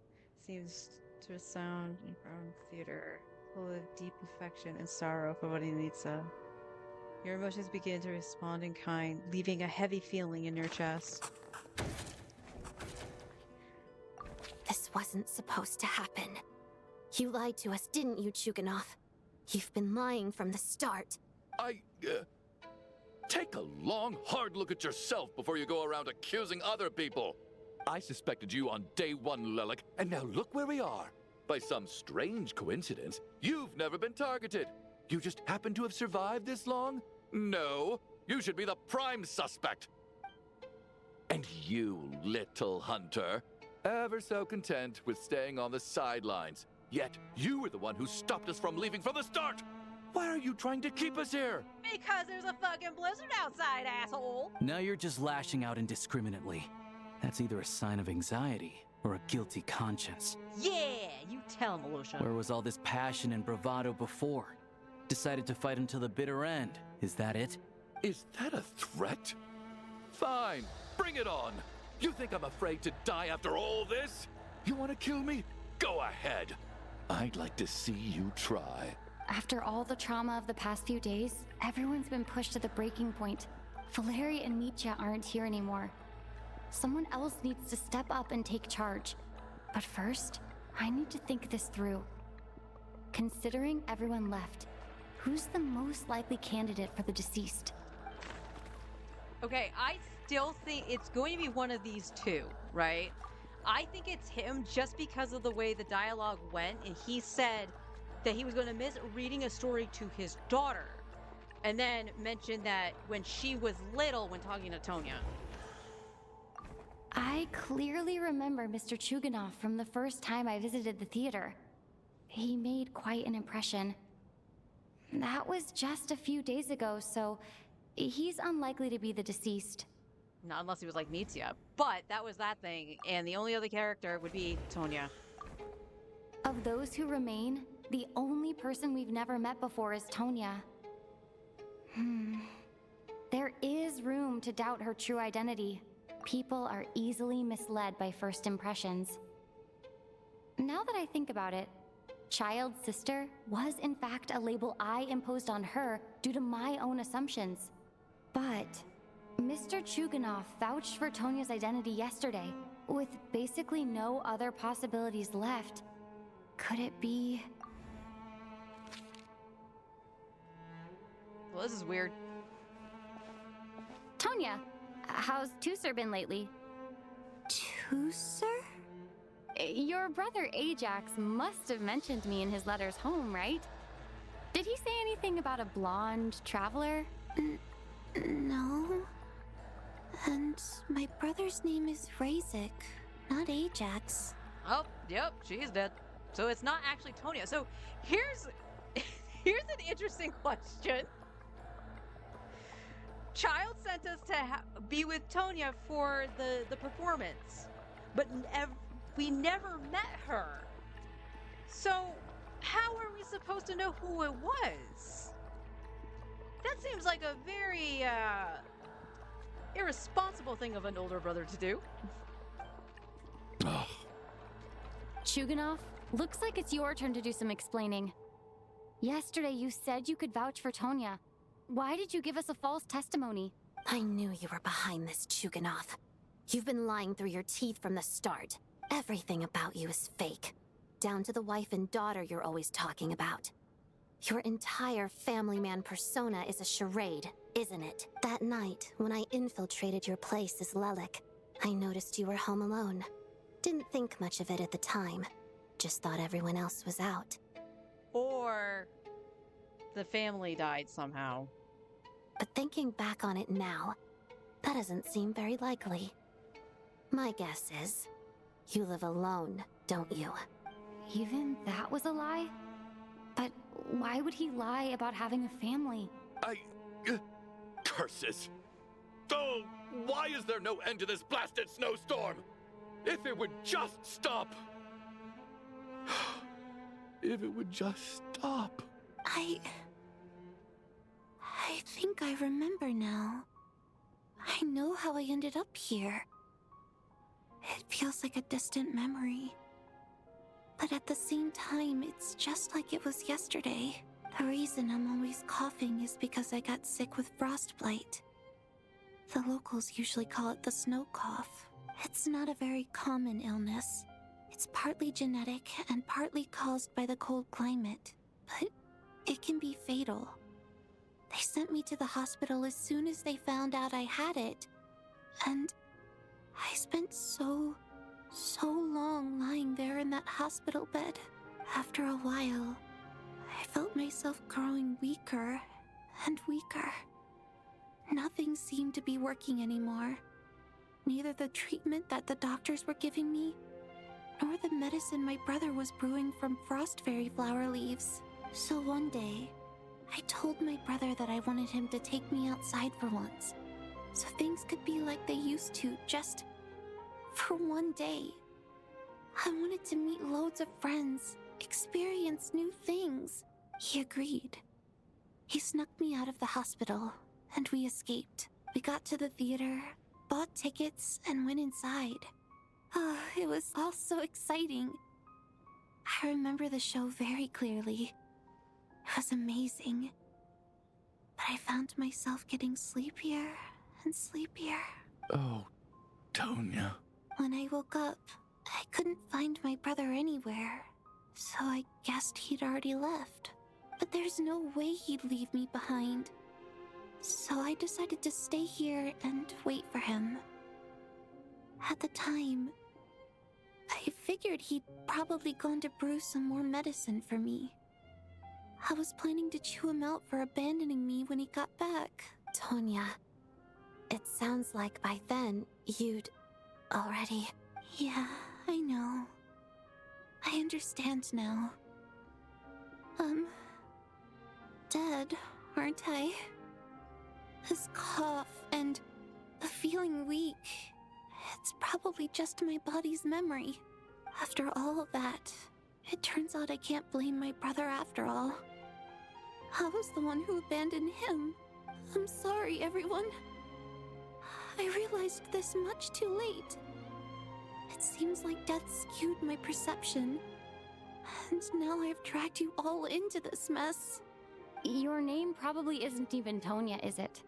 seems to sound in our theater, full of deep affection and sorrow for Nitsa. Your emotions begin to respond in kind, leaving a heavy feeling in your chest. This wasn't supposed to happen. You lied to us, didn't you, Chuganov? You've been lying from the start. Take a long, hard look at yourself before you go around accusing other people. I suspected you on day one, Lelik, and now look where we are. By some strange coincidence, you've never been targeted. You just happen to have survived this long? No, you should be the prime suspect. And you, little hunter, ever so content with staying on the sidelines. Yet, you were the one who stopped us from leaving from the start! Why are you trying to keep us here? Because there's a fucking blizzard outside, asshole! Now you're just lashing out indiscriminately. That's either a sign of anxiety or a guilty conscience. Yeah, you tell him, Alusha. Where was all this passion and bravado before? Decided to fight until the bitter end. Is that it? Is that a threat? Fine, bring it on. You think I'm afraid to die after all this? You want to kill me? Go ahead. I'd like to see you try. After all the trauma of the past few days, everyone's been pushed to the breaking point. Valeri and Mitya aren't here anymore. Someone else needs to step up and take charge. But first, I need to think this through. Considering everyone left, who's the most likely candidate for the deceased? Okay, I still think it's going to be one of these two, right? I think it's him just because of the way the dialogue went, and he said that he was going to miss reading a story to his daughter, and then mentioned that when she was little when talking to Tonya. I clearly remember Mr. Chuganov from the first time I visited the theater. He made quite an impression. That was just a few days ago, so he's unlikely to be the deceased. Not unless he was like Mitya, but that was that thing, and the only other character would be Tonya. Of those who remain, the only person we've never met before is Tonya. There is room to doubt her true identity. People are easily misled by first impressions. Now that I think about it, child sister was in fact a label I imposed on her due to my own assumptions. But Mr. Chuganov vouched for Tonya's identity yesterday, with basically no other possibilities left. Could it be... Well, this is weird. Tonya, how's Tusser been lately? Tusser? Your brother Ajax must have mentioned me in his letters home, right? Did he say anything about a blonde traveler? No. And my brother's name is Razik, not Ajax. Oh, yep, she's dead. So it's not actually Tonya. So here's here's an interesting question. Child sent us to be with Tonya for the performance, but we never met her. So how are we supposed to know who it was? That seems like a very irresponsible thing of an older brother to do. Chuganov, looks like it's your turn to do some explaining. Yesterday you said you could vouch for Tonya. Why did you give us a false testimony? I knew you were behind this, Chuganov. You've been lying through your teeth from the start. Everything about you is fake. Down to the wife and daughter you're always talking about. Your entire family man persona is a charade, isn't it? That night, when I infiltrated your place as Lelik, I noticed you were home alone. Didn't think much of it at the time. Just thought everyone else was out. Or the family died somehow. But thinking back on it now, that doesn't seem very likely. My guess is, you live alone, don't you? Even that was a lie? But why would he lie about having a family? Curses! Oh, why is there no end to this blasted snowstorm? If it would just stop! If it would just stop! I think I remember now. I know how I ended up here. It feels like a distant memory. But at the same time, it's just like it was yesterday. The reason I'm always coughing is because I got sick with frostbite. The locals usually call it the snow cough. It's not a very common illness. It's partly genetic and partly caused by the cold climate, but it can be fatal. They sent me to the hospital as soon as they found out I had it, and I spent so long lying there in that hospital bed. After a while, I felt myself growing weaker and weaker. Nothing seemed to be working anymore. Neither the treatment that the doctors were giving me, nor the medicine my brother was brewing from frost fairy flower leaves. So one day, I told my brother that I wanted him to take me outside for once, so things could be like they used to, just for one day. I wanted to meet loads of friends, experience new things. He agreed. He snuck me out of the hospital, and we escaped. We got to the theater, bought tickets, and went inside. Oh, it was all so exciting. I remember the show very clearly. It was amazing. But I found myself getting sleepier and sleepier. Oh, Tonya. When I woke up, I couldn't find my brother anywhere, so I guessed he'd already left. But there's no way he'd leave me behind. So I decided to stay here and wait for him. At the time, I figured he'd probably gone to brew some more medicine for me. I was planning to chew him out for abandoning me when he got back. Tonya, it sounds like by then you'd already... Yeah, I know. I understand now. Dead, aren't I? This cough and the feeling weak, it's probably just my body's memory. After all of that, it turns out I can't blame my brother after all. I was the one who abandoned him. I'm sorry, everyone. I realized this much too late. It seems like death skewed my perception. And now I've dragged you all into this mess. Your name probably isn't even Tonya, is it?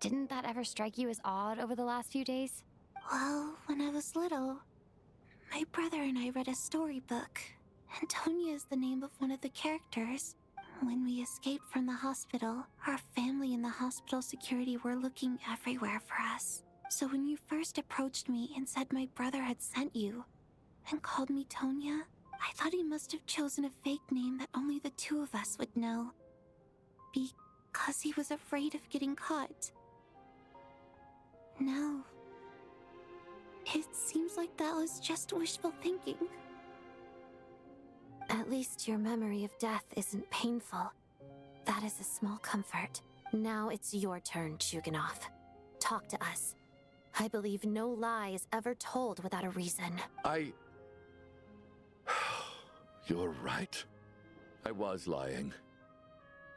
Didn't that ever strike you as odd over the last few days? Well, when I was little, my brother and I read a storybook, and Tonya is the name of one of the characters. When we escaped from the hospital, our family and the hospital security were looking everywhere for us. So when you first approached me and said my brother had sent you, and called me Tonya. I thought he must have chosen a fake name that only the two of us would know. Because he was afraid of getting caught. No. It seems like that was just wishful thinking. At least your memory of death isn't painful. That is a small comfort. Now it's your turn, Chuganov. Talk to us. I believe no lie is ever told without a reason. You're right. I was lying.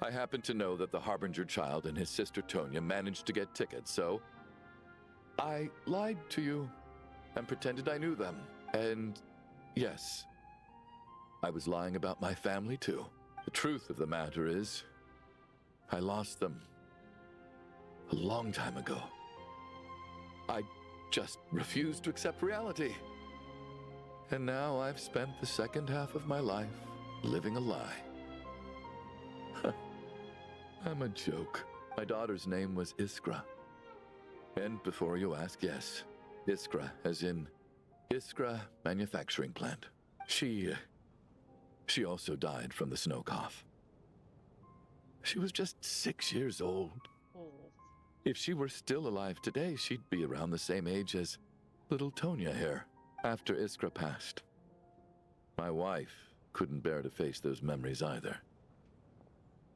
I happen to know that the Harbinger child and his sister Tonya managed to get tickets, so I lied to you and pretended I knew them. And yes, I was lying about my family too. The truth of the matter is, I lost them a long time ago. I just refused to accept reality. And now I've spent the second half of my life living a lie. I'm a joke. My daughter's name was Iskra. And before you ask, yes, Iskra, as in Iskra Manufacturing Plant. She also died from the snow cough. She was just 6 years old. If she were still alive today, she'd be around the same age as little Tonya here, after Iskra passed. My wife couldn't bear to face those memories either.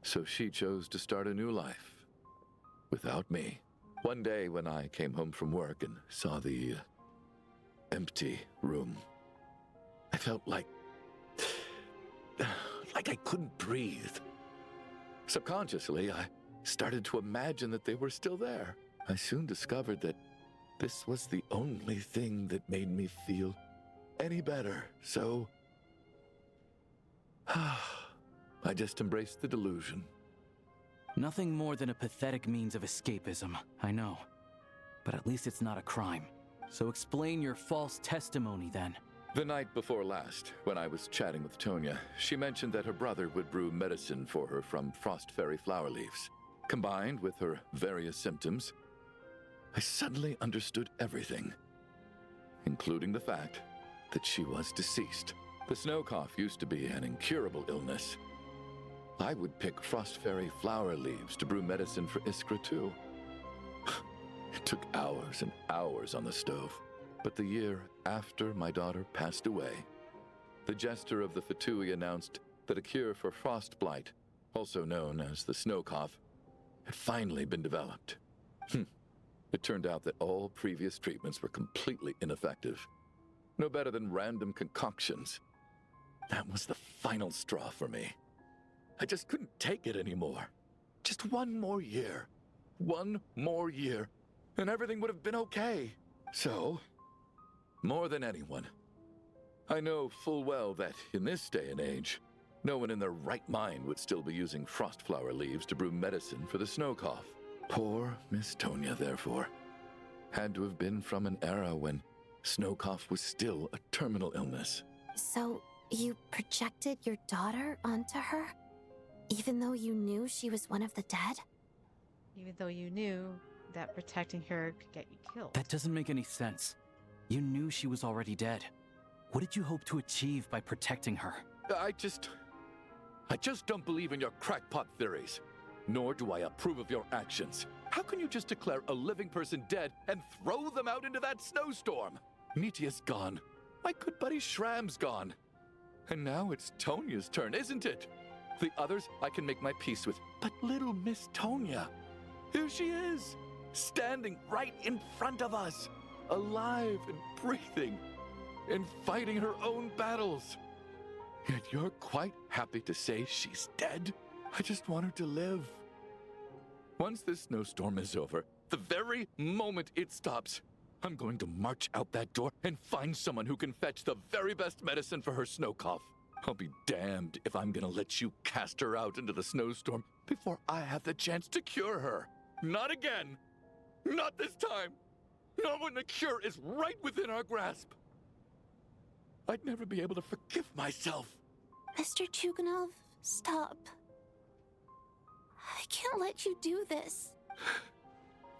So she chose to start a new life, without me. One day when I came home from work and saw the empty room, I felt like I couldn't breathe. Subconsciously, I started to imagine that they were still there. I soon discovered that this was the only thing that made me feel any better, so I just embraced the delusion. Nothing more than a pathetic means of escapism, I know. But at least it's not a crime. So explain your false testimony then. The night before last, when I was chatting with Tonya, she mentioned that her brother would brew medicine for her from frost fairy flower leaves. Combined with her various symptoms, I suddenly understood everything, including the fact that she was deceased. The snow cough used to be an incurable illness. I would pick frost fairy flower leaves to brew medicine for Iskra too. It took hours and hours on the stove. But the year after my daughter passed away, the jester of the F2P announced that a cure for frost blight, also known as the snow cough, had finally been developed. It turned out that all previous treatments were completely ineffective. No better than random concoctions. That was the final straw for me. I just couldn't take it anymore. Just one more year. One more year, and everything would have been okay. So, more than anyone, I know full well that in this day and age, no one in their right mind would still be using frost flower leaves to brew medicine for the snow cough. Poor Miss Tonya, therefore, had to have been from an era when snow cough was still a terminal illness. So, you projected your daughter onto her? Even though you knew she was one of the dead? Even though you knew that protecting her could get you killed. That doesn't make any sense. You knew she was already dead. What did you hope to achieve by protecting her? I just don't believe in your crackpot theories. Nor do I approve of your actions. How can you just declare a living person dead and throw them out into that snowstorm? Nitia's gone. My good buddy Shram's gone. And now it's Tonya's turn, isn't it? The others I can make my peace with. But little Miss Tonya, here she is, standing right in front of us, alive and breathing, and fighting her own battles. Yet you're quite happy to say she's dead? I just want her to live. Once this snowstorm is over, the very moment it stops, I'm going to march out that door and find someone who can fetch the very best medicine for her snow cough. I'll be damned if I'm gonna let you cast her out into the snowstorm before I have the chance to cure her. Not again. Not this time. Not when the cure is right within our grasp. I'd never be able to forgive myself. Mr. Chuganov, stop. I can't let you do this.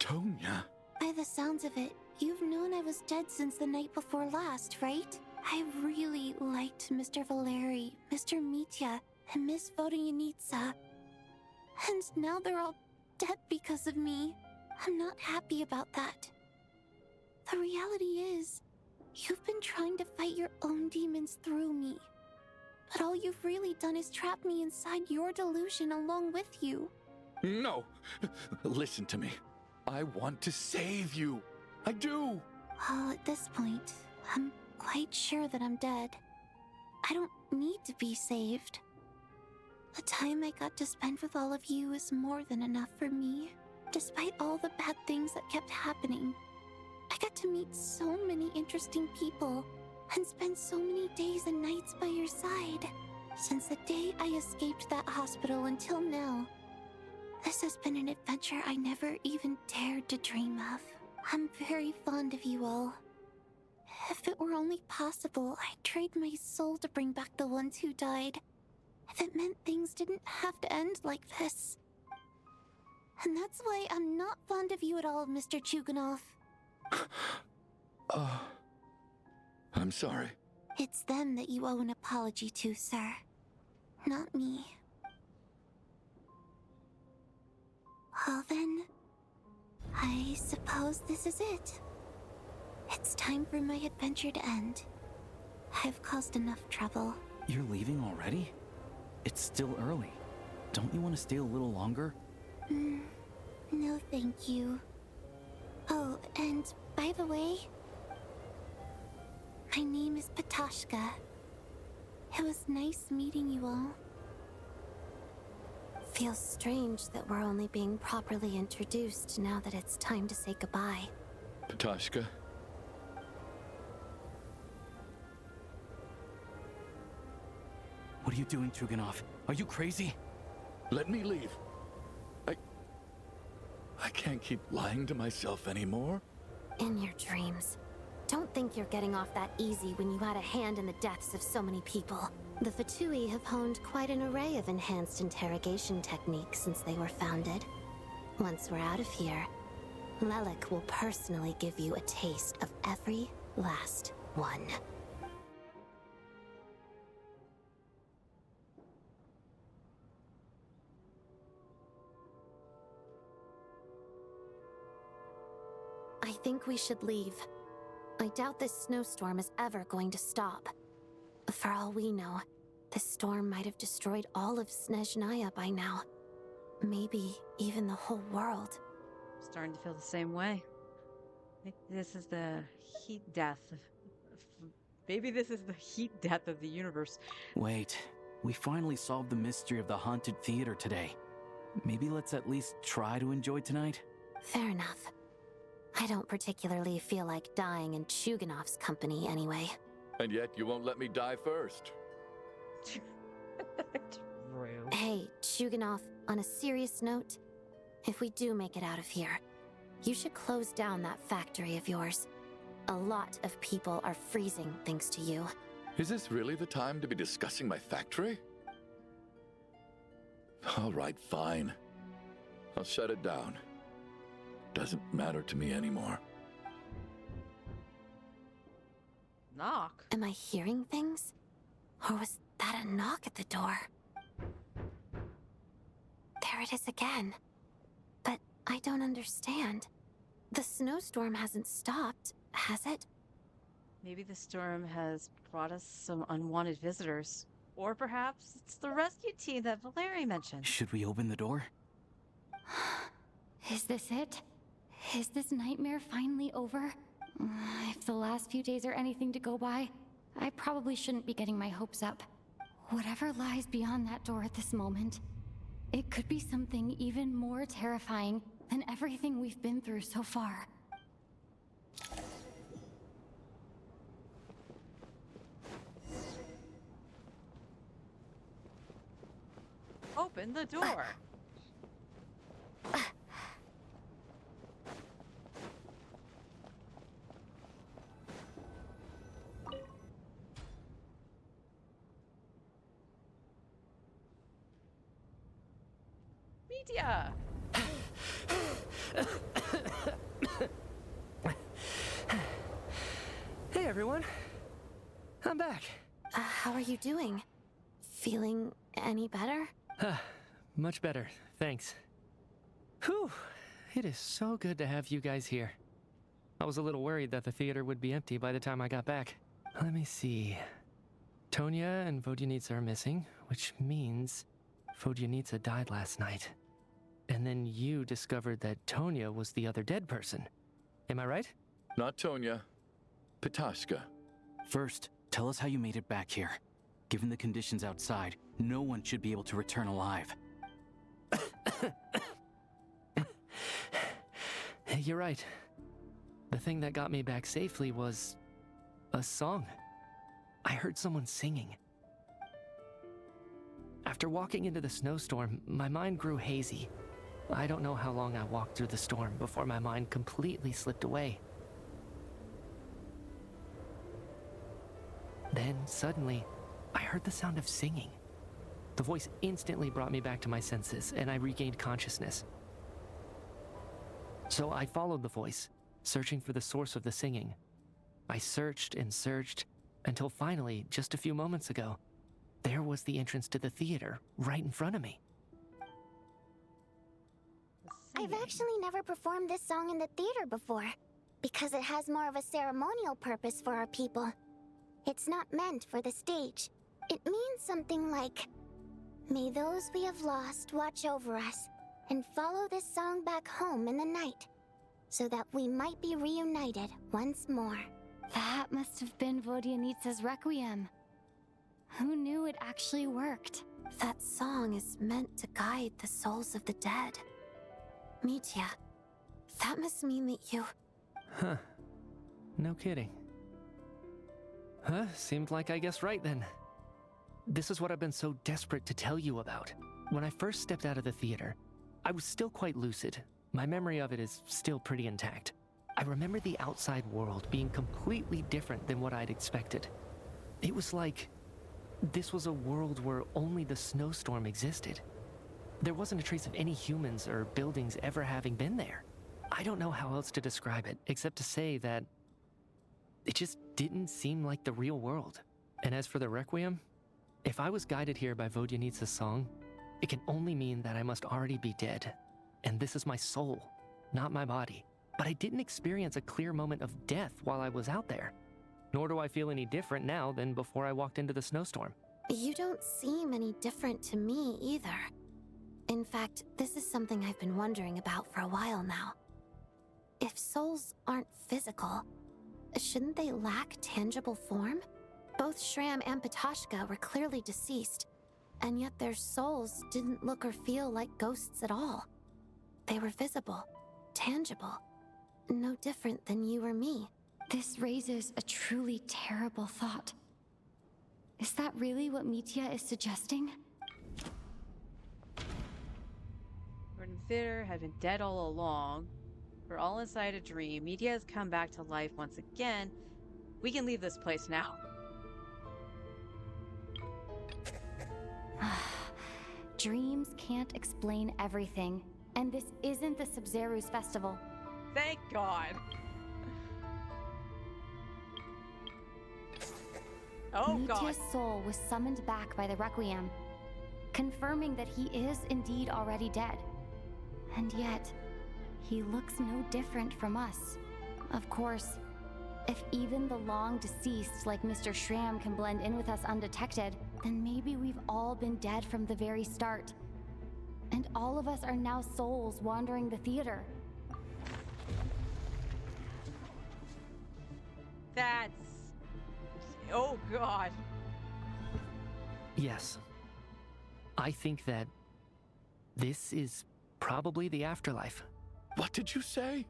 Tonya. By the sounds of it, you've known I was dead since the night before last, right? I really liked Mr. Valeri, Mr. Mitya, and Miss Vodyanitsa. And now they're all dead because of me. I'm not happy about that. The reality is, you've been trying to fight your own demons through me. But all you've really done is trap me inside your delusion along with you. No! Listen to me. I want to save you. I do! Well, at this point, I'm quite sure that I'm dead. I don't need to be saved. The time I got to spend with all of you is more than enough for me. Despite all the bad things that kept happening, I got to meet so many interesting people and spend so many days and nights by your side. Since the day I escaped that hospital until now, this has been an adventure I never even dared to dream of. I'm very fond of you all. If it were only possible, I'd trade my soul to bring back the ones who died. If it meant things didn't have to end like this. And that's why I'm not fond of you at all, Mr. Chuganov. I'm sorry. It's them that you owe an apology to, sir. Not me. Well then, I suppose this is it. It's time for my adventure to end. I've caused enough trouble. You're leaving already? It's still early. Don't you want to stay a little longer? No thank you. Oh, and by the way, my name is Patashka. It was nice meeting you all. Feels strange that we're only being properly introduced now that it's time to say goodbye. Patashka. What are you doing, Chuganov? Are you crazy? Let me leave. I can't keep lying to myself anymore. In your dreams. Don't think you're getting off that easy when you had a hand in the deaths of so many people. The F2P have honed quite an array of enhanced interrogation techniques since they were founded. Once we're out of here, Lelik will personally give you a taste of every last one. I think we should leave. I doubt this snowstorm is ever going to stop. For all we know, this storm might have destroyed all of Snezhnaya by now. Maybe even the whole world. I'm starting to feel the same way. I think this is the heat death. Maybe this is the heat death of the universe. Wait, we finally solved the mystery of the haunted theater today. Maybe let's at least try to enjoy tonight? Fair enough. I don't particularly feel like dying in Chuganov's company anyway. And yet you won't let me die first. Hey, Chuganov, on a serious note, if we do make it out of here, you should close down that factory of yours. A lot of people are freezing thanks to you. Is this really the time to be discussing my factory? All right, fine. I'll shut it down. Doesn't matter to me anymore. Knock? Am I hearing things? Or was that a knock at the door? There it is again. But I don't understand. The snowstorm hasn't stopped, has it? Maybe the storm has brought us some unwanted visitors. Or perhaps it's the rescue team that Valeri mentioned. Should we open the door? Is this it? Is this nightmare finally over? If the last few days are anything to go by, I probably shouldn't be getting my hopes up. Whatever lies beyond that door at this moment, it could be something even more terrifying than everything we've been through so far. Open the door. Media. Hey everyone. I'm back. How are you doing? Feeling any better? Much better, thanks. Whew, it is so good to have you guys here. I was a little worried that the theater would be empty by the time I got back. Let me see. Tonya and Vodyanitsa are missing, which means Vodyanitsa died last night. And then you discovered that Tonya was the other dead person. Am I right? Not Tonya. Pitashka. First, tell us how you made it back here. Given the conditions outside, no one should be able to return alive. You're right. The thing that got me back safely was a song. I heard someone singing. After walking into the snowstorm, my mind grew hazy. I don't know how long I walked through the storm before my mind completely slipped away. Then, suddenly, I heard the sound of singing. The voice instantly brought me back to my senses, and I regained consciousness. So I followed the voice, searching for the source of the singing. I searched and searched, until finally, just a few moments ago, there was the entrance to the theater, right in front of me. I've actually never performed this song in the theater before, because it has more of a ceremonial purpose for our people. It's not meant for the stage. It means something like, "May those we have lost watch over us, and follow this song back home in the night, so that we might be reunited once more." That must have been Vodyanitsa's Requiem. Who knew it actually worked? That song is meant to guide the souls of the dead. Mitya, that must mean that you... Huh. No kidding. Seemed like I guessed right then. This is what I've been so desperate to tell you about. When I first stepped out of the theater, I was still quite lucid. My memory of it is still pretty intact. I remember the outside world being completely different than what I'd expected. It was like this was a world where only the snowstorm existed. There wasn't a trace of any humans or buildings ever having been there. I don't know how else to describe it, except to say that it just didn't seem like the real world. And as for the Requiem, if I was guided here by Vodyanitsa's song, it can only mean that I must already be dead. And this is my soul, not my body. But I didn't experience a clear moment of death while I was out there. Nor do I feel any different now than before I walked into the snowstorm. You don't seem any different to me either. In fact, this is something I've been wondering about for a while now. If souls aren't physical, shouldn't they lack tangible form? Both Shram and Pitashka were clearly deceased, and yet their souls didn't look or feel like ghosts at all. They were visible, tangible, no different than you or me. This raises a truly terrible thought. Is that really what Mitya is suggesting? We're in the theater, had been dead all along. We're all inside a dream. Mitya has come back to life once again. We can leave this place now. Dreams can't explain everything, and this isn't the Sub-Zeru's festival. Thank God. Oh God. Mitya's soul was summoned back by the Requiem, confirming that he is indeed already dead. And yet, he looks no different from us. Of course, if even the long deceased like Mr. Shram can blend in with us undetected, then maybe we've all been dead from the very start. And all of us are now souls wandering the theater. That's... Oh God. Yes. I think that this is probably the afterlife. What did you say?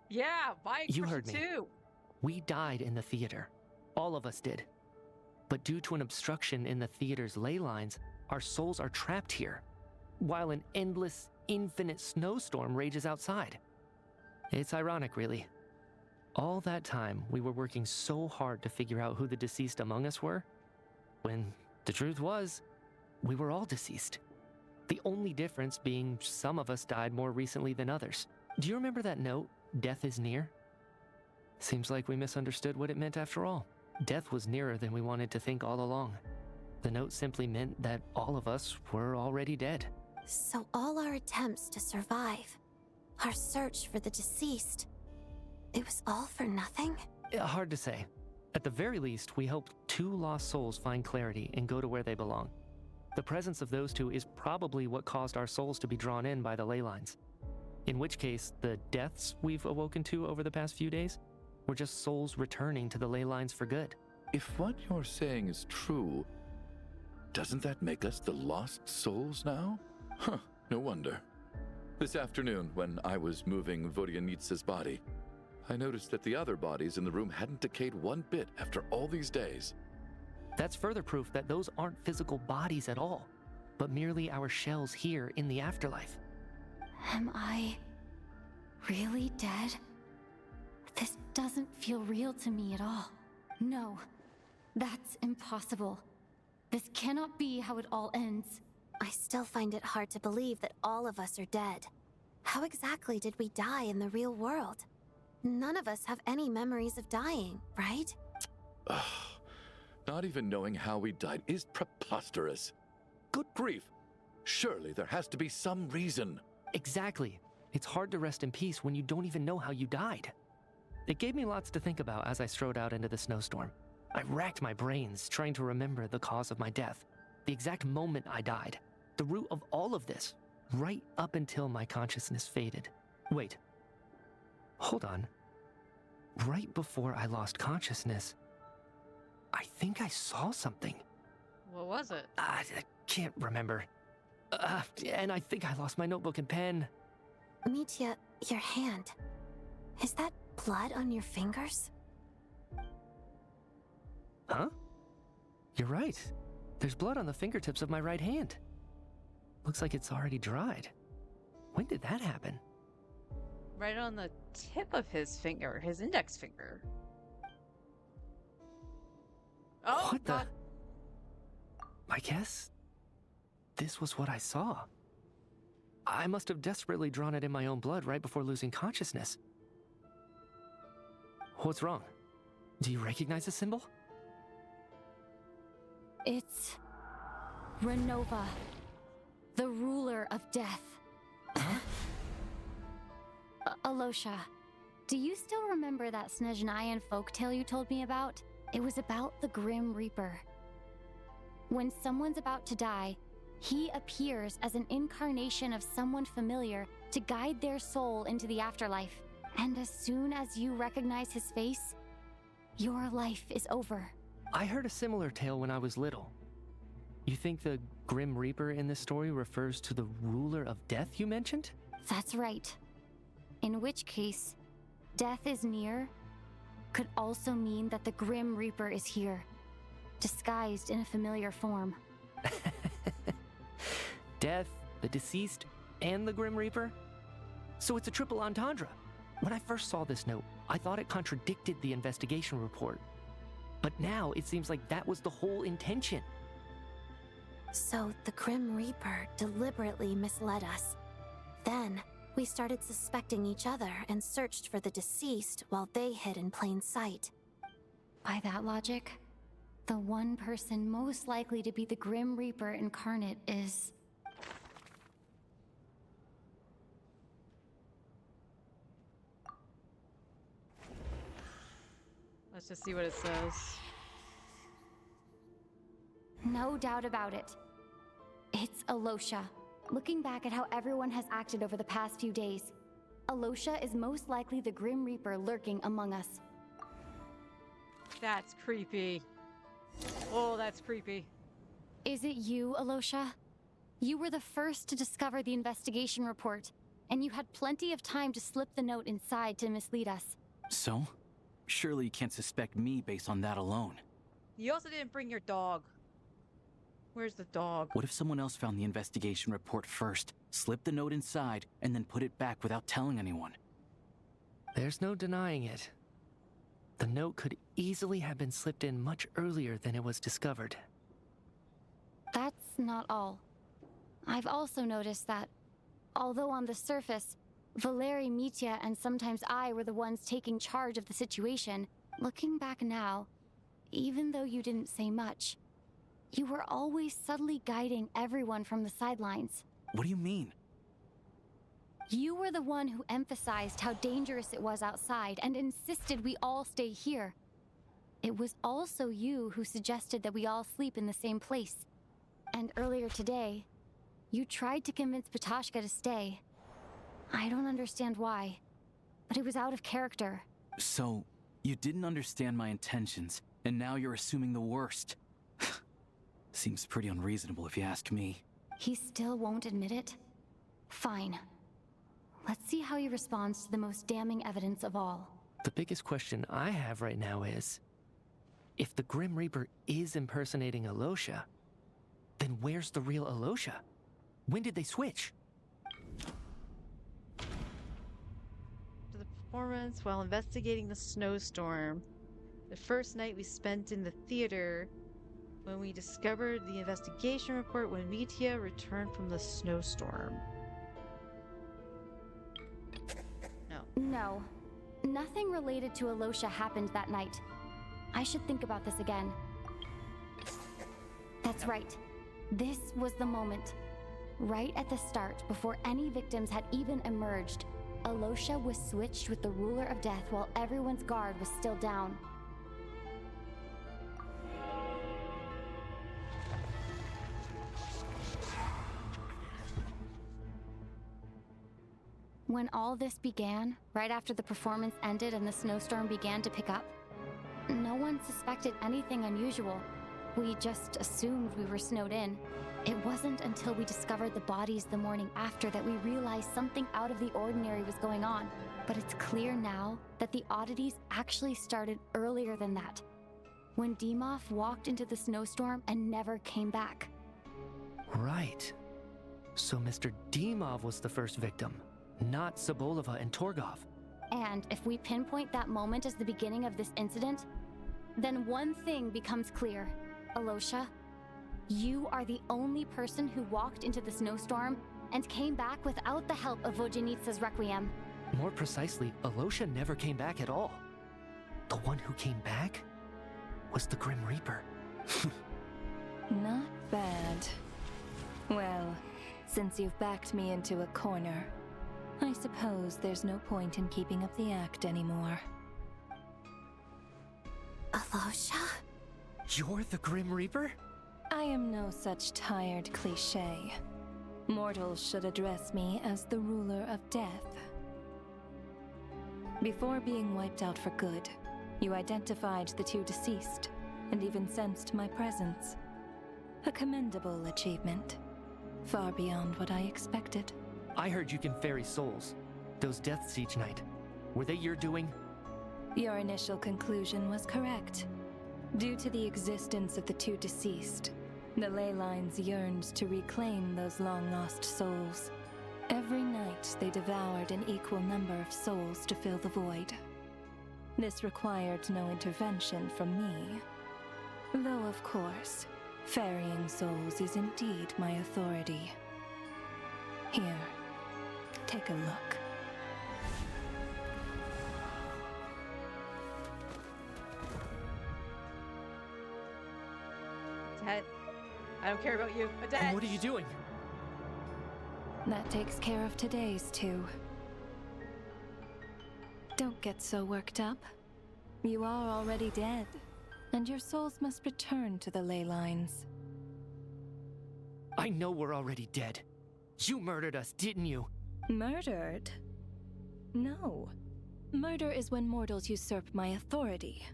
Yeah, my You question heard me. too. We died in the theater. All of us did. But due to an obstruction in the theater's ley lines, our souls are trapped here, while an endless, infinite snowstorm rages outside. It's ironic, really. All that time, we were working so hard to figure out who the deceased among us were, when the truth was, we were all deceased. The only difference being some of us died more recently than others. Do you remember that note, "Death is near"? Seems like we misunderstood what it meant after all. Death was nearer than we wanted to think all along. The note simply meant that all of us were already dead. So all our attempts to survive, our search for the deceased, it was all for nothing? Hard to say. At the very least, we helped 2 lost souls find clarity and go to where they belong. The presence of those 2 is probably what caused our souls to be drawn in by the ley lines. In which case, the deaths we've awoken to over the past few days were just souls returning to the ley lines for good. If what you're saying is true, doesn't that make us the lost souls now? Huh, no wonder. This afternoon, when I was moving Vodyanitsa's body, I noticed that the other bodies in the room hadn't decayed one bit after all these days. That's further proof that those aren't physical bodies at all, but merely our shells here in the afterlife. Am I really dead? This doesn't feel real to me at all. No, that's impossible. This cannot be how it all ends. I still find it hard to believe that all of us are dead. How exactly did we die in the real world? None of us have any memories of dying, right? Ugh. Not even knowing how we died is preposterous. Good grief. Surely there has to be some reason. Exactly. It's hard to rest in peace when you don't even know how you died. It gave me lots to think about as I strode out into the snowstorm. I racked my brains trying to remember the cause of my death, the exact moment I died, the root of all of this, right up until my consciousness faded. Wait. Hold on. Right before I lost consciousness, I think I saw something. What was it? I can't remember. And I think I lost my notebook and pen. Mitya, your hand. Is that blood on your fingers? Huh? You're right. There's blood on the fingertips of my right hand. Looks like it's already dried. When did that happen? Right on the tip of his finger, his index finger. Oh, what God. I guess this was what I saw. I must have desperately drawn it in my own blood right before losing consciousness. What's wrong? Do you recognize the symbol? It's Renova, the ruler of death. Huh? Alosha, do you still remember that Snezhnayan folktale you told me about? It was about the Grim Reaper. When someone's about to die, he appears as an incarnation of someone familiar to guide their soul into the afterlife. And as soon as you recognize his face, your life is over. I heard a similar tale when I was little. You think the Grim Reaper in this story refers to the ruler of death you mentioned? That's right. In which case, death is near could also mean that the Grim Reaper is here, disguised in a familiar form. Death, the deceased, and the Grim Reaper? So it's a triple entendre. When I first saw this note, I thought it contradicted the investigation report. But now it seems like that was the whole intention. So the Grim Reaper deliberately misled us. Then, we started suspecting each other and searched for the deceased while they hid in plain sight. By that logic, the one person most likely to be the Grim Reaper incarnate is... Let's just see what it says. No doubt about it. It's Alosha. Looking back at how everyone has acted over the past few days, Alosha is most likely the Grim Reaper lurking among us. That's creepy. Oh, that's creepy. Is it you, Alosha? You were the first to discover the investigation report, and you had plenty of time to slip the note inside to mislead us. So? Surely you can't suspect me based on that alone. You also didn't bring your dog. Where's the dog? What if someone else found the investigation report first, slipped the note inside, and then put it back without telling anyone? There's no denying it. The note could easily have been slipped in much earlier than it was discovered. That's not all. I've also noticed that, although on the surface, Valeri, Mitya, and sometimes I were the ones taking charge of the situation. Looking back now, even though you didn't say much, you were always subtly guiding everyone from the sidelines. What do you mean? You were the one who emphasized how dangerous it was outside and insisted we all stay here. It was also you who suggested that we all sleep in the same place. And earlier today, you tried to convince Patashka to stay. I don't understand why, but it was out of character. So, you didn't understand my intentions, and now you're assuming the worst. Seems pretty unreasonable if you ask me. He still won't admit it? Fine. Let's see how he responds to the most damning evidence of all. The biggest question I have right now is, if the Grim Reaper is impersonating Alosha, then where's the real Alosha? When did they switch? To the performance while investigating the snowstorm. The first night we spent in the theater when we discovered the investigation report when Mitya returned from the snowstorm. No. Nothing related to Alosha happened that night. I should think about this again. That's right. This was the moment. Right at the start, before any victims had even emerged, Alosha was switched with the Ruler of Death while everyone's guard was still down. When all this began, right after the performance ended and the snowstorm began to pick up, no one suspected anything unusual. We just assumed we were snowed in. It wasn't until we discovered the bodies the morning after that we realized something out of the ordinary was going on. But it's clear now that the oddities actually started earlier than that, when Dimov walked into the snowstorm and never came back. Right. So Mr. Dimov was the first victim, not Sobolova and Torgov. And if we pinpoint that moment as the beginning of this incident, then one thing becomes clear. Alosha, you are the only person who walked into the snowstorm and came back without the help of Vojanitsa's Requiem. More precisely, Alosha never came back at all. The one who came back was the Grim Reaper. Not bad. Well, since you've backed me into a corner, I suppose there's no point in keeping up the act anymore. Alosha? You're the Grim Reaper? I am no such tired cliché. Mortals should address me as the ruler of death. Before being wiped out for good, you identified the two deceased, and even sensed my presence. A commendable achievement. Far beyond what I expected. I heard you can ferry souls. Those deaths each night. Were they your doing? Your initial conclusion was correct. Due to the existence of the two deceased, the ley lines yearned to reclaim those long-lost souls. Every night they devoured an equal number of souls to fill the void. This required no intervention from me. Though, of course, ferrying souls is indeed my authority. Here, take a look. Ted, I don't care about you. Odette! And what are you doing? That takes care of today's too. Don't get so worked up. You are already dead, and your souls must return to the ley lines. I know we're already dead. You murdered us, didn't you? Murdered? No. Murder is when mortals usurp my authority.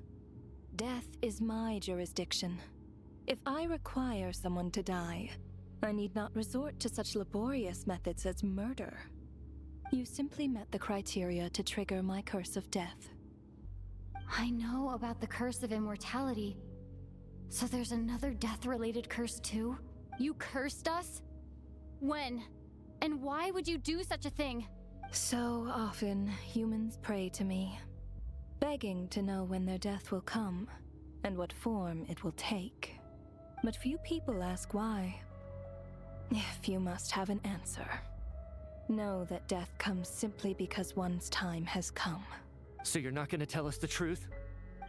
Death is my jurisdiction. If I require someone to die, I need not resort to such laborious methods as murder. You simply met the criteria to trigger my curse of death. I know about the curse of immortality. So there's another death-related curse too? You cursed us? When? And why would you do such a thing? So often, humans pray to me, begging to know when their death will come, and what form it will take. But few people ask why. If you must have an answer, Know that death comes simply because one's time has come. So you're not gonna tell us the truth?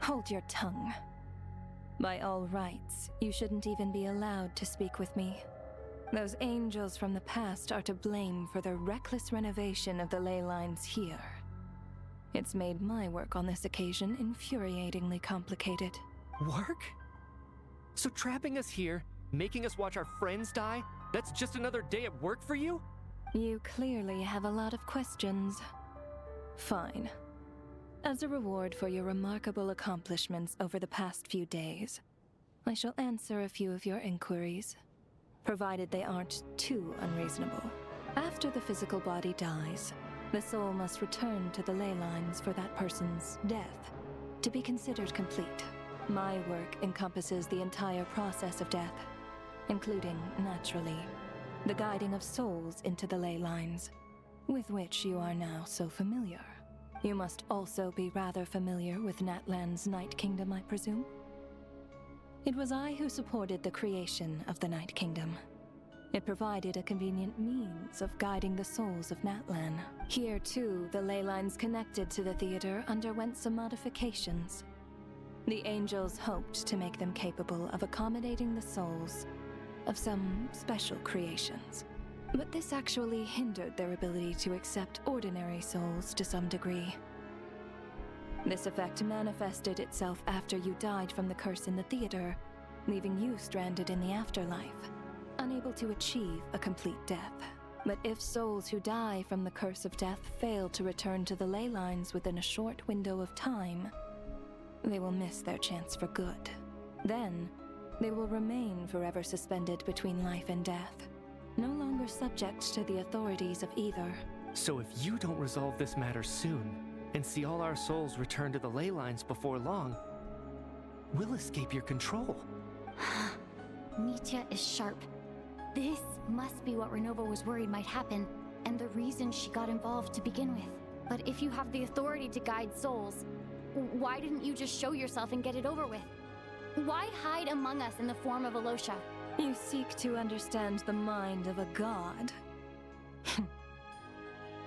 Hold your tongue. By all rights, you shouldn't even be allowed to speak with me. Those angels from the past are to blame for the reckless renovation of the ley lines here. It's made my work on this occasion infuriatingly complicated. Work? So trapping us here, making us watch our friends die, that's just another day at work for you? You clearly have a lot of questions. Fine. As a reward for your remarkable accomplishments over the past few days, I shall answer a few of your inquiries, provided they aren't too unreasonable. After the physical body dies, the soul must return to the ley lines for that person's death to be considered complete. My work encompasses the entire process of death, including, naturally, the guiding of souls into the ley lines, with which you are now so familiar. You must also be rather familiar with Natlan's Night Kingdom, I presume? It was I who supported the creation of the Night Kingdom. It provided a convenient means of guiding the souls of Natlan. Here, too, the ley lines connected to the theater underwent some modifications. The angels hoped to make them capable of accommodating the souls of some special creations. But this actually hindered their ability to accept ordinary souls to some degree. This effect manifested itself after you died from the curse in the theater, leaving you stranded in the afterlife, unable to achieve a complete death. But if souls who die from the curse of death fail to return to the ley lines within a short window of time, they will miss their chance for good. Then, they will remain forever suspended between life and death, no longer subject to the authorities of either. So if you don't resolve this matter soon, and see all our souls return to the ley lines before long, we'll escape your control. Mitya is sharp. This must be what Renova was worried might happen, and the reason she got involved to begin with. But if you have the authority to guide souls, why didn't you just show yourself and get it over with? Why hide among us in the form of Alosha? You seek to understand the mind of a god.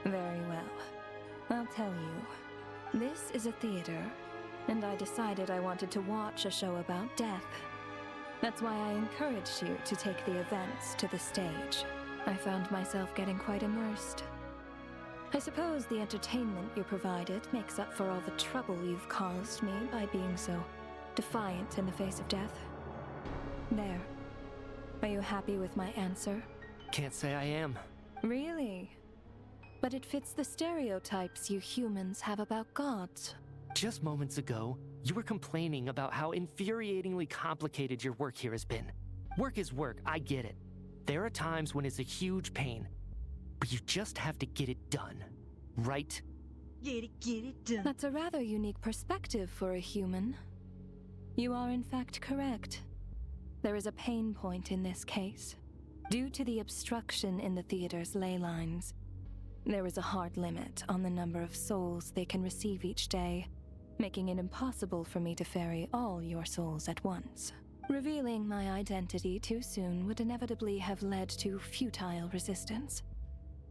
Very well. I'll tell you. This is a theater, and I decided I wanted to watch a show about death. That's why I encouraged you to take the events to the stage. I found myself getting quite immersed. I suppose the entertainment you provided makes up for all the trouble you've caused me by being so defiant in the face of death. There. Are you happy with my answer? Can't say I am. Really? But it fits the stereotypes you humans have about gods. Just moments ago, you were complaining about how infuriatingly complicated your work here has been. Work is work, I get it. There are times when it's a huge pain, but you just have to get it done, right? Get it done. That's a rather unique perspective for a human. You are in fact correct. There is a pain point in this case. Due to the obstruction in the theater's ley lines, there is a hard limit on the number of souls they can receive each day, making it impossible for me to ferry all your souls at once. Revealing my identity too soon would inevitably have led to futile resistance,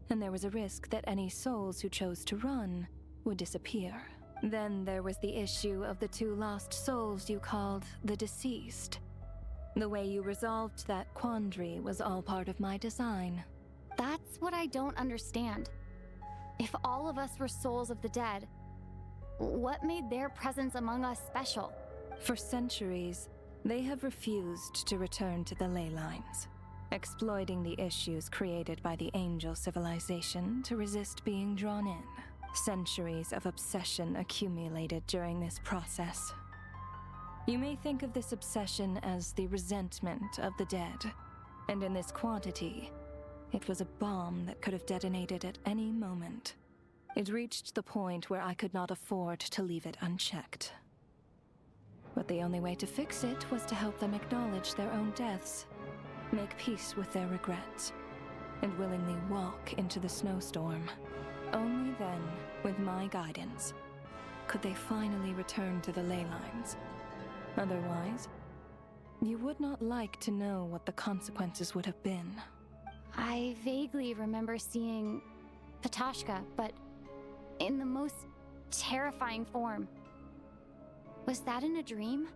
and there was a risk that any souls who chose to run would disappear. Then there was the issue of the 2 lost souls you called the deceased. The way you resolved that quandary was all part of my design. That's what I don't understand. If all of us were souls of the dead, what made their presence among us special? For centuries, they have refused to return to the ley lines, exploiting the issues created by the angel civilization to resist being drawn in. Centuries of obsession accumulated during this process. You may think of this obsession as the resentment of the dead, and in this quantity, it was a bomb that could have detonated at any moment. It reached the point where I could not afford to leave it unchecked. But the only way to fix it was to help them acknowledge their own deaths, make peace with their regrets, and willingly walk into the snowstorm. Only then, with my guidance, could they finally return to the ley lines. Otherwise, you would not like to know what the consequences would have been. I vaguely remember seeing Ptashka, but in the most terrifying form. Was that in a dream?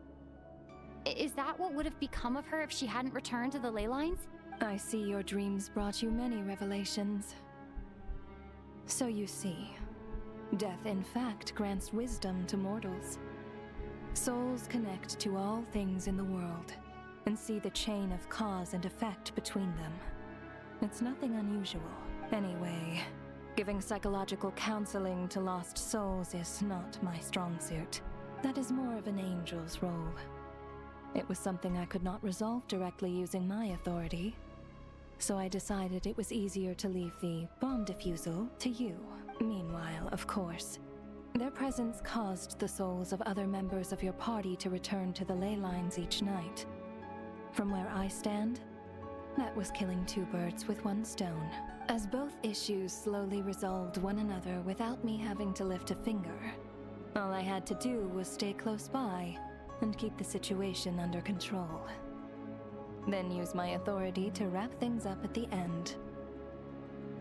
Is that what would have become of her if she hadn't returned to the ley lines? I see your dreams brought you many revelations. So you see, death in fact grants wisdom to mortals. Souls connect to all things in the world and see the chain of cause and effect between them. It's nothing unusual. Anyway, giving psychological counseling to lost souls is not my strong suit. That is more of an angel's role. It was something I could not resolve directly using my authority, so I decided it was easier to leave the bomb defusal to you. Meanwhile, of course, their presence caused the souls of other members of your party to return to the ley lines each night. From where I stand, that was killing two birds with one stone, as both issues slowly resolved one another without me having to lift a finger. All I had to do was stay close by and keep the situation under control. Then use my authority to wrap things up at the end.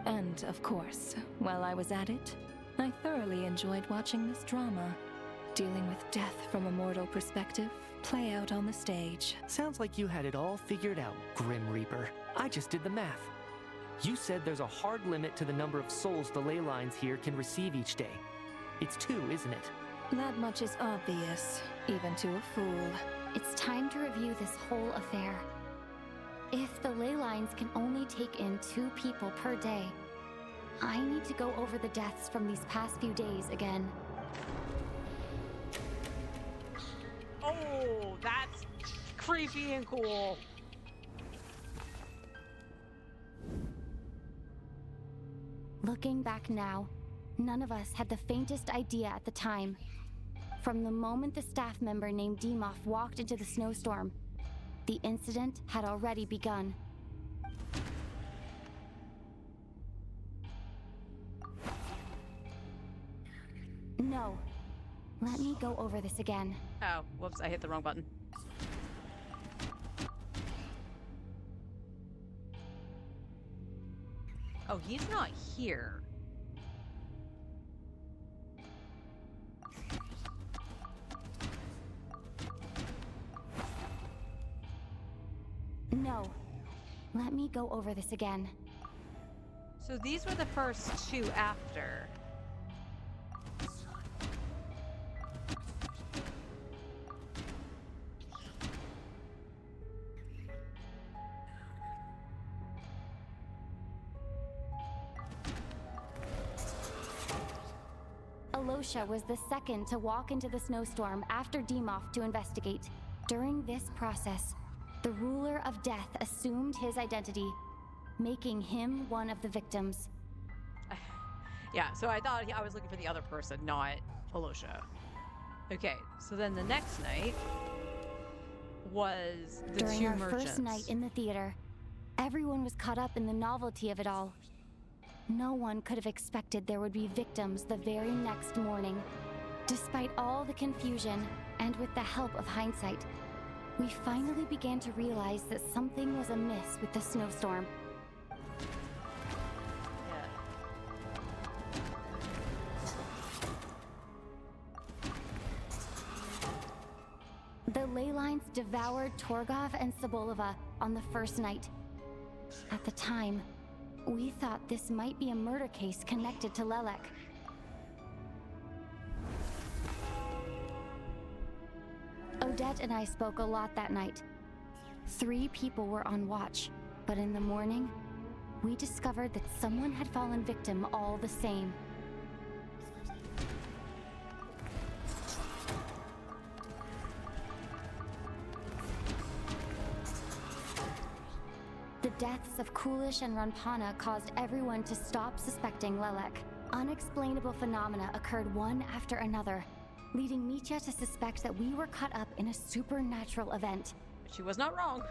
And, of course, while I was at it, I thoroughly enjoyed watching this drama, dealing with death from a mortal perspective, play out on the stage. Sounds like you had it all figured out, Grim Reaper. I just did the math. You said there's a hard limit to the number of souls the ley lines here can receive each day. It's 2, isn't it? That much is obvious, even to a fool. It's time to review this whole affair. If the ley lines can only take in 2 people per day, I need to go over the deaths from these past few days again. Oh, that's creepy and cool. Looking back now, none of us had the faintest idea at the time. From the moment the staff member named Demoff walked into the snowstorm, the incident had already begun. No. Let me go over this again. Oh, whoops, I hit the wrong button. Oh, he's not here. No. Let me go over this again. So these were the first 2 after. Alosha was the second to walk into the snowstorm after Demoff to investigate. During this process, the ruler of death assumed his identity, making him one of the victims. Yeah, so I thought I was looking for the other person, not Alosha. Okay, so then the next night was the During 2 our merchants. first night in the theater, everyone was caught up in the novelty of it all. No one could have expected there would be victims the very next morning. Despite all the confusion, and with the help of hindsight, we finally began to realize that something was amiss with the snowstorm. The ley lines devoured Torgov and Sobolova on the first night. At the time, we thought this might be a murder case connected to Lelek. Odette and I spoke a lot that night. 3 people were on watch, but in the morning, we discovered that someone had fallen victim all the same. The deaths of Kulish and Ranpana caused everyone to stop suspecting Lelek. Unexplainable phenomena occurred one after another, leading Mitya to suspect that we were caught up in a supernatural event. She was not wrong.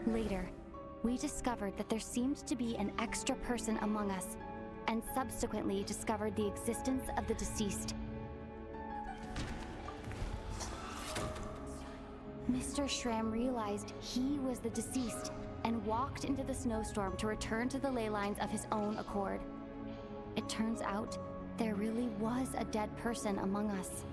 Later, we discovered that there seemed to be an extra person among us, and subsequently discovered the existence of the deceased. Mr. Schramm realized he was the deceased and walked into the snowstorm to return to the ley lines of his own accord. It turns out there really was a dead person among us.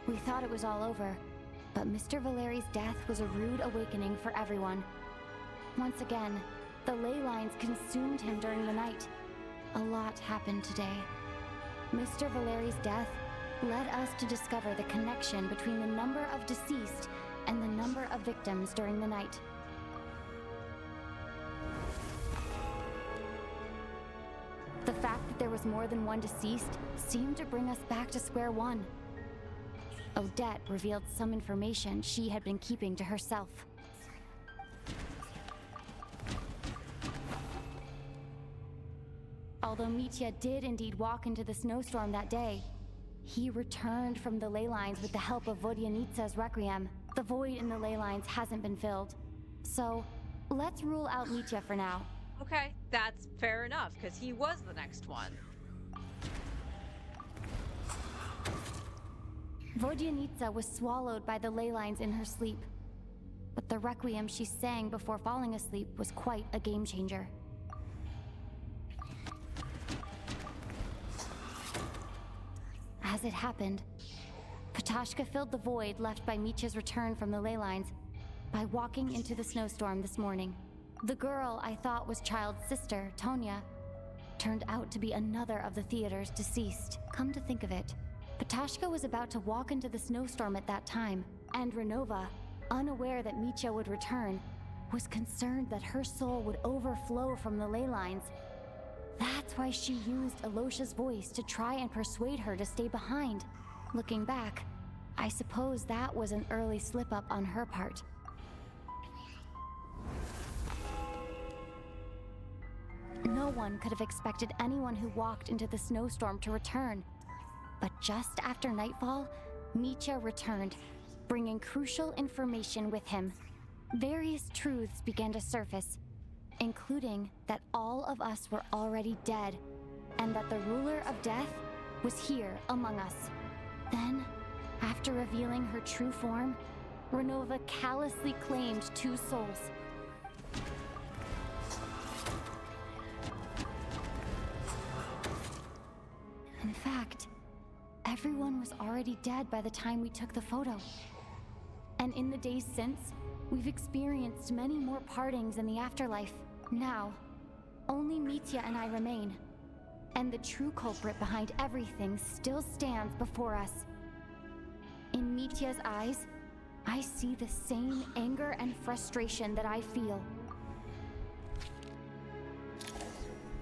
We thought it was all over, but Mr. Valeri's death was a rude awakening for everyone. Once again, the ley lines consumed him during the night. A lot happened today. Mr. Valeri's death led us to discover the connection between the number of deceased and the number of victims during the night. The fact that there was more than one deceased seemed to bring us back to square one. Odette revealed some information she had been keeping to herself. Although Mitya did indeed walk into the snowstorm that day, he returned from the ley lines with the help of Vodyanitsa's requiem. The void in the ley lines hasn't been filled. So, let's rule out Mitya for now. Okay, that's fair enough, because he was the next one. Vodyanitsa was swallowed by the ley lines in her sleep. But the requiem she sang before falling asleep was quite a game changer. As it happened, Patashka filled the void left by Mitya's return from the ley lines by walking into the snowstorm this morning. The girl I thought was Child's sister, Tonya, turned out to be another of the theater's deceased. Come to think of it, Patashka was about to walk into the snowstorm at that time, and Renova, unaware that Mitya would return, was concerned that her soul would overflow from the ley lines. That's why she used Alosha's voice to try and persuade her to stay behind. Looking back, I suppose that was an early slip-up on her part. No one could have expected anyone who walked into the snowstorm to return. But just after nightfall, Mitya returned, bringing crucial information with him. Various truths began to surface, including that all of us were already dead, and that the ruler of death was here among us. Then, after revealing her true form, Renova callously claimed 2 souls. In fact, everyone was already dead by the time we took the photo. And in the days since, we've experienced many more partings in the afterlife. Now, only Mitya and I remain. And the true culprit behind everything still stands before us. In Mitya's eyes, I see the same anger and frustration that I feel.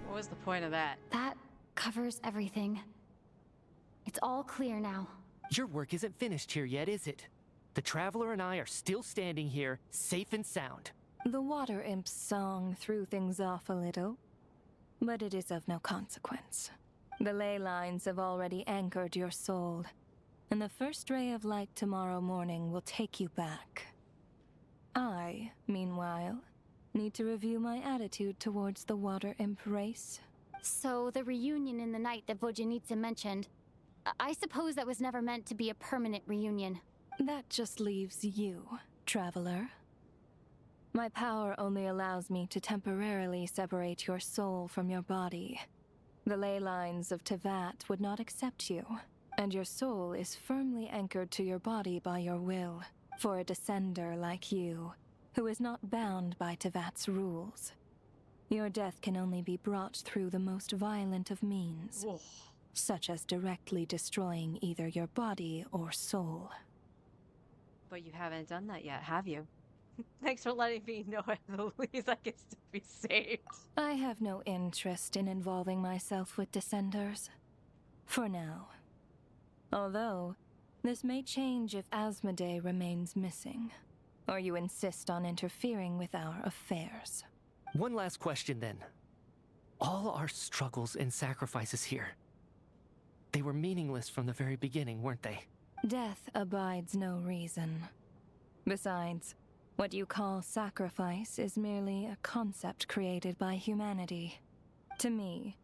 What was the point of that? That covers everything. It's all clear now. Your work isn't finished here yet, is it? The Traveler and I are still standing here, safe and sound. The Water Imp's song threw things off a little, but it is of no consequence. The ley lines have already anchored your soul, and the first ray of light tomorrow morning will take you back. I, meanwhile, need to review my attitude towards the Water Imp race. So the reunion in the night that Vodyanitsa mentioned, I suppose that was never meant to be a permanent reunion. That just leaves you, Traveler. My power only allows me to temporarily separate your soul from your body. The ley lines of Tevat would not accept you, and your soul is firmly anchored to your body by your will, for a descender like you, who is not bound by Tevat's rules. Your death can only be brought through the most violent of means, such as directly destroying either your body or soul. But you haven't done that yet, have you? Thanks for letting me know at the least I can still be saved. I have no interest in involving myself with Descenders. For now. Although, this may change if Asmodee remains missing, or you insist on interfering with our affairs. One last question then. All our struggles and sacrifices here, they were meaningless from the very beginning, weren't they? Death abides no reason. Besides, what you call sacrifice is merely a concept created by humanity. To me,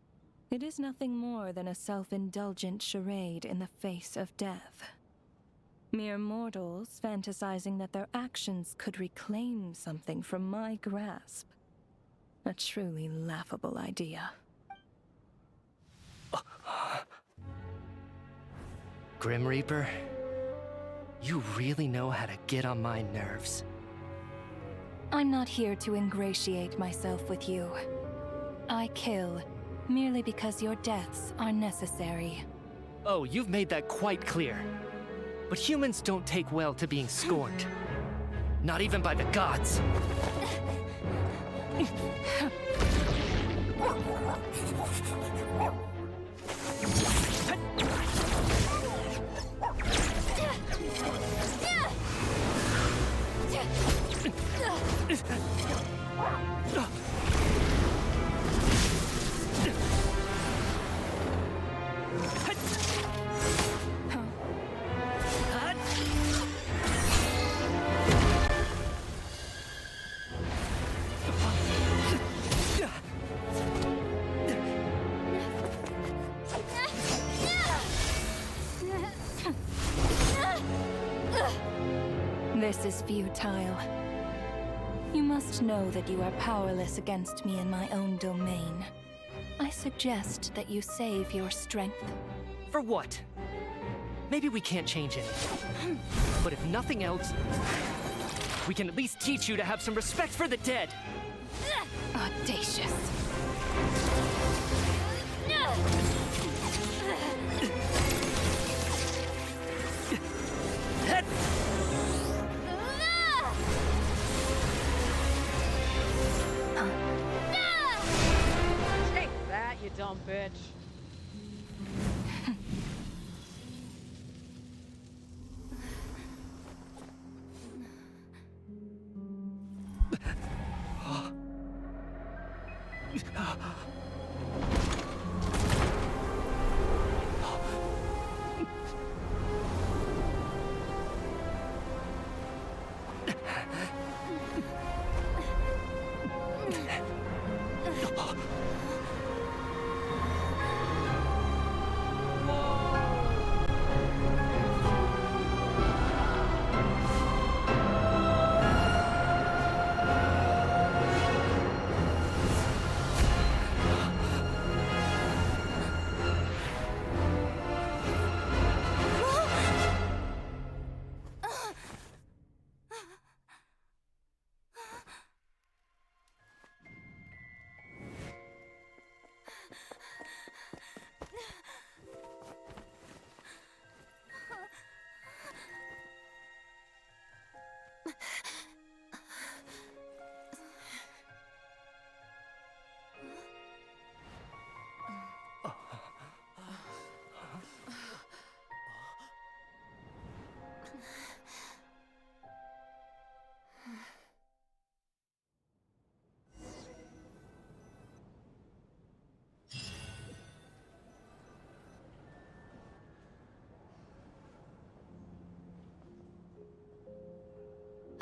It is nothing more than a self-indulgent charade in the face of death. Mere mortals fantasizing that their actions could reclaim something from my grasp. A truly laughable idea. Grim Reaper, you really know how to get on my nerves. I'm not here to ingratiate myself with you. I kill merely because your deaths are necessary. Oh, you've made that quite clear. But humans don't take well to being scorned. Not even by the gods. This is futile. You must know that you are powerless against me in my own domain. I suggest that you save your strength. For what? Maybe we can't change it. But if nothing else, we can at least teach you to have some respect for the dead. Audacious. Take that, you dumb bitch.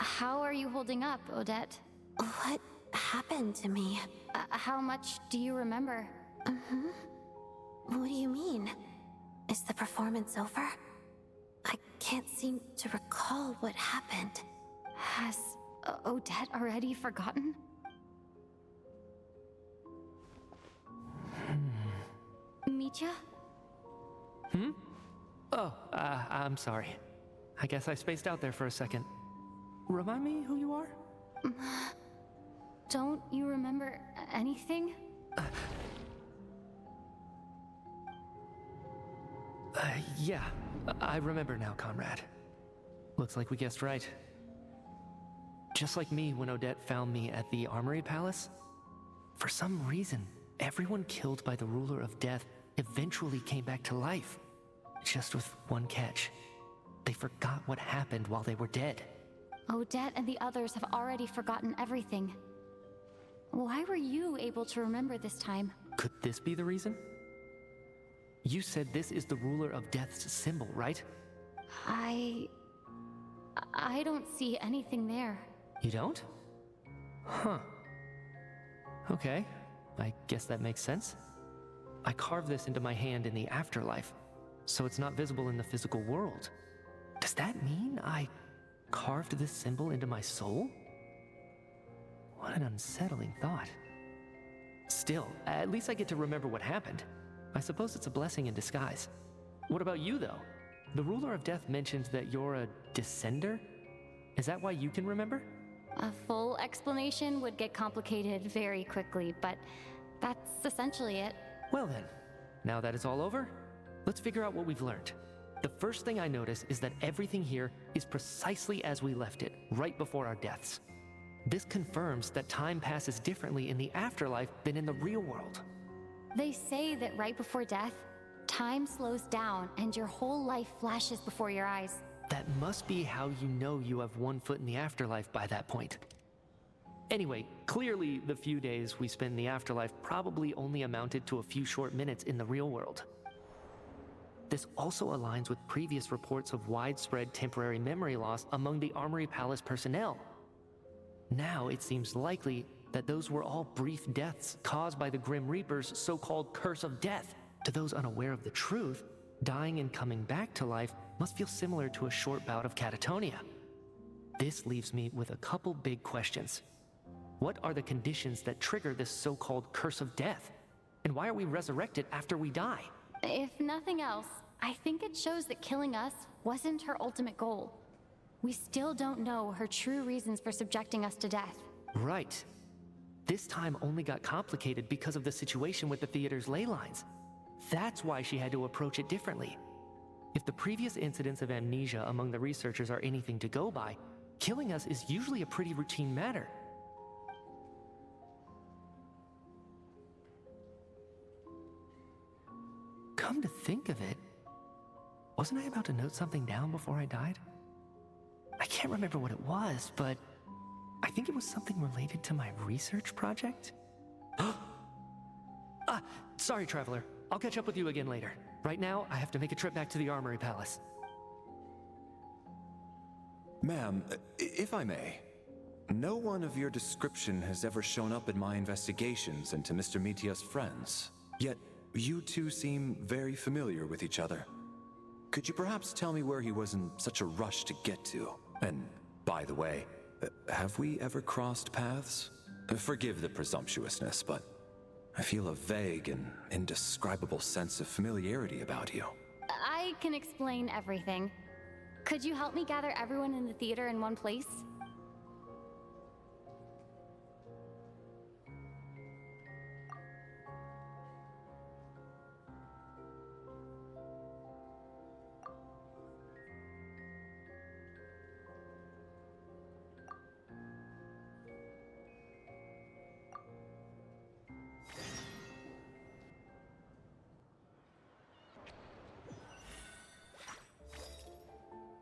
How are you holding up, Odette? What happened to me? How much do you remember? What do you mean? Is the performance over? I can't seem to recall what happened. Has Odette already forgotten? Mitya? Oh, I'm sorry. I guess I spaced out there for a second. Remind me who you are? Don't you remember anything? Yeah, I remember now, comrade. Looks like we guessed right. Just like me when Odette found me at the Armory Palace, for some reason, everyone killed by the Ruler of Death eventually came back to life. Just with one catch. They forgot what happened while they were dead. Odette and the others have already forgotten everything. Why were you able to remember this time? Could this be the reason? You said this is the Ruler of Death's symbol, right? I don't see anything there. You don't? Huh. Okay, I guess that makes sense. I carved this into my hand in the afterlife, so it's not visible in the physical world. Does that mean I carved this symbol into my soul? What an unsettling thought. Still, at least I get to remember what happened. I suppose it's a blessing in disguise. What about you, though? The ruler of death mentioned that you're a descender? Is that why you can remember? A full explanation would get complicated very quickly, but that's essentially it. Well then, now that it's all over, let's figure out what we've learned. The first thing I notice is that everything here is precisely as we left it, right before our deaths. This confirms that time passes differently in the afterlife than in the real world. They say that right before death, time slows down and your whole life flashes before your eyes. That must be how you know you have one foot in the afterlife by that point. Anyway, clearly the few days we spend in the afterlife probably only amounted to a few short minutes in the real world. This also aligns with previous reports of widespread temporary memory loss among the Armory Palace personnel. Now it seems likely that those were all brief deaths caused by the Grim Reaper's so-called curse of death. To those unaware of the truth, dying and coming back to life must feel similar to a short bout of catatonia. This leaves me with a couple big questions. What are the conditions that trigger this so-called curse of death? And why are we resurrected after we die? If nothing else, I think it shows that killing us wasn't her ultimate goal. We still don't know her true reasons for subjecting us to death. Right. This time only got complicated because of the situation with the theater's ley lines. That's why she had to approach it differently. If the previous incidents of amnesia among the researchers are anything to go by, killing us is usually a pretty routine matter. Come to think of it, wasn't I about to note something down before I died? I can't remember what it was, but I think it was something related to my research project. Sorry, Traveler. I'll catch up with you again later. Right now, I have to make a trip back to the Armory Palace. Ma'am, if I may, no one of your description has ever shown up in my investigations into Mr. Mitia's friends. Yet, you two seem very familiar with each other. Could you perhaps tell me where he was in such a rush to get to? And, by the way, have we ever crossed paths? Forgive the presumptuousness, but I feel a vague and indescribable sense of familiarity about you. I can explain everything. Could you help me gather everyone in the theater in one place?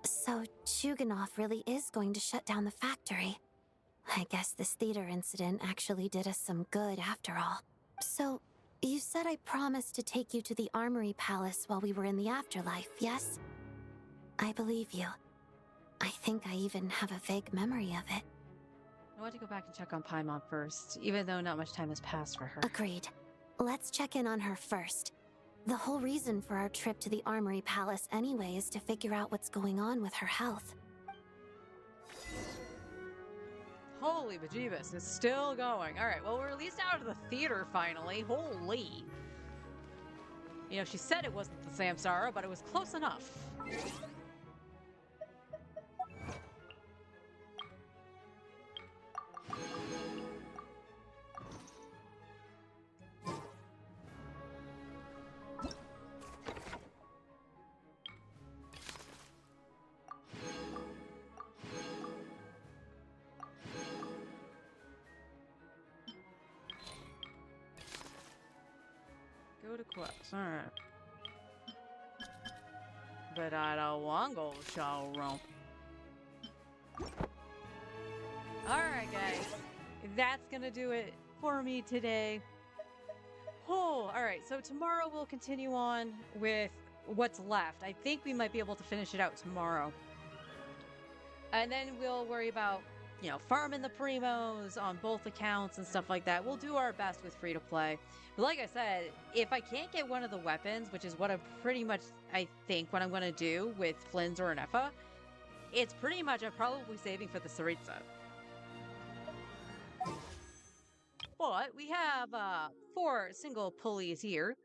So, Chuganov really is going to shut down the factory. I guess this theater incident actually did us some good after all. So, you said I promised to take you to the Armory Palace while we were in the afterlife, yes? I believe you. I think I even have a vague memory of it. I want to go back and check on Paimon first, even though not much time has passed for her. Agreed. Let's check in on her first. The whole reason for our trip to the Armory Palace anyway is to figure out what's going on with her health. Holy bejeebus, it's still going. All right, well, we're released out of the theater finally. Holy. You know, she said it wasn't the Samsara, but it was close enough. Go to quests. Alright. But I don't want to go showroom. Alright, guys. That's gonna do it for me today. Oh, alright. So tomorrow we'll continue on with what's left. I think we might be able to finish it out tomorrow. And then we'll worry about you know, farming the primos on both accounts and stuff like that. We'll do our best with free to play. But like I said, if I can't get one of the weapons, which is what I'm pretty much, I think, what I'm going to do with Flynn's or an Effa, it's pretty much I'm probably saving for the Saritsa. But we have 4 single pulleys here,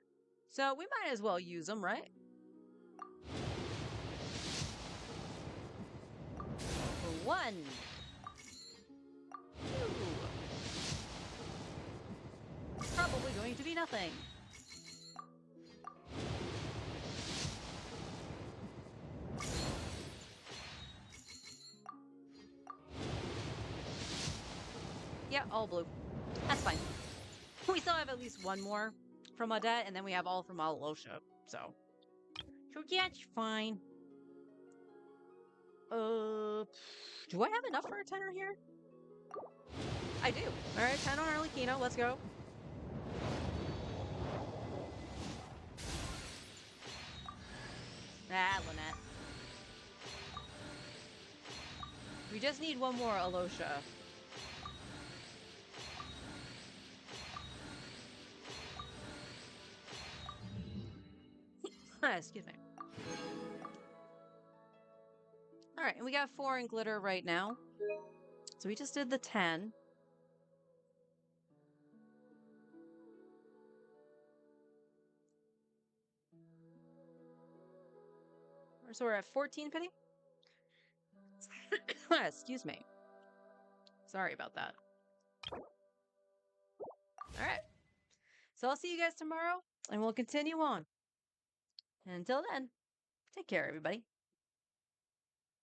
so we might as well use them, right? For 1, 2. Probably going to be nothing. Yeah, all blue. That's fine. We still have at least 1 more from Odette, and then we have all from Alosha. So yeah, it's fine. Do I have enough for a 10er here? I do. All right, 10 on Arlecchino. Let's go. Ah, Lynette. We just need 1 more Alosha. Excuse me. All right, and we got 4 in glitter right now. So we just did the 10. So we're at 14, Penny? Excuse me. Sorry about that. All right. So I'll see you guys tomorrow, and we'll continue on. And until then, take care, everybody.